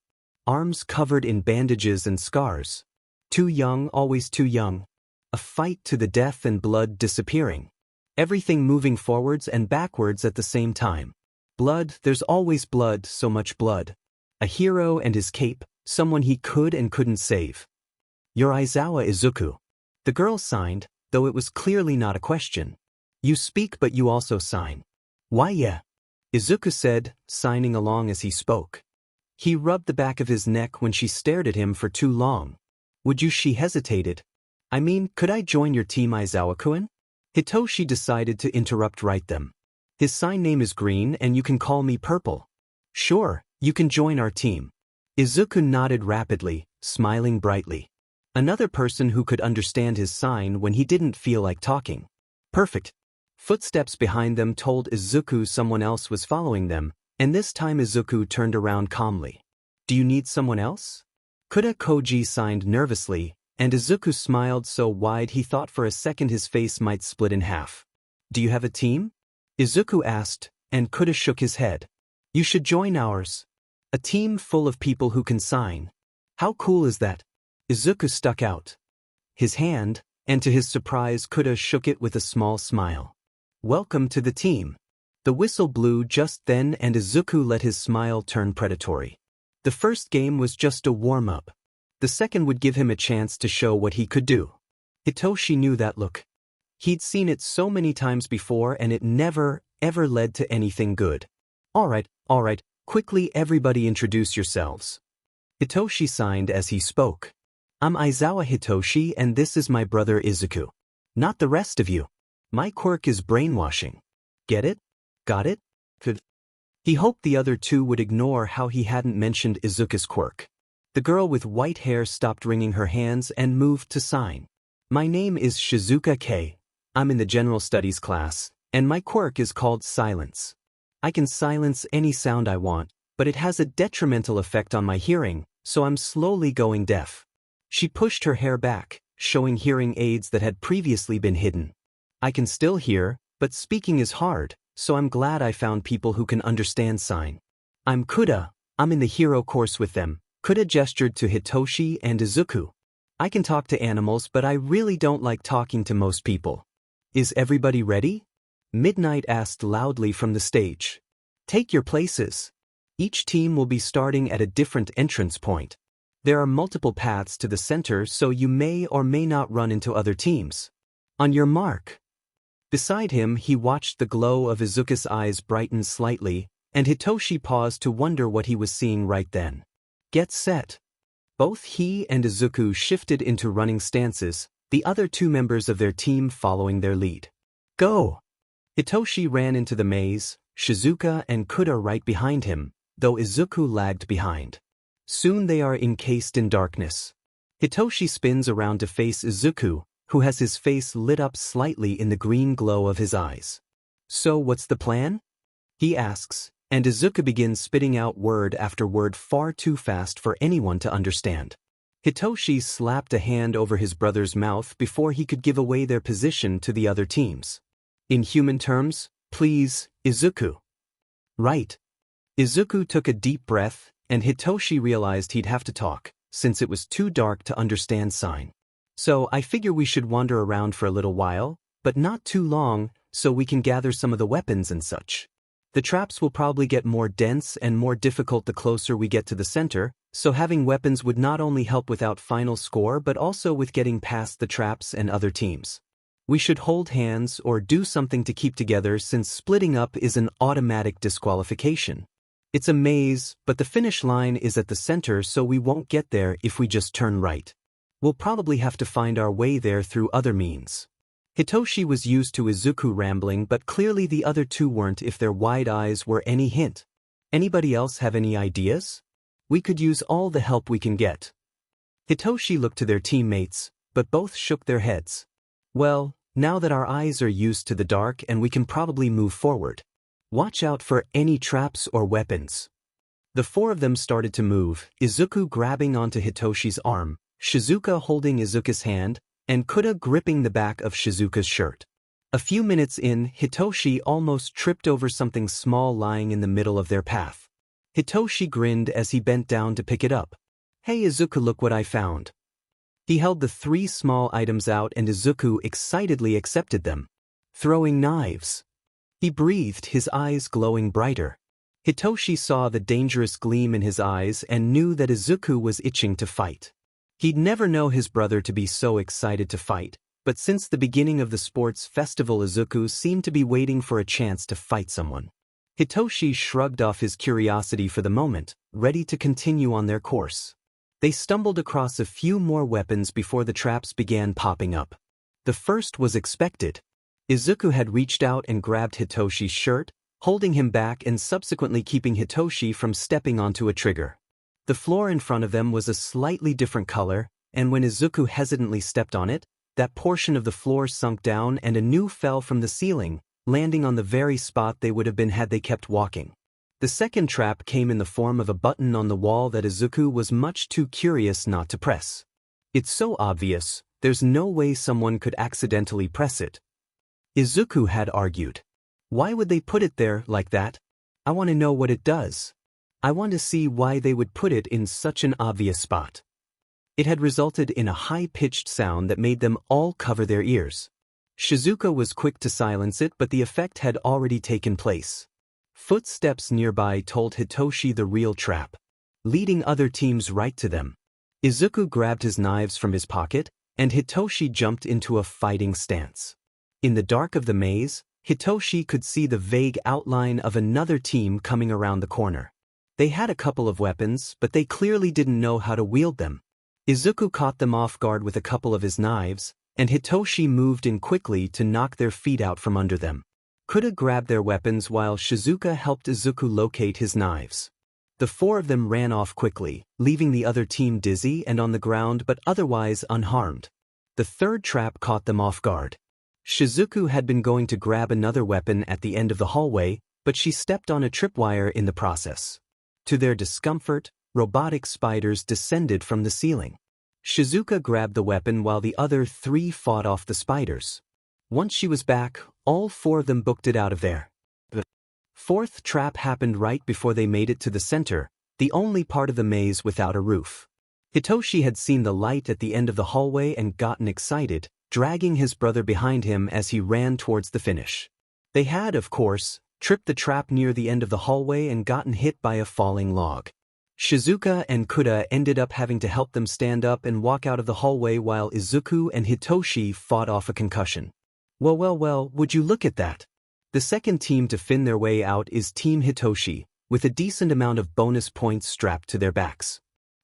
S1: Arms covered in bandages and scars. Too young, always too young. A fight to the death and blood disappearing. Everything moving forwards and backwards at the same time. Blood, there's always blood, so much blood. A hero and his cape, someone he could and couldn't save. You're Aizawa Izuku. The girl signed, though it was clearly not a question. You speak but you also sign. Why yeah? Izuku said, signing along as he spoke. He rubbed the back of his neck when she stared at him for too long. Would you? She hesitated. I mean, could I join your team, Aizawa-kun? Hitoshi decided to interrupt right them. His sign name is Green and you can call me Purple. Sure, you can join our team. Izuku nodded rapidly, smiling brightly. Another person who could understand his sign when he didn't feel like talking. Perfect. Footsteps behind them told Izuku someone else was following them, and this time Izuku turned around calmly. Do you need someone else? Kuda Koji signed nervously, and Izuku smiled so wide he thought for a second his face might split in half. Do you have a team? Izuku asked, and Kuda shook his head. You should join ours. A team full of people who can sign. How cool is that? Izuku stuck out his hand, and to his surprise Kuda shook it with a small smile. Welcome to the team. The whistle blew just then and Izuku let his smile turn predatory. The first game was just a warm-up. The second would give him a chance to show what he could do. Hitoshi knew that look. He'd seen it so many times before and it never, ever led to anything good. All right, quickly everybody introduce yourselves. Hitoshi signed as he spoke. I'm Aizawa Hitoshi and this is my brother Izuku. Not the rest of you. My quirk is brainwashing. Get it? Got it? Good. He hoped the other two would ignore how he hadn't mentioned Izuku's quirk. The girl with white hair stopped wringing her hands and moved to sign. My name is Shizuka K. I'm in the general studies class, and my quirk is called silence. I can silence any sound I want, but it has a detrimental effect on my hearing, so I'm slowly going deaf. She pushed her hair back, showing hearing aids that had previously been hidden. I can still hear, but speaking is hard, so I'm glad I found people who can understand sign. I'm Kuda, I'm in the hero course with them. Kuda gestured to Hitoshi and Izuku. I can talk to animals, but I really don't like talking to most people. Is everybody ready? Midnight asked loudly from the stage. Take your places. Each team will be starting at a different entrance point. There are multiple paths to the center, so you may or may not run into other teams. On your mark. Beside him, he watched the glow of Izuku's eyes brighten slightly, and Hitoshi paused to wonder what he was seeing right then. Get set. Both he and Izuku shifted into running stances, the other two members of their team following their lead. Go! Hitoshi ran into the maze, Shizuka and Kuda right behind him, though Izuku lagged behind. Soon they are encased in darkness. Hitoshi spins around to face Izuku, who has his face lit up slightly in the green glow of his eyes. So what's the plan? He asks, and Izuku begins spitting out word after word far too fast for anyone to understand. Hitoshi slapped a hand over his brother's mouth before he could give away their position to the other teams. In human terms, please, Izuku. Right. Izuku took a deep breath, and Hitoshi realized he'd have to talk, since it was too dark to understand sign. So I figure we should wander around for a little while, but not too long, so we can gather some of the weapons and such. The traps will probably get more dense and more difficult the closer we get to the center, so having weapons would not only help without final score but also with getting past the traps and other teams. We should hold hands or do something to keep together since splitting up is an automatic disqualification. It's a maze, but the finish line is at the center, so we won't get there if we just turn right. We'll probably have to find our way there through other means. Hitoshi was used to Izuku rambling, but clearly the other two weren't if their wide eyes were any hint. Anybody else have any ideas? We could use all the help we can get. Hitoshi looked to their teammates, but both shook their heads. Well, now that our eyes are used to the dark and we can probably move forward. Watch out for any traps or weapons. The four of them started to move, Izuku grabbing onto Hitoshi's arm, Shizuka holding Izuku's hand, and Kuda gripping the back of Shizuka's shirt. A few minutes in, Hitoshi almost tripped over something small lying in the middle of their path. Hitoshi grinned as he bent down to pick it up. Hey Izuku, look what I found. He held the three small items out and Izuku excitedly accepted them. Throwing knives. He breathed, his eyes glowing brighter. Hitoshi saw the dangerous gleam in his eyes and knew that Izuku was itching to fight. He'd never know his brother to be so excited to fight, but since the beginning of the sports festival Izuku seemed to be waiting for a chance to fight someone. Hitoshi shrugged off his curiosity for the moment, ready to continue on their course. They stumbled across a few more weapons before the traps began popping up. The first was expected. Izuku had reached out and grabbed Hitoshi's shirt, holding him back and subsequently keeping Hitoshi from stepping onto a trigger. The floor in front of them was a slightly different color, and when Izuku hesitantly stepped on it, that portion of the floor sunk down and a new fell from the ceiling, landing on the very spot they would have been had they kept walking. The second trap came in the form of a button on the wall that Izuku was much too curious not to press. It's so obvious, there's no way someone could accidentally press it. Izuku had argued. Why would they put it there like that? I want to know what it does. I want to see why they would put it in such an obvious spot. It had resulted in a high-pitched sound that made them all cover their ears. Shizuka was quick to silence it, but the effect had already taken place. Footsteps nearby told Hitoshi the real trap, leading other teams right to them. Izuku grabbed his knives from his pocket, and Hitoshi jumped into a fighting stance. In the dark of the maze, Hitoshi could see the vague outline of another team coming around the corner. They had a couple of weapons, but they clearly didn't know how to wield them. Izuku caught them off guard with a couple of his knives, and Hitoshi moved in quickly to knock their feet out from under them. Kuda grabbed their weapons while Shizuka helped Izuku locate his knives. The four of them ran off quickly, leaving the other team dizzy and on the ground but otherwise unharmed. The third trap caught them off guard. Shizuku had been going to grab another weapon at the end of the hallway, but she stepped on a tripwire in the process. To their discomfort, robotic spiders descended from the ceiling. Shizuka grabbed the weapon while the other three fought off the spiders. Once she was back, all four of them booked it out of there. The fourth trap happened right before they made it to the center, the only part of the maze without a roof. Hitoshi had seen the light at the end of the hallway and gotten excited, dragging his brother behind him as he ran towards the finish. They had, of course, tripped the trap near the end of the hallway and gotten hit by a falling log. Shizuka and Kuda ended up having to help them stand up and walk out of the hallway while Izuku and Hitoshi fought off a concussion. Well, would you look at that? The second team to fin their way out is Team Hitoshi, with a decent amount of bonus points strapped to their backs.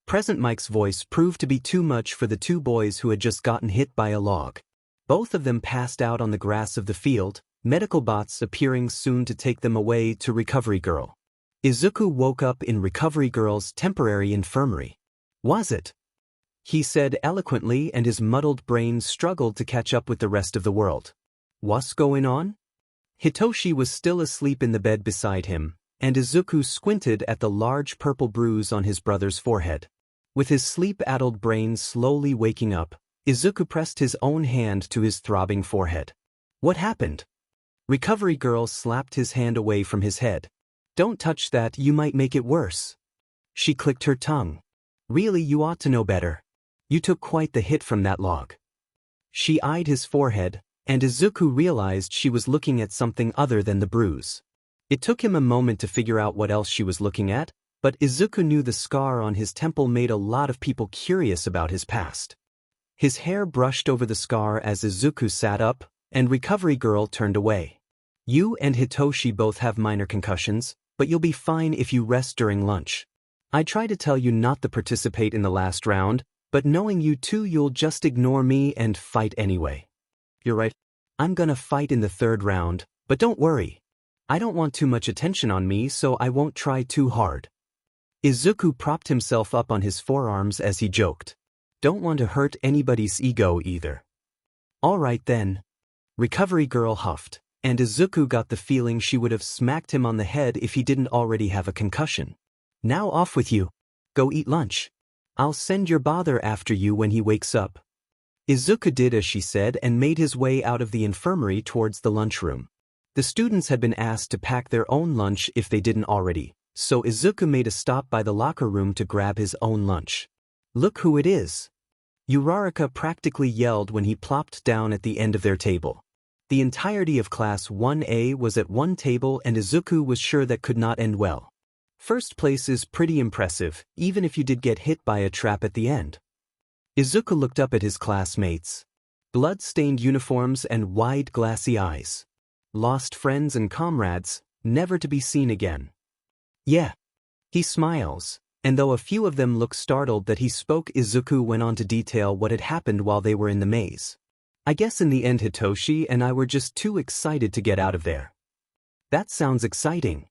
S1: Present Mike's voice proved to be too much for the two boys who had just gotten hit by a log. Both of them passed out on the grass of the field, medical bots appearing soon to take them away to Recovery Girl. Izuku woke up in Recovery Girl's temporary infirmary. Was it? He said eloquently, and his muddled brain struggled to catch up with the rest of the world. What's going on? Hitoshi was still asleep in the bed beside him, and Izuku squinted at the large purple bruise on his brother's forehead. With his sleep-addled brain slowly waking up, Izuku pressed his own hand to his throbbing forehead. What happened? Recovery Girl slapped his hand away from his head. Don't touch that, you might make it worse. She clicked her tongue. Really, you ought to know better. You took quite the hit from that log. She eyed his forehead, and Izuku realized she was looking at something other than the bruise. It took him a moment to figure out what else she was looking at, but Izuku knew the scar on his temple made a lot of people curious about his past. His hair brushed over the scar as Izuku sat up, and Recovery Girl turned away. You and Hitoshi both have minor concussions, but you'll be fine if you rest during lunch. I tried to tell you not to participate in the last round, but knowing you two, you'll just ignore me and fight anyway. You're right. I'm gonna fight in the third round, but don't worry. I don't want too much attention on me, so I won't try too hard. Izuku propped himself up on his forearms as he joked. Don't want to hurt anybody's ego either. All right then. Recovery Girl huffed, and Izuku got the feeling she would have smacked him on the head if he didn't already have a concussion. Now off with you. Go eat lunch. I'll send your bother after you when he wakes up. Izuku did as she said and made his way out of the infirmary towards the lunchroom. The students had been asked to pack their own lunch if they didn't already, so Izuku made a stop by the locker room to grab his own lunch. Look who it is. Uraraka practically yelled when he plopped down at the end of their table. The entirety of Class 1A was at one table, and Izuku was sure that could not end well. First place is pretty impressive, even if you did get hit by a trap at the end. Izuku looked up at his classmates. Blood-stained uniforms and wide glassy eyes. Lost friends and comrades, never to be seen again. Yeah. He smiles, and though a few of them looked startled that he spoke, Izuku went on to detail what had happened while they were in the maze. I guess in the end Hitoshi and I were just too excited to get out of there. That sounds exciting.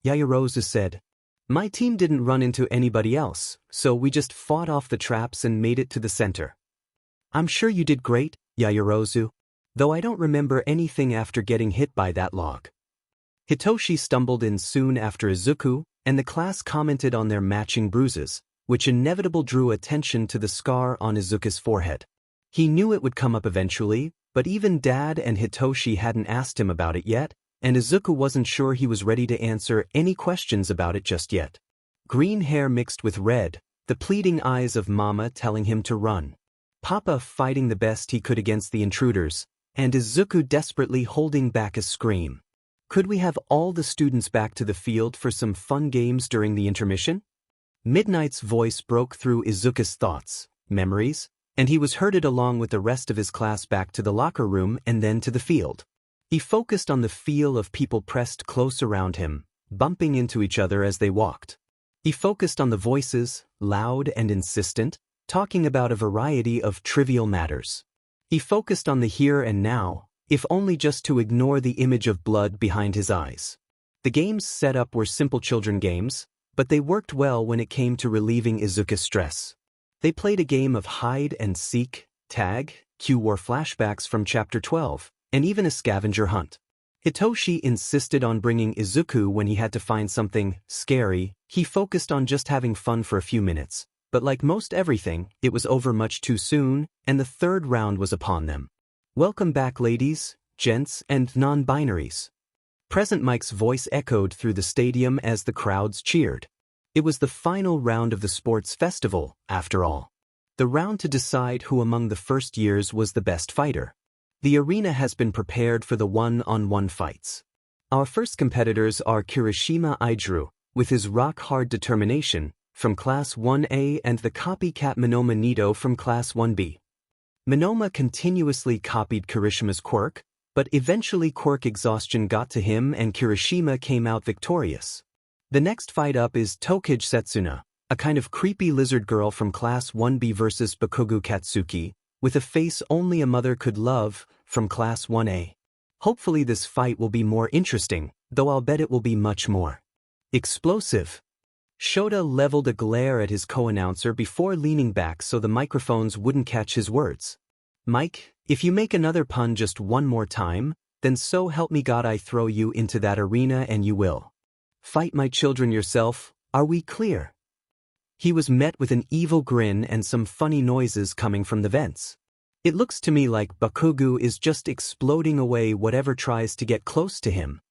S1: Yaoyorozu said. My team didn't run into anybody else, so we just fought off the traps and made it to the center. I'm sure you did great, Yaoyorozu, though I don't remember anything after getting hit by that log. Hitoshi stumbled in soon after Izuku, and the class commented on their matching bruises, which inevitably drew attention to the scar on Izuku's forehead. He knew it would come up eventually, but even Dad and Hitoshi hadn't asked him about it yet, and Izuku wasn't sure he was ready to answer any questions about it just yet. Green hair mixed with red, the pleading eyes of Mama telling him to run. Papa fighting the best he could against the intruders, and Izuku desperately holding back a scream. Could we have all the students back to the field for some fun games during the intermission? Midnight's voice broke through Izuku's thoughts, memories, and he was herded along with the rest of his class back to the locker room and then to the field. He focused on the feel of people pressed close around him, bumping into each other as they walked. He focused on the voices, loud and insistent, talking about a variety of trivial matters. He focused on the here and now, if only just to ignore the image of blood behind his eyes. The games set up were simple children games, but they worked well when it came to relieving Izuku's stress. They played a game of hide and seek, tag, Q-War flashbacks from Chapter 12, and even a scavenger hunt. Hitoshi insisted on bringing Izuku when he had to find something scary. He focused on just having fun for a few minutes, but like most everything, it was over much too soon, and the third round was upon them. Welcome back, ladies, gents, and non-binaries. Present Mike's voice echoed through the stadium as the crowds cheered. It was the final round of the sports festival, after all. The round to decide who among the first years was the best fighter. The arena has been prepared for the one-on-one fights. Our first competitors are Kirishima Izuku, with his rock-hard determination, from Class 1A, and the copycat Minoma Nito from Class 1B. Minoma continuously copied Kirishima's Quirk, but eventually Quirk exhaustion got to him and Kirishima came out victorious. The next fight up is Tokage Setsuna, a kind of creepy lizard girl from Class 1B versus Bakugo Katsuki, with a face only a mother could love, from Class 1A. Hopefully this fight will be more interesting, though I'll bet it will be much more explosive. Shota leveled a glare at his co-announcer before leaning back so the microphones wouldn't catch his words. Mike, if you make another pun just one more time, then so help me God I throw you into that arena and you will fight my children yourself, are we clear? He was met with an evil grin and some funny noises coming from the vents. It looks to me like Bakugo is just exploding away whatever tries to get close to him.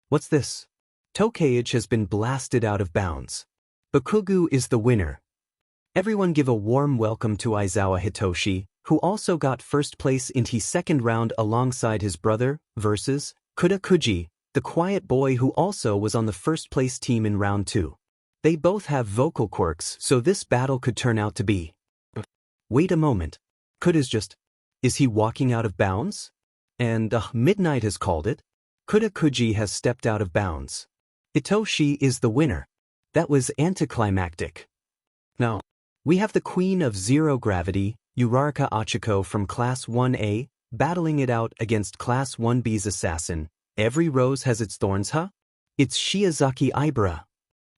S1: What's this? Tokage has been blasted out of bounds. Bakugo is the winner. Everyone give a warm welcome to Aizawa Hitoshi, who also got first place in his second round alongside his brother, versus Kudakuji, the quiet boy who also was on the first place team in round 2. They both have vocal quirks, so this battle could turn out to be. Wait a moment. Is he walking out of bounds? And Midnight has called it. Kudakuji has stepped out of bounds. Hitoshi is the winner. That was anticlimactic. Now, we have the Queen of Zero Gravity, Uraraka Achiko from Class 1A, battling it out against Class 1B's assassin. Every rose has its thorns, huh? It's Shiozaki Ibara.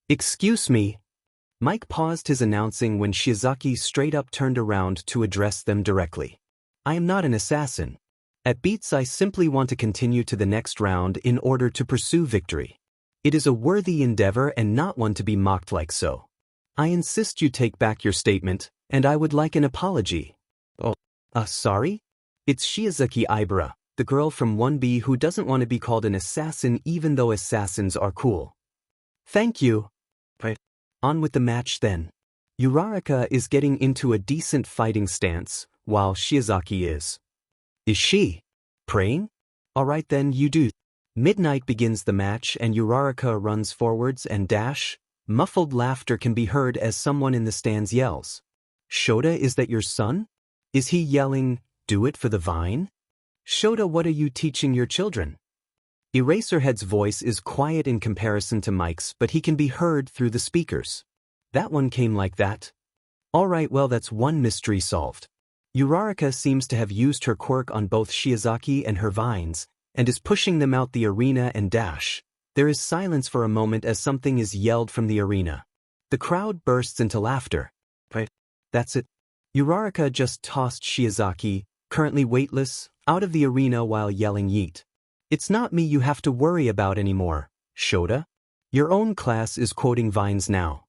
S1: Excuse me. Mike paused his announcing when Shiozaki straight up turned around to address them directly. I am not an assassin. At Beats I simply want to continue to the next round in order to pursue victory. It is a worthy endeavor and not one to be mocked like so. I insist you take back your statement, and I would like an apology. Sorry? It's Shiozaki Ibara, the girl from 1B who doesn't want to be called an assassin even though assassins are cool. Thank you. On with the match then. Uraraka is getting into a decent fighting stance, while Shiozaki is. Is she praying? Alright then, you do. Midnight begins the match and Uraraka runs forwards and dash. Muffled laughter can be heard as someone in the stands yells. Shota, is that your son? Is he yelling, do it for the vine? Shota, what are you teaching your children? Eraserhead's voice is quiet in comparison to Mike's, but he can be heard through the speakers. That one came like that. Alright, well that's one mystery solved. Uraraka seems to have used her quirk on both Shiozaki and her vines, and is pushing them out the arena and dash. There is silence for a moment as something is yelled from the arena. The crowd bursts into laughter. That's it. Uraraka just tossed Shiozaki, currently weightless, out of the arena while yelling yeet. It's not me you have to worry about anymore, Shota. Your own class is quoting vines now.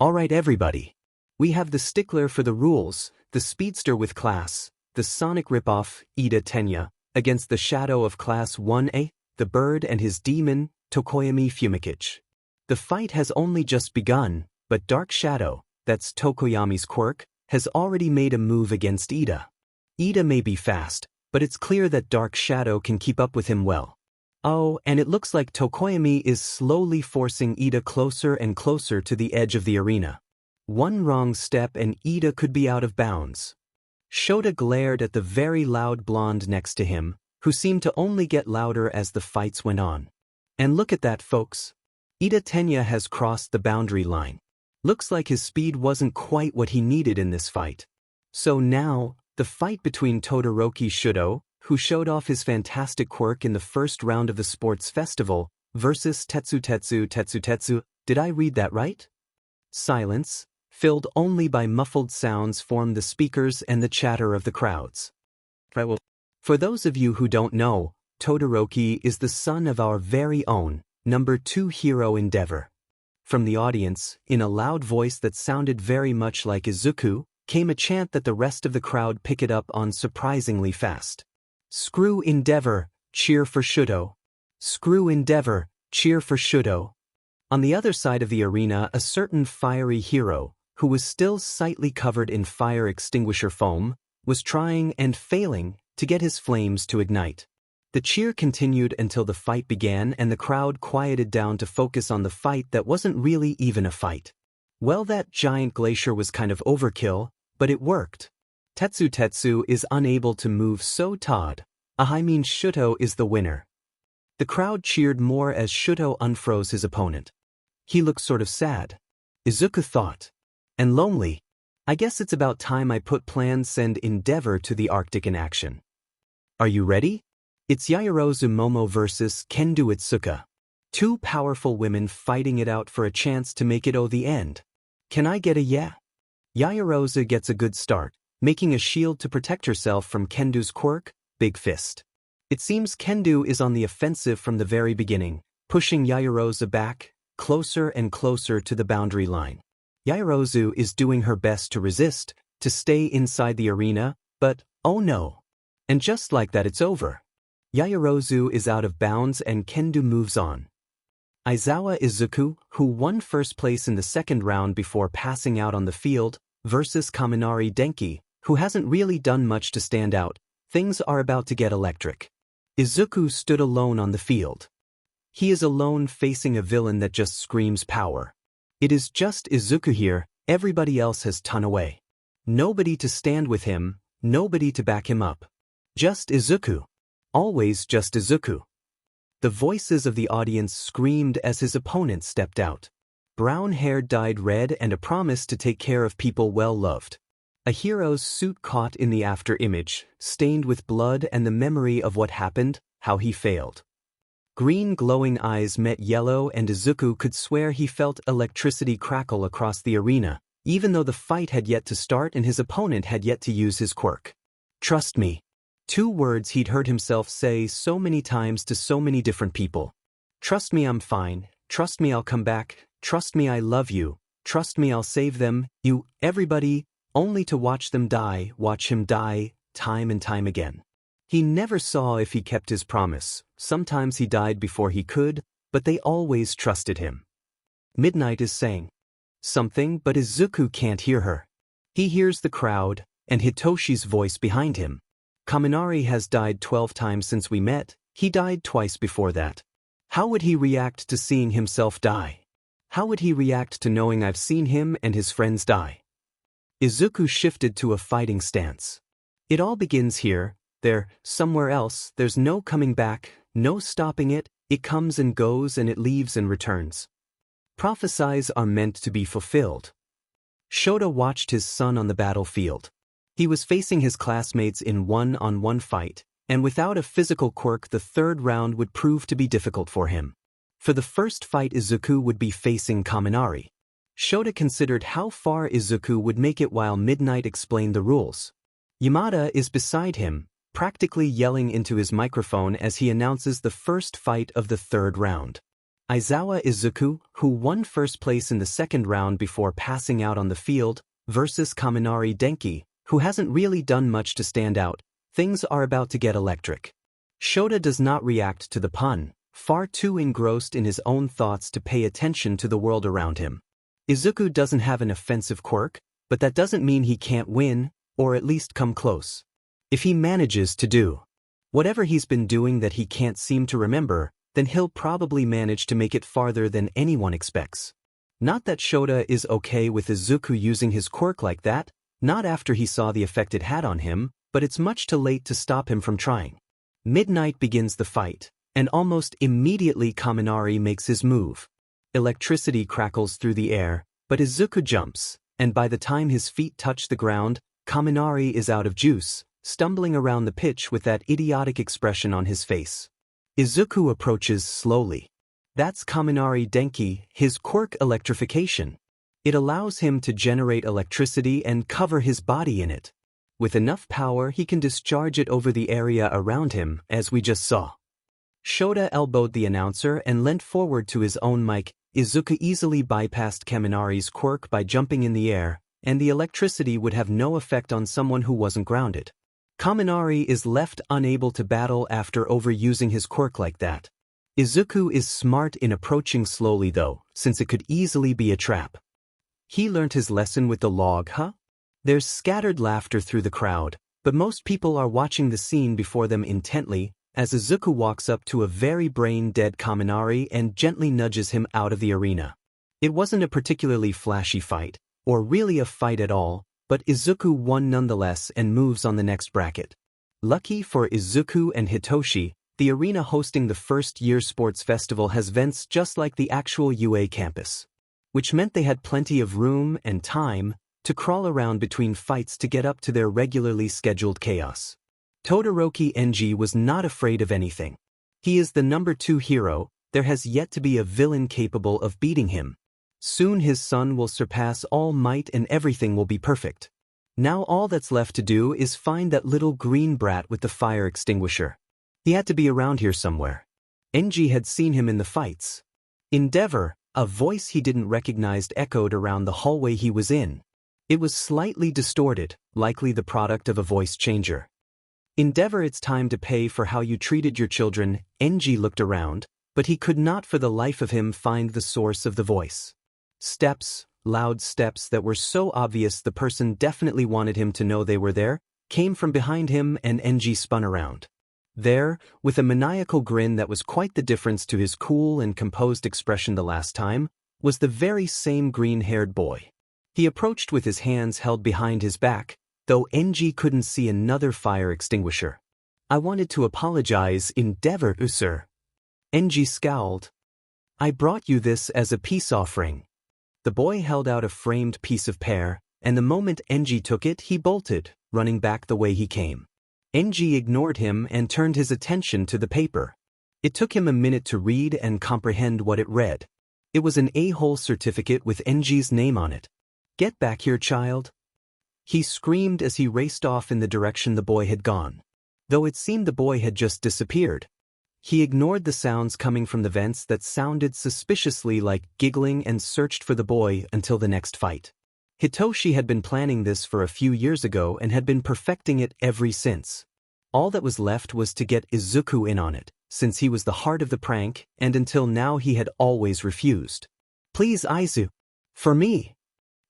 S1: Alright everybody. We have the stickler for the rules, the speedster with class, the Sonic ripoff, Ida Tenya, against the shadow of Class 1A, the bird and his demon, Tokoyami Fumikage. The fight has only just begun, but Dark Shadow, that's Tokoyami's quirk, has already made a move against Ida. Ida may be fast, but it's clear that Dark Shadow can keep up with him well. Oh, and it looks like Tokoyami is slowly forcing Ida closer and closer to the edge of the arena. One wrong step and Ida could be out of bounds. Shota glared at the very loud blonde next to him, who seemed to only get louder as the fights went on. And look at that, folks. Ida Tenya has crossed the boundary line. Looks like his speed wasn't quite what he needed in this fight. So now, The fight between Todoroki Shudo, who showed off his fantastic quirk in the first round of the sports festival, versus Tetsu. Did I read that right? Silence, filled only by muffled sounds, formed the speakers and the chatter of the crowds. For those of you who don't know, Todoroki is the son of our very own, number 2 hero Endeavor. From the audience, in a loud voice that sounded very much like Izuku, came a chant that the rest of the crowd picked up on surprisingly fast. Screw Endeavor, cheer for Shudo. Screw Endeavor, cheer for Shudo. On the other side of the arena, a certain fiery hero, who was still slightly covered in fire extinguisher foam, was trying and failing to get his flames to ignite. The cheer continued until the fight began and the crowd quieted down to focus on the fight that wasn't really even a fight. Well, that giant glacier was kind of overkill, but it worked. Tetsu is unable to move, so Shudo is the winner. The crowd cheered more as Shudo unfroze his opponent. He looked sort of sad, Izuku thought, and lonely. I guess it's about time I put plans send Endeavor to the Arctic in action. Are you ready? It's Yaoyorozu Momo versus Kendo Itsuka. 2 powerful women fighting it out for a chance to make it the end. Can I get a yeah? Yaoyorozu gets a good start, making a shield to protect herself from Kendo's quirk, Big Fist. It seems Kendo is on the offensive from the very beginning, pushing Yaoyorozu back, closer and closer to the boundary line. Yaoyorozu is doing her best to resist, to stay inside the arena, but oh no. And just like that, it's over. Yaoyorozu is out of bounds and Kendo moves on. Aizawa Izuku, who won first place in the second round before passing out on the field, versus Kaminari Denki, who hasn't really done much to stand out. Things are about to get electric. Izuku stood alone on the field. He is alone facing a villain that just screams power. It is just Izuku here, everybody else has turned away. Nobody to stand with him, nobody to back him up. Just Izuku. Always just Izuku. The voices of the audience screamed as his opponent stepped out. Brown hair dyed red and a promise to take care of people well loved. A hero's suit caught in the after image, stained with blood and the memory of what happened, how he failed. Green glowing eyes met yellow and Izuku could swear he felt electricity crackle across the arena, even though the fight had yet to start and his opponent had yet to use his quirk. Trust me. 2 words he'd heard himself say so many times to so many different people. Trust me, I'm fine. Trust me, I'll come back. Trust me, I love you. Trust me, I'll save them, you, everybody, only to watch them die, watch him die, time and time again. He never saw if he kept his promise. Sometimes he died before he could, but they always trusted him. Midnight is saying something, but Izuku can't hear her. He hears the crowd, and Hitoshi's voice behind him. Kaminari has died 12 times since we met, he died twice before that. How would he react to seeing himself die? How would he react to knowing I've seen him and his friends die? Izuku shifted to a fighting stance. It all begins here, there, somewhere else, there's no coming back, no stopping it, it comes and goes and it leaves and returns. Prophecies are meant to be fulfilled. Shota watched his son on the battlefield. He was facing his classmates in one-on-one fight, and without a physical quirk the 3rd round would prove to be difficult for him. For the first fight Izuku would be facing Kaminari. Shota considered how far Izuku would make it while Midnight explained the rules. Yamada is beside him, practically yelling into his microphone as he announces the first fight of the 3rd round. Aizawa Izuku, who won first place in the 2nd round before passing out on the field, versus Kaminari Denki, who hasn't really done much to stand out. Things are about to get electric. Shota does not react to the pun, far too engrossed in his own thoughts to pay attention to the world around him. Izuku doesn't have an offensive quirk, but that doesn't mean he can't win, or at least come close. If he manages to do whatever he's been doing that he can't seem to remember, then he'll probably manage to make it farther than anyone expects. Not that Shota is okay with Izuku using his quirk like that, not after he saw the effect it had on him, but it's much too late to stop him from trying. Midnight begins the fight, and almost immediately Kaminari makes his move. Electricity crackles through the air, but Izuku jumps, and by the time his feet touch the ground, Kaminari is out of juice, stumbling around the pitch with that idiotic expression on his face. Izuku approaches slowly. That's Kaminari Denki, his quirk electrification. It allows him to generate electricity and cover his body in it. With enough power, he can discharge it over the area around him, as we just saw. Shota elbowed the announcer and leant forward to his own mic. Izuku easily bypassed Kaminari's quirk by jumping in the air, and the electricity would have no effect on someone who wasn't grounded. Kaminari is left unable to battle after overusing his quirk like that. Izuku is smart in approaching slowly though, since it could easily be a trap. He learned his lesson with the log, huh? There's scattered laughter through the crowd, but most people are watching the scene before them intently, as Izuku walks up to a very brain-dead Kaminari and gently nudges him out of the arena. It wasn't a particularly flashy fight, or really a fight at all, but Izuku won nonetheless and moves on the next bracket. Lucky for Izuku and Hitoshi, the arena hosting the first-year sports festival has vents just like the actual UA campus, which meant they had plenty of room and time to crawl around between fights to get up to their regularly scheduled chaos. Todoroki Enji was not afraid of anything. He is the number 2 hero, there has yet to be a villain capable of beating him. Soon his son will surpass all might and everything will be perfect. Now all that's left to do is find that little green brat with the fire extinguisher. He had to be around here somewhere. Enji had seen him in the fights. Endeavor, a voice he didn't recognize echoed around the hallway he was in. It was slightly distorted, likely the product of a voice changer. Endeavor, it's time to pay for how you treated your children. Enji looked around, but he could not for the life of him find the source of the voice. Steps, loud steps that were so obvious the person definitely wanted him to know they were there, came from behind him and Enji spun around. There, with a maniacal grin that was quite the difference to his cool and composed expression the last time, was the very same green-haired boy. He approached with his hands held behind his back, though Enji couldn't see another fire extinguisher. I wanted to apologize, Endeavor, sir. Enji scowled. I brought you this as a peace offering. The boy held out a framed piece of pear, and the moment Enji took it, he bolted, running back the way he came. Enji ignored him and turned his attention to the paper. It took him a minute to read and comprehend what it read. It was an A-hole certificate with Enji's name on it. Get back here, child. He screamed as he raced off in the direction the boy had gone. Though it seemed the boy had just disappeared. He ignored the sounds coming from the vents that sounded suspiciously like giggling and searched for the boy until the next fight. Hitoshi had been planning this for a few years ago and had been perfecting it ever since. All that was left was to get Izuku in on it, since he was the heart of the prank, and until now he had always refused. Please, Izu. For me.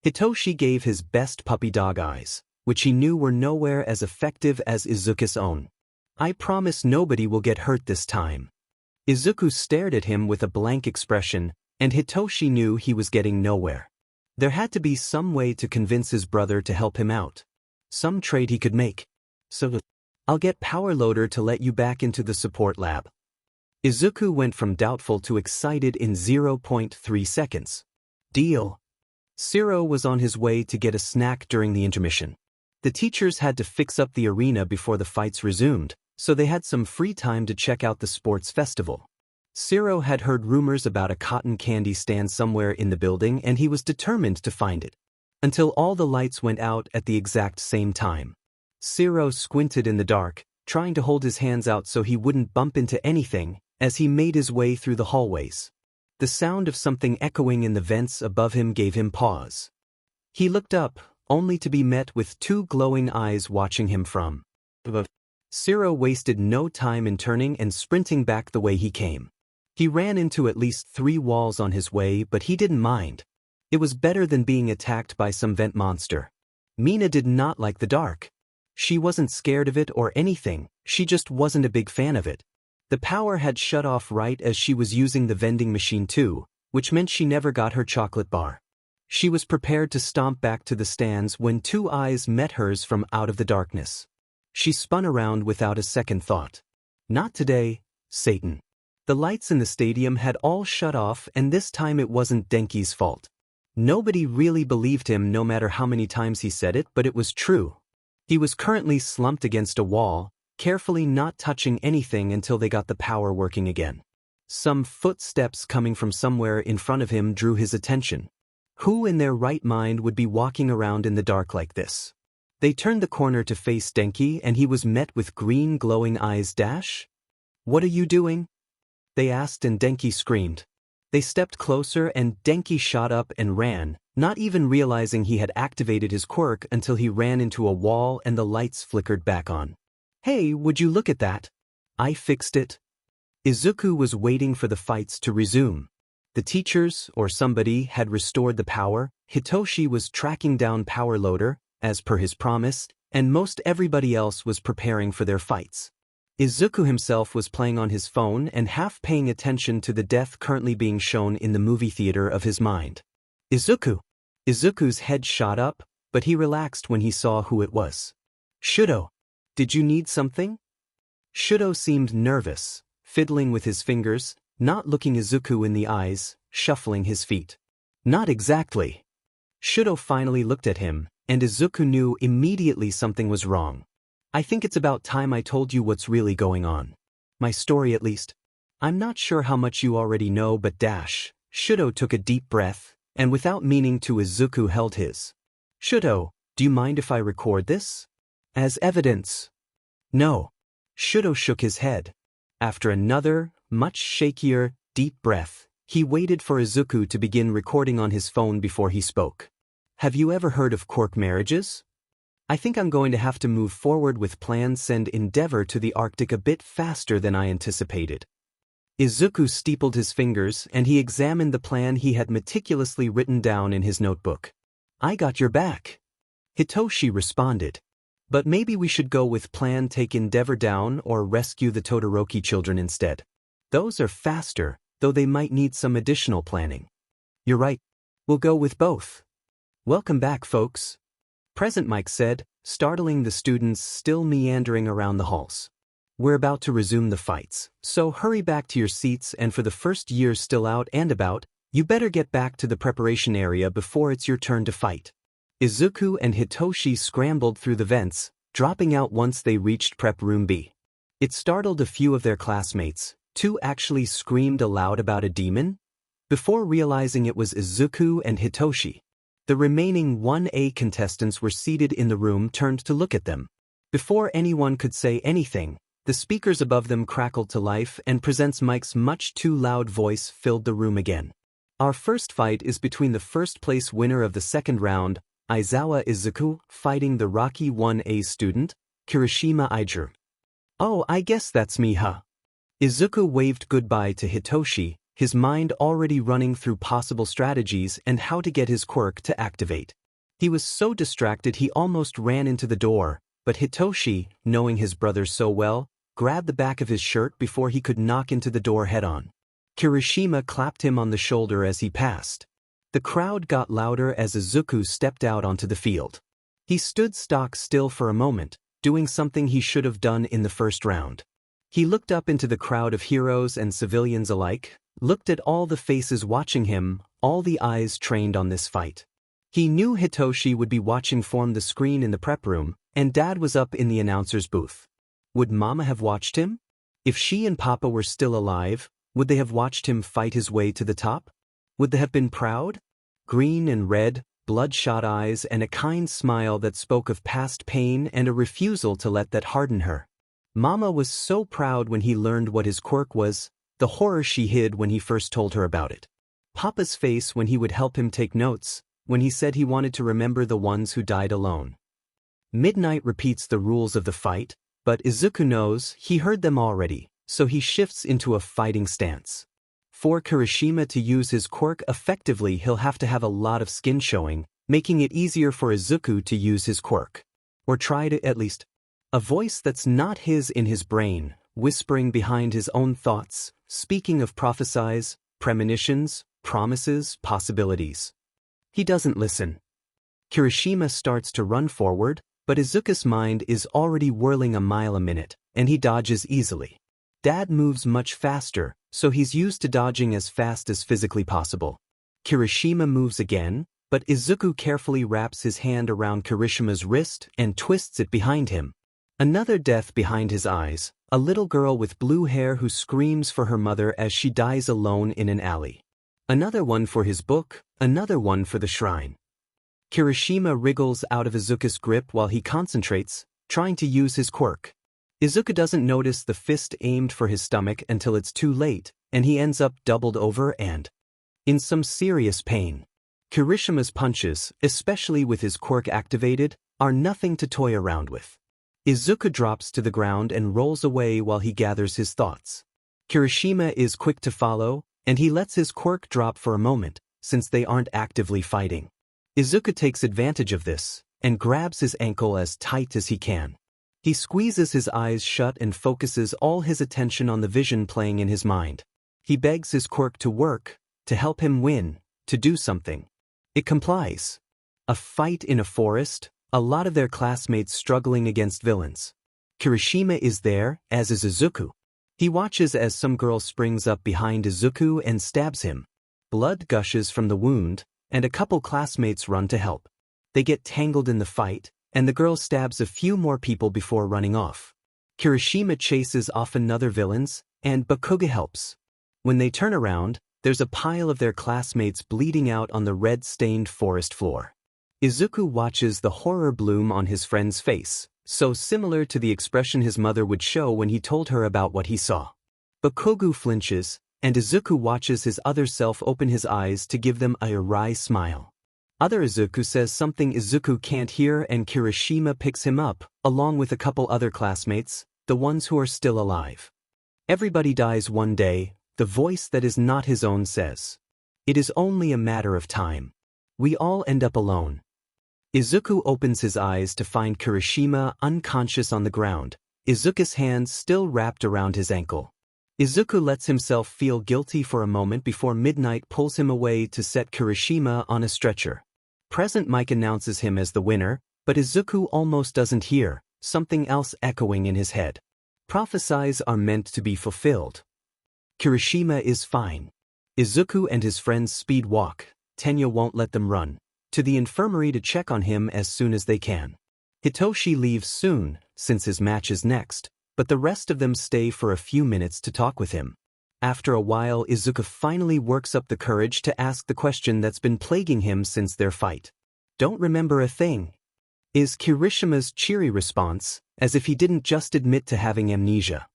S1: Hitoshi gave his best puppy dog eyes, which he knew were nowhere as effective as Izuku's own. I promise nobody will get hurt this time. Izuku stared at him with a blank expression, and Hitoshi knew he was getting nowhere. There had to be some way to convince his brother to help him out. Some trade he could make. So, I'll get Power Loader to let you back into the support lab. Izuku went from doubtful to excited in 0.3 seconds. Deal. Siro was on his way to get a snack during the intermission. The teachers had to fix up the arena before the fights resumed, so they had some free time to check out the sports festival. Siro had heard rumors about a cotton candy stand somewhere in the building and he was determined to find it. Until all the lights went out at the exact same time. Siro squinted in the dark, trying to hold his hands out so he wouldn't bump into anything, as he made his way through the hallways. The sound of something echoing in the vents above him gave him pause. He looked up, only to be met with 2 glowing eyes watching him from above. Siro wasted no time in turning and sprinting back the way he came. He ran into at least 3 walls on his way, but he didn't mind. It was better than being attacked by some vent monster. Mina did not like the dark. She wasn't scared of it or anything, she just wasn't a big fan of it. The power had shut off right as she was using the vending machine too, which meant she never got her chocolate bar. She was prepared to stomp back to the stands when 2 eyes met hers from out of the darkness. She spun around without a second thought. Not today, Satan. The lights in the stadium had all shut off, and this time it wasn't Denki's fault. Nobody really believed him no matter how many times he said it, but it was true. He was currently slumped against a wall, carefully not touching anything until they got the power working again. Some footsteps coming from somewhere in front of him drew his attention. Who in their right mind would be walking around in the dark like this? They turned the corner to face Denki and he was met with green glowing eyes. Dash? What are you doing? They asked and Denki screamed. They stepped closer and Denki shot up and ran, not even realizing he had activated his quirk until he ran into a wall and the lights flickered back on. Hey, would you look at that? I fixed it. Izuku was waiting for the fights to resume. The teachers, or somebody, had restored the power. Hitoshi was tracking down Power Loader, as per his promise, and most everybody else was preparing for their fights. Izuku himself was playing on his phone and half paying attention to the death currently being shown in the movie theater of his mind. Izuku! Izuku's head shot up, but he relaxed when he saw who it was. Shudo! Did you need something? Shudo seemed nervous, fiddling with his fingers, not looking Izuku in the eyes, shuffling his feet. Not exactly. Shudo finally looked at him, and Izuku knew immediately something was wrong. I think it's about time I told you what's really going on. My story at least. I'm not sure how much you already know but dash. Shudo took a deep breath, and without meaning to Izuku held his. Shudo, do you mind if I record this? As evidence. No. Shudo shook his head. After another, much shakier, deep breath, he waited for Izuku to begin recording on his phone before he spoke. Have you ever heard of Quirk marriages? I think I'm going to have to move forward with plans send Endeavor to the Arctic a bit faster than I anticipated. Izuku steepled his fingers and he examined the plan he had meticulously written down in his notebook. I got your back. Hitoshi responded. But maybe we should go with plan take Endeavor down or rescue the Todoroki children instead. Those are faster, though they might need some additional planning. You're right. We'll go with both. Welcome back, folks. Present, Mike said, startling the students still meandering around the halls. We're about to resume the fights, so hurry back to your seats and for the first years still out and about, you better get back to the preparation area before it's your turn to fight. Izuku and Hitoshi scrambled through the vents, dropping out once they reached Prep Room B. It startled a few of their classmates. Two actually screamed aloud about a demon, before realizing it was Izuku and Hitoshi. The remaining 1A contestants were seated in the room turned to look at them. Before anyone could say anything, the speakers above them crackled to life and Presents Mike's much too loud voice filled the room again. Our first fight is between the first place winner of the second round, Aizawa Izuku, fighting the Rocky 1A student, Kirishima Ijuku. Oh, I guess that's me, huh? Izuku waved goodbye to Hitoshi, his mind already running through possible strategies and how to get his quirk to activate. He was so distracted he almost ran into the door, but Hitoshi, knowing his brother so well, grabbed the back of his shirt before he could knock into the door head-on. Kirishima clapped him on the shoulder as he passed. The crowd got louder as Izuku stepped out onto the field. He stood stock still for a moment, doing something he should have done in the first round. He looked up into the crowd of heroes and civilians alike, looked at all the faces watching him, all the eyes trained on this fight. He knew Hitoshi would be watching from the screen in the prep room, and Dad was up in the announcer's booth. Would Mama have watched him? If she and Papa were still alive, would they have watched him fight his way to the top? Would they have been proud? Green and red, bloodshot eyes and a kind smile that spoke of past pain and a refusal to let that harden her. Mama was so proud when he learned what his quirk was, the horror she hid when he first told her about it. Papa's face when he would help him take notes, when he said he wanted to remember the ones who died alone. Midnight repeats the rules of the fight, but Izuku knows he heard them already, so he shifts into a fighting stance. For Kirishima to use his quirk effectively, he'll have to have a lot of skin showing, making it easier for Izuku to use his quirk. Or try to at least. A voice that's not his in his brain, whispering behind his own thoughts, speaking of prophesies, premonitions, promises, possibilities. He doesn't listen. Kirishima starts to run forward, but Izuku's mind is already whirling a mile a minute, and he dodges easily. Dad moves much faster, so he's used to dodging as fast as physically possible. Kirishima moves again, but Izuku carefully wraps his hand around Kirishima's wrist and twists it behind him. Another death behind his eyes, a little girl with blue hair who screams for her mother as she dies alone in an alley. Another one for his book, another one for the shrine. Kirishima wriggles out of Izuku's grip while he concentrates, trying to use his quirk. Izuku doesn't notice the fist aimed for his stomach until it's too late, and he ends up doubled over and in some serious pain. Kirishima's punches, especially with his quirk activated, are nothing to toy around with. Izuku drops to the ground and rolls away while he gathers his thoughts. Kirishima is quick to follow, and he lets his quirk drop for a moment, since they aren't actively fighting. Izuku takes advantage of this, and grabs his ankle as tight as he can. He squeezes his eyes shut and focuses all his attention on the vision playing in his mind. He begs his quirk to work, to help him win, to do something. It complies. A fight in a forest, a lot of their classmates struggling against villains. Kirishima is there, as is Izuku. He watches as some girl springs up behind Izuku and stabs him. Blood gushes from the wound, and a couple classmates run to help. They get tangled in the fight, and the girl stabs a few more people before running off. Kirishima chases off another villains, and Bakuga helps. When they turn around, there's a pile of their classmates bleeding out on the red-stained forest floor. Izuku watches the horror bloom on his friend's face, so similar to the expression his mother would show when he told her about what he saw. Bakuga flinches, and Izuku watches his other self open his eyes to give them a wry smile. Other Izuku says something Izuku can't hear and Kirishima picks him up, along with a couple other classmates, the ones who are still alive. Everybody dies one day, the voice that is not his own says. It is only a matter of time. We all end up alone. Izuku opens his eyes to find Kirishima unconscious on the ground, Izuku's hands still wrapped around his ankle. Izuku lets himself feel guilty for a moment before Midnight pulls him away to set Kirishima on a stretcher. Present Mike announces him as the winner, but Izuku almost doesn't hear, something else echoing in his head. Prophecies are meant to be fulfilled. Kirishima is fine. Izuku and his friends speed walk, Tenya won't let them run, to the infirmary to check on him as soon as they can. Hitoshi leaves soon, since his match is next, but the rest of them stay for a few minutes to talk with him. After a while, Izuku finally works up the courage to ask the question that's been plaguing him since their fight. "Don't remember a thing," is Kirishima's cheery response, as if he didn't just admit to having amnesia.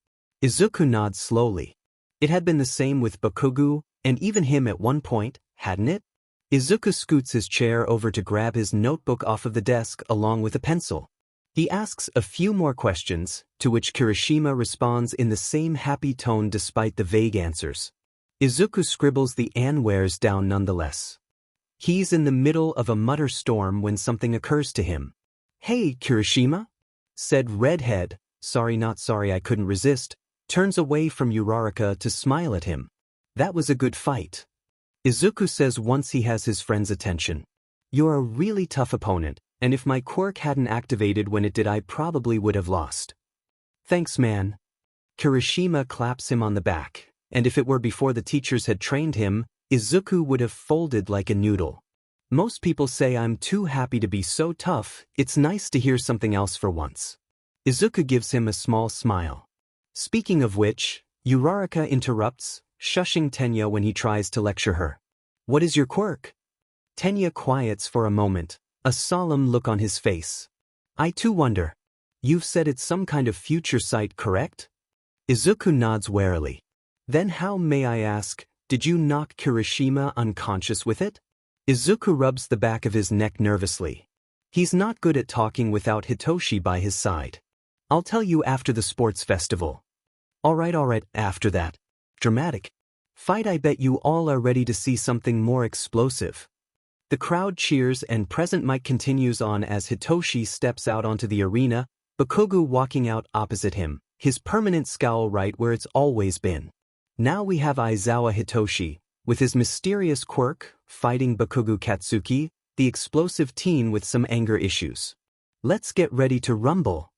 S1: Izuku nods slowly. It had been the same with Bakuga, and even him at one point, hadn't it? Izuku scoots his chair over to grab his notebook off of the desk along with a pencil. He asks a few more questions, to which Kirishima responds in the same happy tone despite the vague answers. Izuku scribbles the answers down nonetheless. He's in the middle of a mutter storm when something occurs to him. "Hey, Kirishima?" said Redhead, sorry not sorry I couldn't resist, turns away from Uraraka to smile at him. "That was a good fight." Izuku says once he has his friend's attention. "You're a really tough opponent, and if my quirk hadn't activated when it did I probably would have lost." "Thanks man." Kirishima claps him on the back, and if it were before the teachers had trained him, Izuku would have folded like a noodle. "Most people say I'm too happy to be so tough, it's nice to hear something else for once." Izuku gives him a small smile. Speaking of which, Uraraka interrupts, shushing Tenya when he tries to lecture her. "What is your quirk?" Tenya quiets for a moment, a solemn look on his face. "I too wonder. You've said it's some kind of future sight, correct?" Izuku nods warily. "Then how, may I ask, did you knock Kirishima unconscious with it?" Izuku rubs the back of his neck nervously. He's not good at talking without Hitoshi by his side. "I'll tell you after the sports festival." Alright, after that dramatic fight I bet you all are ready to see something more explosive." The crowd cheers and Present Mike continues on as Hitoshi steps out onto the arena, Bakuga walking out opposite him, his permanent scowl right where it's always been. Now we have Aizawa Hitoshi, with his mysterious quirk, fighting Bakuga Katsuki, the explosive teen with some anger issues. "Let's get ready to rumble."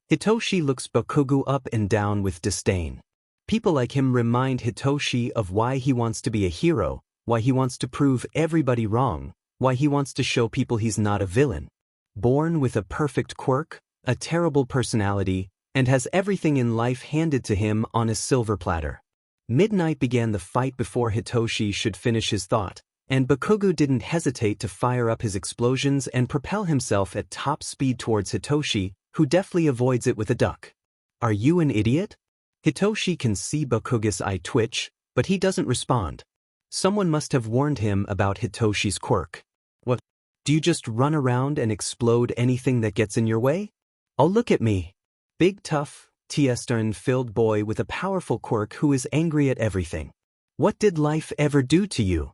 S1: Hitoshi looks Bakuga up and down with disdain. People like him remind Hitoshi of why he wants to be a hero, why he wants to prove everybody wrong, Why he wants to show people he's not a villain. Born with a perfect quirk, a terrible personality, and has everything in life handed to him on a silver platter. Midnight began the fight before Hitoshi should finish his thought, and Bakugo didn't hesitate to fire up his explosions and propel himself at top speed towards Hitoshi, who deftly avoids it with a duck. Are you an idiot? Hitoshi can see Bakugo's eye twitch, but he doesn't respond. Someone must have warned him about Hitoshi's quirk. What? Do you just run around and explode anything that gets in your way? Oh, look at me. Big tough, testosterone-filled boy with a powerful quirk who is angry at everything. What did life ever do to you?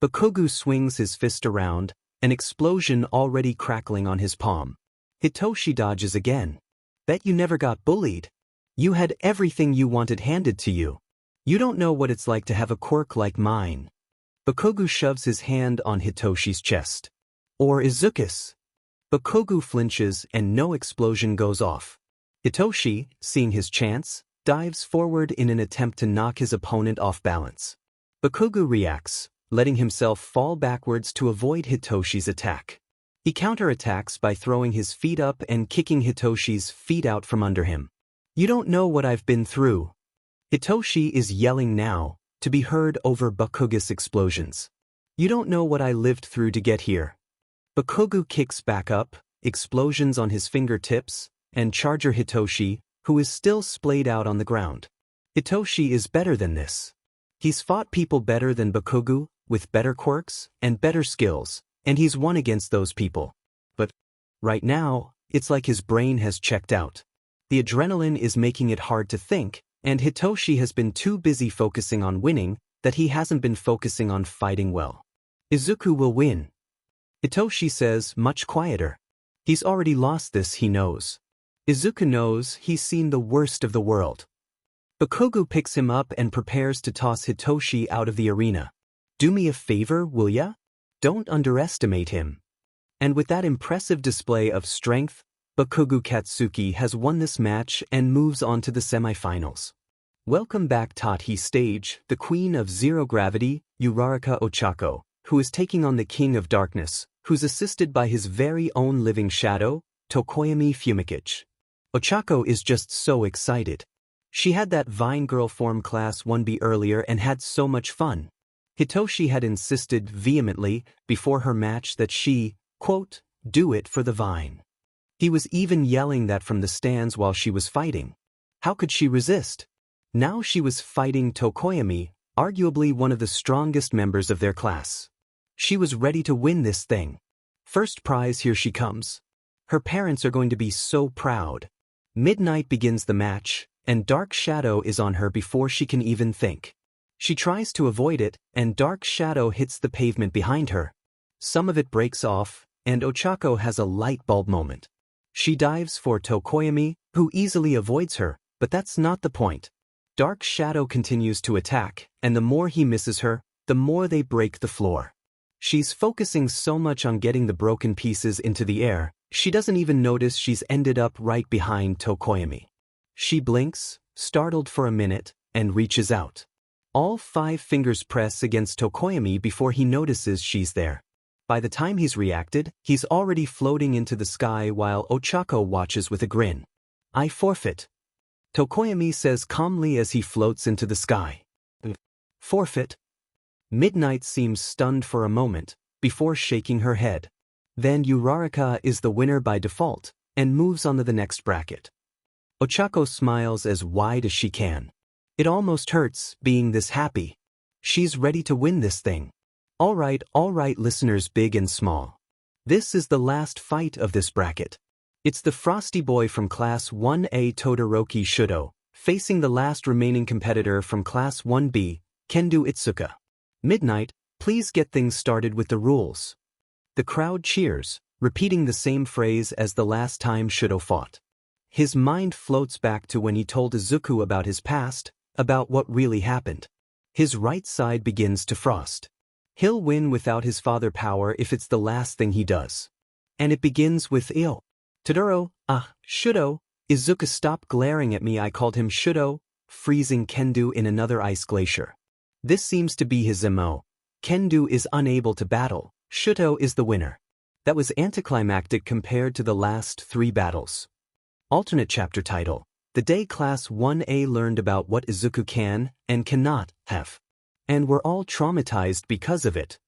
S1: Bakugo swings his fist around, an explosion already crackling on his palm. Hitoshi dodges again. Bet you never got bullied. You had everything you wanted handed to you. You don't know what it's like to have a quirk like mine. Bakugo shoves his hand on Hitoshi's chest. Or Izuku's. Bakugo flinches and no explosion goes off. Hitoshi, seeing his chance, dives forward in an attempt to knock his opponent off balance. Bakugo reacts, letting himself fall backwards to avoid Hitoshi's attack. He counterattacks by throwing his feet up and kicking Hitoshi's feet out from under him. You don't know what I've been through. Hitoshi is yelling now, to be heard over Bakugo's explosions. You don't know what I lived through to get here. Bakugo kicks back up, explosions on his fingertips, and charger Hitoshi, who is still splayed out on the ground. Hitoshi is better than this. He's fought people better than Bakugo, with better quirks and better skills, and he's won against those people. But right now, it's like his brain has checked out. The adrenaline is making it hard to think, and Hitoshi has been too busy focusing on winning that he hasn't been focusing on fighting well. Izuku will win. Hitoshi says, much quieter. He's already lost this, he knows. Izuku knows he's seen the worst of the world. Bakugo picks him up and prepares to toss Hitoshi out of the arena. Do me a favor, will ya? Don't underestimate him. And with that impressive display of strength, Bakugo Katsuki has won this match and moves on to the semifinals. Welcome back Tachi stage, the queen of zero gravity, Uraraka Ochako, who is taking on the king of darkness, who's assisted by his very own living shadow, Tokoyami Fumikichi. Ochako is just so excited. She had that Vine Girl form class 1B earlier and had so much fun. Hitoshi had insisted vehemently before her match that she, quote, do it for the Vine. He was even yelling that from the stands while she was fighting. How could she resist? Now she was fighting Tokoyami, arguably one of the strongest members of their class. She was ready to win this thing. First prize, here she comes. Her parents are going to be so proud. Midnight begins the match, and Dark Shadow is on her before she can even think. She tries to avoid it, and Dark Shadow hits the pavement behind her. Some of it breaks off, and Ochako has a light bulb moment. She dives for Tokoyami, who easily avoids her, but that's not the point. Dark Shadow continues to attack, and the more he misses her, the more they break the floor. She's focusing so much on getting the broken pieces into the air, she doesn't even notice she's ended up right behind Tokoyami. She blinks, startled for a minute, and reaches out. All 5 fingers press against Tokoyami before he notices she's there. By the time he's reacted, he's already floating into the sky while Ochako watches with a grin. I forfeit. Tokoyami says calmly as he floats into the sky. Forfeit? Midnight seems stunned for a moment, before shaking her head. Then Uraraka is the winner by default, and moves on to the next bracket. Ochako smiles as wide as she can. It almost hurts, being this happy. She's ready to win this thing. All right, listeners big and small. This is the last fight of this bracket. It's the Frosty Boy from Class 1A Todoroki Shudo, facing the last remaining competitor from Class 1B, Kendo Itsuka. Midnight, please get things started with the rules. The crowd cheers, repeating the same phrase as the last time Shudo fought. His mind floats back to when he told Izuku about his past, about what really happened. His right side begins to frost. He'll win without his father power if it's the last thing he does. And it begins with ill. Todoro, Shudo, Izuku stop glaring at me, I called him Shudo, freezing Kendo in another ice glacier. This seems to be his MO. Kendo is unable to battle, Shuto is the winner. That was anticlimactic compared to the last 3 battles. Alternate chapter title: The day Class 1A learned about what Izuku can and cannot have. And were all traumatized because of it.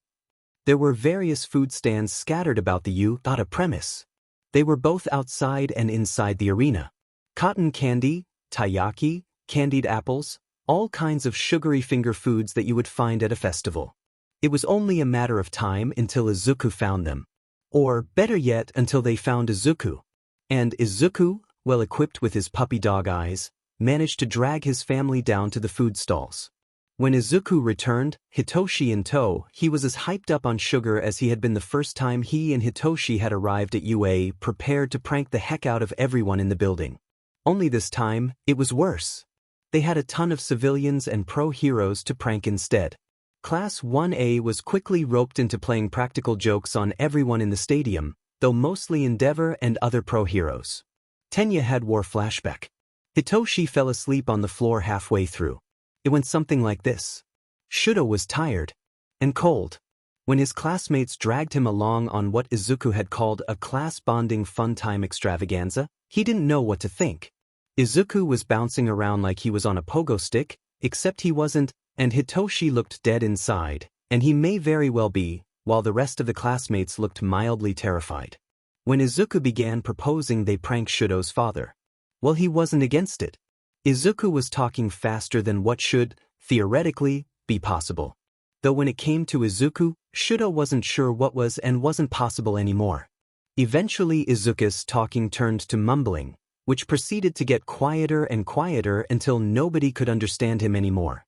S1: There were various food stands scattered about the Utada premise. They were both outside and inside the arena. Cotton candy, taiyaki, candied apples, all kinds of sugary finger foods that you would find at a festival. It was only a matter of time until Izuku found them. Or, better yet, until they found Izuku. And Izuku, well equipped with his puppy dog eyes, managed to drag his family down to the food stalls. When Izuku returned, Hitoshi in tow, he was as hyped up on sugar as he had been the first time he and Hitoshi had arrived at UA, prepared to prank the heck out of everyone in the building. Only this time, it was worse. They had a ton of civilians and pro-heroes to prank instead. Class 1A was quickly roped into playing practical jokes on everyone in the stadium, though mostly Endeavor and other pro-heroes. Tenya had war flashback. Hitoshi fell asleep on the floor halfway through. It went something like this. Shuto was tired and cold. When his classmates dragged him along on what Izuku had called a class-bonding fun-time extravaganza, he didn't know what to think. Izuku was bouncing around like he was on a pogo stick, except he wasn't, and Hitoshi looked dead inside, and he may very well be, while the rest of the classmates looked mildly terrified. When Izuku began proposing they prank Shuto's father, well, he wasn't against it. Izuku was talking faster than what should, theoretically, be possible. Though when it came to Izuku, Shuto wasn't sure what was and wasn't possible anymore. Eventually Izuku's talking turned to mumbling, which proceeded to get quieter and quieter until nobody could understand him anymore.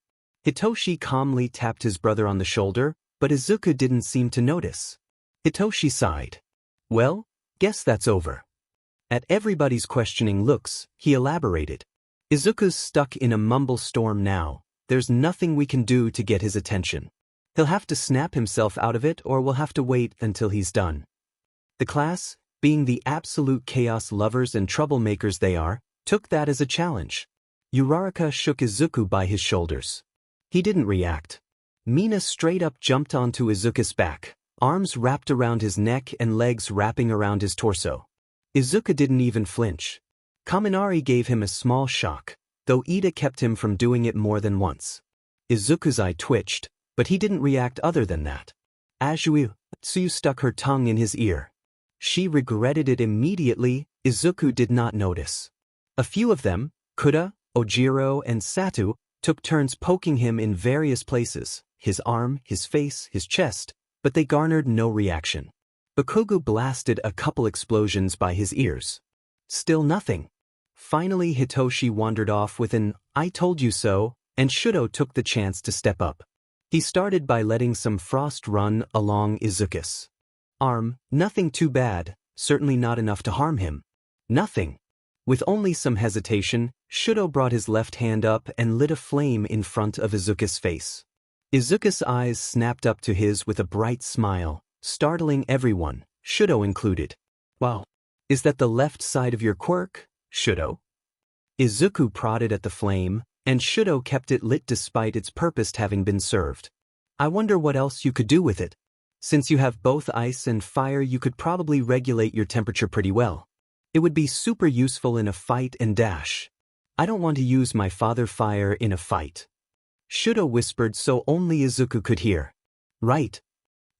S1: Hitoshi calmly tapped his brother on the shoulder, but Izuku didn't seem to notice. Hitoshi sighed. Well, guess that's over. At everybody's questioning looks, he elaborated. Izuku's stuck in a mumble storm now. There's nothing we can do to get his attention. He'll have to snap himself out of it, or we'll have to wait until he's done. The class, being the absolute chaos lovers and troublemakers they are, took that as a challenge. Uraraka shook Izuku by his shoulders. He didn't react. Mina straight up jumped onto Izuku's back, arms wrapped around his neck and legs wrapping around his torso. Izuku didn't even flinch. Kaminari gave him a small shock, though Ida kept him from doing it more than once. Izuku's eye twitched, but he didn't react other than that. Tsuyu stuck her tongue in his ear. She regretted it immediately. Izuku did not notice. A few of them, Kuda, Ojiro, and Satu, took turns poking him in various places, his arm, his face, his chest, but they garnered no reaction. Bakugo blasted a couple explosions by his ears. Still nothing. Finally Hitoshi wandered off with an "I told you so," and Shuto took the chance to step up. He started by letting some frost run along Izuku's arm. Nothing too bad, certainly not enough to harm him. Nothing. With only some hesitation, Shuto brought his left hand up and lit a flame in front of Izuku's face. Izuku's eyes snapped up to his with a bright smile, startling everyone, Shuto included. Wow. Is that the left side of your quirk, Shuto? Izuku prodded at the flame, and Shuto kept it lit despite its purpose having been served. I wonder what else you could do with it. Since you have both ice and fire, you could probably regulate your temperature pretty well. It would be super useful in a fight and dash. I don't want to use my father fire in a fight. Shuto whispered so only Izuku could hear. Right.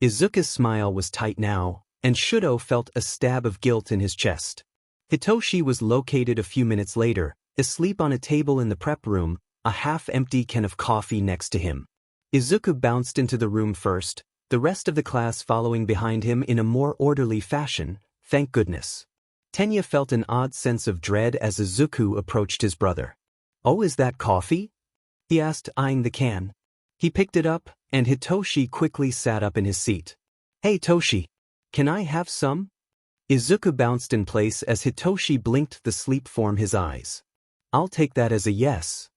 S1: Izuku's smile was tight now, and Shuto felt a stab of guilt in his chest. Hitoshi was located a few minutes later, asleep on a table in the prep room, a half-empty can of coffee next to him. Izuku bounced into the room first, the rest of the class following behind him in a more orderly fashion, thank goodness. Tenya felt an odd sense of dread as Izuku approached his brother. Oh, is that coffee? He asked, eyeing the can. He picked it up, and Hitoshi quickly sat up in his seat. Hey Toshi, can I have some? Izuku bounced in place as Hitoshi blinked the sleep from his eyes. I'll take that as a yes.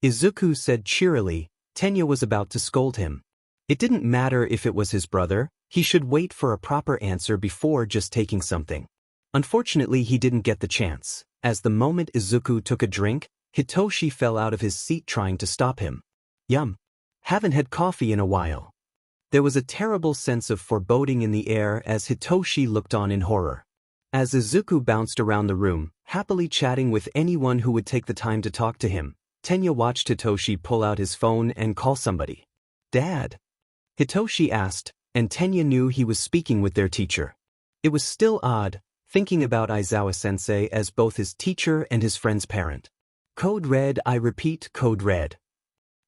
S1: Izuku said cheerily. Tenya was about to scold him. It didn't matter if it was his brother, he should wait for a proper answer before just taking something. Unfortunately, he didn't get the chance, as the moment Izuku took a drink, Hitoshi fell out of his seat trying to stop him. Yum. Haven't had coffee in a while. There was a terrible sense of foreboding in the air as Hitoshi looked on in horror. As Izuku bounced around the room, happily chatting with anyone who would take the time to talk to him, Tenya watched Hitoshi pull out his phone and call somebody. "Dad?" Hitoshi asked, and Tenya knew he was speaking with their teacher. It was still odd, thinking about Aizawa-sensei as both his teacher and his friend's parent. "Code Red, I repeat, Code Red."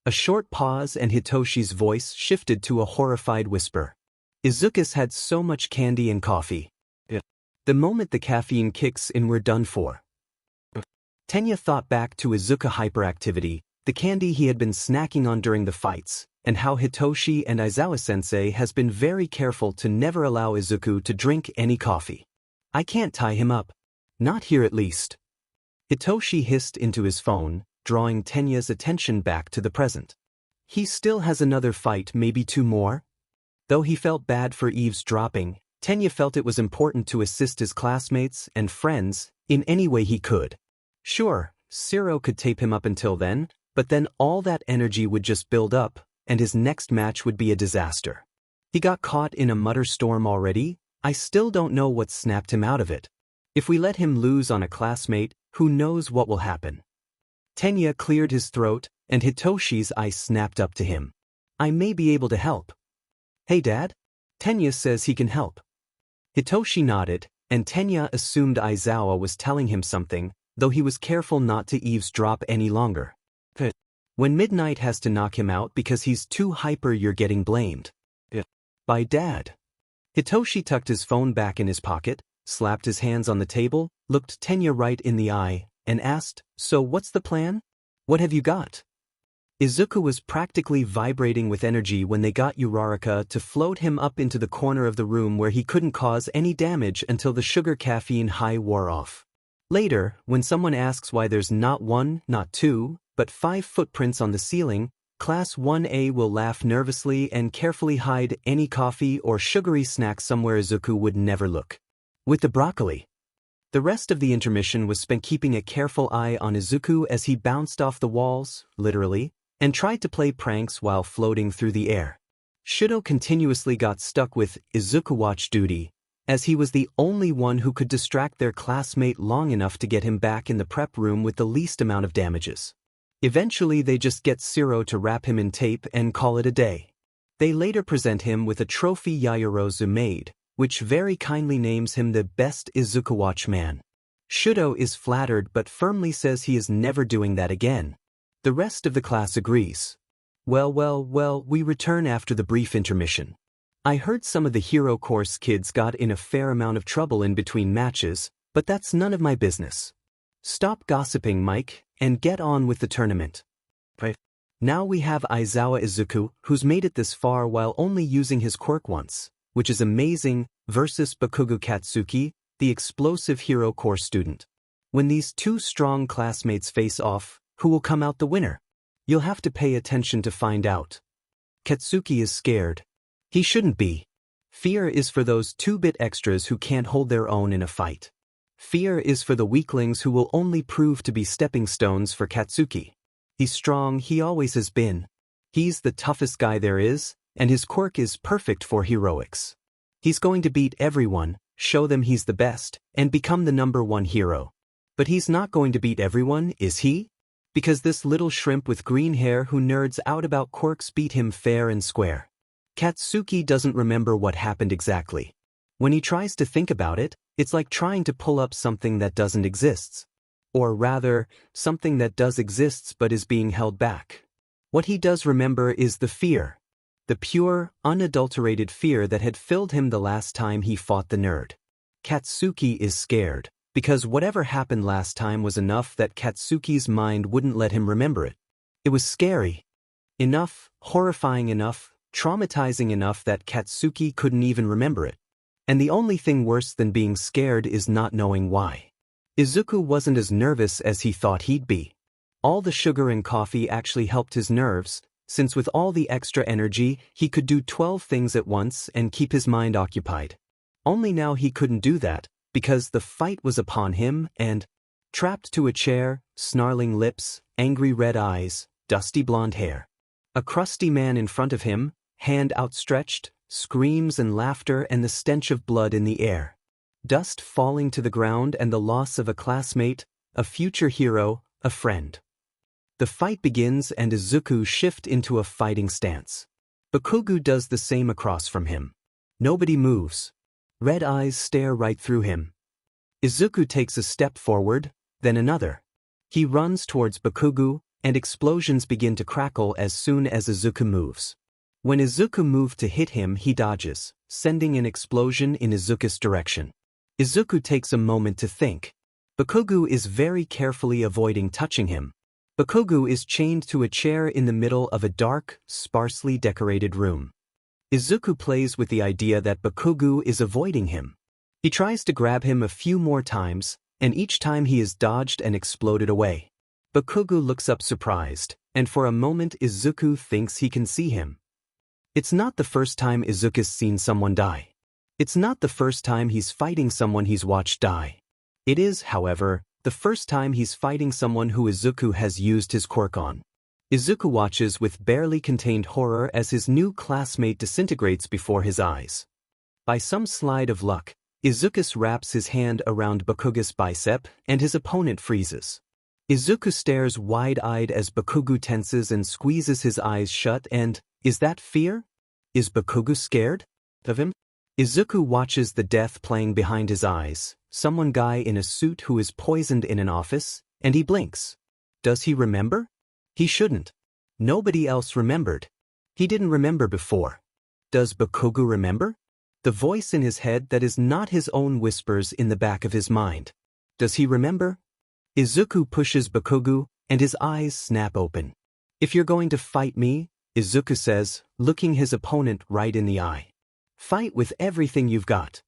S1: A short pause and Hitoshi's voice shifted to a horrified whisper. "Izuku's had so much candy and coffee. The moment the caffeine kicks in, we're done for." Tenya thought back to Izuku hyperactivity, the candy he had been snacking on during the fights, and how Hitoshi and Aizawa-sensei has been very careful to never allow Izuku to drink any coffee. "I can't tie him up. Not here at least." Hitoshi hissed into his phone, drawing Tenya's attention back to the present. He still has another fight, maybe 2 more? Though he felt bad for eavesdropping, Tenya felt it was important to assist his classmates and friends in any way he could. Sure, Zero could tape him up until then, but then all that energy would just build up, and his next match would be a disaster. He got caught in a mutter storm already. I still don't know what snapped him out of it. If we let him lose on a classmate, who knows what will happen. Tenya cleared his throat, and Hitoshi's eyes snapped up to him. "I may be able to help." "Hey Dad?" "Tenya says he can help." Hitoshi nodded, and Tenya assumed Aizawa was telling him something, though he was careful not to eavesdrop any longer. "When Midnight has to knock him out because he's too hyper, you're getting blamed." "By Dad." Hitoshi tucked his phone back in his pocket, slapped his hands on the table, looked Tenya right in the eye, and asked, "So what's the plan? What have you got?" Izuku was practically vibrating with energy when they got Uraraka to float him up into the corner of the room where he couldn't cause any damage until the sugar caffeine high wore off. Later, when someone asks why there's not 1, not 2, but 5 footprints on the ceiling, Class 1A will laugh nervously and carefully hide any coffee or sugary snack somewhere Izuku would never look. With the broccoli. The rest of the intermission was spent keeping a careful eye on Izuku as he bounced off the walls, literally, and tried to play pranks while floating through the air. Shudo continuously got stuck with Izuku watch duty, as he was the only one who could distract their classmate long enough to get him back in the prep room with the least amount of damages. Eventually they just get Zero to wrap him in tape and call it a day. They later present him with a trophy Yayorozu made, which very kindly names him the best Izuku watch man. Shudo is flattered but firmly says he is never doing that again. The rest of the class agrees. Well, we return after the brief intermission. I heard some of the Hero Course kids got in a fair amount of trouble in between matches, but that's none of my business. Stop gossiping, Mike, and get on with the tournament. Now we have Aizawa Izuku, who's made it this far while only using his quirk once, which is amazing, versus Bakugo Katsuki, the explosive Hero Course student. When these 2 strong classmates face off, who will come out the winner? You'll have to pay attention to find out. Katsuki is scared. He shouldn't be. Fear is for those 2-bit extras who can't hold their own in a fight. Fear is for the weaklings who will only prove to be stepping stones for Katsuki. He's strong, he always has been. He's the toughest guy there is, and his quirk is perfect for heroics. He's going to beat everyone, show them he's the best, and become the #1 hero. But he's not going to beat everyone, is he? Because this little shrimp with green hair who nerds out about quirks beat him fair and square. Katsuki doesn't remember what happened exactly. When he tries to think about it, it's like trying to pull up something that doesn't exist. Or rather, something that does exist but is being held back. What he does remember is the fear. The pure, unadulterated fear that had filled him the last time he fought the nerd. Katsuki is scared, because whatever happened last time was enough that Katsuki's mind wouldn't let him remember it. It was scary. Enough, horrifying enough, traumatizing enough that Katsuki couldn't even remember it. And the only thing worse than being scared is not knowing why. Izuku wasn't as nervous as he thought he'd be. All the sugar and coffee actually helped his nerves, since with all the extra energy, he could do 12 things at once and keep his mind occupied. Only now he couldn't do that, because the fight was upon him and, trapped to a chair, snarling lips, angry red eyes, dusty blonde hair. A crusty man in front of him, hand outstretched, screams and laughter and the stench of blood in the air. Dust falling to the ground and the loss of a classmate, a future hero, a friend. The fight begins and Izuku shifts into a fighting stance. Bakugo does the same across from him. Nobody moves. Red eyes stare right through him. Izuku takes a step forward, then another. He runs towards Bakugo, and explosions begin to crackle as soon as Izuku moves. When Izuku moved to hit him, he dodges, sending an explosion in Izuku's direction. Izuku takes a moment to think. Bakugo is very carefully avoiding touching him. Bakugo is chained to a chair in the middle of a dark, sparsely decorated room. Izuku plays with the idea that Bakugo is avoiding him. He tries to grab him a few more times, and each time he is dodged and exploded away. Bakugo looks up surprised, and for a moment Izuku thinks he can see him. It's not the first time Izuku's seen someone die. It's not the first time he's fighting someone he's watched die. It is, however, the first time he's fighting someone who Izuku has used his quirk on. Izuku watches with barely contained horror as his new classmate disintegrates before his eyes. By some slide of luck, Izuku wraps his hand around Bakugo's bicep and his opponent freezes. Izuku stares wide-eyed as Bakugo tenses and squeezes his eyes shut and, is that fear? Is Bakugo scared of him? Izuku watches the death playing behind his eyes, someone guy in a suit who is poisoned in an office, and he blinks. Does he remember? He shouldn't. Nobody else remembered. He didn't remember before. Does Bakugo remember? The voice in his head that is not his own whispers in the back of his mind. Does he remember? Izuku pushes Bakugo, and his eyes snap open. If you're going to fight me, Izuku says, looking his opponent right in the eye. Fight with everything you've got.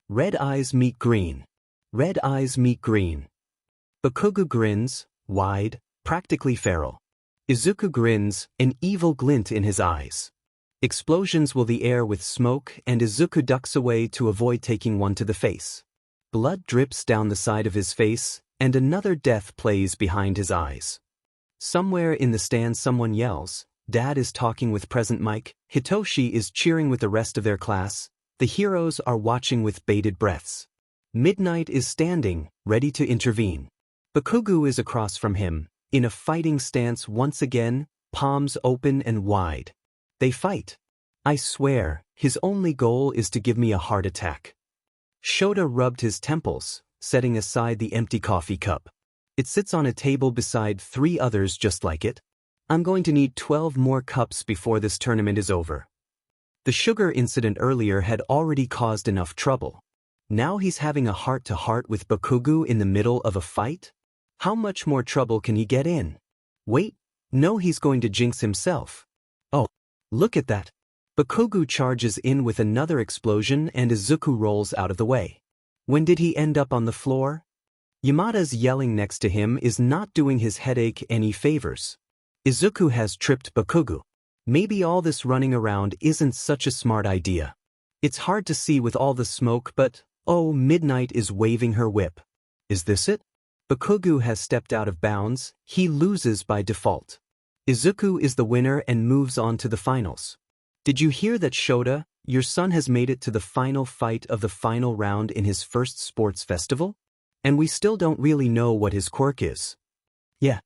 S1: Red eyes meet green. Red eyes meet green. Bakugo grins, wide, practically feral. Izuku grins, an evil glint in his eyes. Explosions fill the air with smoke and Izuku ducks away to avoid taking one to the face. Blood drips down the side of his face, and another death plays behind his eyes. Somewhere in the stand someone yells, Dad is talking with present Mike, Hitoshi is cheering with the rest of their class, the heroes are watching with bated breaths. Midnight is standing, ready to intervene. Bakugo is across from him, in a fighting stance once again, palms open and wide. They fight. I swear, his only goal is to give me a heart attack. Shota rubbed his temples, setting aside the empty coffee cup. It sits on a table beside 3 others just like it. I'm going to need 12 more cups before this tournament is over. The sugar incident earlier had already caused enough trouble. Now he's having a heart-to-heart with Bakugo in the middle of a fight? How much more trouble can he get in? Wait, no, he's going to jinx himself. Oh, look at that. Bakugo charges in with another explosion and Izuku rolls out of the way. When did he end up on the floor? Yamada's yelling next to him is not doing his headache any favors. Izuku has tripped Bakugo. Maybe all this running around isn't such a smart idea. It's hard to see with all the smoke, but, oh, Midnight is waving her whip. Is this it? Bakugo has stepped out of bounds, he loses by default. Izuku is the winner and moves on to the finals. Did you hear that, Shota? Your son has made it to the final fight of the final round in his first sports festival? And we still don't really know what his quirk is. Yeah.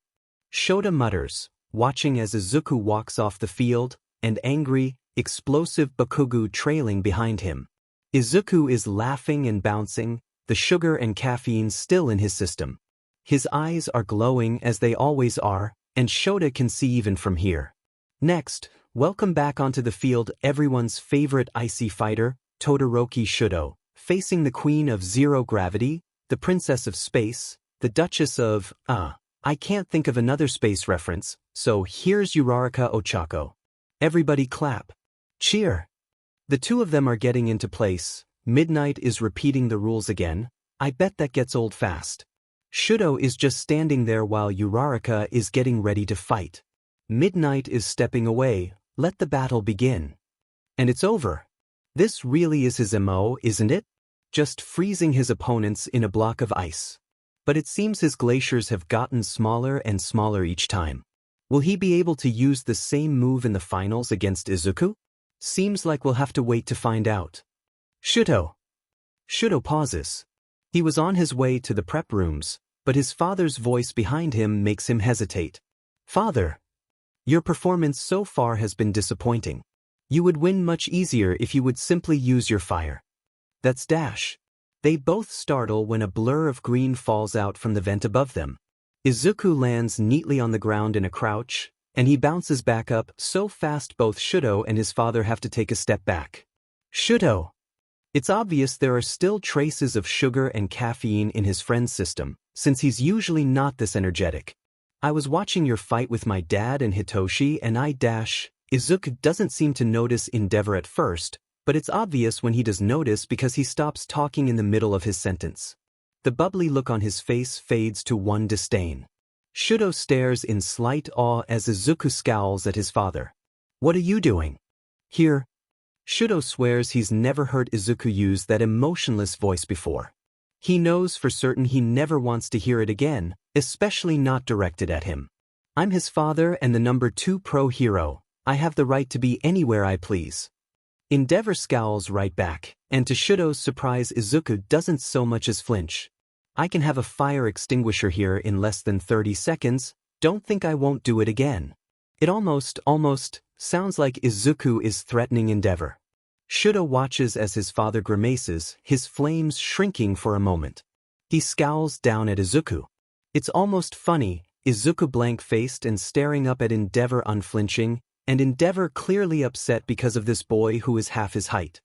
S1: Shota mutters, watching as Izuku walks off the field, and angry, explosive Bakugo trailing behind him. Izuku is laughing and bouncing, the sugar and caffeine still in his system. His eyes are glowing as they always are, and Shota can see even from here. Next, welcome back onto the field everyone's favorite icy fighter, Todoroki Shudo, facing the Queen of Zero Gravity, the Princess of Space, the Duchess of, I can't think of another space reference, so here's Uraraka Ochako. Everybody clap. Cheer. The two of them are getting into place. Midnight is repeating the rules again. I bet that gets old fast. Shudo is just standing there while Uraraka is getting ready to fight. Midnight is stepping away. Let the battle begin. And it's over. This really is his MO, isn't it? Just freezing his opponents in a block of ice. But it seems his glaciers have gotten smaller and smaller each time. Will he be able to use the same move in the finals against Izuku? Seems like we'll have to wait to find out. Shuto. Shuto pauses. He was on his way to the prep rooms, but his father's voice behind him makes him hesitate. Father. Your performance so far has been disappointing. You would win much easier if you would simply use your fire. That's Dash. They both startle when a blur of green falls out from the vent above them. Izuku lands neatly on the ground in a crouch, and he bounces back up so fast both Shuto and his father have to take a step back. Shuto. It's obvious there are still traces of sugar and caffeine in his friend's system, since he's usually not this energetic. I was watching your fight with my dad and Hitoshi and Dash. Izuku doesn't seem to notice Endeavor at first, but it's obvious when he does notice because he stops talking in the middle of his sentence. The bubbly look on his face fades to one disdain. Shuto stares in slight awe as Izuku scowls at his father. What are you doing here? Shuto swears he's never heard Izuku use that emotionless voice before. He knows for certain he never wants to hear it again, especially not directed at him. I'm his father and the number 2 pro hero. I have the right to be anywhere I please. Endeavor scowls right back, and to Shuto's surprise Izuku doesn't so much as flinch. I can have a fire extinguisher here in less than 30 seconds, don't think I won't do it again. It almost sounds like Izuku is threatening Endeavor. Shuto watches as his father grimaces, his flames shrinking for a moment. He scowls down at Izuku. It's almost funny, Izuku blank-faced and staring up at Endeavor unflinching, and Endeavor clearly upset because of this boy who is half his height.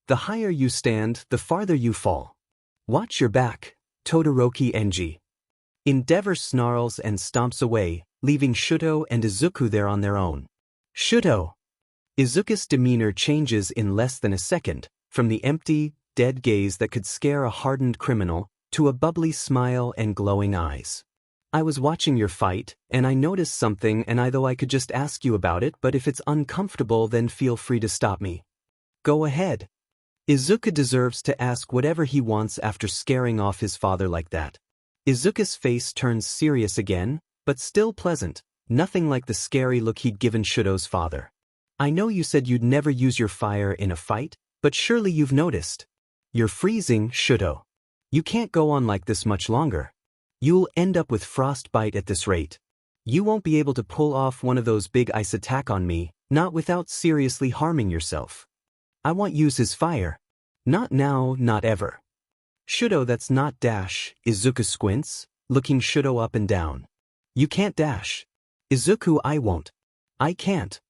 S1: The higher you stand, the farther you fall. Watch your back, Todoroki Enji. Endeavor snarls and stomps away, leaving Shuto and Izuku there on their own. Shuto. Izuku's demeanor changes in less than a second, from the empty, dead gaze that could scare a hardened criminal, to a bubbly smile and glowing eyes. I was watching your fight, and I noticed something and I could just ask you about it, but if it's uncomfortable then feel free to stop me. Go ahead. Izuku deserves to ask whatever he wants after scaring off his father like that. Izuku's face turns serious again, but still pleasant, nothing like the scary look he'd given Shuto's father. I know you said you'd never use your fire in a fight, but surely you've noticed. You're freezing, Shuto. You can't go on like this much longer. You'll end up with frostbite at this rate. You won't be able to pull off one of those big ice attack on me, not without seriously harming yourself. I won't use his fire. Not now, not ever. Shuto, that's not Dash. Izuku squints, looking Shuto up and down. You can't dash. Izuku, I won't. I can't.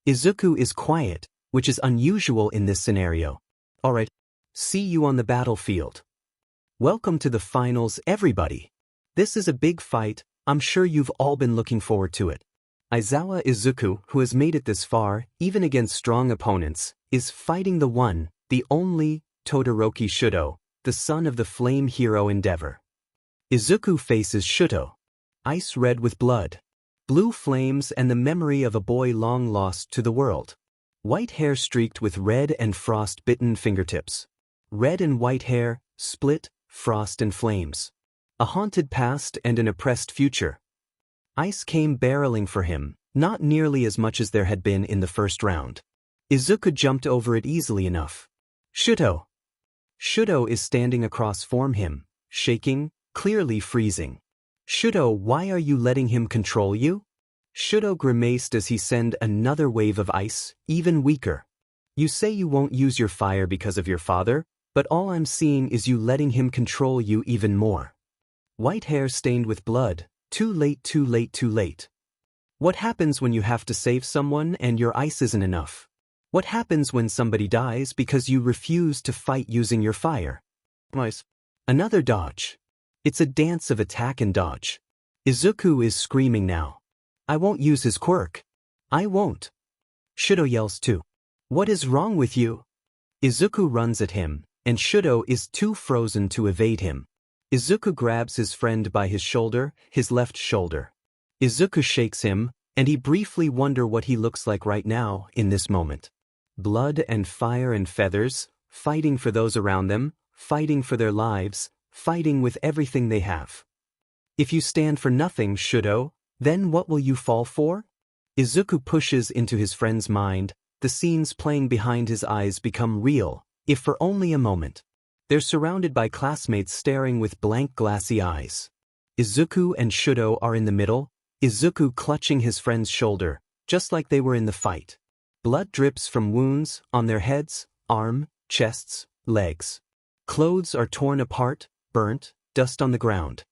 S1: Izuku is quiet, which is unusual in this scenario. Alright, see you on the battlefield. Welcome to the finals, everybody. This is a big fight, I'm sure you've all been looking forward to it. Aizawa Izuku, who has made it this far, even against strong opponents, is fighting the one, the only, Todoroki Shuto, the son of the flame hero Endeavor. Izuku faces Shuto. Ice red with blood. Blue flames and the memory of a boy long lost to the world. White hair streaked with red and frost-bitten fingertips. Red and white hair, split, frost and flames. A haunted past and an oppressed future. Ice came barreling for him, not nearly as much as there had been in the first round. Izuku jumped over it easily enough. Shuto. Shuto is standing across from him, shaking, clearly freezing. Shuto, why are you letting him control you? Shuto grimaced as he sent another wave of ice, even weaker. You say you won't use your fire because of your father, but all I'm seeing is you letting him control you even more. White hair stained with blood, too late, too late, too late. What happens when you have to save someone and your ice isn't enough? What happens when somebody dies because you refuse to fight using your fire? Another dodge. It's a dance of attack and dodge. Izuku is screaming now. I won't use his quirk. I won't. Shuto yells too. What is wrong with you? Izuku runs at him, and Shuto is too frozen to evade him. Izuku grabs his friend by his shoulder, his left shoulder. Izuku shakes him, and he briefly wonders what he looks like right now, in this moment. Blood and fire and feathers, fighting for those around them, fighting for their lives, fighting with everything they have. If you stand for nothing, Shuto, then what will you fall for? Izuku pushes into his friend's mind, the scenes playing behind his eyes become real, if for only a moment. They're surrounded by classmates staring with blank glassy eyes. Izuku and Shudo are in the middle, Izuku clutching his friend's shoulder, just like they were in the fight. Blood drips from wounds on their heads, arm, chests, legs. Clothes are torn apart, burnt, dust on the ground.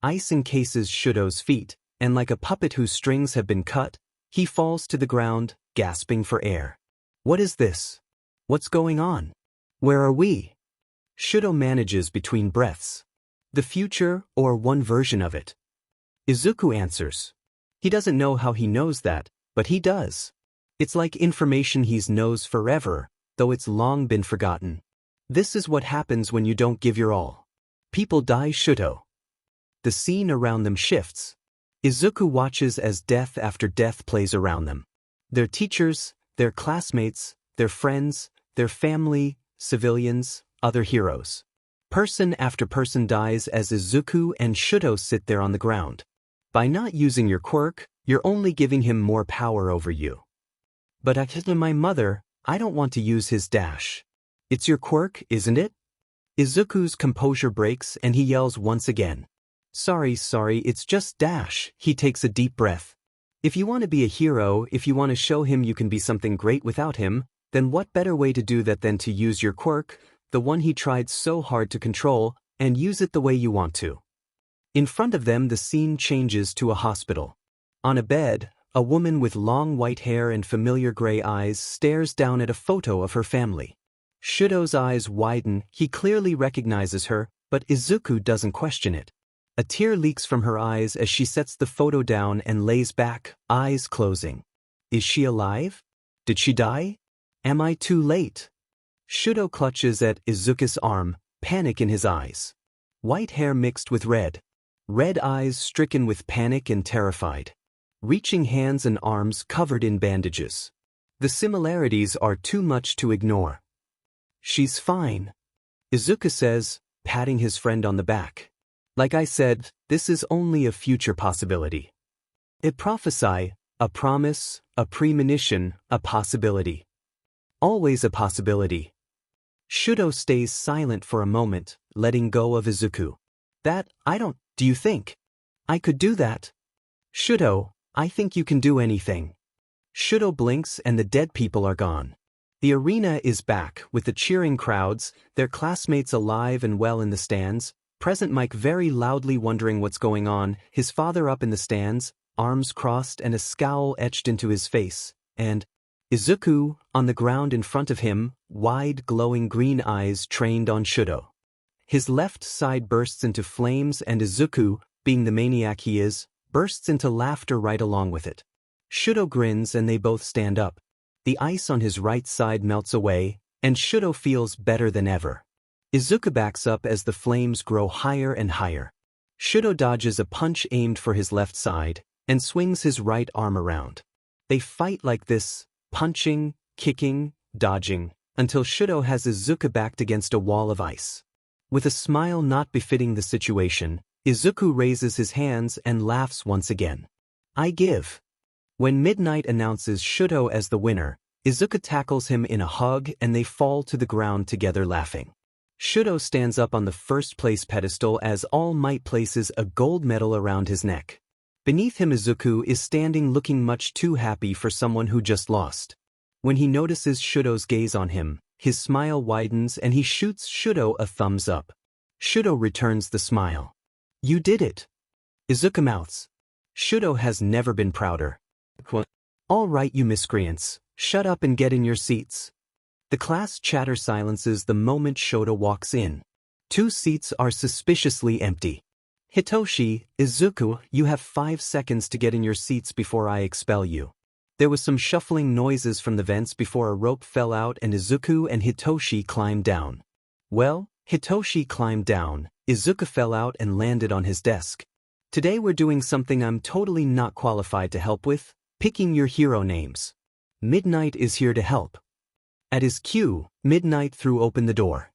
S1: Ice encases Shudo's feet, and like a puppet whose strings have been cut, he falls to the ground, gasping for air. What is this? What's going on? Where are we? Shudo manages between breaths. The future, or one version of it. Izuku answers. He doesn't know how he knows that, but he does. It's like information he knows forever, though it's long been forgotten. This is what happens when you don't give your all. People die, Shudo. The scene around them shifts. Izuku watches as death after death plays around them. Their teachers, their classmates, their friends, their family, civilians, other heroes. Person after person dies as Izuku and Shudo sit there on the ground. By not using your quirk, you're only giving him more power over you. But my mother, I don't want to use his dash. It's your quirk, isn't it? Izuku's composure breaks and he yells once again. Sorry, it's just dash. He takes a deep breath. If you want to be a hero, if you want to show him you can be something great without him, then what better way to do that than to use your quirk, the one he tried so hard to control, and use it the way you want to. In front of them the scene changes to a hospital. On a bed, a woman with long white hair and familiar gray eyes stares down at a photo of her family. Shudo's eyes widen, he clearly recognizes her, but Izuku doesn't question it. A tear leaks from her eyes as she sets the photo down and lays back, eyes closing. Is she alive? Did she die? Am I too late? Shudo clutches at Izuku's arm, panic in his eyes. White hair mixed with red. Red eyes stricken with panic and terrified. Reaching hands and arms covered in bandages. The similarities are too much to ignore. She's fine, Izuku says, patting his friend on the back. Like I said, this is only a future possibility. A prophesy, a promise, a premonition, a possibility. Always a possibility. Shudo stays silent for a moment, letting go of Izuku. Do you think I could do that? Shudo, I think you can do anything. Shudo blinks and the dead people are gone. The arena is back, with the cheering crowds, their classmates alive and well in the stands, present Mike very loudly wondering what's going on, his father up in the stands, arms crossed and a scowl etched into his face, and Izuku, on the ground in front of him, wide glowing green eyes trained on Shudo. His left side bursts into flames and Izuku, being the maniac he is, bursts into laughter right along with it. Shudo grins and they both stand up. The ice on his right side melts away, and Shudo feels better than ever. Izuku backs up as the flames grow higher and higher. Shudo dodges a punch aimed for his left side, and swings his right arm around. They fight like this, punching, kicking, dodging, until Shudo has Izuku backed against a wall of ice. With a smile not befitting the situation, Izuku raises his hands and laughs once again. I give. When Midnight announces Shudo as the winner, Izuku tackles him in a hug and they fall to the ground together laughing. Shudo stands up on the first place pedestal as All Might places a gold medal around his neck. Beneath him Izuku is standing looking much too happy for someone who just lost. When he notices Shudo's gaze on him, his smile widens and he shoots Shudo a thumbs up. Shudo returns the smile. You did it. Izuku mouths. Shudo has never been prouder. All right, you miscreants, shut up and get in your seats. The class chatter silences the moment Shudo walks in. 2 seats are suspiciously empty. Hitoshi, Izuku, you have 5 seconds to get in your seats before I expel you. There was some shuffling noises from the vents before a rope fell out and Izuku and Hitoshi climbed down. Well, Hitoshi climbed down, Izuku fell out and landed on his desk. Today we're doing something I'm totally not qualified to help with, picking your hero names. Midnight is here to help. At his cue, Midnight threw open the door.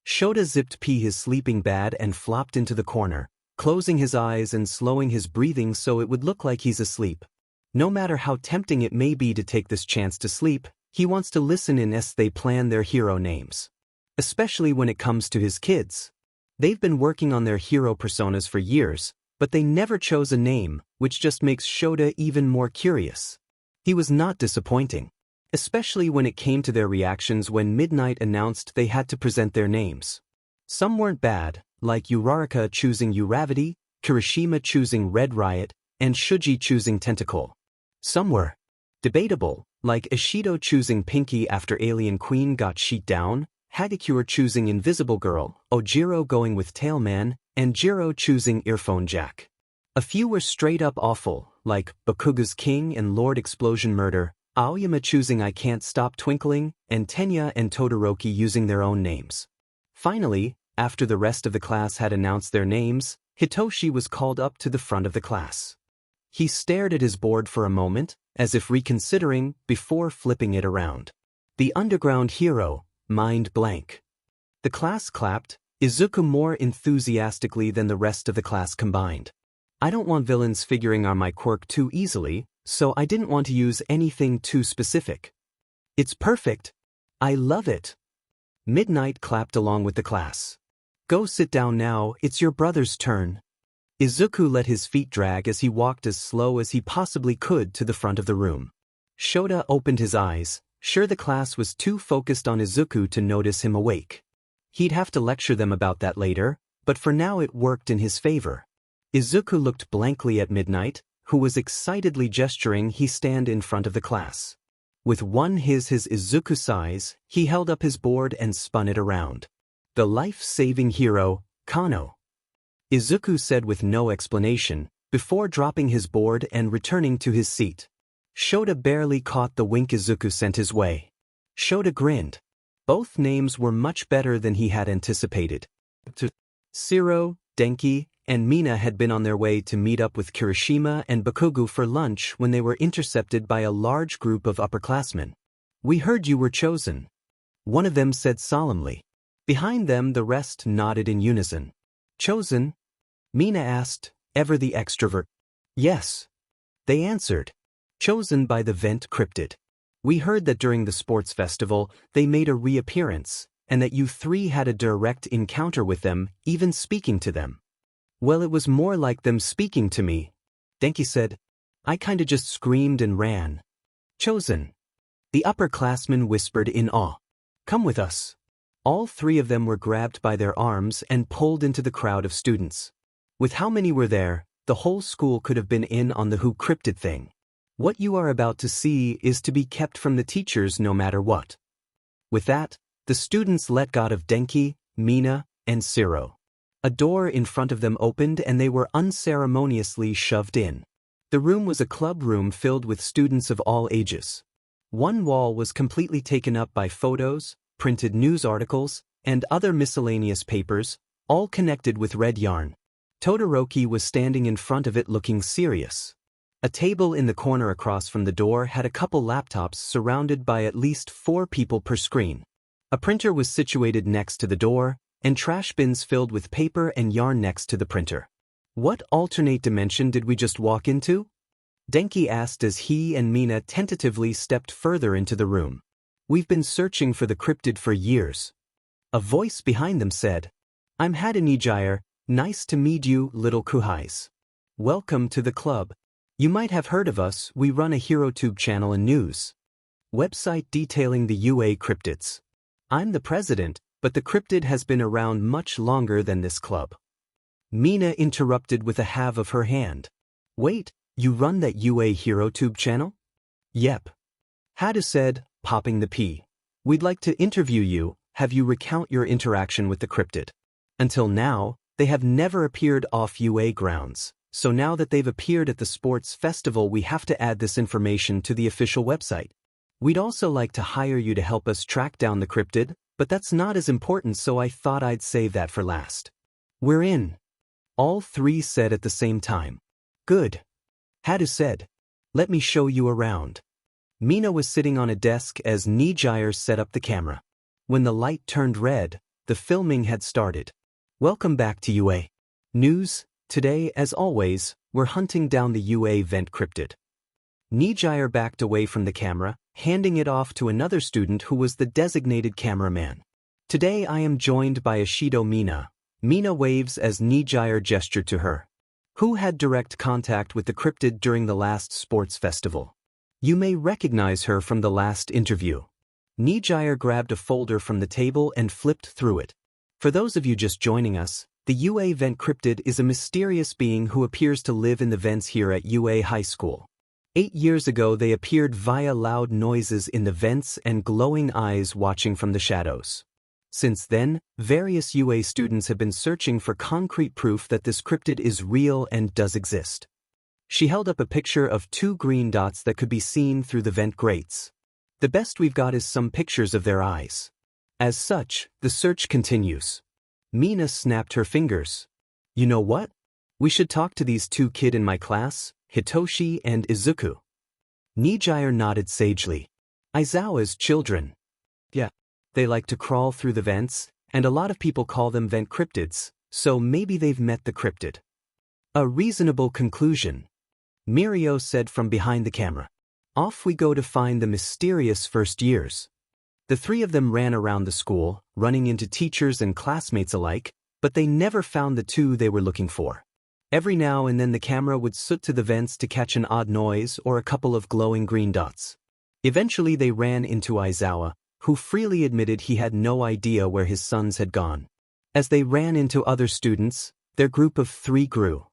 S1: Shota zipped pee his sleeping bag and flopped into the corner, closing his eyes and slowing his breathing so it would look like he's asleep. No matter how tempting it may be to take this chance to sleep, He wants to listen in as they plan their hero names. Especially when it comes to his kids. They've been working on their hero personas for years, but they never chose a name, which just makes Shota even more curious. He was not disappointing. Especially when it came to their reactions when Midnight announced they had to present their names. Some weren't bad, like Uraraka choosing Uravity, Kirishima choosing Red Riot, and Shuji choosing Tentacle. Some were debatable, like Ishido choosing Pinky after Alien Queen got sheet down, Hagakure choosing Invisible Girl, Ojiro going with Tailman, and Jiro choosing Earphone Jack. A few were straight up awful, like Bakuga's King and Lord Explosion Murder, Aoyama choosing I Can't Stop Twinkling, and Tenya and Todoroki using their own names. Finally, after the rest of the class had announced their names, Hitoshi was called up to the front of the class. He stared at his board for a moment, as if reconsidering, before flipping it around. The underground hero, mind blank. The class clapped, Izuku more enthusiastically than the rest of the class combined. I don't want villains figuring out my quirk too easily, so I didn't want to use anything too specific. It's perfect. I love it. Midnight clapped along with the class. Go sit down now, it's your brother's turn. Izuku let his feet drag as he walked as slow as he possibly could to the front of the room. Shota opened his eyes, sure the class was too focused on Izuku to notice him awake. He'd have to lecture them about that later, but for now it worked in his favor. Izuku looked blankly at Midnight, who was excitedly gesturing he stand in front of the class. With one his Izuku size, he held up his board and spun it around. The life-saving hero, Kano. Izuku said with no explanation, before dropping his board and returning to his seat. Shota barely caught the wink Izuku sent his way. Shota grinned. Both names were much better than he had anticipated. Shiro, Denki, and Mina had been on their way to meet up with Kirishima and Bakugo for lunch when they were intercepted by a large group of upperclassmen. We heard you were chosen. One of them said solemnly. Behind them the rest nodded in unison. Chosen? Mina asked, ever the extrovert. Yes. They answered. Chosen by the Vent Cryptid. We heard that during the sports festival they made a reappearance, and that you three had a direct encounter with them, even speaking to them. Well, it was more like them speaking to me. Denki said. I kinda just screamed and ran. Chosen. The upperclassmen whispered in awe. Come with us. All three of them were grabbed by their arms and pulled into the crowd of students. With how many were there, the whole school could have been in on the Who Cryptid thing. What you are about to see is to be kept from the teachers no matter what. With that, the students let go of Denki, Mina, and Shiro. A door in front of them opened and they were unceremoniously shoved in. The room was a club room filled with students of all ages. One wall was completely taken up by photos, printed news articles, and other miscellaneous papers, all connected with red yarn. Todoroki was standing in front of it looking serious. A table in the corner across from the door had a couple laptops surrounded by at least 4 people per screen. A printer was situated next to the door, and trash bins filled with paper and yarn next to the printer. What alternate dimension did we just walk into? Denki asked as he and Mina tentatively stepped further into the room. We've been searching for the cryptid for years. A voice behind them said, I'm Hadanijire, nice to meet you, little kuhais. Welcome to the club. You might have heard of us, we run a HeroTube channel and news website detailing the UA cryptids. I'm the president, but the cryptid has been around much longer than this club. Mina interrupted with a half of her hand. Wait, you run that UA HeroTube channel? Yep. Hada said, popping the P. We'd like to interview you, have you recount your interaction with the cryptid. Until now, they have never appeared off UA grounds, so now that they've appeared at the sports festival we have to add this information to the official website. We'd also like to hire you to help us track down the cryptid, but that's not as important so I thought I'd save that for last. We're in. All three said at the same time. Good. Hadu said. Let me show you around. Mina was sitting on a desk as Nijire set up the camera. When the light turned red, the filming had started. Welcome back to UA News. Today, as always, we're hunting down the UA Vent Cryptid. Nijire backed away from the camera, handing it off to another student who was the designated cameraman. Today I am joined by Ashido Mina. Mina waves as Nijire gestured to her. Who had direct contact with the cryptid during the last sports festival? You may recognize her from the last interview. Nijire grabbed a folder from the table and flipped through it. For those of you just joining us, the UA vent cryptid is a mysterious being who appears to live in the vents here at UA High School. 8 years ago they appeared via loud noises in the vents and glowing eyes watching from the shadows. Since then, various UA students have been searching for concrete proof that this cryptid is real and does exist. She held up a picture of 2 green dots that could be seen through the vent grates. The best we've got is some pictures of their eyes. As such, the search continues. Mina snapped her fingers. You know what? We should talk to these 2 kids in my class, Hitoshi and Izuku. Nijire nodded sagely. Aizawa's children. Yeah. They like to crawl through the vents, and a lot of people call them vent cryptids, so maybe they've met the cryptid. A reasonable conclusion. Mirio said from behind the camera. Off we go to find the mysterious first years. The 3 of them ran around the school, running into teachers and classmates alike, but they never found the 2 they were looking for. Every now and then the camera would soot to the vents to catch an odd noise or a couple of glowing green dots. Eventually they ran into Aizawa, who freely admitted he had no idea where his sons had gone. As they ran into other students, their group of 3 grew.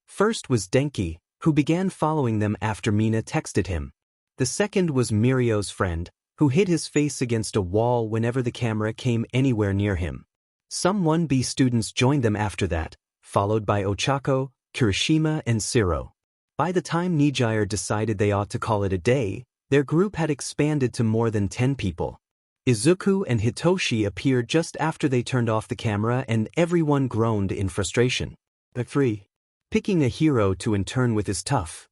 S1: First was Denki, who began following them after Mina texted him. The second was Mirio's friend, who hid his face against a wall whenever the camera came anywhere near him. Some 1B students joined them after that, followed by Ochako, Kirishima and Siro. By the time Nijire decided they ought to call it a day, their group had expanded to more than 10 people. Izuku and Hitoshi appeared just after they turned off the camera and everyone groaned in frustration. The 3. Picking a hero to intern with is tough.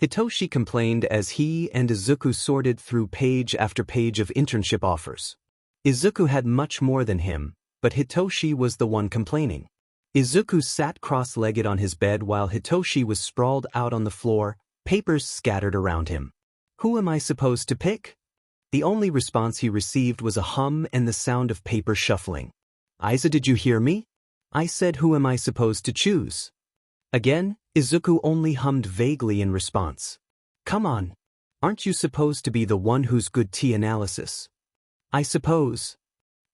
S1: Hitoshi complained as he and Izuku sorted through page after page of internship offers. Izuku had much more than him, but Hitoshi was the one complaining. Izuku sat cross-legged on his bed while Hitoshi was sprawled out on the floor, papers scattered around him. Who am I supposed to pick? The only response he received was a hum and the sound of paper shuffling. Aiza, did you hear me? I said, who am I supposed to choose? Again, Izuku only hummed vaguely in response. Come on. Aren't you supposed to be the one who's good tea analysis? I suppose.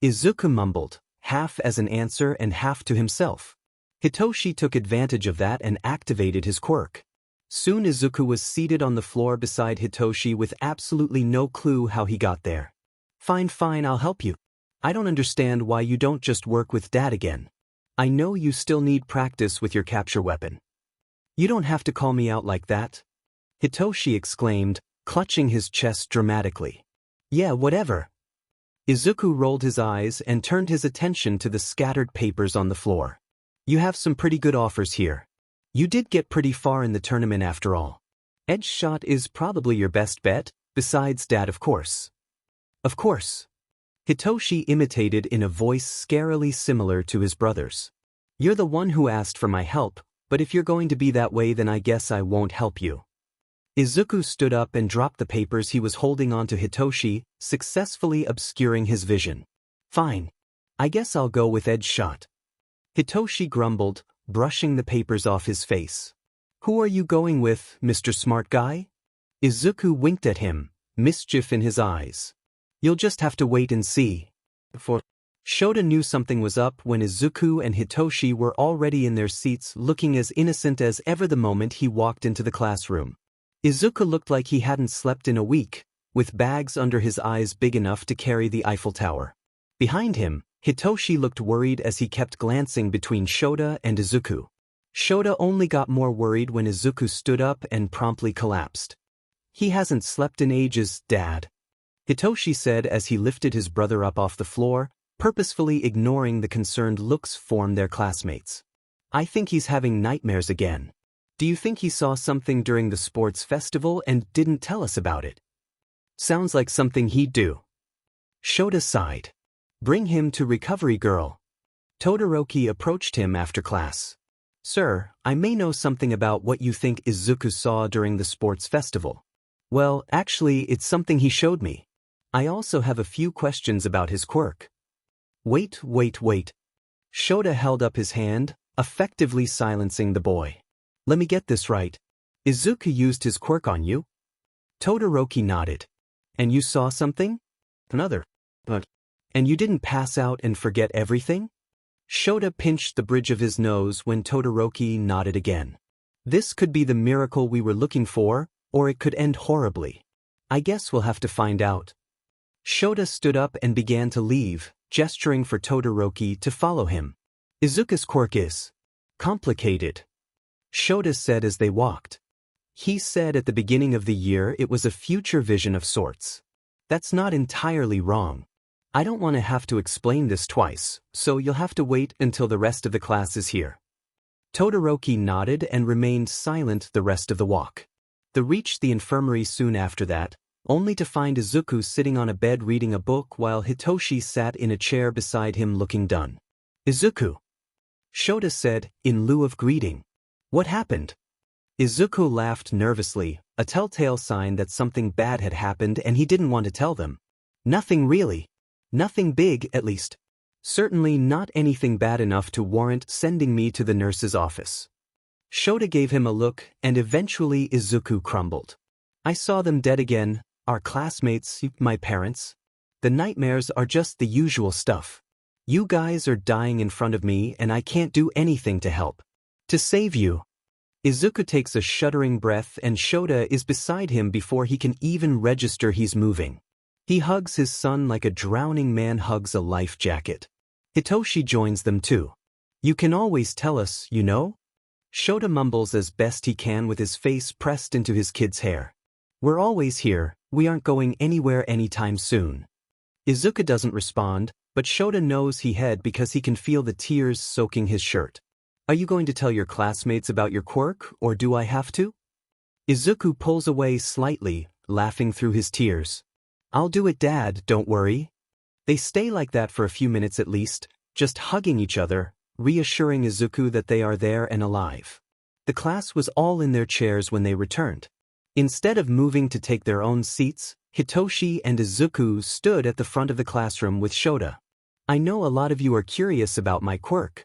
S1: Izuku mumbled, half as an answer and half to himself. Hitoshi took advantage of that and activated his quirk. Soon Izuku was seated on the floor beside Hitoshi with absolutely no clue how he got there. Fine, I'll help you. I don't understand why you don't just work with Dad again. I know you still need practice with your capture weapon. You don't have to call me out like that. Hitoshi exclaimed, clutching his chest dramatically. Yeah, whatever. Izuku rolled his eyes and turned his attention to the scattered papers on the floor. You have some pretty good offers here. You did get pretty far in the tournament after all. Edge shot is probably your best bet, besides Dad, of course. Of course. Hitoshi imitated in a voice scarily similar to his brother's. You're the one who asked for my help, but if you're going to be that way then I guess I won't help you. Izuku stood up and dropped the papers he was holding onto Hitoshi, successfully obscuring his vision. Fine. I guess I'll go with edge shot. Hitoshi grumbled, brushing the papers off his face. Who are you going with, Mr. Smart Guy? Izuku winked at him, mischief in his eyes. You'll just have to wait and see. Shota knew something was up when Izuku and Hitoshi were already in their seats looking as innocent as ever the moment he walked into the classroom. Izuku looked like he hadn't slept in a week, with bags under his eyes big enough to carry the Eiffel Tower. Behind him, Hitoshi looked worried as he kept glancing between Shota and Izuku. Shota only got more worried when Izuku stood up and promptly collapsed. He hasn't slept in ages, Dad. Hitoshi said as he lifted his brother up off the floor, purposefully ignoring the concerned looks from their classmates. I think he's having nightmares again. Do you think he saw something during the sports festival and didn't tell us about it? Sounds like something he'd do. Shota sighed. Bring him to Recovery Girl. Todoroki approached him after class. Sir, I may know something about what you think Izuku saw during the sports festival. Well, actually, it's something he showed me. I also have a few questions about his quirk. Wait. Shota held up his hand, effectively silencing the boy. Let me get this right. Izuku used his quirk on you? Todoroki nodded. And you saw something? Another. But. And you didn't pass out and forget everything? Shota pinched the bridge of his nose when Todoroki nodded again. This could be the miracle we were looking for, or it could end horribly. I guess we'll have to find out. Shota stood up and began to leave, gesturing for Todoroki to follow him. Izuku's quirk is complicated, Shota said as they walked. He said at the beginning of the year it was a future vision of sorts. That's not entirely wrong. I don't want to have to explain this twice, so you'll have to wait until the rest of the class is here. Todoroki nodded and remained silent the rest of the walk. They reached the infirmary soon after that, only to find Izuku sitting on a bed reading a book while Hitoshi sat in a chair beside him looking done. Izuku, Shota said, in lieu of greeting. What happened? Izuku laughed nervously, a telltale sign that something bad had happened and he didn't want to tell them. Nothing really. Nothing big, at least. Certainly not anything bad enough to warrant sending me to the nurse's office. Shota gave him a look, and eventually Izuku crumbled. I saw them dead again, our classmates, my parents. The nightmares are just the usual stuff. You guys are dying in front of me and I can't do anything to help. To save you. Izuku takes a shuddering breath and Shota is beside him before he can even register he's moving. He hugs his son like a drowning man hugs a life jacket. Hitoshi joins them too. You can always tell us, you know? Shota mumbles as best he can with his face pressed into his kid's hair. We're always here, we aren't going anywhere anytime soon. Izuku doesn't respond, but Shota knows he had because he can feel the tears soaking his shirt. Are you going to tell your classmates about your quirk, or do I have to? Izuku pulls away slightly, laughing through his tears. I'll do it, Dad, don't worry. They stay like that for a few minutes at least, just hugging each other, reassuring Izuku that they are there and alive. The class was all in their chairs when they returned. Instead of moving to take their own seats, Hitoshi and Izuku stood at the front of the classroom with Shota. I know a lot of you are curious about my quirk.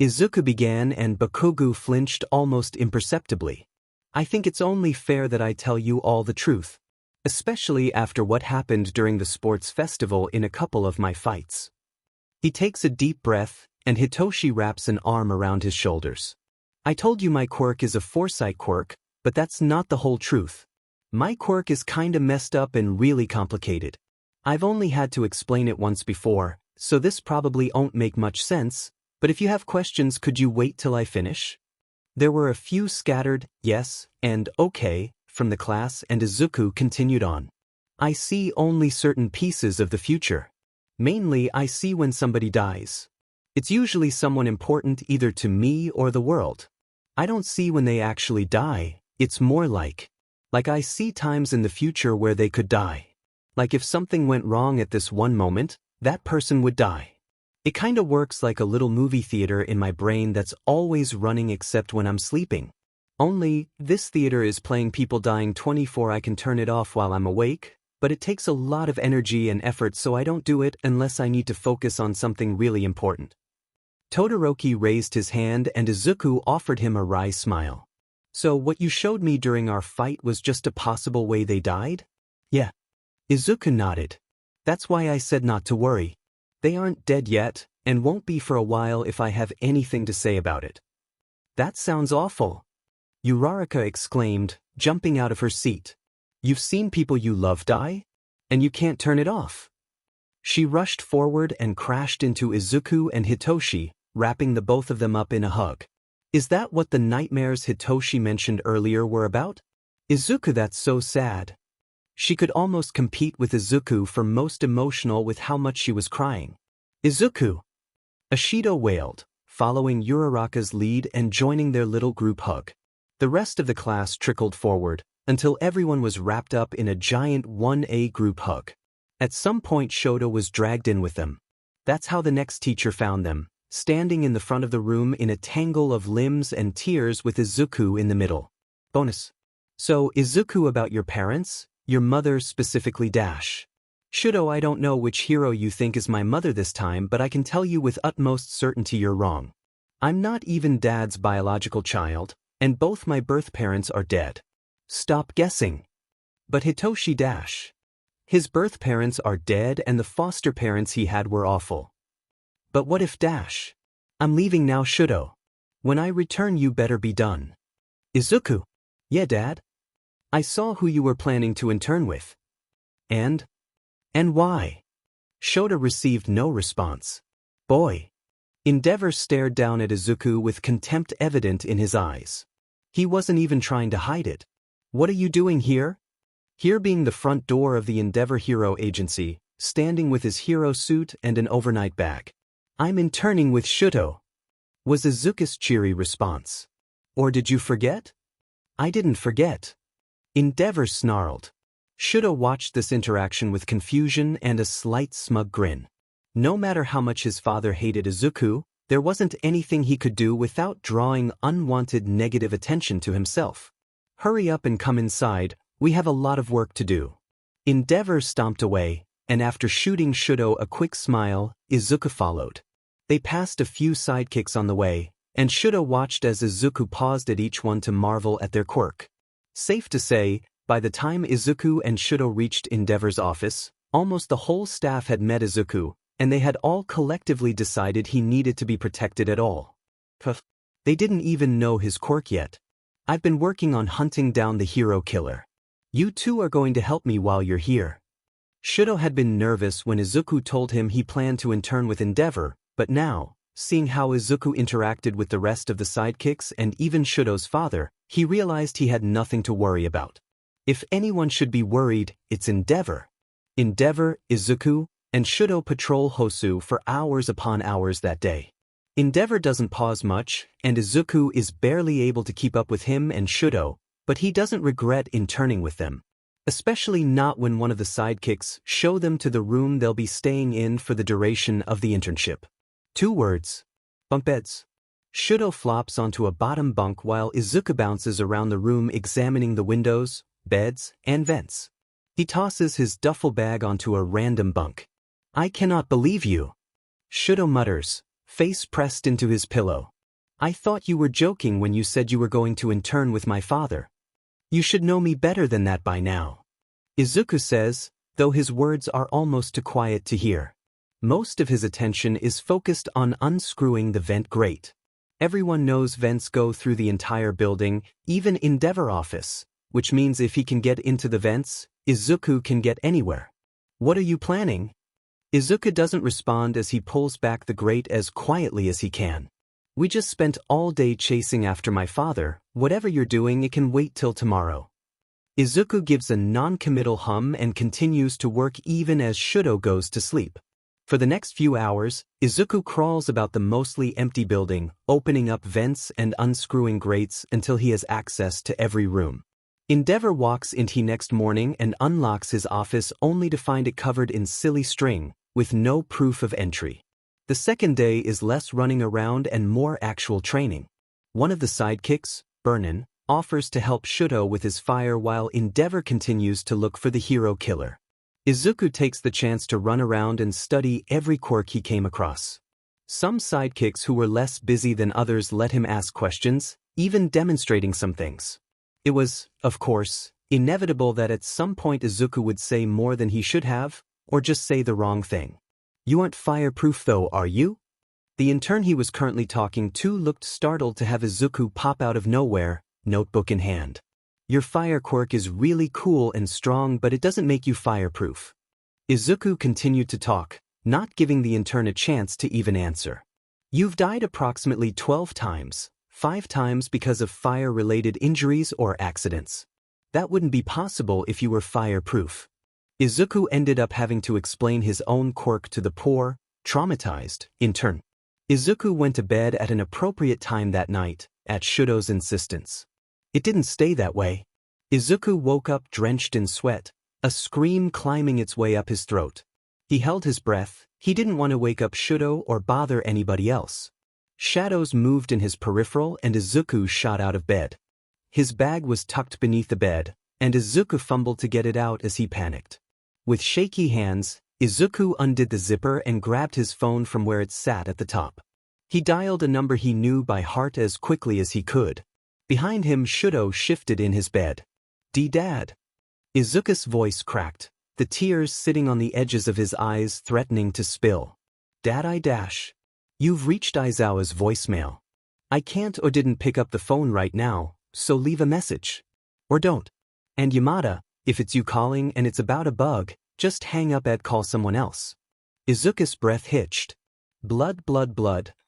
S1: Izuku began and Bakugo flinched almost imperceptibly. I think it's only fair that I tell you all the truth. Especially after what happened during the sports festival in a couple of my fights. He takes a deep breath, and Hitoshi wraps an arm around his shoulders. I told you my quirk is a foresight quirk, but that's not the whole truth. My quirk is kinda messed up and really complicated. I've only had to explain it once before, so this probably won't make much sense, but if you have questions, could you wait till I finish? There were a few scattered yes and okay from the class, and Izuku continued on. I see only certain pieces of the future. Mainly, I see when somebody dies. It's usually someone important either to me or the world. I don't see when they actually die, it's more like I see times in the future where they could die. Like if something went wrong at this one moment, that person would die. It kinda works like a little movie theater in my brain that's always running except when I'm sleeping. Only, this theater is playing people dying 24. I can turn it off while I'm awake, but it takes a lot of energy and effort, so I don't do it unless I need to focus on something really important. Todoroki raised his hand and Izuku offered him a wry smile. So what you showed me during our fight was just a possible way they died? Yeah. Izuku nodded. That's why I said not to worry. They aren't dead yet, and won't be for a while if I have anything to say about it. That sounds awful. Uraraka exclaimed, jumping out of her seat. You've seen people you love die? And you can't turn it off. She rushed forward and crashed into Izuku and Hitoshi, wrapping the both of them up in a hug. Is that what the nightmares Hitoshi mentioned earlier were about? Izuku, that's so sad. She could almost compete with Izuku for most emotional with how much she was crying. Izuku! Ashido wailed, following Uraraka's lead and joining their little group hug. The rest of the class trickled forward, until everyone was wrapped up in a giant 1A group hug. At some point Shota was dragged in with them. That's how the next teacher found them, standing in the front of the room in a tangle of limbs and tears with Izuku in the middle. Bonus. So, Izuku, about your parents? Your mother specifically dash. Shudo, I don't know which hero you think is my mother this time, but I can tell you with utmost certainty you're wrong. I'm not even Dad's biological child, and both my birth parents are dead. Stop guessing. But Hitoshi dash. His birth parents are dead and the foster parents he had were awful. But what if dash? I'm leaving now, Shudo. When I return you better be done. Izuku. Yeah, Dad? I saw who you were planning to intern with. And why? Shota received no response. Boy. Endeavor stared down at Izuku with contempt evident in his eyes. He wasn't even trying to hide it. What are you doing here? Here being the front door of the Endeavor Hero Agency, standing with his hero suit and an overnight bag. I'm interning with Shudo, was Izuku's cheery response. Or did you forget? I didn't forget. Endeavor snarled. Shudo watched this interaction with confusion and a slight smug grin. No matter how much his father hated Izuku, there wasn't anything he could do without drawing unwanted negative attention to himself. Hurry up and come inside, we have a lot of work to do. Endeavor stomped away, and after shooting Shudo a quick smile, Izuku followed. They passed a few sidekicks on the way, and Shudo watched as Izuku paused at each one to marvel at their quirk. Safe to say, by the time Izuku and Shudo reached Endeavor's office, almost the whole staff had met Izuku, and they had all collectively decided he needed to be protected at all. They didn't even know his quirk yet. I've been working on hunting down the hero killer. You two are going to help me while you're here. Shudo had been nervous when Izuku told him he planned to intern with Endeavor, but now, seeing how Izuku interacted with the rest of the sidekicks and even Shudo's father, he realized he had nothing to worry about. If anyone should be worried, it's Endeavor. Endeavor, Izuku, and Shudo patrol Hosu for hours upon hours that day. Endeavor doesn't pause much, and Izuku is barely able to keep up with him and Shudo, but he doesn't regret interning with them. Especially not when one of the sidekicks show them to the room they'll be staying in for the duration of the internship. 2 words. Bunk beds. Shudo flops onto a bottom bunk while Izuku bounces around the room examining the windows, beds, and vents. He tosses his duffel bag onto a random bunk. I cannot believe you. Shudo mutters, face pressed into his pillow. I thought you were joking when you said you were going to intern with my father. You should know me better than that by now. Izuku says, though his words are almost too quiet to hear. Most of his attention is focused on unscrewing the vent grate. Everyone knows vents go through the entire building, even Endeavor office, which means if he can get into the vents, Izuku can get anywhere. What are you planning? Izuku doesn't respond as he pulls back the grate as quietly as he can. We just spent all day chasing after my father. Whatever you're doing, it can wait till tomorrow. Izuku gives a non-committal hum and continues to work even as Shudo goes to sleep. For the next few hours, Izuku crawls about the mostly empty building, opening up vents and unscrewing grates until he has access to every room. Endeavor walks in next morning and unlocks his office only to find it covered in silly string, with no proof of entry. The second day is less running around and more actual training. One of the sidekicks, Burnin, offers to help Shudo with his fire while Endeavor continues to look for the hero killer. Izuku takes the chance to run around and study every quirk he came across. Some sidekicks who were less busy than others let him ask questions, even demonstrating some things. It was, of course, inevitable that at some point Izuku would say more than he should have, or just say the wrong thing. You aren't fireproof though, are you? The intern he was currently talking to looked startled to have Izuku pop out of nowhere, notebook in hand. Your fire quirk is really cool and strong, but it doesn't make you fireproof. Izuku continued to talk, not giving the intern a chance to even answer. You've died approximately 12 times, 5 times because of fire-related injuries or accidents. That wouldn't be possible if you were fireproof. Izuku ended up having to explain his own quirk to the poor, traumatized intern. Izuku went to bed at an appropriate time that night, at Shudo's insistence. It didn't stay that way. Izuku woke up drenched in sweat, a scream climbing its way up his throat. He held his breath. He didn't want to wake up Shudo or bother anybody else. Shadows moved in his peripheral and Izuku shot out of bed. His bag was tucked beneath the bed, and Izuku fumbled to get it out as he panicked. With shaky hands, Izuku undid the zipper and grabbed his phone from where it sat at the top. He dialed a number he knew by heart as quickly as he could. Behind him, Shudo shifted in his bed. "Dad." Izuku's voice cracked, the tears sitting on the edges of his eyes threatening to spill. "Dad, you've reached Aizawa's voicemail. I can't or didn't pick up the phone right now, so leave a message. Or don't. And Yamada, if it's you calling and it's about a bug, just hang up and call someone else." Izuku's breath hitched. Blood,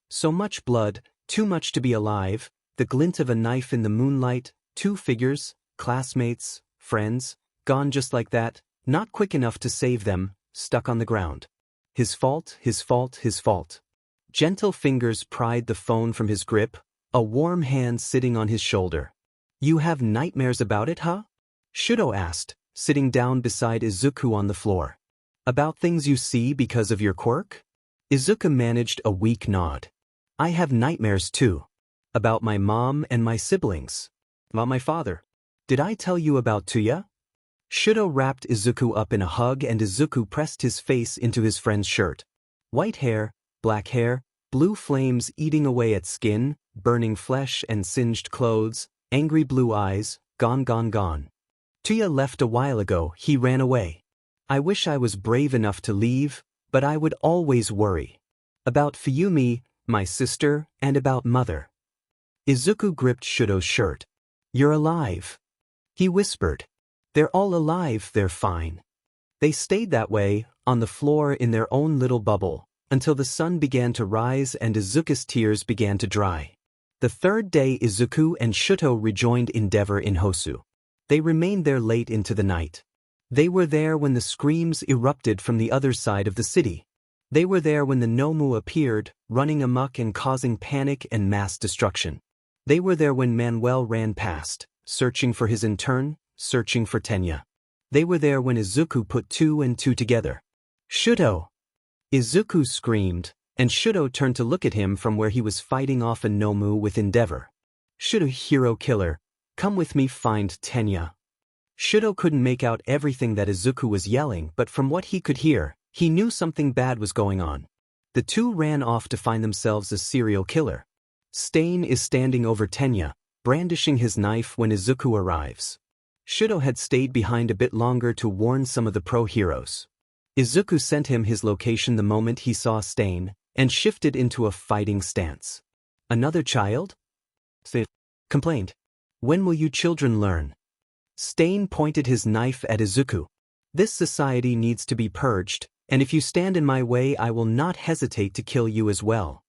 S1: so much blood, too much to be alive, the glint of a knife in the moonlight, 2 figures, classmates, friends, gone just like that, not quick enough to save them, stuck on the ground. His fault. Gentle fingers pried the phone from his grip, a warm hand sitting on his shoulder. "You have nightmares about it, huh?" Shudo asked, sitting down beside Izuku on the floor. "About things you see because of your quirk?" Izuku managed a weak nod. "I have nightmares too. About my mom and my siblings. About my father. Did I tell you about Tuya?" Shudo wrapped Izuku up in a hug and Izuku pressed his face into his friend's shirt. White hair, black hair, blue flames eating away at skin, burning flesh and singed clothes, angry blue eyes, gone. "Tuya left a while ago, he ran away. I wish I was brave enough to leave, but I would always worry. About Fuyumi, my sister, and about mother." Izuku gripped Shudo's shirt. "You're alive," he whispered. "They're all alive, they're fine." They stayed that way, on the floor in their own little bubble, until the sun began to rise and Izuku's tears began to dry. The third day Izuku and Shuto rejoined Endeavor in Hosu. They remained there late into the night. They were there when the screams erupted from the other side of the city. They were there when the Nomu appeared, running amok and causing panic and mass destruction. They were there when Manuel ran past, searching for his intern, searching for Tenya. They were there when Izuku put 2 and 2 together. "Shuto!" Izuku screamed, and Shudo turned to look at him from where he was fighting off a Nomu with Endeavor. "Shudo, hero killer, come with me, find Tenya." Shudo couldn't make out everything that Izuku was yelling, but from what he could hear, he knew something bad was going on. The two ran off to find themselves a serial killer. Stain is standing over Tenya, brandishing his knife when Izuku arrives. Shudo had stayed behind a bit longer to warn some of the pro-heroes. Izuku sent him his location the moment he saw Stain, and shifted into a fighting stance. "Another child?" Stain complained. "When will you children learn?" Stain pointed his knife at Izuku. "This society needs to be purged, and if you stand in my way I will not hesitate to kill you as well."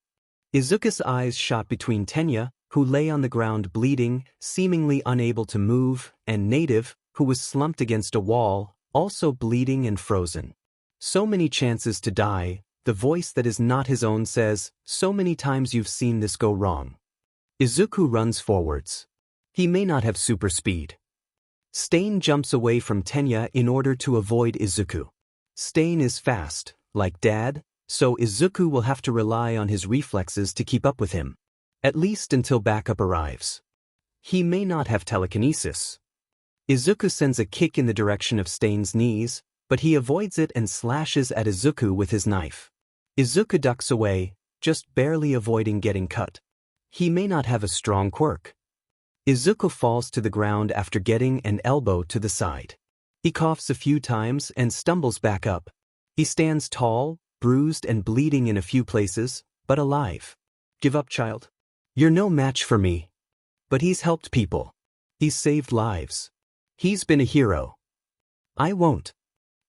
S1: Izuku's eyes shot between Tenya, who lay on the ground bleeding, seemingly unable to move, and Native, who was slumped against a wall, also bleeding and frozen. So many chances to die, the voice that is not his own says, "So many times you've seen this go wrong." Izuku runs forwards. He may not have super speed. Stain jumps away from Tenya in order to avoid Izuku. Stain is fast, like Dad, so Izuku will have to rely on his reflexes to keep up with him. At least until backup arrives. He may not have telekinesis. Izuku sends a kick in the direction of Stain's knees, but he avoids it and slashes at Izuku with his knife. Izuku ducks away, just barely avoiding getting cut. He may not have a strong quirk. Izuku falls to the ground after getting an elbow to the side. He coughs a few times and stumbles back up. He stands tall, bruised and bleeding in a few places, but alive. "Give up, child. You're no match for me." But he's helped people. He's saved lives. He's been a hero. "I won't,"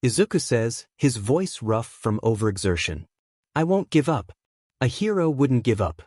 S1: Izuku says, his voice rough from overexertion. "I won't give up. A hero wouldn't give up."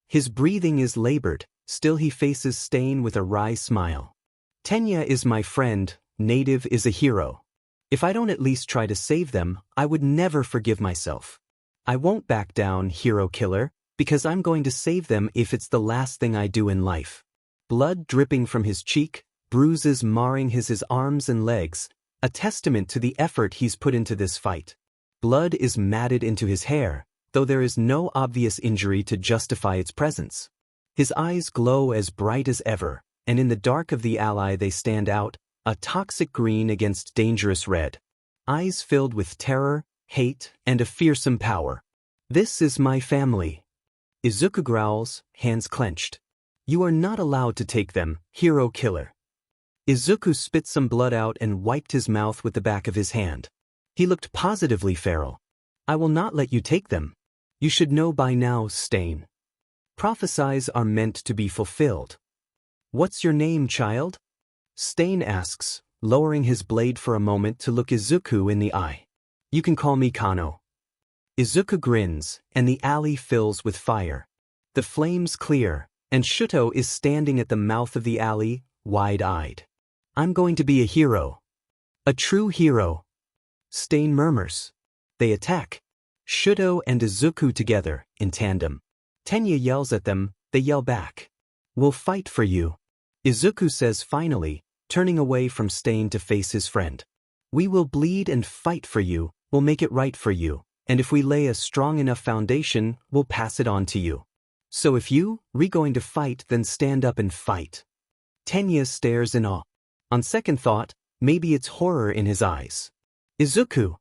S1: His breathing is labored, still he faces Stain with a wry smile. "Tenya is my friend, Native is a hero. If I don't at least try to save them, I would never forgive myself. I won't back down, hero killer, because I'm going to save them if it's the last thing I do in life." Blood dripping from his cheek, bruises marring his arms and legs, a testament to the effort he's put into this fight. Blood is matted into his hair, though there is no obvious injury to justify its presence. His eyes glow as bright as ever, and in the dark of the alley they stand out, a toxic green against dangerous red. Eyes filled with terror, hate, and a fearsome power. This is my family. Izuku growls, hands clenched. You are not allowed to take them, hero killer. Izuku spit some blood out and wiped his mouth with the back of his hand. He looked positively feral. I will not let you take them. You should know by now, Stain. Prophecies are meant to be fulfilled. What's your name, child? Stain asks, lowering his blade for a moment to look Izuku in the eye. You can call me Kano. Izuku grins, and the alley fills with fire. The flames clear, and Shuto is standing at the mouth of the alley, wide-eyed. I'm going to be a hero. A true hero. Stain murmurs. They attack. Shuto and Izuku together, in tandem. Tenya yells at them, they yell back. We'll fight for you. Izuku says finally, turning away from Stain to face his friend. We will bleed and fight for you, we'll make it right for you, and if we lay a strong enough foundation, we'll pass it on to you. So if you're going to fight, then stand up and fight. Tenya stares in awe. On second thought, maybe it's horror in his eyes. Izuku!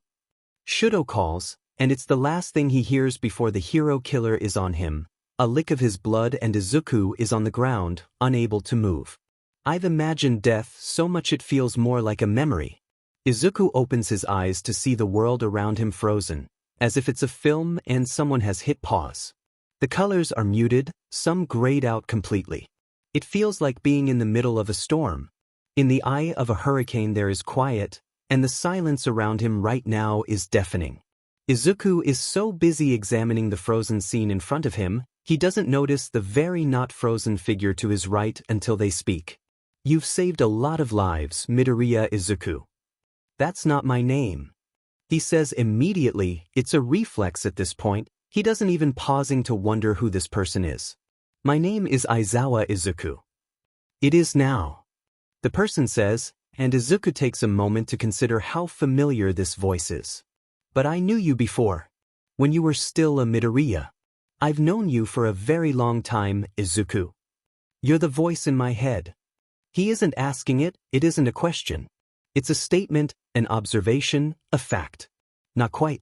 S1: Shuto calls, and it's the last thing he hears before the hero killer is on him. A lick of his blood and Izuku is on the ground, unable to move. I've imagined death so much it feels more like a memory. Izuku opens his eyes to see the world around him frozen, as if it's a film and someone has hit pause. The colors are muted, some grayed out completely. It feels like being in the middle of a storm. In the eye of a hurricane there is quiet, and the silence around him right now is deafening. Izuku is so busy examining the frozen scene in front of him, he doesn't notice the very not frozen figure to his right until they speak. You've saved a lot of lives, Midoriya Izuku. That's not my name. He says immediately, it's a reflex at this point, he doesn't even pausing to wonder who this person is. My name is Aizawa Izuku. It is now. The person says, and Izuku takes a moment to consider how familiar this voice is. But I knew you before. When you were still a Midoriya. I've known you for a very long time, Izuku. You're the voice in my head. He isn't asking it, it isn't a question. It's a statement, an observation, a fact. Not quite.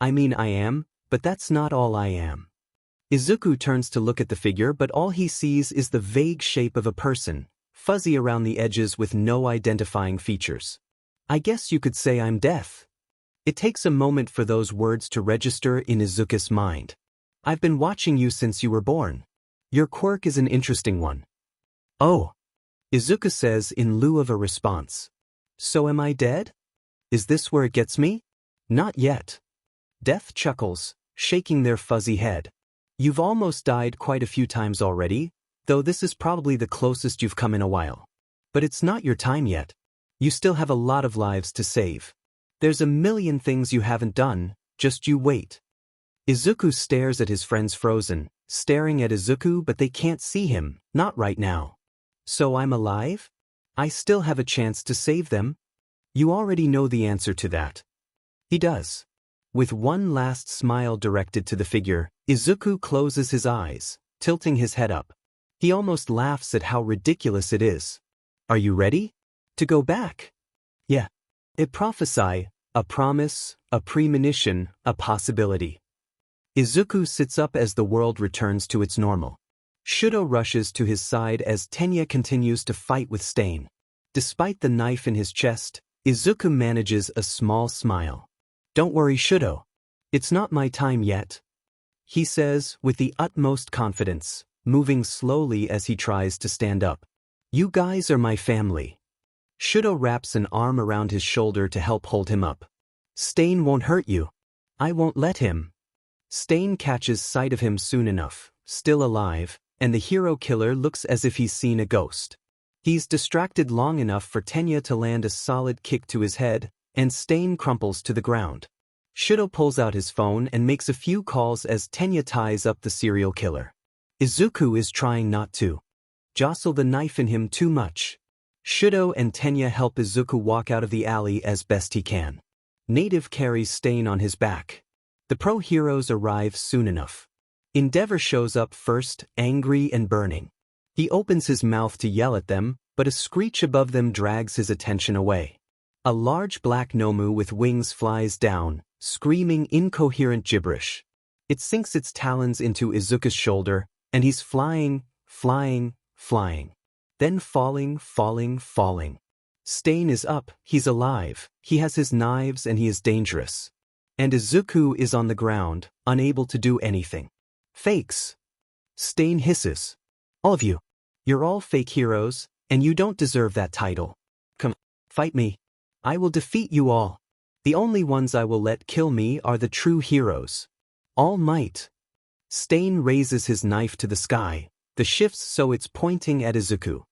S1: I mean I am, but that's not all I am. Izuku turns to look at the figure, but all he sees is the vague shape of a person, fuzzy around the edges with no identifying features. I guess you could say I'm death. It takes a moment for those words to register in Izuku's mind. I've been watching you since you were born. Your quirk is an interesting one. Oh. Izuku says in lieu of a response. So am I dead? Is this where it gets me? Not yet. Death chuckles, shaking their fuzzy head. You've almost died quite a few times already, though this is probably the closest you've come in a while. But it's not your time yet. You still have a lot of lives to save. There's a million things you haven't done, just you wait. Izuku stares at his friends frozen, staring at Izuku but they can't see him, not right now. So I'm alive? I still have a chance to save them? You already know the answer to that. He does. With one last smile directed to the figure, Izuku closes his eyes, tilting his head up. He almost laughs at how ridiculous it is. Are you ready? To go back? Yeah. A prophesy, a promise, a premonition, a possibility. Izuku sits up as the world returns to its normal. Shuto rushes to his side as Tenya continues to fight with Stain. Despite the knife in his chest, Izuku manages a small smile. Don't worry, Shuto. It's not my time yet. He says with the utmost confidence, moving slowly as he tries to stand up. You guys are my family. Shuto wraps an arm around his shoulder to help hold him up. Stain won't hurt you. I won't let him. Stain catches sight of him soon enough, still alive, and the hero killer looks as if he's seen a ghost. He's distracted long enough for Tenya to land a solid kick to his head, and Stain crumples to the ground. Shuto pulls out his phone and makes a few calls as Tenya ties up the serial killer. Izuku is trying not to jostle the knife in him too much. Shuto and Tenya help Izuku walk out of the alley as best he can. Native carries Stain on his back. The pro-heroes arrive soon enough. Endeavor shows up first, angry and burning. He opens his mouth to yell at them, but a screech above them drags his attention away. A large black Nomu with wings flies down, screaming incoherent gibberish. It sinks its talons into Izuku's shoulder, and he's flying, flying, flying. Then falling, falling, falling. Stain is up, he's alive, he has his knives and he is dangerous. And Izuku is on the ground, unable to do anything. Fakes. Stain hisses. All of you. You're all fake heroes, and you don't deserve that title. Come, fight me. I will defeat you all. The only ones I will let kill me are the true heroes. All might. Stain raises his knife to the sky, the shifts so it's pointing at Izuku.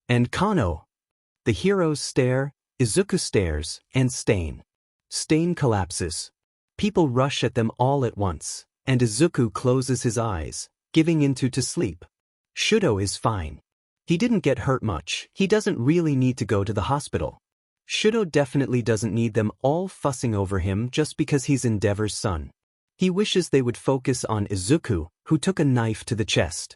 S1: And Kano. The heroes stare, Izuku stares, and Stain. Stain collapses. People rush at them all at once, and Izuku closes his eyes, giving into to sleep. Shudo is fine. He didn't get hurt much, he doesn't really need to go to the hospital. Shudo definitely doesn't need them all fussing over him just because he's Endeavor's son. He wishes they would focus on Izuku, who took a knife to the chest.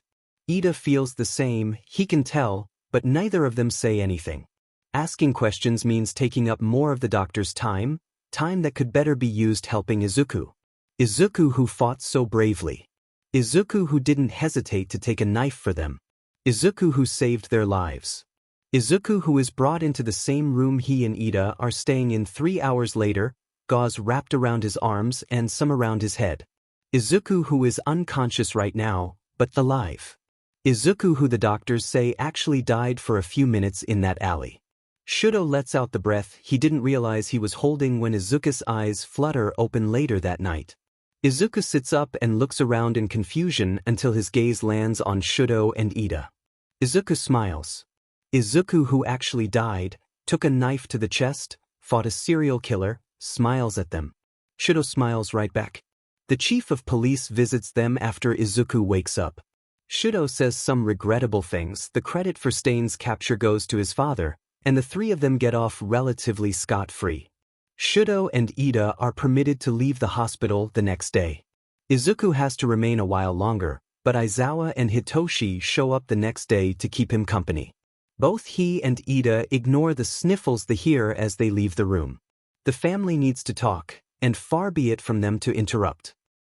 S1: Ida feels the same, he can tell, but neither of them say anything. Asking questions means taking up more of the doctor's time that could better be used helping Izuku. Izuku who fought so bravely. Izuku who didn't hesitate to take a knife for them. Izuku who saved their lives. Izuku who is brought into the same room he and Ida are staying in 3 hours later, gauze wrapped around his arms and some around his head. Izuku who is unconscious right now, but alive. Izuku who the doctors say actually died for a few minutes in that alley. Shudo lets out the breath he didn't realize he was holding when Izuku's eyes flutter open later that night. Izuku sits up and looks around in confusion until his gaze lands on Shudo and Ida. Izuku smiles. Izuku who actually died, took a knife to the chest, fought a serial killer, smiles at them. Shudo smiles right back. The chief of police visits them after Izuku wakes up. Shudo says some regrettable things, the credit for Stain's capture goes to his father, and the three of them get off relatively scot-free. Shudo and Ida are permitted to leave the hospital the next day. Izuku has to remain a while longer, but Aizawa and Hitoshi show up the next day to keep him company. Both he and Ida ignore the sniffles they hear as they leave the room. The family needs to talk, and far be it from them to interrupt.